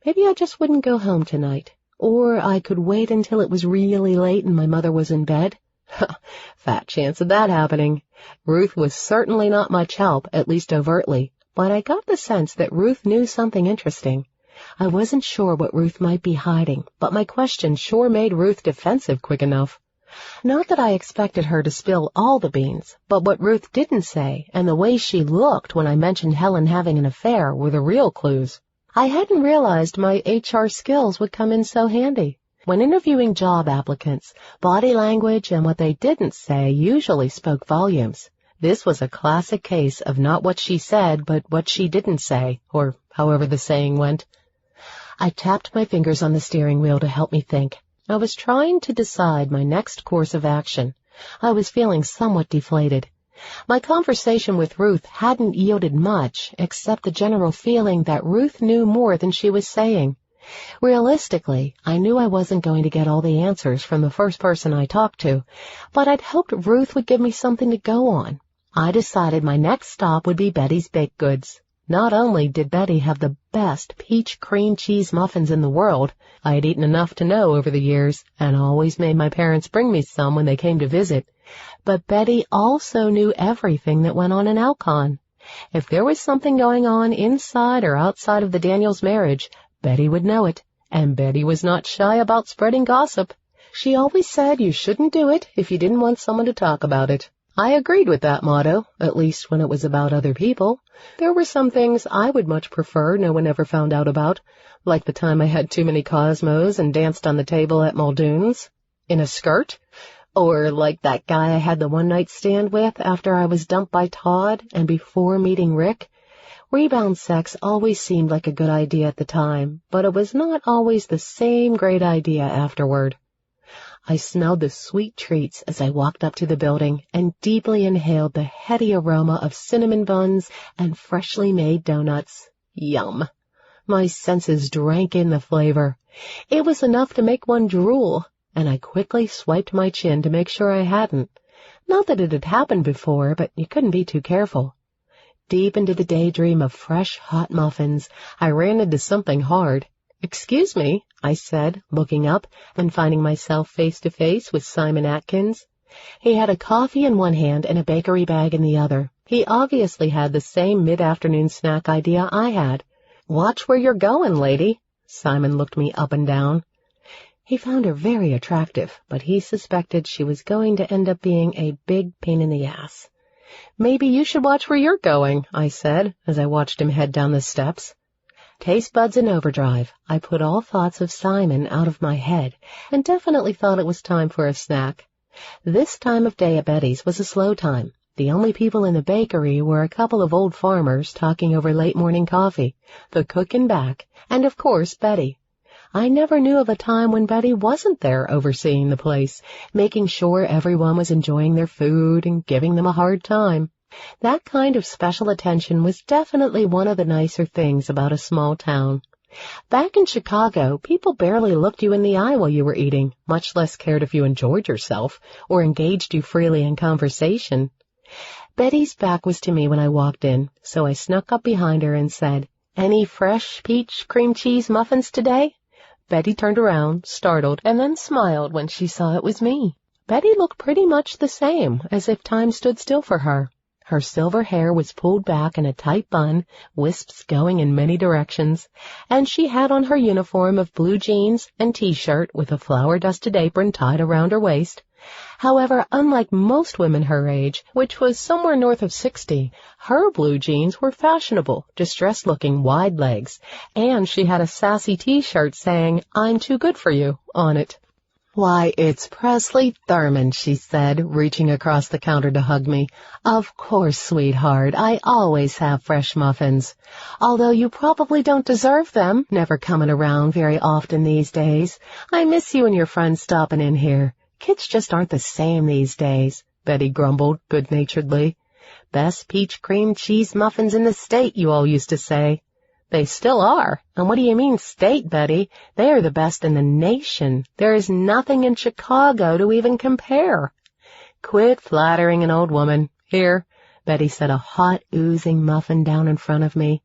Maybe I just wouldn't go home tonight. Or I could wait until it was really late and my mother was in bed. Fat chance of that happening. Ruth was certainly not much help, at least overtly, but I got the sense that Ruth knew something interesting. I wasn't sure what Ruth might be hiding, but my question sure made Ruth defensive quick enough. Not that I expected her to spill all the beans, but what Ruth didn't say and the way she looked when I mentioned Helen having an affair were the real clues. I hadn't realized my HR skills would come in so handy. When interviewing job applicants, body language and what they didn't say usually spoke volumes. This was a classic case of not what she said, but what she didn't say, or however the saying went. I tapped my fingers on the steering wheel to help me think. I was trying to decide my next course of action. I was feeling somewhat deflated. My conversation with Ruth hadn't yielded much, except the general feeling that Ruth knew more than she was saying. Realistically, I knew I wasn't going to get all the answers from the first person I talked to, but I'd hoped Ruth would give me something to go on. I decided my next stop would be Betty's Baked Goods. Not only did Betty have the best peach cream cheese muffins in the world, I had eaten enough to know over the years, and always made my parents bring me some when they came to visit, but Betty also knew everything that went on in Alcon. If there was something going on inside or outside of the Daniels marriage, Betty would know it, and Betty was not shy about spreading gossip. She always said you shouldn't do it if you didn't want someone to talk about it. I agreed with that motto, at least when it was about other people. There were some things I would much prefer no one ever found out about, like the time I had too many Cosmos and danced on the table at Muldoon's in a skirt, or like that guy I had the one-night stand with after I was dumped by Todd and before meeting Rick. Rebound sex always seemed like a good idea at the time, but it was not always the same great idea afterward. I smelled the sweet treats as I walked up to the building and deeply inhaled the heady aroma of cinnamon buns and freshly made donuts. Yum! My senses drank in the flavor. It was enough to make one drool, and I quickly swiped my chin to make sure I hadn't. Not that it had happened before, but you couldn't be too careful. Deep into the daydream of fresh, hot muffins, I ran into something hard. "Excuse me," I said, looking up and finding myself face to face with Simon Atkins. He had a coffee in one hand and a bakery bag in the other. He obviously had the same mid-afternoon snack idea I had. "Watch where you're going, lady." Simon looked me up and down. He found her very attractive, but he suspected she was going to end up being a big pain in the ass. "Maybe you should watch where you're going," I said, as I watched him head down the steps. Taste buds in overdrive, I put all thoughts of Simon out of my head and definitely thought it was time for a snack. This time of day at Betty's was a slow time. The only people in the bakery were a couple of old farmers talking over late morning coffee, the cook in back, and of course Betty. I never knew of a time when Betty wasn't there overseeing the place, making sure everyone was enjoying their food and giving them a hard time. That kind of special attention was definitely one of the nicer things about a small town. Back in Chicago, people barely looked you in the eye while you were eating, much less cared if you enjoyed yourself or engaged you freely in conversation. Betty's back was to me when I walked in, so I snuck up behind her and said, "Any fresh peach cream cheese muffins today?" Betty turned around, startled, and then smiled when she saw it was me. Betty looked pretty much the same, as if time stood still for her. Her silver hair was pulled back in a tight bun, wisps going in many directions, and she had on her uniform of blue jeans and T-shirt with a flour-dusted apron tied around her waist. However, unlike most women her age, which was somewhere north of 60, her blue jeans were fashionable, distressed-looking wide legs, and she had a sassy T-shirt saying, "I'm too good for you," on it. "Why, it's Presley Thurman," she said, reaching across the counter to hug me. "Of course, sweetheart, I always have fresh muffins. Although you probably don't deserve them, never coming around very often these days. I miss you and your friends stopping in here. Kids just aren't the same these days," Betty grumbled good-naturedly. "Best peach cream cheese muffins in the state, you all used to say." "They still are. And what do you mean state, Betty? They are the best in the nation. There is nothing in Chicago to even compare." "Quit flattering an old woman. Here." Betty set a hot, oozing muffin down in front of me.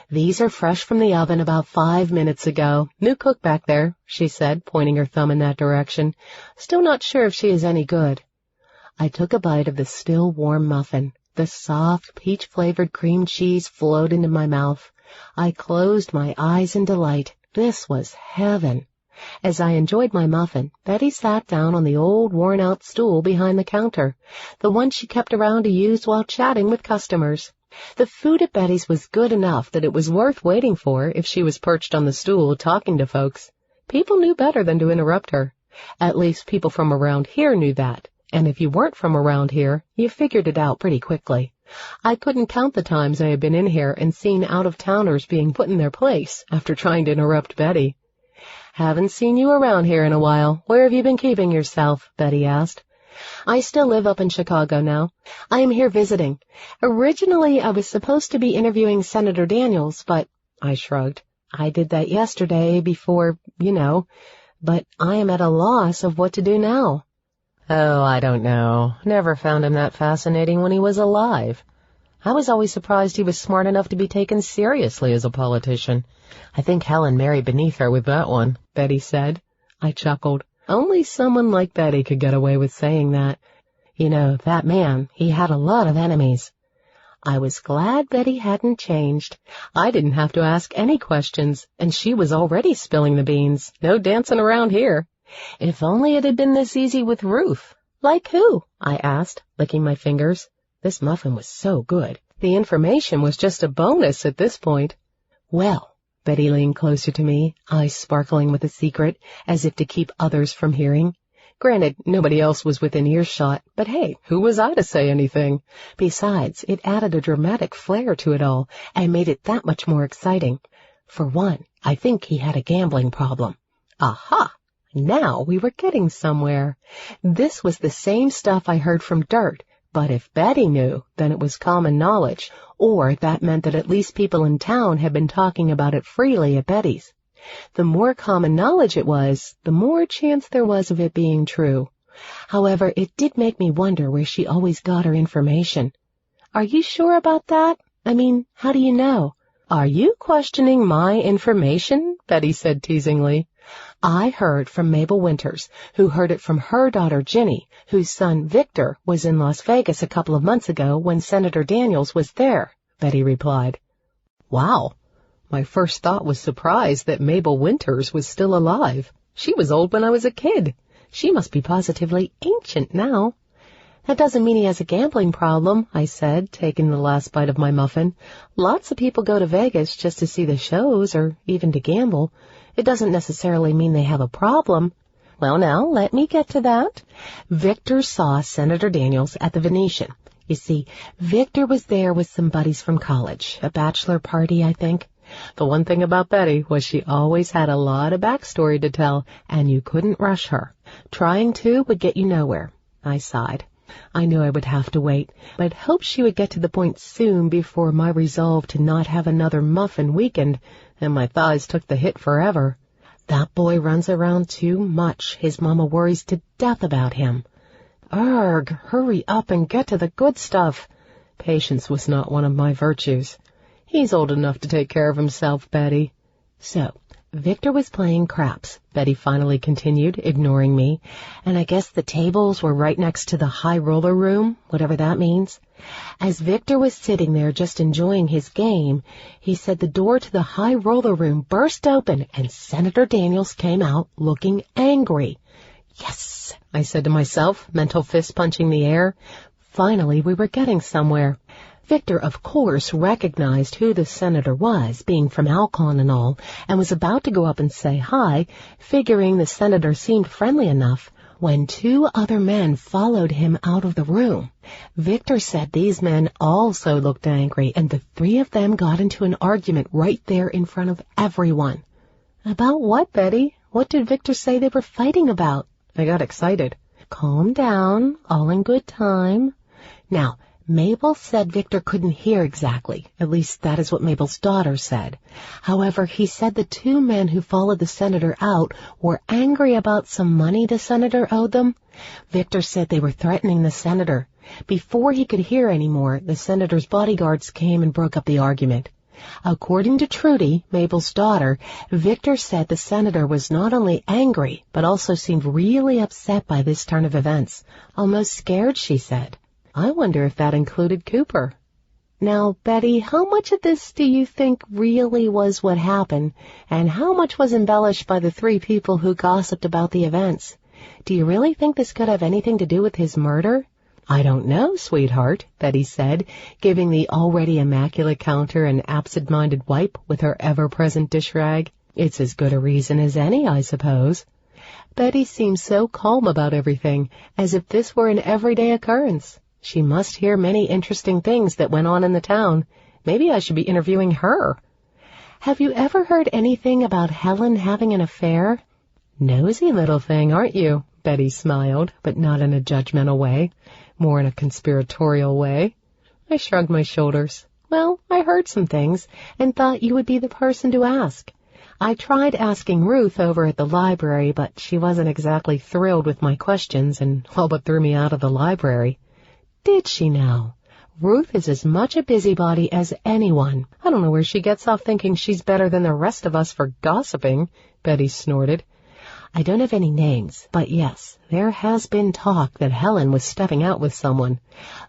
"These are fresh from the oven about 5 minutes ago. New cook back there," she said, pointing her thumb in that direction. "Still not sure if she is any good." I took a bite of the still warm muffin. The soft, peach-flavored cream cheese flowed into my mouth. I closed my eyes in delight. This was heaven. As I enjoyed my muffin, Betty sat down on the old worn-out stool behind the counter, the one she kept around to use while chatting with customers. The food at Betty's was good enough that it was worth waiting for if she was perched on the stool talking to folks. People knew better than to interrupt her. At least people from around here knew that, and if you weren't from around here, you figured it out pretty quickly. I couldn't count the times I had been in here and seen out-of-towners being put in their place after trying to interrupt Betty. "Haven't seen you around here in a while. Where have you been keeping yourself?" Betty asked. "I still live up in Chicago now. I am here visiting. Originally, I was supposed to be interviewing Senator Daniels, but—" I shrugged. "I did that yesterday before, but I am at a loss of what to do now." "Oh, I don't know. Never found him that fascinating when he was alive." I was always surprised he was smart enough to be taken seriously as a politician. I think Helen married beneath her with that one, Betty said. I chuckled. Only someone like Betty could get away with saying that. You know, that man, he had a lot of enemies. I was glad Betty hadn't changed. I didn't have to ask any questions, and she was already spilling the beans. No dancing around here. If only it had been this easy with Ruth. Like who? I asked, licking my fingers. This muffin was so good. The information was just a bonus at this point. Well, Betty leaned closer to me, eyes sparkling with a secret, as if to keep others from hearing. Granted, nobody else was within earshot, but hey, who was I to say anything? Besides, it added a dramatic flair to it all and made it that much more exciting. For one, I think he had a gambling problem. Aha! Now we were getting somewhere. This was the same stuff I heard from Dirt, but if Betty knew, then it was common knowledge, or that meant that at least people in town had been talking about it freely at Betty's. The more common knowledge it was, the more chance there was of it being true. However, it did make me wonder where she always got her information. Are you sure about that? I mean, how do you know? Are you questioning my information? Betty said teasingly. I heard from Mabel Winters, who heard it from her daughter Ginny, whose son Victor was in Las Vegas a couple of months ago when Senator Daniels was there, Betty replied. Wow. My first thought was surprise that Mabel Winters was still alive. She was old when I was a kid. She must be positively ancient now. That doesn't mean he has a gambling problem, I said, taking the last bite of my muffin. Lots of people go to Vegas just to see the shows or even to gamble. It doesn't necessarily mean they have a problem. Well, now, let me get to that. Victor saw Senator Daniels at the Venetian. You see, Victor was there with some buddies from college, a bachelor party, I think. The one thing about Betty was she always had a lot of backstory to tell, and you couldn't rush her. Trying to would get you nowhere. I sighed. I knew I would have to wait, but I'd hoped she would get to the point soon before my resolve to not have another muffin weakened, and my thighs took the hit forever. That boy runs around too much. His mama worries to death about him. Urgh, hurry up and get to the good stuff. Patience was not one of my virtues. He's old enough to take care of himself, Betty. So, Victor was playing craps, Betty finally continued, ignoring me, and I guess the tables were right next to the high roller room, whatever that means. As Victor was sitting there just enjoying his game, he said the door to the high roller room burst open and Senator Daniels came out looking angry. Yes, I said to myself, mental fist punching the air. Finally, we were getting somewhere. Victor, of course, recognized who the senator was, being from Alcon and all, and was about to go up and say hi, figuring the senator seemed friendly enough, when two other men followed him out of the room. Victor said these men also looked angry, and the three of them got into an argument right there in front of everyone. About what, Betty? What did Victor say they were fighting about? I got excited. Calm down, all in good time. Now, Mabel said Victor couldn't hear exactly. At least that is what Mabel's daughter said. However, he said the two men who followed the senator out were angry about some money the senator owed them. Victor said they were threatening the senator. Before he could hear any more, the senator's bodyguards came and broke up the argument. According to Trudy, Mabel's daughter, Victor said the senator was not only angry, but also seemed really upset by this turn of events. Almost scared, she said. I wonder if that included Cooper. Now, Betty, how much of this do you think really was what happened, and how much was embellished by the three people who gossiped about the events? Do you really think this could have anything to do with his murder? I don't know, sweetheart, Betty said, giving the already immaculate counter an absent-minded wipe with her ever-present dish rag. It's as good a reason as any, I suppose. Betty seemed so calm about everything, as if this were an everyday occurrence. She must hear many interesting things that went on in the town. Maybe I should be interviewing her. Have you ever heard anything about Helen having an affair? Nosy little thing, aren't you? Betty smiled, but not in a judgmental way, more in a conspiratorial way. I shrugged my shoulders. Well, I heard some things and thought you would be the person to ask. I tried asking Ruth over at the library, but she wasn't exactly thrilled with my questions and all but threw me out of the library. Did she now? Ruth is as much a busybody as anyone. I don't know where she gets off thinking she's better than the rest of us for gossiping, Betty snorted. I don't have any names, but yes, there has been talk that Helen was stepping out with someone,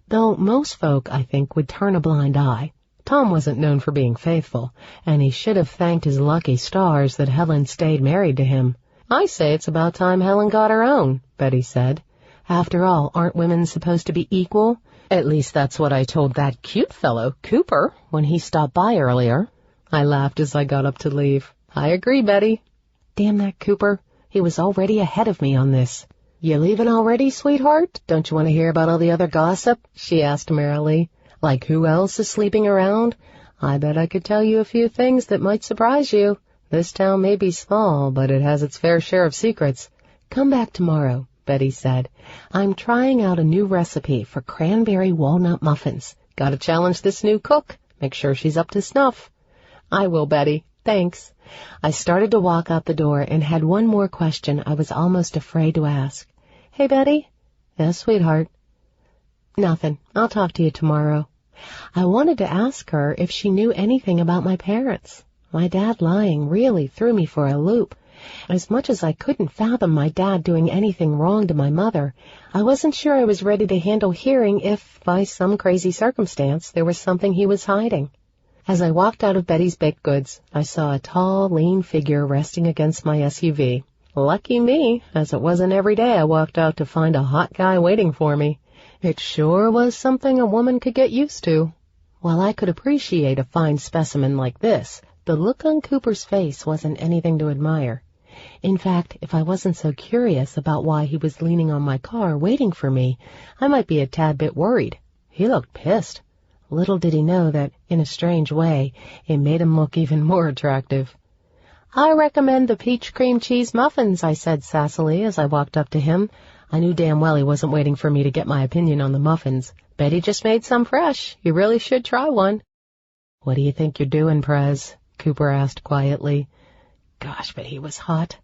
though most folk, I think, would turn a blind eye. Tom wasn't known for being faithful, and he should have thanked his lucky stars that Helen stayed married to him. I say it's about time Helen got her own, Betty said. After all, aren't women supposed to be equal? At least that's what I told that cute fellow, Cooper, when he stopped by earlier. I laughed as I got up to leave. I agree, Betty. Damn that Cooper. He was already ahead of me on this. You leaving already, sweetheart? Don't you want to hear about all the other gossip? She asked merrily. Like who else is sleeping around? I bet I could tell you a few things that might surprise you. This town may be small, but it has its fair share of secrets. Come back tomorrow, Betty said. I'm trying out a new recipe for cranberry walnut muffins. Gotta challenge this new cook. Make sure she's up to snuff. I will, Betty. Thanks. I started to walk out the door and had one more question I was almost afraid to ask. Hey, Betty? Yes, sweetheart. Nothing. I'll talk to you tomorrow. I wanted to ask her if she knew anything about my parents. My dad lying really threw me for a loop. As much as I couldn't fathom my dad doing anything wrong to my mother, I wasn't sure I was ready to handle hearing if, by some crazy circumstance, there was something he was hiding. As I walked out of Betty's Baked Goods, I saw a tall, lean figure resting against my SUV. Lucky me, as it wasn't every day I walked out to find a hot guy waiting for me. It sure was something a woman could get used to. While I could appreciate a fine specimen like this, the look on Cooper's face wasn't anything to admire. In fact, if I wasn't so curious about why he was leaning on my car waiting for me, I might be a tad bit worried. He looked pissed. Little did he know that, in a strange way, it made him look even more attractive. I recommend the peach cream cheese muffins, I said sassily as I walked up to him. I knew damn well he wasn't waiting for me to get my opinion on the muffins. Betty just made some fresh. You really should try one. What do you think you're doing, Prez? Cooper asked quietly. Gosh, but he was hot.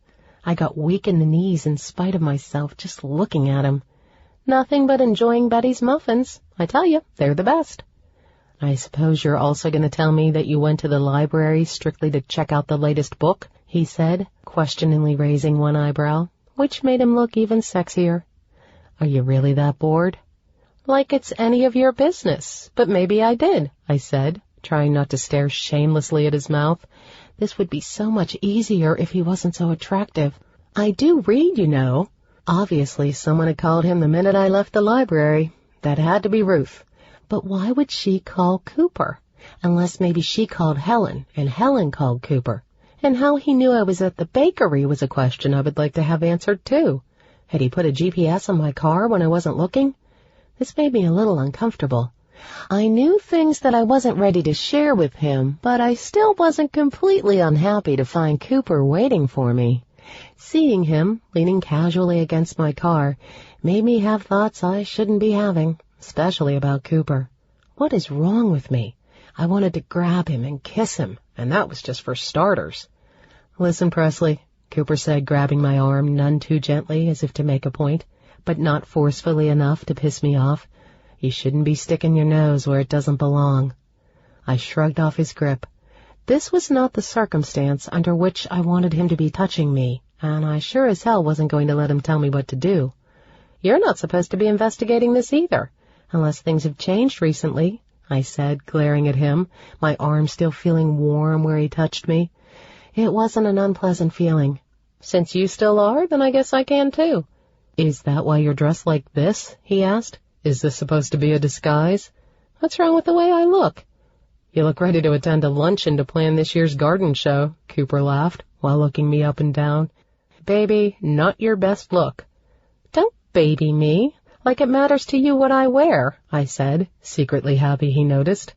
I got weak in the knees in spite of myself just looking at him. Nothing but enjoying Betty's muffins. I tell you, they're the best. I suppose you're also going to tell me that you went to the library strictly to check out the latest book, he said, questioningly raising one eyebrow, which made him look even sexier. Are you really that bored? Like it's any of your business, but maybe I did, I said, trying not to stare shamelessly at his mouth. This would be so much easier if he wasn't so attractive. I do read, you know. Obviously, someone had called him the minute I left the library. That had to be Ruth. But why would she call Cooper? Unless maybe she called Helen, and Helen called Cooper. And how he knew I was at the bakery was a question I would like to have answered, too. Had he put a GPS on my car when I wasn't looking? This made me a little uncomfortable. I knew things that I wasn't ready to share with him, but I still wasn't completely unhappy to find Cooper waiting for me. Seeing him, leaning casually against my car, made me have thoughts I shouldn't be having, especially about Cooper. What is wrong with me? I wanted to grab him and kiss him, and that was just for starters. Listen, Presley, Cooper said, grabbing my arm none too gently as if to make a point, but not forcefully enough to piss me off. You shouldn't be sticking your nose where it doesn't belong. I shrugged off his grip. This was not the circumstance under which I wanted him to be touching me, and I sure as hell wasn't going to let him tell me what to do. You're not supposed to be investigating this either, unless things have changed recently, I said, glaring at him, my arm still feeling warm where he touched me. It wasn't an unpleasant feeling. Since you still are, then I guess I can too. Is that why you're dressed like this? He asked. Is this supposed to be a disguise? What's wrong with the way I look? You look ready to attend a luncheon to plan this year's garden show, Cooper laughed, while looking me up and down. Baby, not your best look. Don't baby me, like it matters to you what I wear, I said, secretly happy he noticed.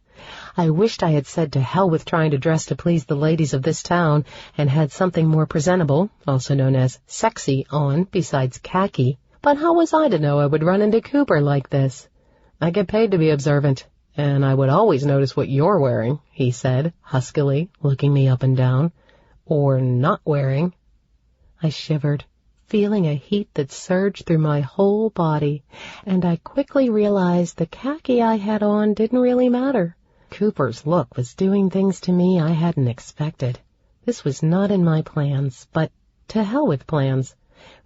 I wished I had said to hell with trying to dress to please the ladies of this town and had something more presentable, also known as sexy, on besides khaki. But how was I to know I would run into Cooper like this? I get paid to be observant, and I would always notice what you're wearing, he said, huskily, looking me up and down. Or not wearing. I shivered. feeling a heat that surged through my whole body, and I quickly realized the khaki I had on didn't really matter. Cooper's look was doing things to me I hadn't expected. This was not in my plans, but to hell with plans.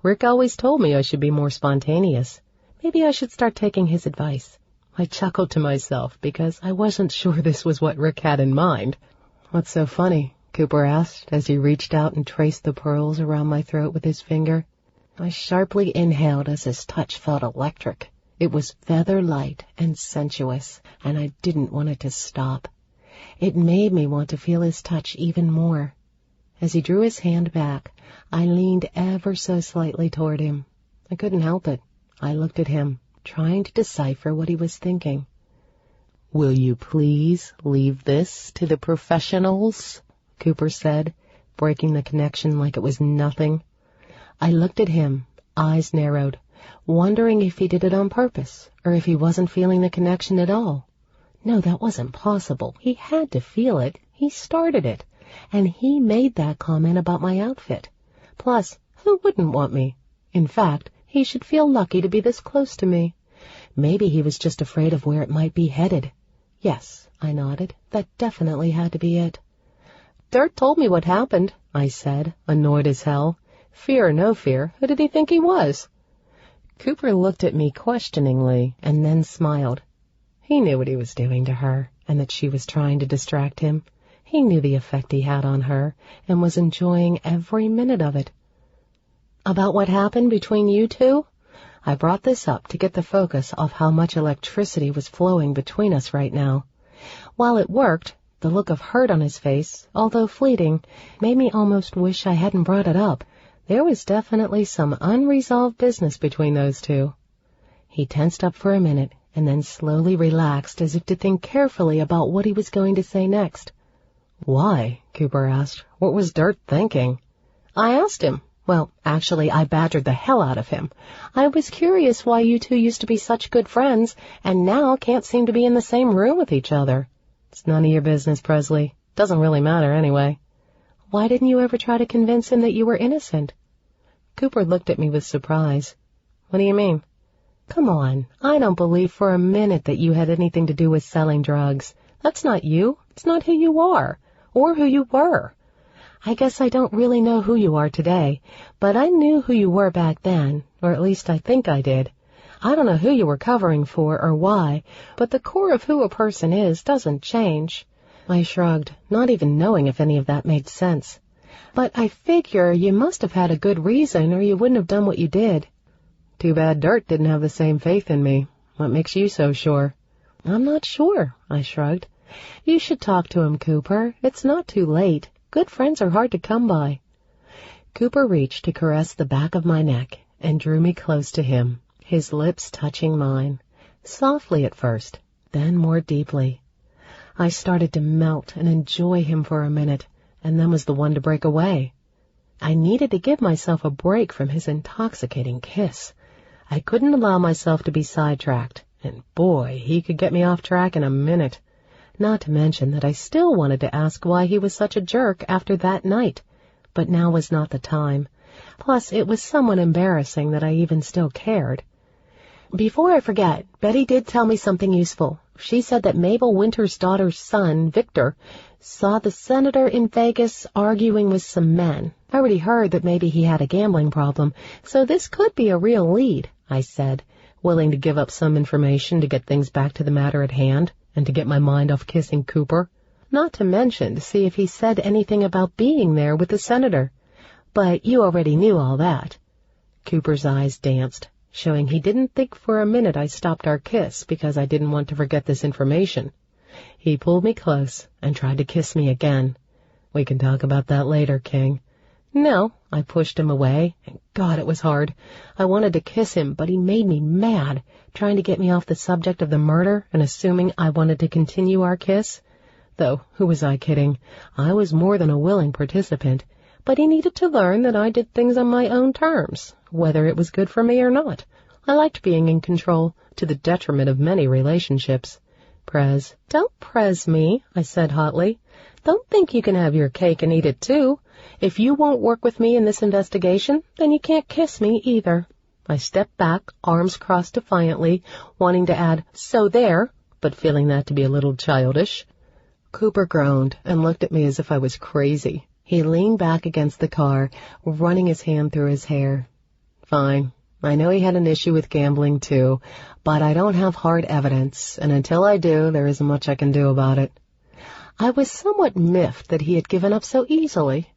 Rick always told me I should be more spontaneous. Maybe I should start taking his advice. I chuckled to myself because I wasn't sure this was what Rick had in mind. "What's so funny?" Cooper asked as he reached out and traced the pearls around my throat with his finger. I sharply inhaled as his touch felt electric. It was feather-light and sensuous, and I didn't want it to stop. It made me want to feel his touch even more. As he drew his hand back, I leaned ever so slightly toward him. I couldn't help it. I looked at him, trying to decipher what he was thinking. "Will you please leave this to the professionals?" Cooper said, breaking the connection like it was nothing. I looked at him, eyes narrowed, wondering if he did it on purpose, or if he wasn't feeling the connection at all. No, that wasn't possible. He had to feel it. He started it. And he made that comment about my outfit. Plus, who wouldn't want me? In fact, he should feel lucky to be this close to me. Maybe he was just afraid of where it might be headed. Yes, I nodded. That definitely had to be it. "Dirt told me what happened," I said, annoyed as hell. Fear or no fear, who did he think he was? Cooper looked at me questioningly and then smiled. He knew what he was doing to her and that she was trying to distract him. He knew the effect he had on her and was enjoying every minute of it. "About what happened between you two?" I brought this up to get the focus off how much electricity was flowing between us right now. While it worked, the look of hurt on his face, although fleeting, made me almost wish I hadn't brought it up. There was definitely some unresolved business between those two. He tensed up for a minute and then slowly relaxed as if to think carefully about what he was going to say next. "Why?" Cooper asked. "What was Dirt thinking?" I asked him. Well, actually, I badgered the hell out of him. I was curious why you two used to be such good friends and now can't seem to be in the same room with each other. "It's none of your business, Presley. Doesn't really matter anyway." "Why didn't you ever try to convince him that you were innocent?" Cooper looked at me with surprise. "What do you mean?" "Come on. I don't believe for a minute that you had anything to do with selling drugs. That's not you. It's not who you are, or who you were. I guess I don't really know who you are today, but I knew who you were back then, or at least I think I did. I don't know who you were covering for or why, but the core of who a person is doesn't change." I shrugged, not even knowing if any of that made sense. "But I figure you must have had a good reason or you wouldn't have done what you did." "Too bad Dirt didn't have the same faith in me. What makes you so sure?" "I'm not sure," I shrugged. "You should talk to him, Cooper. It's not too late. Good friends are hard to come by." Cooper reached to caress the back of my neck and drew me close to him, his lips touching mine, softly at first, then more deeply. I started to melt and enjoy him for a minute, and then was the one to break away. I needed to give myself a break from his intoxicating kiss. I couldn't allow myself to be sidetracked, and boy, he could get me off track in a minute. Not to mention that I still wanted to ask why he was such a jerk after that night, but now was not the time. Plus, it was somewhat embarrassing that I even still cared. "Before I forget, Betty did tell me something useful. She said that Mabel Winter's daughter's son, Victor, saw the senator in Vegas arguing with some men. I already heard that maybe he had a gambling problem, so this could be a real lead," I said, willing to give up some information to get things back to the matter at hand and to get my mind off kissing Cooper. Not to mention to see if he said anything about being there with the senator. "But you already knew all that." Cooper's eyes danced, showing he didn't think for a minute I stopped our kiss because I didn't want to forget this information. He pulled me close and tried to kiss me again. "We can talk about that later, King." "No," I pushed him away, and God, it was hard. I wanted to kiss him, but he made me mad, trying to get me off the subject of the murder and assuming I wanted to continue our kiss. Though, who was I kidding? I was more than a willing participant, but he needed to learn that I did things on my own terms, whether it was good for me or not. I liked being in control, to the detriment of many relationships. Prez. Don't prez me, I said hotly. Don't think you can have your cake and eat it too. If you won't work with me in this investigation, then you can't kiss me either. I stepped back, arms crossed defiantly, wanting to add, so there, but feeling that to be a little childish. Cooper groaned and looked at me as if I was crazy. He leaned back against the car, running his hand through his hair. Fine. I know he had an issue with gambling too, but I don't have hard evidence, and until I do, there isn't much I can do about it. I was somewhat miffed that he had given up so easily.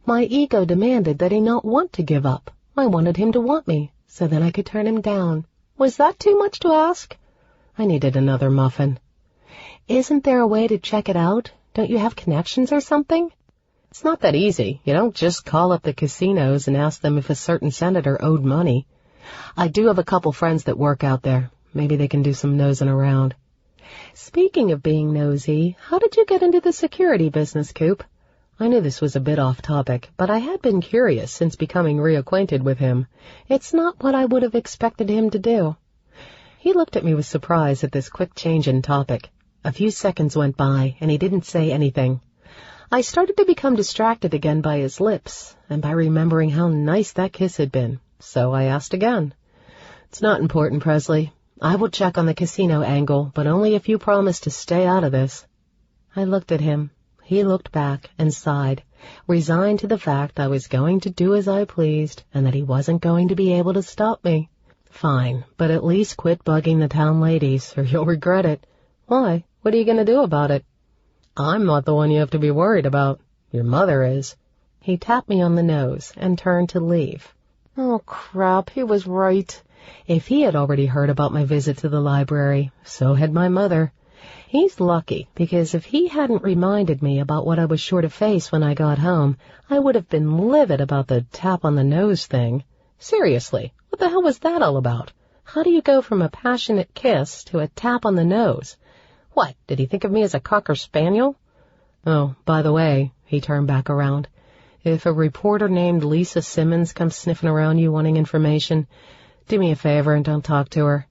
My ego demanded that he not want to give up. I wanted him to want me, so then I could turn him down. Was that too much to ask? I needed another muffin. Isn't there a way to check it out? Don't you have connections or something? It's not that easy. You don't just call up the casinos and ask them if a certain senator owed money. I do have a couple friends that work out there. Maybe they can do some nosing around. Speaking of being nosy, how did you get into the security business, Coop? I knew this was a bit off topic, but I had been curious since becoming reacquainted with him. It's not what I would have expected him to do. He looked at me with surprise at this quick change in topic. A few seconds went by, and he didn't say anything. I started to become distracted again by his lips, and by remembering how nice that kiss had been. So I asked again. It's not important, Presley. I will check on the casino angle, but only if you promise to stay out of this. I looked at him. He looked back and sighed, resigned to the fact I was going to do as I pleased and that he wasn't going to be able to stop me. Fine, but at least quit bugging the town ladies, or you'll regret it. Why? What are you going to do about it? I'm not the one you have to be worried about. Your mother is. He tapped me on the nose and turned to leave. Oh, crap, he was right. If he had already heard about my visit to the library, so had my mother. He's lucky, because if he hadn't reminded me about what I was sure to face when I got home, I would have been livid about the tap on the nose thing. Seriously, what the hell was that all about? How do you go from a passionate kiss to a tap on the nose? What, did he think of me as a cocker spaniel? Oh, by the way, he turned back around. If a reporter named Lisa Simmons comes sniffing around you wanting information, do me a favor and don't talk to her.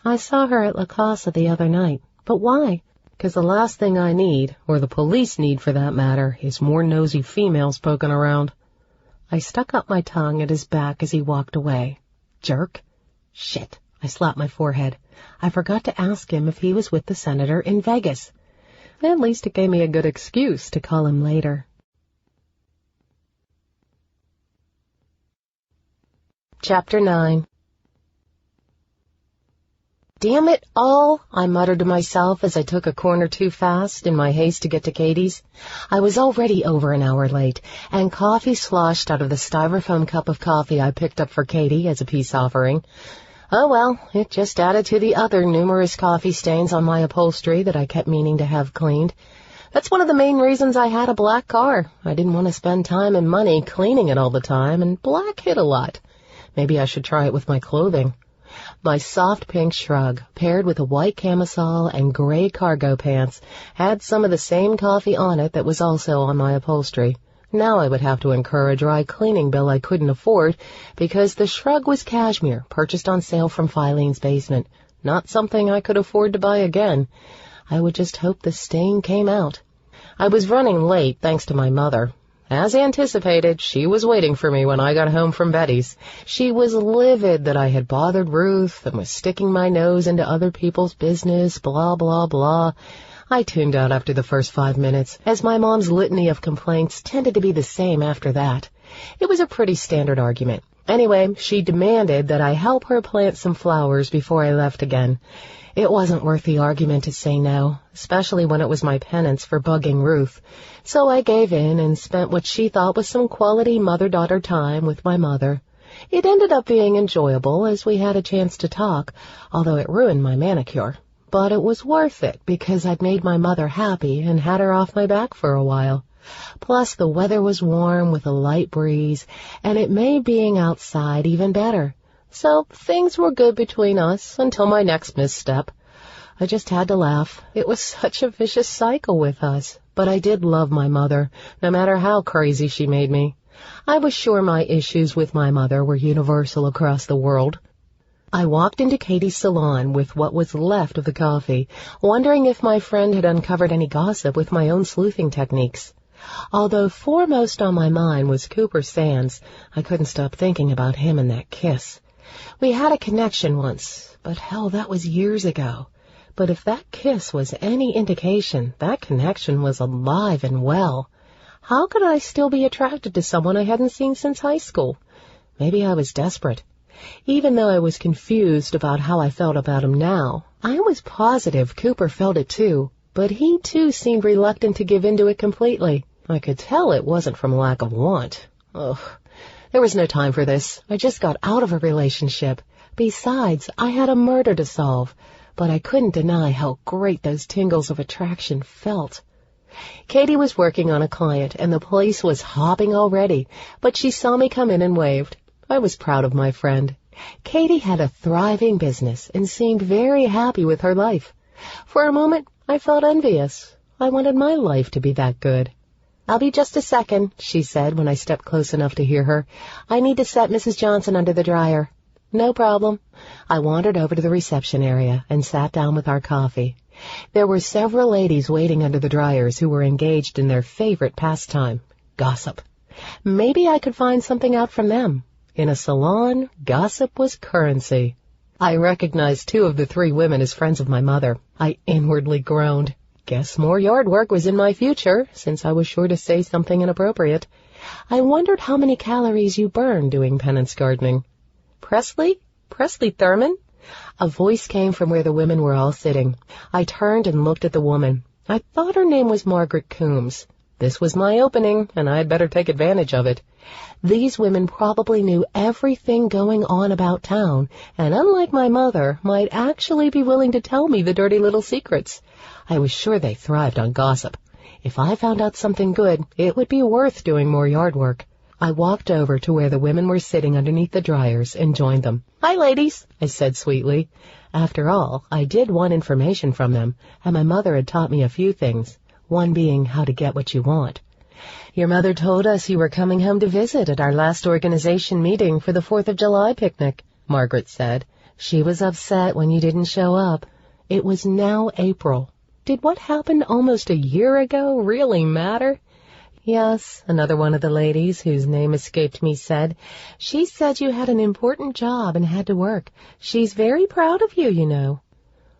I saw her at La Casa the other night. But why? Because the last thing I need, or the police need for that matter, is more nosy females poking around. I stuck up my tongue at his back as he walked away. Jerk. Shit. I slapped my forehead. I forgot to ask him if he was with the senator in Vegas. At least it gave me a good excuse to call him later. Chapter 9. Damn it all, I muttered to myself as I took a corner too fast in my haste to get to Katie's. I was already over an hour late, and coffee sloshed out of the styrofoam cup of coffee I picked up for Katie as a peace offering. Oh well, it just added to the other numerous coffee stains on my upholstery that I kept meaning to have cleaned. That's one of the main reasons I had a black car. I didn't want to spend time and money cleaning it all the time, and black hit a lot. Maybe I should try it with my clothing. My soft pink shrug, paired with a white camisole and gray cargo pants, had some of the same coffee on it that was also on my upholstery. Now I would have to incur a dry cleaning bill I couldn't afford, because the shrug was cashmere, purchased on sale from Filene's basement. Not something I could afford to buy again. I would just hope the stain came out. I was running late, thanks to my mother. As anticipated, she was waiting for me when I got home from Betty's. She was livid that I had bothered Ruth and was sticking my nose into other people's business, blah, blah, blah. I tuned out after the first 5 minutes, as my mom's litany of complaints tended to be the same after that. It was a pretty standard argument. Anyway, she demanded that I help her plant some flowers before I left again. It wasn't worth the argument to say no, especially when it was my penance for bugging Ruth. So I gave in and spent what she thought was some quality mother-daughter time with my mother. It ended up being enjoyable as we had a chance to talk, although it ruined my manicure. But it was worth it because I'd made my mother happy and had her off my back for a while. Plus the weather was warm with a light breeze, and it made being outside even better. So things were good between us until my next misstep. I just had to laugh. It was such a vicious cycle with us. But I did love my mother, no matter how crazy she made me. I was sure my issues with my mother were universal across the world. I walked into Katie's salon with what was left of the coffee, wondering if my friend had uncovered any gossip with my own sleuthing techniques. Although foremost on my mind was Cooper Sands, I couldn't stop thinking about him and that kiss. We had a connection once, but hell, that was years ago. But if that kiss was any indication, that connection was alive and well. How could I still be attracted to someone I hadn't seen since high school? Maybe I was desperate. Even though I was confused about how I felt about him now, I was positive Cooper felt it too, but he too seemed reluctant to give in to it completely. I could tell it wasn't from lack of want. Ugh. There was no time for this. I just got out of a relationship. Besides, I had a murder to solve, but I couldn't deny how great those tingles of attraction felt. Katie was working on a client, and the place was hopping already, but she saw me come in and waved. I was proud of my friend. Katie had a thriving business and seemed very happy with her life. For a moment, I felt envious. I wanted my life to be that good. "I'll be just a second," she said when I stepped close enough to hear her. "I need to set Mrs. Johnson under the dryer." "No problem." I wandered over to the reception area and sat down with our coffee. There were several ladies waiting under the dryers who were engaged in their favorite pastime, gossip. Maybe I could find something out from them. In a salon, gossip was currency. I recognized 2 of the 3 women as friends of my mother. I inwardly groaned. Guess more yard work was in my future, since I was sure to say something inappropriate. I wondered how many calories you burn doing penance gardening. "Presley? Presley Thurman?" A voice came from where the women were all sitting. I turned and looked at the woman. I thought her name was Margaret Coombs. This was my opening, and I had better take advantage of it. These women probably knew everything going on about town, and unlike my mother, might actually be willing to tell me the dirty little secrets. I was sure they thrived on gossip. If I found out something good, it would be worth doing more yard work. I walked over to where the women were sitting underneath the dryers and joined them. "Hi, ladies," I said sweetly. After all, I did want information from them, and my mother had taught me a few things, one being how to get what you want. "Your mother told us you were coming home to visit at our last organization meeting for the 4th of July picnic," Margaret said. "She was upset when you didn't show up." It was now April. Did what happened almost a year ago really matter? "Yes," another one of the ladies, whose name escaped me, said. "She said you had an important job and had to work. She's very proud of you, you know."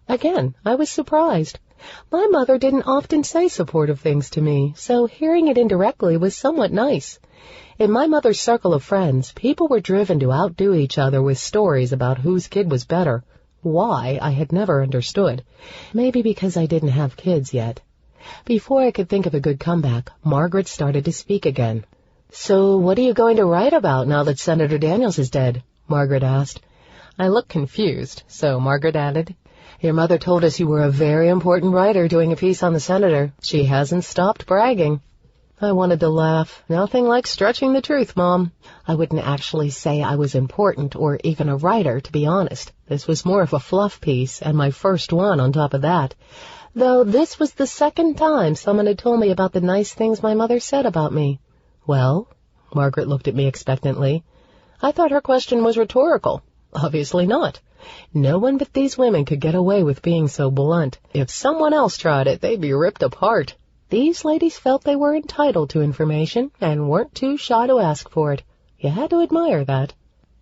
Again, I was surprised. My mother didn't often say supportive things to me, so hearing it indirectly was somewhat nice. In my mother's circle of friends, people were driven to outdo each other with stories about whose kid was better. Why, I had never understood. Maybe because I didn't have kids yet. Before I could think of a good comeback, Margaret started to speak again. "So what are you going to write about now that Senator Daniels is dead?" Margaret asked. I looked confused, so Margaret added, "Your mother told us you were a very important writer doing a piece on the senator. She hasn't stopped bragging." I wanted to laugh. Nothing like stretching the truth, Mom. I wouldn't actually say I was important or even a writer, to be honest. This was more of a fluff piece, and my first one on top of that. Though this was the second time someone had told me about the nice things my mother said about me. "Well?" Margaret looked at me expectantly. I thought her question was rhetorical. Obviously not. No one but these women could get away with being so blunt. If someone else tried it, they'd be ripped apart. These ladies felt they were entitled to information and weren't too shy to ask for it. You had to admire that.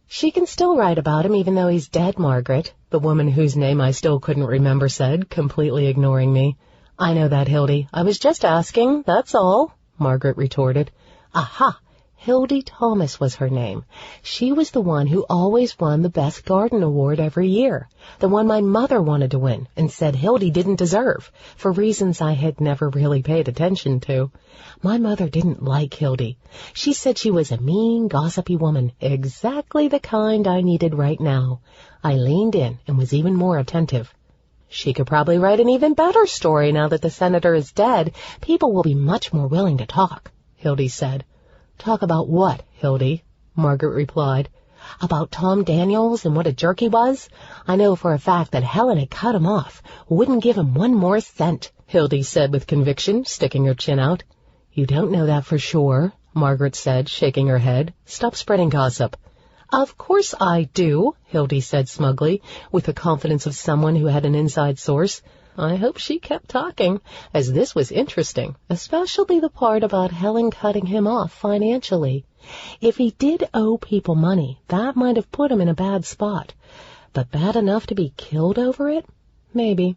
"She can still write about him even though he's dead, Margaret," the woman whose name I still couldn't remember said, completely ignoring me. "I know that, Hildy. I was just asking, that's all," Margaret retorted. Aha! Hildy Thomas was her name. She was the one who always won the Best Garden Award every year, the one my mother wanted to win and said Hildy didn't deserve, for reasons I had never really paid attention to. My mother didn't like Hildy. She said she was a mean, gossipy woman, exactly the kind I needed right now. I leaned in and was even more attentive. "She could probably write an even better story now that the senator is dead. People will be much more willing to talk," Hildy said. "Talk about what, Hildy?" Margaret replied. "About Tom Daniels and what a jerk he was. I know for a fact that Helen had cut him off, wouldn't give him one more cent," Hildy said with conviction, sticking her chin out. "You don't know that for sure," Margaret said, shaking her head. "Stop spreading gossip." Of course I do, Hildy said smugly, with the confidence of someone who had an inside source. I hope she kept talking, as this was interesting, especially the part about Helen cutting him off financially. If he did owe people money, that might have put him in a bad spot. But bad enough to be killed over it? Maybe.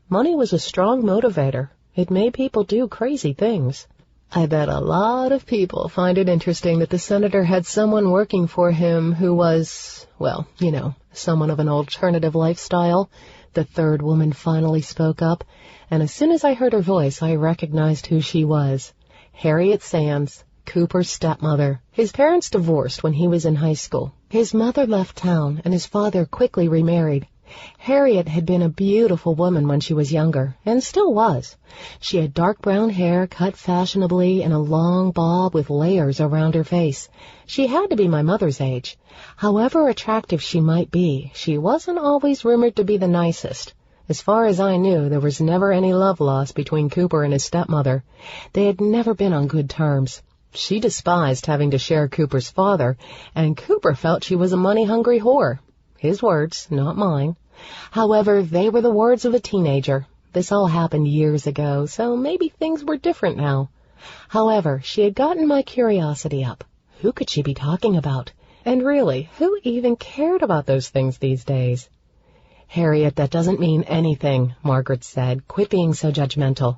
Money was a strong motivator. It made people do crazy things. I bet a lot of people find it interesting that the senator had someone working for him who was, well, someone of an alternative lifestyle. The third woman finally spoke up, and as soon as I heard her voice, I recognized who she was. Harriet Sands, Cooper's stepmother. His parents divorced when he was in high school. His mother left town, and his father quickly remarried. Harriet had been a beautiful woman when she was younger, and still was. She had dark brown hair cut fashionably in a long bob with layers around her face. She had to be my mother's age. However attractive she might be, she wasn't always rumored to be the nicest. As far as I knew, there was never any love lost between Cooper and his stepmother. They had never been on good terms. She despised having to share Cooper's father, and Cooper felt she was a money-hungry whore. His words, not mine. However, they were the words of a teenager. This all happened years ago, so maybe things were different now. However, she had gotten my curiosity up. Who could she be talking about? And really, who even cared about those things these days? Harriet, that doesn't mean anything, Margaret said. Quit being so judgmental.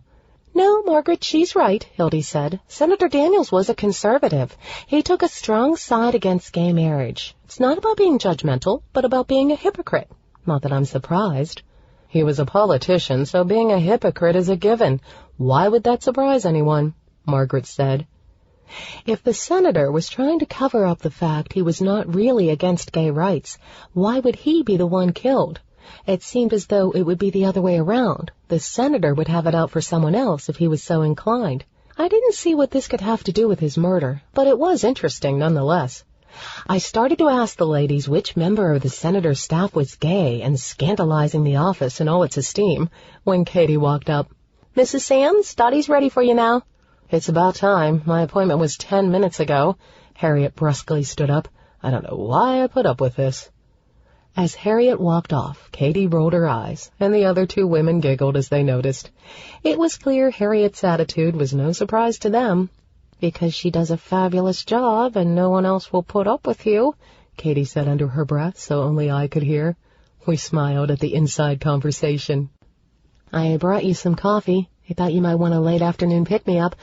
No, Margaret, she's right, Hildy said. Senator Daniels was a conservative. He took a strong side against gay marriage. It's not about being judgmental, but about being a hypocrite. Not that I'm surprised. He was a politician, so being a hypocrite is a given. Why would that surprise anyone? Margaret said. If the senator was trying to cover up the fact he was not really against gay rights, why would he be the one killed? It seemed as though it would be the other way around. The senator would have it out for someone else if he was so inclined. I didn't see what this could have to do with his murder, but it was interesting nonetheless. I started to ask the ladies which member of the senator's staff was gay and scandalizing the office in all its esteem when Katie walked up. Mrs. Sands, Dottie's ready for you now. It's about time. My appointment was 10 minutes ago. Harriet brusquely stood up. I don't know why I put up with this. As Harriet walked off, Katie rolled her eyes, and the other two women giggled as they noticed. It was clear Harriet's attitude was no surprise to them. Because she does a fabulous job and no one else will put up with you, Katie said under her breath so only I could hear. We smiled at the inside conversation. I brought you some coffee. I thought you might want a late afternoon pick-me-up,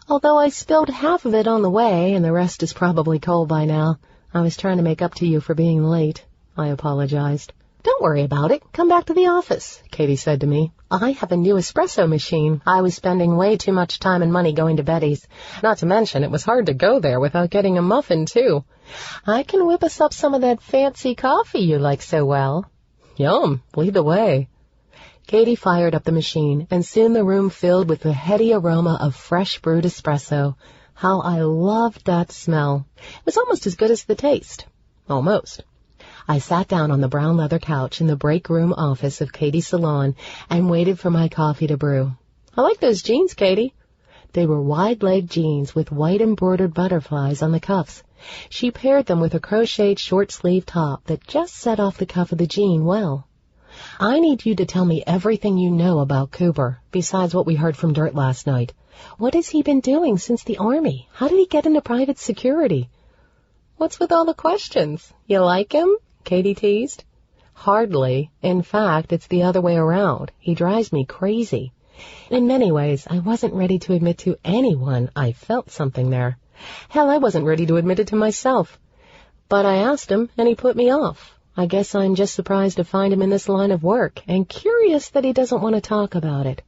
although I spilled half of it on the way and the rest is probably cold by now. I was trying to make up to you for being late. I apologized. Don't worry about it. Come back to the office, Katie said to me. I have a new espresso machine. I was spending way too much time and money going to Betty's. Not to mention, it was hard to go there without getting a muffin, too. I can whip us up some of that fancy coffee you like so well. Yum. Lead the way. Katie fired up the machine, and soon the room filled with the heady aroma of fresh brewed espresso. How I loved that smell. It was almost as good as the taste. Almost. I sat down on the brown leather couch in the break room office of Katie's salon and waited for my coffee to brew. I like those jeans, Katie. They were wide-legged jeans with white embroidered butterflies on the cuffs. She paired them with a crocheted short-sleeved top that just set off the cuff of the jean well. I need you to tell me everything you know about Cooper, besides what we heard from Dirt last night. What has he been doing since the Army? How did he get into private security? What's with all the questions? You like him? Katie teased. Hardly. In fact, it's the other way around. He drives me crazy. In many ways, I wasn't ready to admit to anyone I felt something there. Hell, I wasn't ready to admit it to myself. But I asked him, and he put me off. I guess I'm just surprised to find him in this line of work, and curious that he doesn't want to talk about it.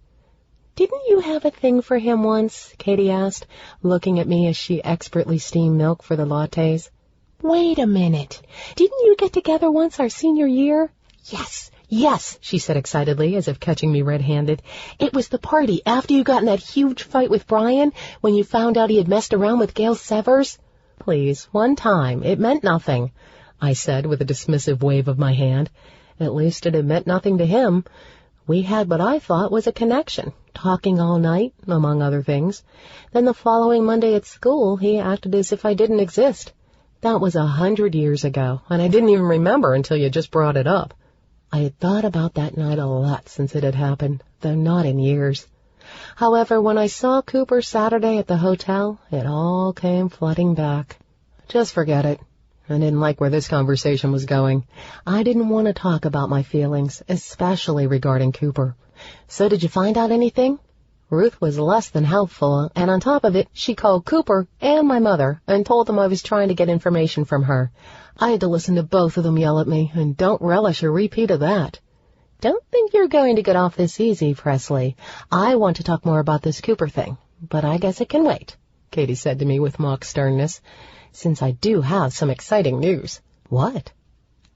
Didn't you have a thing for him once? Katie asked, looking at me as she expertly steamed milk for the lattes. Wait a minute. Didn't you get together once our senior year? Yes, she said excitedly, as if catching me red-handed. It was the party after you got in that huge fight with Brian, when you found out he had messed around with Gail Severs. Please, one time. It meant nothing, I said with a dismissive wave of my hand. At least it had meant nothing to him. We had what I thought was a connection, talking all night, among other things. Then the following Monday at school, he acted as if I didn't exist. That was 100 years ago, and I didn't even remember until you just brought it up. I had thought about that night a lot since it had happened, though not in years. However, when I saw Cooper Saturday at the hotel, it all came flooding back. Just forget it. I didn't like where this conversation was going. I didn't want to talk about my feelings, especially regarding Cooper. So did you find out anything? Ruth was less than helpful, and on top of it, she called Cooper and my mother and told them I was trying to get information from her. I had to listen to both of them yell at me, and don't relish a repeat of that. Don't think you're going to get off this easy, Presley. I want to talk more about this Cooper thing, but I guess it can wait, Katie said to me with mock sternness, since I do have some exciting news. What?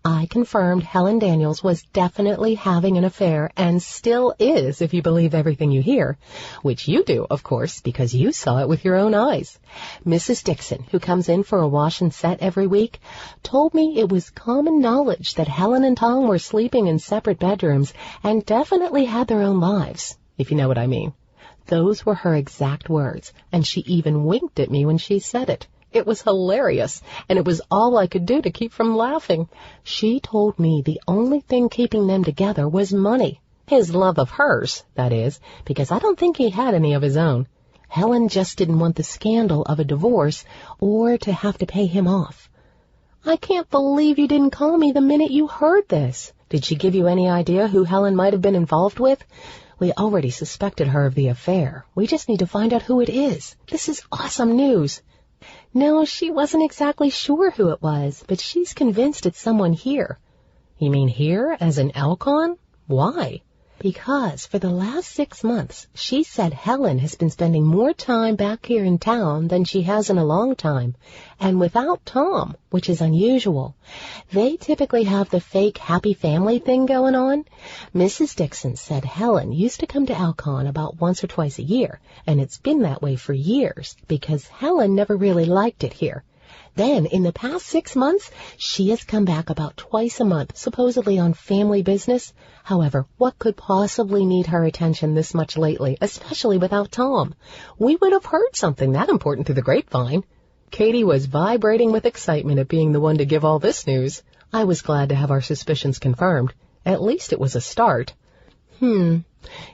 I confirmed Helen Daniels was definitely having an affair, and still is, if you believe everything you hear, which you do, of course, because you saw it with your own eyes. Mrs. Dixon, who comes in for a wash and set every week, told me it was common knowledge that Helen and Tom were sleeping in separate bedrooms and definitely had their own lives, if you know what I mean. Those were her exact words, and she even winked at me when she said it. It was hilarious, and it was all I could do to keep from laughing. She told me the only thing keeping them together was money. His love of hers, that is, because I don't think he had any of his own. Helen just didn't want the scandal of a divorce or to have to pay him off. I can't believe you didn't call me the minute you heard this. Did she give you any idea who Helen might have been involved with? We already suspected her of the affair. We just need to find out who it is. This is awesome news. No, she wasn't exactly sure who it was, but she's convinced it's someone here. You mean here, as in Elcon? Why? Because for the last 6 months, she said Helen has been spending more time back here in town than she has in a long time, and without Tom, which is unusual. They typically have the fake happy family thing going on. Mrs. Dixon said Helen used to come to Elcon about once or twice a year, and it's been that way for years, because Helen never really liked it here. Then, in the past 6 months, she has come back about twice a month, supposedly on family business. However, what could possibly need her attention this much lately, especially without Tom? We would have heard something that important through the grapevine. Katie was vibrating with excitement at being the one to give all this news. I was glad to have our suspicions confirmed. At least it was a start. You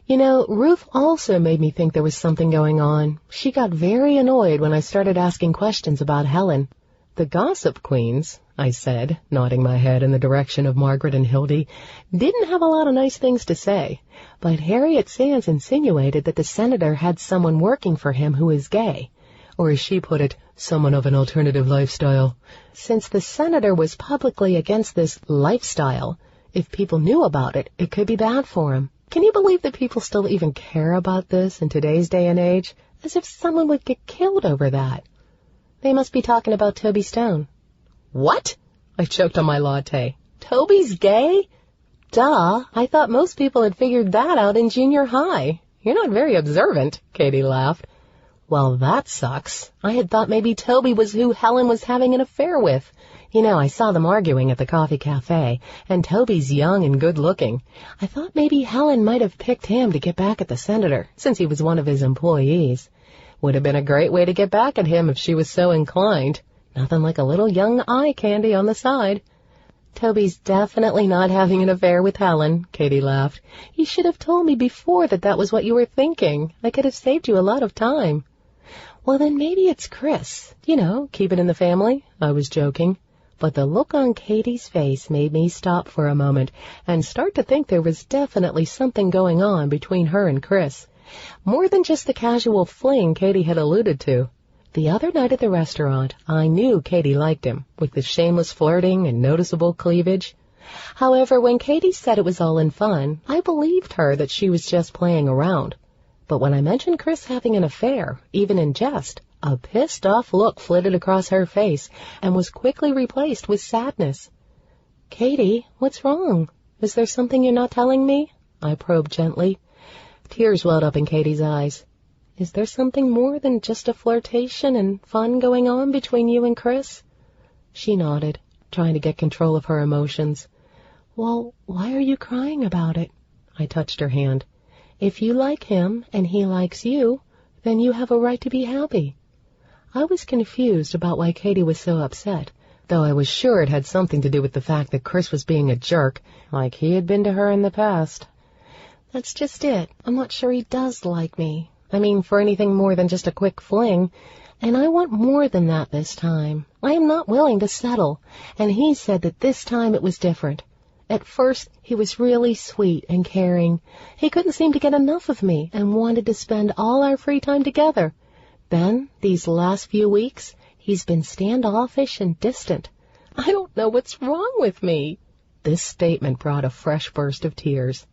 know, Ruth also made me think there was something going on. She got very annoyed when I started asking questions about Helen. The gossip queens, I said, nodding my head in the direction of Margaret and Hildy, didn't have a lot of nice things to say, but Harriet Sands insinuated that the senator had someone working for him who is gay, or as she put it, someone of an alternative lifestyle. Since the senator was publicly against this lifestyle, if people knew about it, it could be bad for him. Can you believe that people still even care about this in today's day and age? As if someone would get killed over that. They must be talking about Toby Stone. What? I choked on my latte. Toby's gay? Duh, I thought most people had figured that out in junior high. You're not very observant, Katie laughed. Well, that sucks. I had thought maybe Toby was who Helen was having an affair with. You know, I saw them arguing at the coffee cafe, and Toby's young and good-looking. I thought maybe Helen might have picked him to get back at the senator, since he was one of his employees. Would have been a great way to get back at him if she was so inclined. Nothing like a little young eye candy on the side. Toby's definitely not having an affair with Helen, Katie laughed. You should have told me before that that was what you were thinking. I could have saved you a lot of time. Well, then maybe it's Chris. You know, keep it in the family. I was joking. But the look on Katie's face made me stop for a moment and start to think there was definitely something going on between her and Chris. More than just the casual fling Katie had alluded to. The other night at the restaurant, I knew Katie liked him, with the shameless flirting and noticeable cleavage. However, when Katie said it was all in fun, I believed her that she was just playing around. But when I mentioned Chris having an affair, even in jest, a pissed-off look flitted across her face and was quickly replaced with sadness. Katie, what's wrong? Is there something you're not telling me? I probed gently. Tears welled up in Katie's eyes. Is there something more than just a flirtation and fun going on between you and Chris? She nodded, trying to get control of her emotions. Well, why are you crying about it? I touched her hand. If you like him and he likes you, then you have a right to be happy. I was confused about why Katie was so upset, though I was sure it had something to do with the fact that Chris was being a jerk, like he had been to her in the past. That's just it. I'm not sure he does like me. I mean, for anything more than just a quick fling. And I want more than that this time. I am not willing to settle, and he said that this time it was different. At first, he was really sweet and caring. He couldn't seem to get enough of me and wanted to spend all our free time together. Then, these last few weeks, he's been standoffish and distant. I don't know what's wrong with me. This statement brought a fresh burst of tears.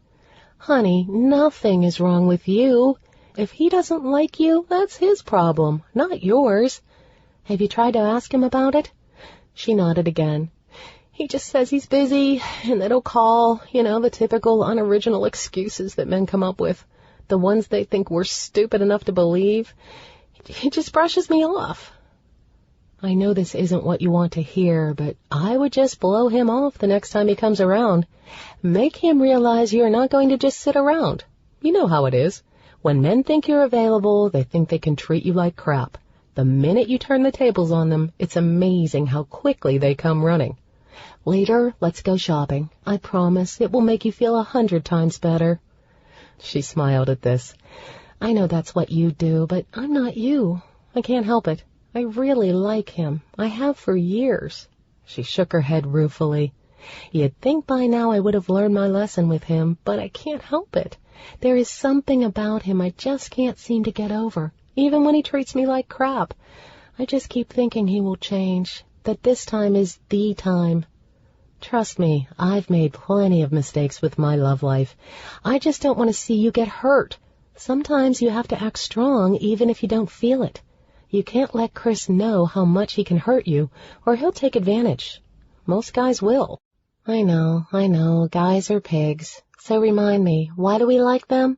Honey, nothing is wrong with you. If he doesn't like you, that's his problem, not yours. Have you tried to ask him about it? She nodded again. He just says he's busy, and that he'll call, the typical unoriginal excuses that men come up with, the ones they think we're stupid enough to believe. He just brushes me off. I know this isn't what you want to hear, but I would just blow him off the next time he comes around. Make him realize you're not going to just sit around. You know how it is. When men think you're available, they think they can treat you like crap. The minute you turn the tables on them, it's amazing how quickly they come running. Later, let's go shopping. I promise it will make you feel 100 times better. She smiled at this. I know that's what you do, but I'm not you. I can't help it. I really like him. I have for years. She shook her head ruefully. You'd think by now I would have learned my lesson with him, but I can't help it. There is something about him I just can't seem to get over, even when he treats me like crap. I just keep thinking he will change, that this time is the time. Trust me, I've made plenty of mistakes with my love life. I just don't want to see you get hurt. Sometimes you have to act strong even if you don't feel it. You can't let Chris know how much he can hurt you, or he'll take advantage. Most guys will. I know, guys are pigs. So remind me, why do we like them?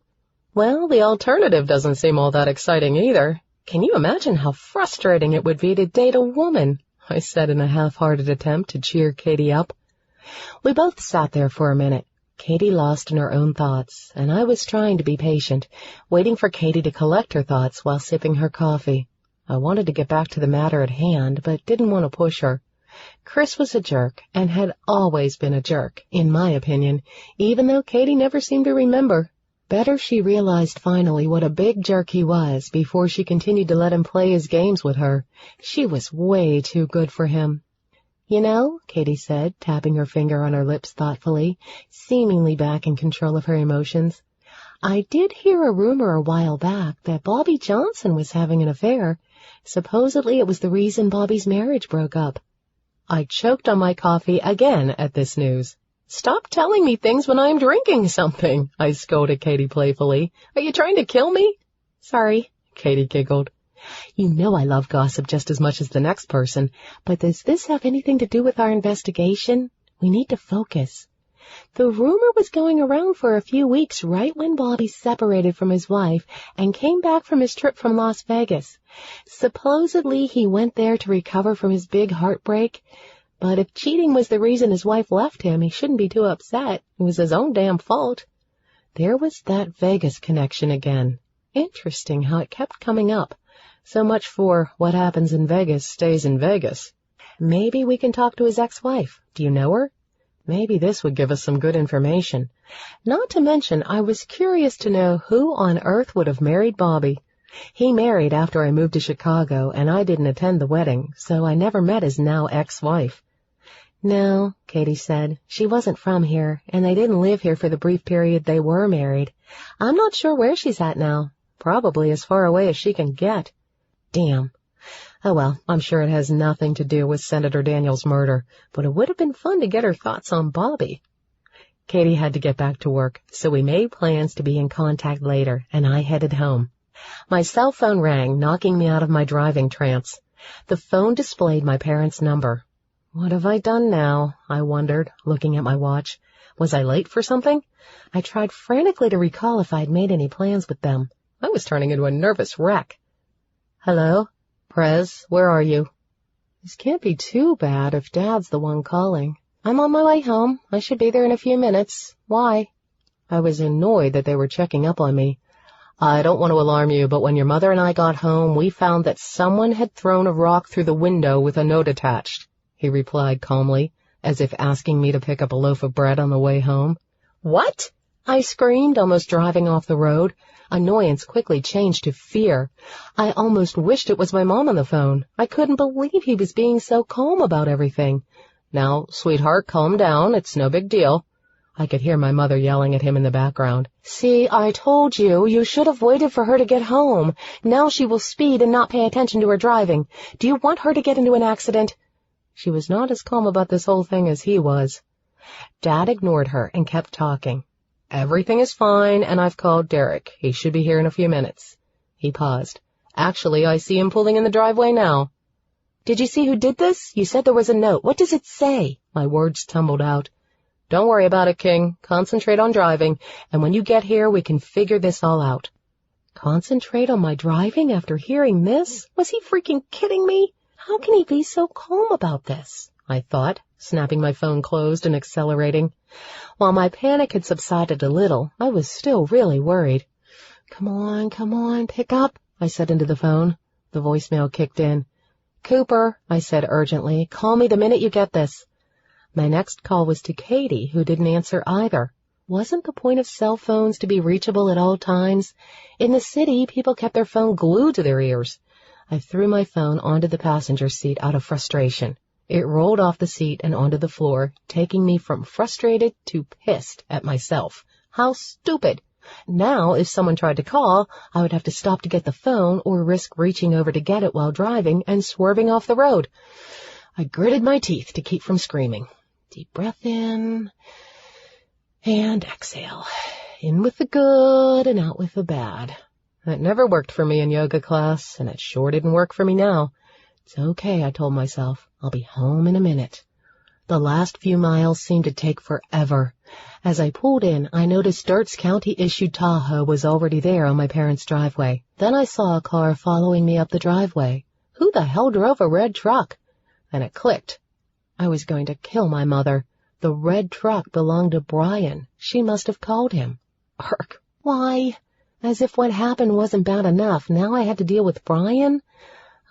Well, the alternative doesn't seem all that exciting either. Can you imagine how frustrating it would be to date a woman? I said in a half-hearted attempt to cheer Katie up. We both sat there for a minute, Katie lost in her own thoughts, and I was trying to be patient, waiting for Katie to collect her thoughts while sipping her coffee. I wanted to get back to the matter at hand, but didn't want to push her. Chris was a jerk, and had always been a jerk, in my opinion, even though Katie never seemed to remember. Better she realized finally what a big jerk he was before she continued to let him play his games with her. She was way too good for him. You know, Katie said, tapping her finger on her lips thoughtfully, seemingly back in control of her emotions. I did hear a rumor a while back that Bobby Johnson was having an affair. Supposedly it was the reason Bobby's marriage broke up. I choked on my coffee again at this news. Stop telling me things when I'm drinking something, I scolded Katie playfully. Are you trying to kill me? Sorry, Katie giggled. You know I love gossip just as much as the next person, but does this have anything to do with our investigation? We need to focus. The rumor was going around for a few weeks right when Bobby separated from his wife and came back from his trip from Las Vegas. Supposedly he went there to recover from his big heartbreak. But if cheating was the reason his wife left him, he shouldn't be too upset. It was his own damn fault. There was that Vegas connection again. Interesting how it kept coming up. So much for what happens in Vegas stays in Vegas. Maybe we can talk to his ex-wife. Do you know her? Maybe this would give us some good information. Not to mention, I was curious to know who on earth would have married Bobby. He married after I moved to Chicago, and I didn't attend the wedding, so I never met his now ex-wife. No, Katie said. She wasn't from here, and they didn't live here for the brief period they were married. I'm not sure where she's at now. Probably as far away as she can get. Damn. Oh well, I'm sure it has nothing to do with Senator Daniels' murder, but it would have been fun to get her thoughts on Bobby. Katie had to get back to work, so we made plans to be in contact later, and I headed home. My cell phone rang, knocking me out of my driving trance. The phone displayed my parents' number. What have I done now? I wondered, looking at my watch. Was I late for something? I tried frantically to recall if I'd made any plans with them. I was turning into a nervous wreck. Hello? Prez, where are you? This can't be too bad if Dad's the one calling. I'm on my way home. I should be there in a few minutes. Why? I was annoyed that they were checking up on me. I don't want to alarm you, but when your mother and I got home, we found that someone had thrown a rock through the window with a note attached. he replied calmly, as if asking me to pick up a loaf of bread on the way home. What? I screamed, almost driving off the road. Annoyance quickly changed to fear. I almost wished it was my mom on the phone. I couldn't believe he was being so calm about everything. Now, sweetheart, calm down. It's no big deal. I could hear my mother yelling at him in the background. See, I told you. You should have waited for her to get home. Now she will speed and not pay attention to her driving. Do you want her to get into an accident? She was not as calm about this whole thing as he was. Dad ignored her and kept talking. Everything is fine, and I've called Derek. He should be here in a few minutes. He paused. Actually, I see him pulling in the driveway now. Did you see who did this? You said there was a note. What does it say? My words tumbled out. Don't worry about it, King. Concentrate on driving, and when you get here, we can figure this all out. Concentrate on my driving after hearing this? Was he freaking kidding me? How can he be so calm about this? I thought, snapping my phone closed and accelerating. While my panic had subsided a little, I was still really worried. Come on, pick up, I said into the phone. The voicemail kicked in. Cooper, I said urgently, call me the minute you get this. My next call was to Katie, who didn't answer either. Wasn't the point of cell phones to be reachable at all times? In the city, people kept their phone glued to their ears. I threw my phone onto the passenger seat out of frustration. It rolled off the seat and onto the floor, taking me from frustrated to pissed at myself. How stupid! Now, if someone tried to call, I would have to stop to get the phone or risk reaching over to get it while driving and swerving off the road. I gritted my teeth to keep from screaming. Deep breath in and exhale. In with the good and out with the bad. That never worked for me in yoga class, and it sure didn't work for me now. It's okay, I told myself. I'll be home in a minute. The last few miles seemed to take forever. As I pulled in, I noticed Dirt's county-issued Tahoe was already there on my parents' driveway. Then I saw a car following me up the driveway. Who the hell drove a red truck? Then it clicked. I was going to kill my mother. The red truck belonged to Brian. She must have called him. Ark. Why? As if what happened wasn't bad enough, now I had to deal with Brian?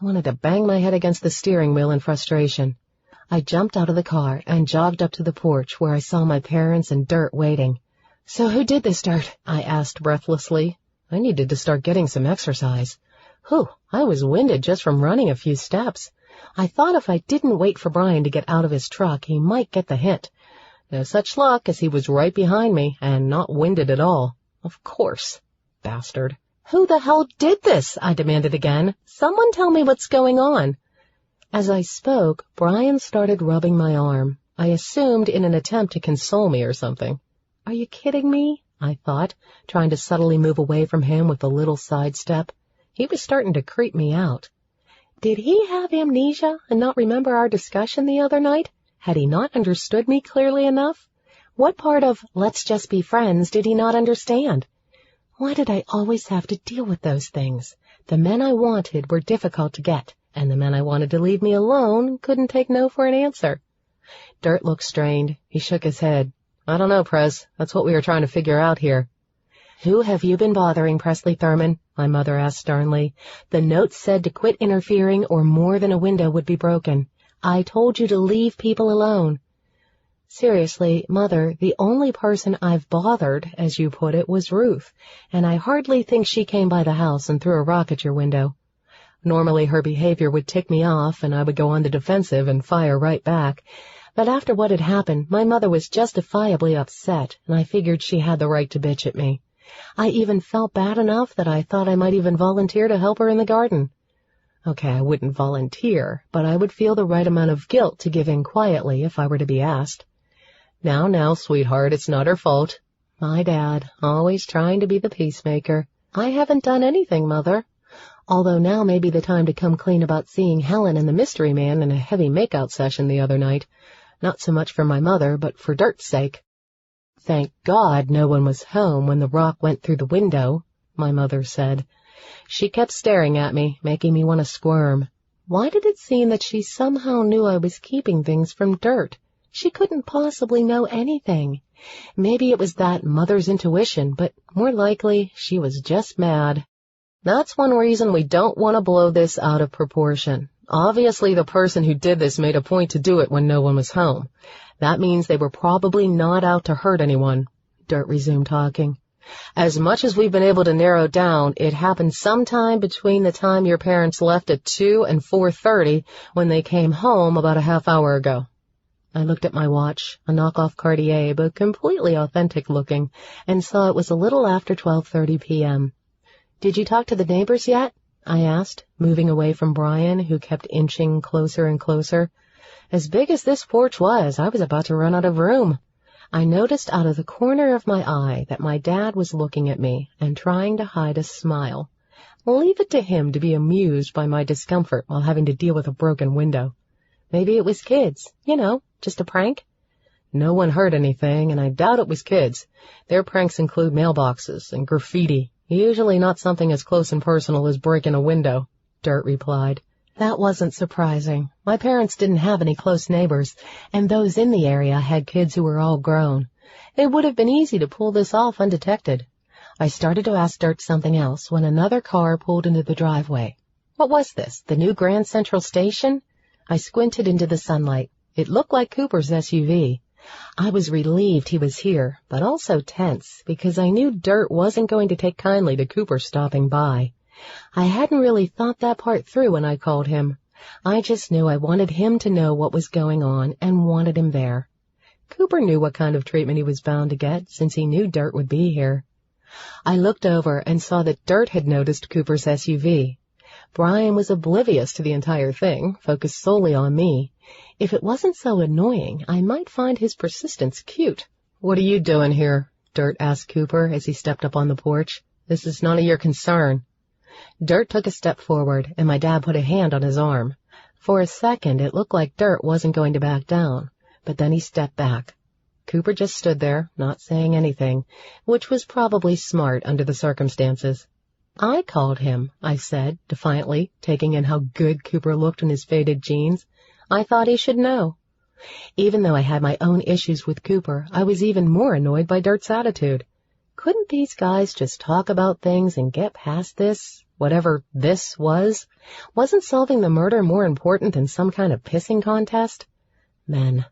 I wanted to bang my head against the steering wheel in frustration. I jumped out of the car and jogged up to the porch where I saw my parents and Dirt waiting. So who did this, Dirt? I asked breathlessly. I needed to start getting some exercise. I was winded just from running a few steps. I thought if I didn't wait for Brian to get out of his truck, he might get the hint. No such luck, as he was right behind me and not winded at all. Of course. Bastard. Who the hell did this? I demanded again. Someone tell me what's going on. As I spoke, Brian started rubbing my arm. I assumed in an attempt to console me or something. Are you kidding me? I thought, trying to subtly move away from him with a little sidestep. He was starting to creep me out. Did he have amnesia and not remember our discussion the other night? Had he not understood me clearly enough? What part of let's just be friends did he not understand? Why did I always have to deal with those things? The men I wanted were difficult to get, and the men I wanted to leave me alone couldn't take no for an answer. Dirt looked strained. He shook his head. I don't know, Prez. That's what we were trying to figure out here. Who have you been bothering, Presley Thurman? My mother asked sternly. The note said to quit interfering or more than a window would be broken. I told you to leave people alone. Seriously, Mother, the only person I've bothered, as you put it, was Ruth, and I hardly think she came by the house and threw a rock at your window. Normally her behavior would tick me off, and I would go on the defensive and fire right back. But after what had happened, my mother was justifiably upset, and I figured she had the right to bitch at me. I even felt bad enough that I thought I might even volunteer to help her in the garden. Okay, I wouldn't volunteer, but I would feel the right amount of guilt to give in quietly if I were to be asked. Now, sweetheart, it's not her fault. My dad, always trying to be the peacemaker. I haven't done anything, Mother. Although now may be the time to come clean about seeing Helen and the mystery man in a heavy makeout session the other night. Not so much for my mother, but for Dirt's sake. Thank God no one was home when the rock went through the window, my mother said. She kept staring at me, making me want to squirm. Why did it seem that she somehow knew I was keeping things from Dirt? She couldn't possibly know anything. Maybe it was that mother's intuition, but more likely she was just mad. That's one reason we don't want to blow this out of proportion. Obviously, the person who did this made a point to do it when no one was home. That means they were probably not out to hurt anyone. Dirt resumed talking. As much as we've been able to narrow down, it happened sometime between the time your parents left at 2 and 4:30 when they came home about a half hour ago. I looked at my watch, a knockoff Cartier, but completely authentic looking, and saw it was a little after 12:30 p.m. Did you talk to the neighbors yet? I asked, moving away from Brian, who kept inching closer and closer. As big as this porch was, I was about to run out of room. I noticed out of the corner of my eye that my dad was looking at me and trying to hide a smile. Leave it to him to be amused by my discomfort while having to deal with a broken window. Maybe it was kids, just a prank. No one heard anything, and I doubt it was kids. Their pranks include mailboxes and graffiti, usually not something as close and personal as breaking a window, Dirt replied. That wasn't surprising. My parents didn't have any close neighbors, and those in the area had kids who were all grown. It would have been easy to pull this off undetected. I started to ask Dirt something else when another car pulled into the driveway. What was this, the new Grand Central Station? I squinted into the sunlight. It looked like Cooper's SUV. I was relieved he was here, but also tense, because I knew Dirt wasn't going to take kindly to Cooper stopping by. I hadn't really thought that part through when I called him. I just knew I wanted him to know what was going on and wanted him there. Cooper knew what kind of treatment he was bound to get, since he knew Dirt would be here. I looked over and saw that Dirt had noticed Cooper's SUV. Brian was oblivious to the entire thing, focused solely on me. If it wasn't so annoying, I might find his persistence cute. What are you doing here? Dirt asked Cooper as he stepped up on the porch. This is none of your concern. Dirt took a step forward, and my dad put a hand on his arm. For a second, it looked like Dirt wasn't going to back down, but then he stepped back. Cooper just stood there, not saying anything, which was probably smart under the circumstances. I called him, I said, defiantly, taking in how good Cooper looked in his faded jeans. I thought he should know. Even though I had my own issues with Cooper, I was even more annoyed by Dirt's attitude. Couldn't these guys just talk about things and get past this, whatever this was? Wasn't solving the murder more important than some kind of pissing contest? Men.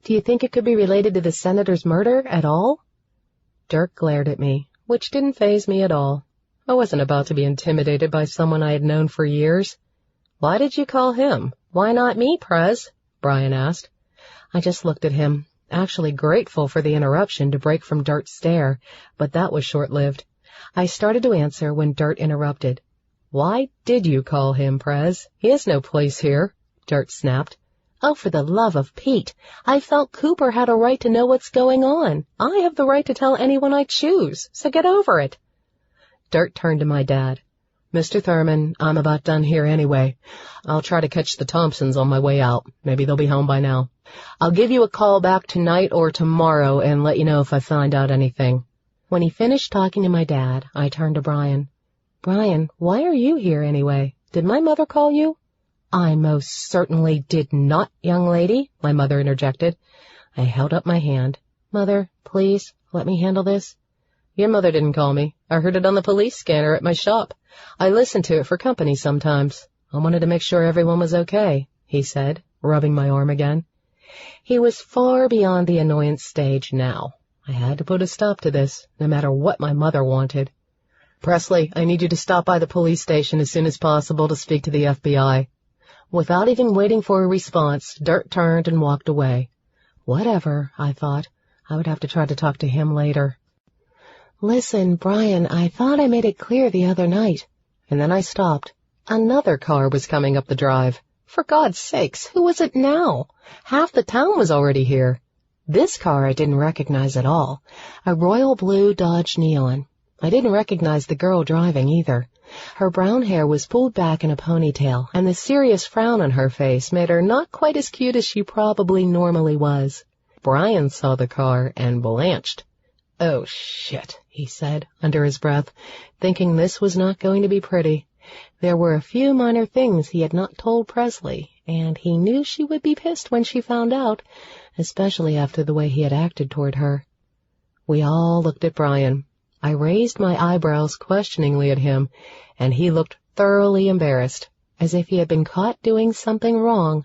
Do you think it could be related to the senator's murder at all? Dirt glared at me, which didn't faze me at all. I wasn't about to be intimidated by someone I had known for years. Why did you call him? Why not me, Prez? Brian asked. I just looked at him, actually grateful for the interruption to break from Dirt's stare, but that was short-lived. I started to answer when Dirt interrupted. Why did you call him, Prez? He has no place here, Dirt snapped. Oh, for the love of Pete, I felt Cooper had a right to know what's going on. I have the right to tell anyone I choose, so get over it. Dirt turned to my dad. Mr. Thurman, I'm about done here anyway. I'll try to catch the Thompsons on my way out. Maybe they'll be home by now. I'll give you a call back tonight or tomorrow and let you know if I find out anything. When he finished talking to my dad, I turned to Brian. Brian, why are you here anyway? Did my mother call you? I most certainly did not, young lady, my mother interjected. I held up my hand. Mother, please, let me handle this. Your mother didn't call me. I heard it on the police scanner at my shop. I listened to it for company sometimes. I wanted to make sure everyone was okay, he said, rubbing my arm again. He was far beyond the annoyance stage now. I had to put a stop to this, no matter what my mother wanted. Presley, I need you to stop by the police station as soon as possible to speak to the FBI. Without even waiting for a response, Dirt turned and walked away. Whatever, I thought. I would have to try to talk to him later. Listen, Brian, I thought I made it clear the other night. And then I stopped. Another car was coming up the drive. For God's sakes, who was it now? Half the town was already here. This car I didn't recognize at all. A royal blue Dodge Neon. I didn't recognize the girl driving either. Her brown hair was pulled back in a ponytail, and the serious frown on her face made her not quite as cute as she probably normally was. Brian saw the car and blanched. Oh, shit, he said under his breath, thinking this was not going to be pretty. There were a few minor things he had not told Presley, and he knew she would be pissed when she found out, especially after the way he had acted toward her. We all looked at Brian. I raised my eyebrows questioningly at him, and he looked thoroughly embarrassed. as if he had been caught doing something wrong.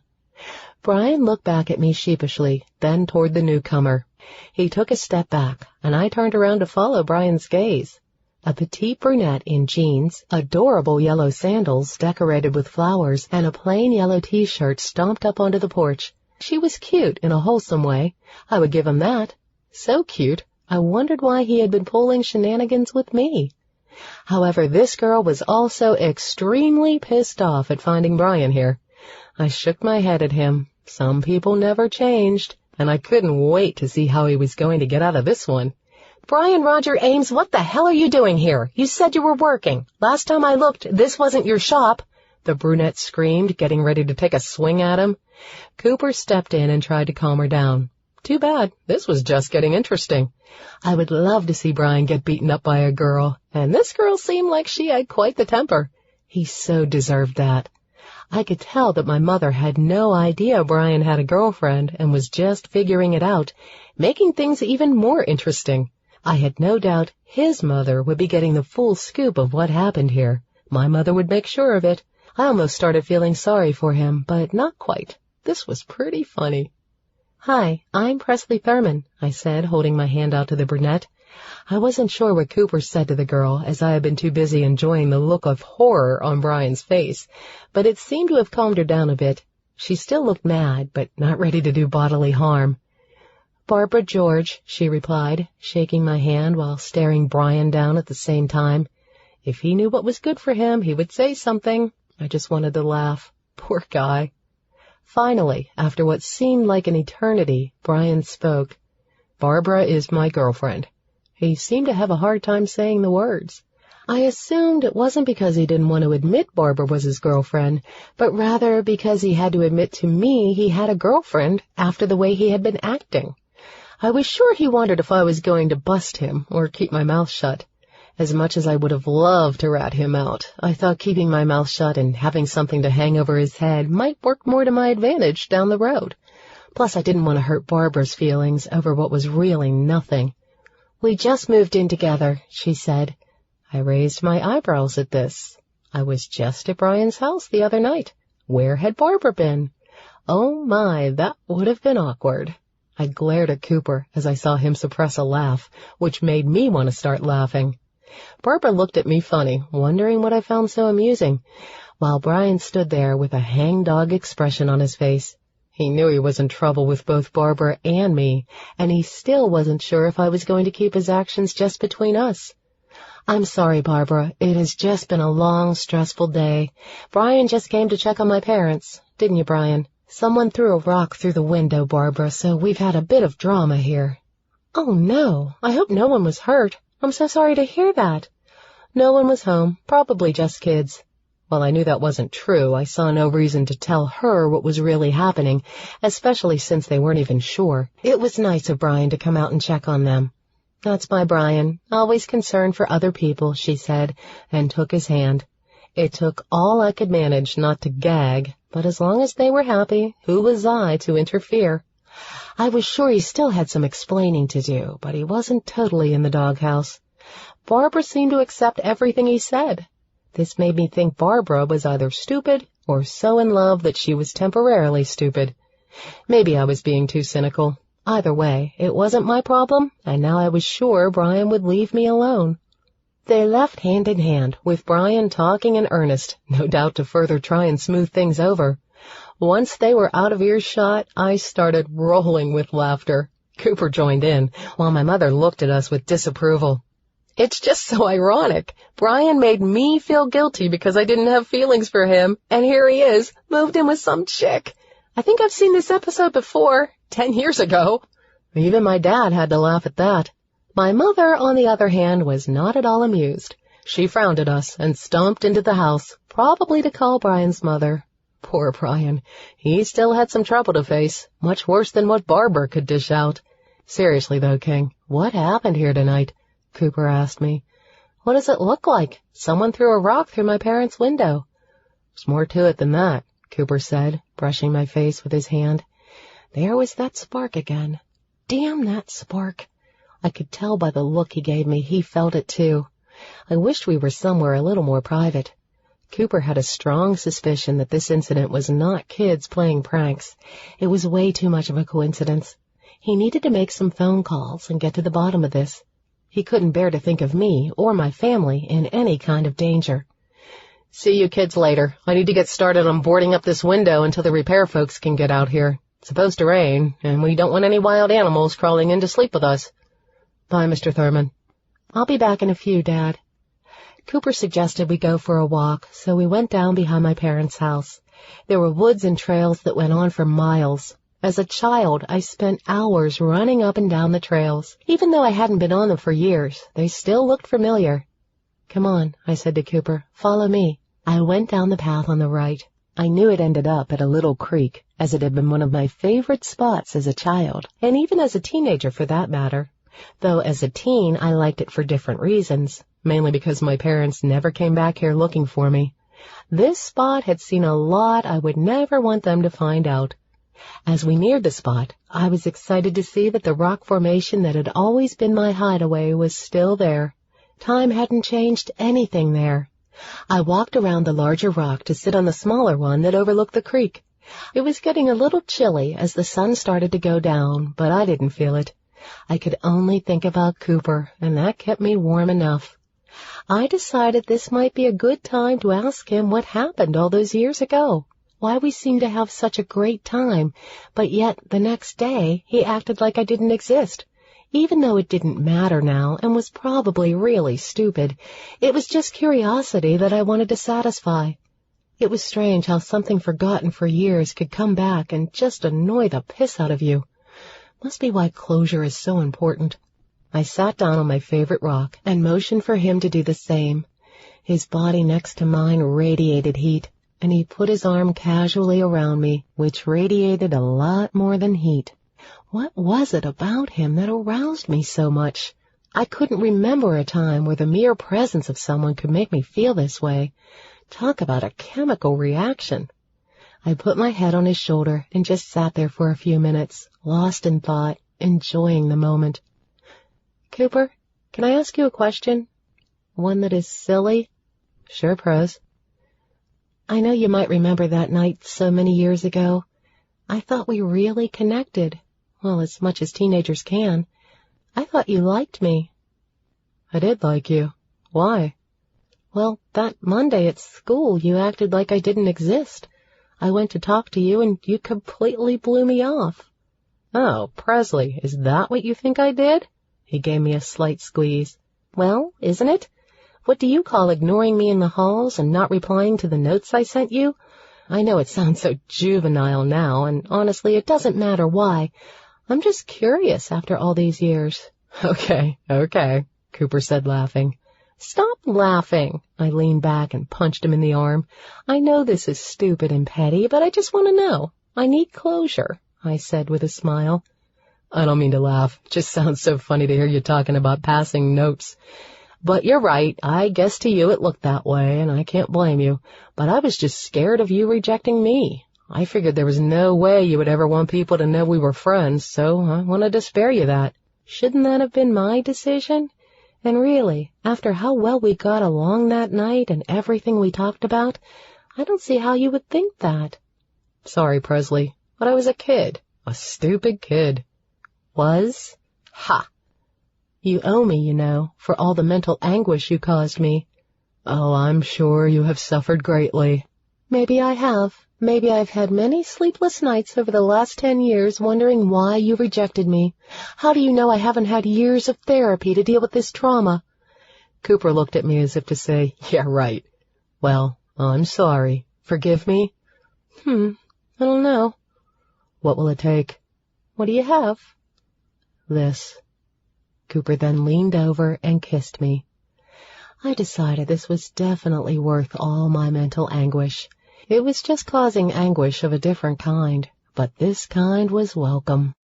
Brian looked back at me sheepishly, then toward the newcomer. He took a step back, and I turned around to follow Brian's gaze. A petite brunette in jeans, adorable yellow sandals decorated with flowers, and a plain yellow t-shirt stomped up onto the porch. She was cute in a wholesome way. I would give him that. So cute, I wondered why he had been pulling shenanigans with me. However, this girl was also extremely pissed off at finding Brian here. I shook my head at him. Some people never changed, and I couldn't wait to see how he was going to get out of this one. "Brian Roger Ames, what the hell are you doing here? You said you were working. Last time I looked, this wasn't your shop," the brunette screamed, getting ready to take a swing at him. Cooper stepped in and tried to calm her down. Too bad. This was just getting interesting. I would love to see Brian get beaten up by a girl, and this girl seemed like she had quite the temper. He so deserved that. I could tell that my mother had no idea Brian had a girlfriend and was just figuring it out, making things even more interesting. I had no doubt his mother would be getting the full scoop of what happened here. My mother would make sure of it. I almost started feeling sorry for him, but not quite. This was pretty funny. "Hi, I'm Presley Thurman," I said, holding my hand out to the brunette. I wasn't sure what Cooper said to the girl, as I had been too busy enjoying the look of horror on Brian's face, but it seemed to have calmed her down a bit. She still looked mad, but not ready to do bodily harm. "Barbara George," she replied, shaking my hand while staring Brian down at the same time. If he knew what was good for him, he would say something. I just wanted to laugh. Poor guy. Finally, after what seemed like an eternity, Brian spoke. "Barbara is my girlfriend." He seemed to have a hard time saying the words. I assumed it wasn't because he didn't want to admit Barbara was his girlfriend, but rather because he had to admit to me he had a girlfriend after the way he had been acting. I was sure he wondered if I was going to bust him or keep my mouth shut. As much as I would have loved to rat him out, I thought keeping my mouth shut and having something to hang over his head might work more to my advantage down the road. Plus, I didn't want to hurt Barbara's feelings over what was really nothing. "We just moved in together," she said. I raised my eyebrows at this. I was just at Brian's house the other night. Where had Barbara been? Oh my, that would have been awkward. I glared at Cooper as I saw him suppress a laugh, which made me want to start laughing. Barbara looked at me funny, wondering what I found so amusing, while Brian stood there with a hangdog expression on his face. He knew he was in trouble with both Barbara and me, and he still wasn't sure if I was going to keep his actions just between us. "I'm sorry, Barbara. It has just been a long, stressful day. Brian just came to check on my parents. Didn't you, Brian? Someone threw a rock through the window, Barbara, so we've had a bit of drama here." "Oh, no. I hope no one was hurt. I'm so sorry to hear that." "No one was home. Probably just kids." While I knew that wasn't true, I saw no reason to tell her what was really happening, especially since they weren't even sure. It was nice of Brian to come out and check on them. "That's my Brian, always concerned for other people," she said, and took his hand. It took all I could manage not to gag, but as long as they were happy, who was I to interfere? I was sure he still had some explaining to do, but he wasn't totally in the doghouse. Barbara seemed to accept everything he said. This made me think Barbara was either stupid or so in love that she was temporarily stupid. Maybe I was being too cynical. Either way, it wasn't my problem, and now I was sure Brian would leave me alone. They left hand in hand, with Brian talking in earnest, no doubt to further try and smooth things over. Once they were out of earshot, I started rolling with laughter. Cooper joined in, while my mother looked at us with disapproval. It's just so ironic. Brian made me feel guilty because I didn't have feelings for him, and here he is, moved in with some chick. I think I've seen this episode before, 10 years ago. Even my dad had to laugh at that. My mother, on the other hand, was not at all amused. She frowned at us and stomped into the house, probably to call Brian's mother. Poor Brian. He still had some trouble to face, much worse than what Barbara could dish out. Seriously, though, King, what happened here tonight? Cooper asked me. What does it look like? Someone threw a rock through my parents' window. There's more to it than that, Cooper said, brushing my face with his hand. There was that spark again. Damn that spark. I could tell by the look he gave me he felt it too. I wished we were somewhere a little more private. Cooper had a strong suspicion that this incident was not kids playing pranks. It was way too much of a coincidence. He needed to make some phone calls and get to the bottom of this. He couldn't bear to think of me or my family in any kind of danger. "See you kids later. I need to get started on boarding up this window until the repair folks can get out here. It's supposed to rain, and we don't want any wild animals crawling in to sleep with us. Bye, Mr. Thurman." "I'll be back in a few, Dad." Cooper suggested we go for a walk, so we went down behind my parents' house. There were woods and trails that went on for miles. As a child, I spent hours running up and down the trails. Even though I hadn't been on them for years, they still looked familiar. "Come on," I said to Cooper. "Follow me." I went down the path on the right. I knew it ended up at a little creek, as it had been one of my favorite spots as a child, and even as a teenager for that matter. Though as a teen, I liked it for different reasons, mainly because my parents never came back here looking for me. This spot had seen a lot I would never want them to find out. As we neared the spot, I was excited to see that the rock formation that had always been my hideaway was still there. Time hadn't changed anything there. I walked around the larger rock to sit on the smaller one that overlooked the creek. It was getting a little chilly as the sun started to go down, but I didn't feel it. I could only think about Cooper, and that kept me warm enough. I decided this might be a good time to ask him what happened all those years ago. Why we seemed to have such a great time, but yet the next day he acted like I didn't exist. Even though it didn't matter now and was probably really stupid, it was just curiosity that I wanted to satisfy. It was strange how something forgotten for years could come back and just annoy the piss out of you. Must be why closure is so important. I sat down on my favorite rock and motioned for him to do the same. His body next to mine radiated heat, and he put his arm casually around me, which radiated a lot more than heat. What was it about him that aroused me so much? I couldn't remember a time where the mere presence of someone could make me feel this way. Talk about a chemical reaction. I put my head on his shoulder and just sat there for a few minutes, lost in thought, enjoying the moment. "Cooper, can I ask you a question? One that is silly?" "Sure, Pros." "I know you might remember that night so many years ago. I thought we really connected. Well, as much as teenagers can. I thought you liked me." "I did like you. Why?" "Well, that Monday at school you acted like I didn't exist. I went to talk to you and you completely blew me off." "Oh, Presley, is that what you think I did?" He gave me a slight squeeze. "Well, isn't it? What do you call ignoring me in the halls and not replying to the notes I sent you? I know it sounds so juvenile now, and honestly it doesn't matter why. I'm just curious after all these years." Okay, Cooper said, laughing. "Stop laughing." I leaned back and punched him in the arm. "I know this is stupid and petty, but I just want to know. I need closure," I said with a smile. "I don't mean to laugh. It just sounds so funny to hear you talking about passing notes. But you're right. I guess to you it looked that way, and I can't blame you. But I was just scared of you rejecting me. I figured there was no way you would ever want people to know we were friends, so I wanted to spare you that. Shouldn't that have been my decision? And really, after how well we got along that night and everything we talked about, I don't see how you would think that." "Sorry, Presley, but I was a kid. A stupid kid." "Was? Ha! You owe me, you know, for all the mental anguish you caused me." "Oh, I'm sure you have suffered greatly." "Maybe I have. Maybe I've had many sleepless nights over the last 10 years wondering why you rejected me. How do you know I haven't had years of therapy to deal with this trauma?" Cooper looked at me as if to say, "Yeah, right. Well, I'm sorry. Forgive me?" I don't know." "What will it take?" "What do you have?" "This." Cooper then leaned over and kissed me. I decided this was definitely worth all my mental anguish. It was just causing anguish of a different kind, but this kind was welcome.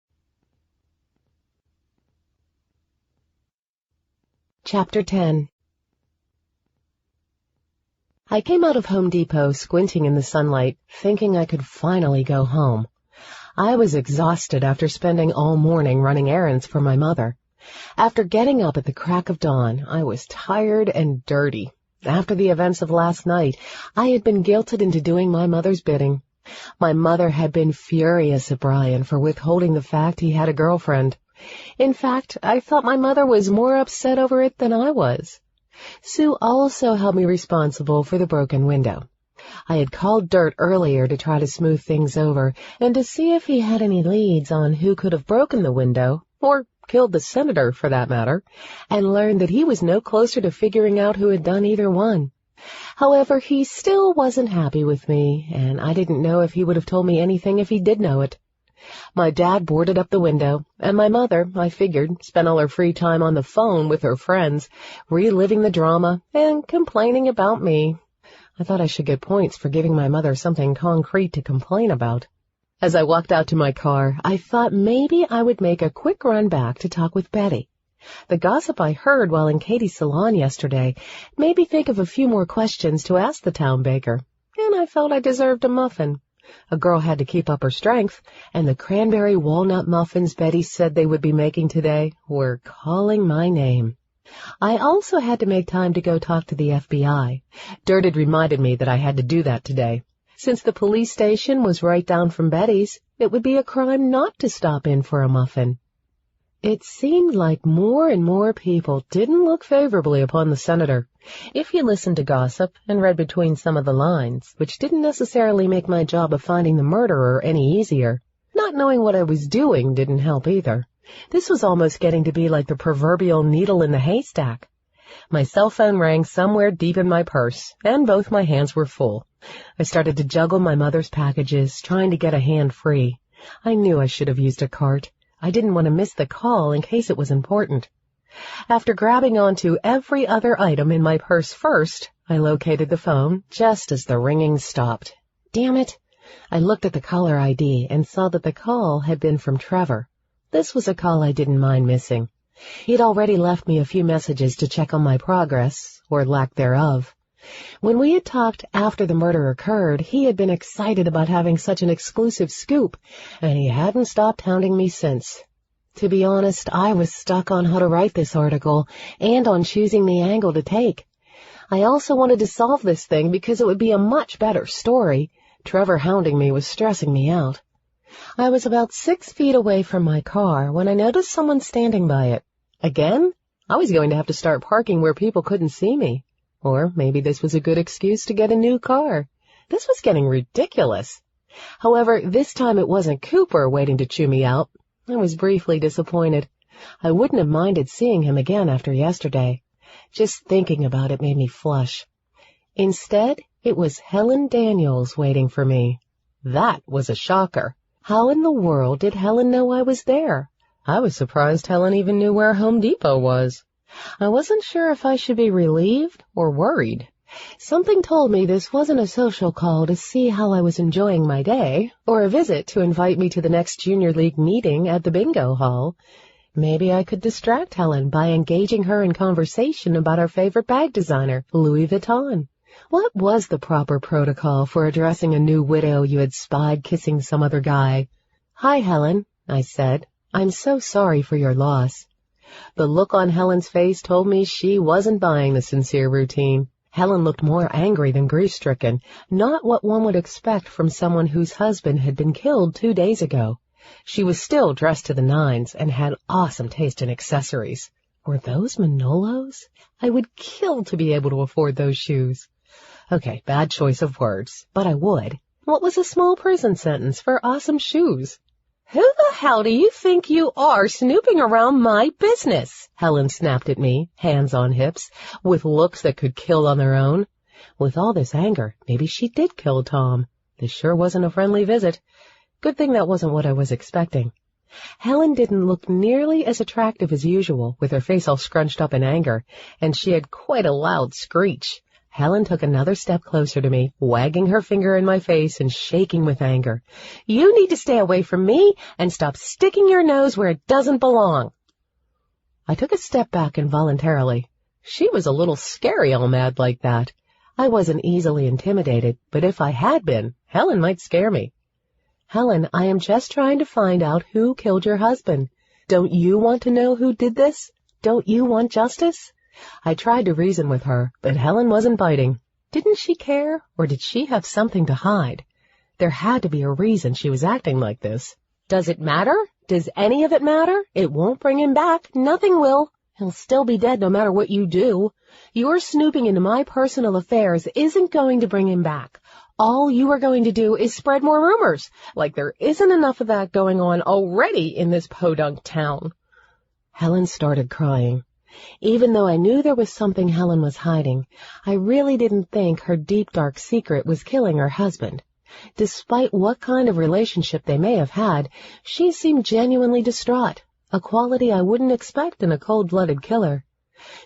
Chapter 10. I came out of Home Depot squinting in the sunlight, thinking I could finally go home. I was exhausted after spending all morning running errands for my mother. After getting up at the crack of dawn, I was tired and dirty. After the events of last night, I had been guilted into doing my mother's bidding. My mother had been furious at Brian for withholding the fact he had a girlfriend. In fact, I thought my mother was more upset over it than I was. Sue also held me responsible for the broken window. I had called Dirt earlier to try to smooth things over and to see if he had any leads on who could have broken the window, or killed the senator for that matter, and learned that he was no closer to figuring out who had done either one. However, he still wasn't happy with me, and I didn't know if he would have told me anything if he did know it. My dad boarded up the window, and my mother, I figured, spent all her free time on the phone with her friends, reliving the drama and complaining about me. I thought I should get points for giving my mother something concrete to complain about. As I walked out to my car, I thought maybe I would make a quick run back to talk with Betty. The gossip I heard while in Katie's salon yesterday made me think of a few more questions to ask the town baker, and I felt I deserved a muffin. A girl had to keep up her strength, and the cranberry walnut muffins Betty said they would be making today were calling my name. I also had to make time to go talk to the FBI. Dirt had reminded me that I had to do that today. Since the police station was right down from Betty's, it would be a crime not to stop in for a muffin. It seemed like more and more people didn't look favorably upon the senator. If you listened to gossip and read between some of the lines, which didn't necessarily make my job of finding the murderer any easier, not knowing what I was doing didn't help either. This was almost getting to be like the proverbial needle in the haystack. My cell phone rang somewhere deep in my purse, and both my hands were full. I started to juggle my mother's packages, trying to get a hand free. I knew I should have used a cart. I didn't want to miss the call in case it was important. After grabbing onto every other item in my purse first, I located the phone just as the ringing stopped. Damn it! I looked at the caller ID and saw that the call had been from Trevor. This was a call I didn't mind missing. He'd already left me a few messages to check on my progress, or lack thereof. When we had talked after the murder occurred, he had been excited about having such an exclusive scoop, and he hadn't stopped hounding me since. To be honest, I was stuck on how to write this article, and on choosing the angle to take. I also wanted to solve this thing because it would be a much better story. Trevor hounding me was stressing me out. I was about 6 feet away from my car when I noticed someone standing by it. Again? I was going to have to start parking where people couldn't see me. Or maybe this was a good excuse to get a new car. This was getting ridiculous. However, this time it wasn't Cooper waiting to chew me out. I was briefly disappointed. I wouldn't have minded seeing him again after yesterday. Just thinking about it made me flush. Instead, it was Helen Daniels waiting for me. That was a shocker. How in the world did Helen know I was there? I was surprised Helen even knew where Home Depot was. I wasn't sure if I should be relieved or worried. Something told me this wasn't a social call to see how I was enjoying my day, or a visit to invite me to the next Junior League meeting at the bingo hall. Maybe I could distract Helen by engaging her in conversation about our favorite bag designer, Louis Vuitton. What was the proper protocol for addressing a new widow you had spied kissing some other guy? "Hi, Helen," I said. "I'm so sorry for your loss." The look on Helen's face told me she wasn't buying the sincere routine. Helen looked more angry than grief-stricken, not what one would expect from someone whose husband had been killed 2 days ago. She was still dressed to the nines and had awesome taste in accessories. Were those Manolos? I would kill to be able to afford those shoes. Okay, bad choice of words, but I would. What was a small prison sentence for awesome shoes? "Who the hell do you think you are snooping around my business?" Helen snapped at me, hands on hips, with looks that could kill on their own. With all this anger, maybe she did kill Tom. This sure wasn't a friendly visit. Good thing that wasn't what I was expecting. Helen didn't look nearly as attractive as usual, with her face all scrunched up in anger, and she had quite a loud screech. Helen took another step closer to me, wagging her finger in my face and shaking with anger. "You need to stay away from me and stop sticking your nose where it doesn't belong." I took a step back involuntarily. She was a little scary all mad like that. I wasn't easily intimidated, but if I had been, Helen might scare me. "Helen, I am just trying to find out who killed your husband. Don't you want to know who did this? Don't you want justice? I tried to reason with her, but Helen wasn't biting. Didn't she care, or did she have something to hide? There had to be a reason she was acting like this. Does it matter? Does any of it matter? It won't bring him back. Nothing will. He'll still be dead no matter what you do. Your snooping into my personal affairs isn't going to bring him back. All you are going to do is spread more rumors, like there isn't enough of that going on already in this podunk town. Helen started crying. Even though I knew there was something Helen was hiding, I really didn't think her deep, dark secret was killing her husband. Despite what kind of relationship they may have had, she seemed genuinely distraught, a quality I wouldn't expect in a cold-blooded killer.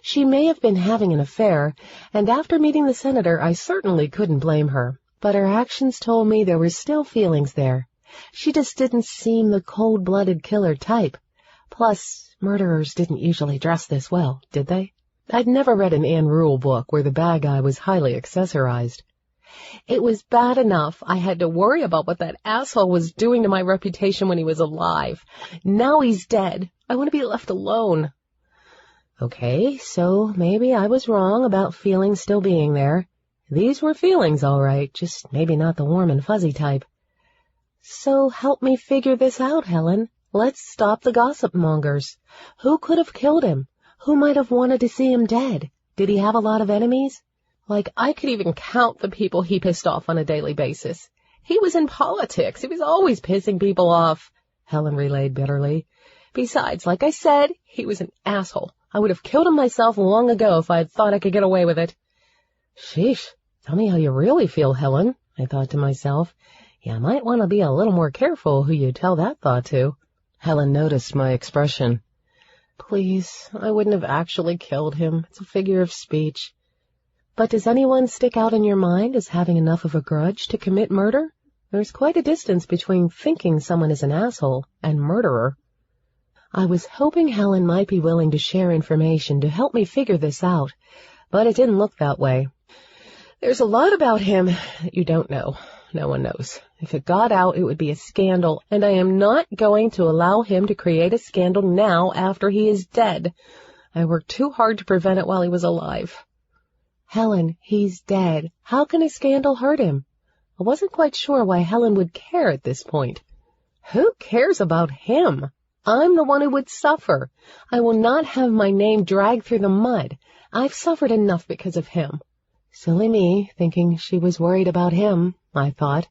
She may have been having an affair, and after meeting the senator, I certainly couldn't blame her. But her actions told me there were still feelings there. She just didn't seem the cold-blooded killer type. Plus, murderers didn't usually dress this well, did they? I'd never read an Anne Rule book where the bad guy was highly accessorized. It was bad enough I had to worry about what that asshole was doing to my reputation when he was alive. Now he's dead. I want to be left alone. Okay, so maybe I was wrong about feelings still being there. These were feelings, all right, just maybe not the warm and fuzzy type. So help me figure this out, Helen. Let's stop the gossip mongers. Who could have killed him? Who might have wanted to see him dead? Did he have a lot of enemies? Like, I could even count the people he pissed off on a daily basis. He was in politics. He was always pissing people off, Helen relayed bitterly. Besides, like I said, he was an asshole. I would have killed him myself long ago if I had thought I could get away with it. Sheesh. Tell me how you really feel, Helen, I thought to myself. You might want to be a little more careful who you tell that thought to. Helen noticed my expression. Please, I wouldn't have actually killed him. It's a figure of speech. But does anyone stick out in your mind as having enough of a grudge to commit murder? There's quite a distance between thinking someone is an asshole and murderer. I was hoping Helen might be willing to share information to help me figure this out, but it didn't look that way. There's a lot about him that you don't know. No one knows. If it got out, it would be a scandal, and I am not going to allow him to create a scandal now after he is dead. I worked too hard to prevent it while he was alive. Helen, he's dead. How can a scandal hurt him? I wasn't quite sure why Helen would care at this point. Who cares about him? I'm the one who would suffer. I will not have my name dragged through the mud. I've suffered enough because of him. Silly me, thinking she was worried about him, I thought.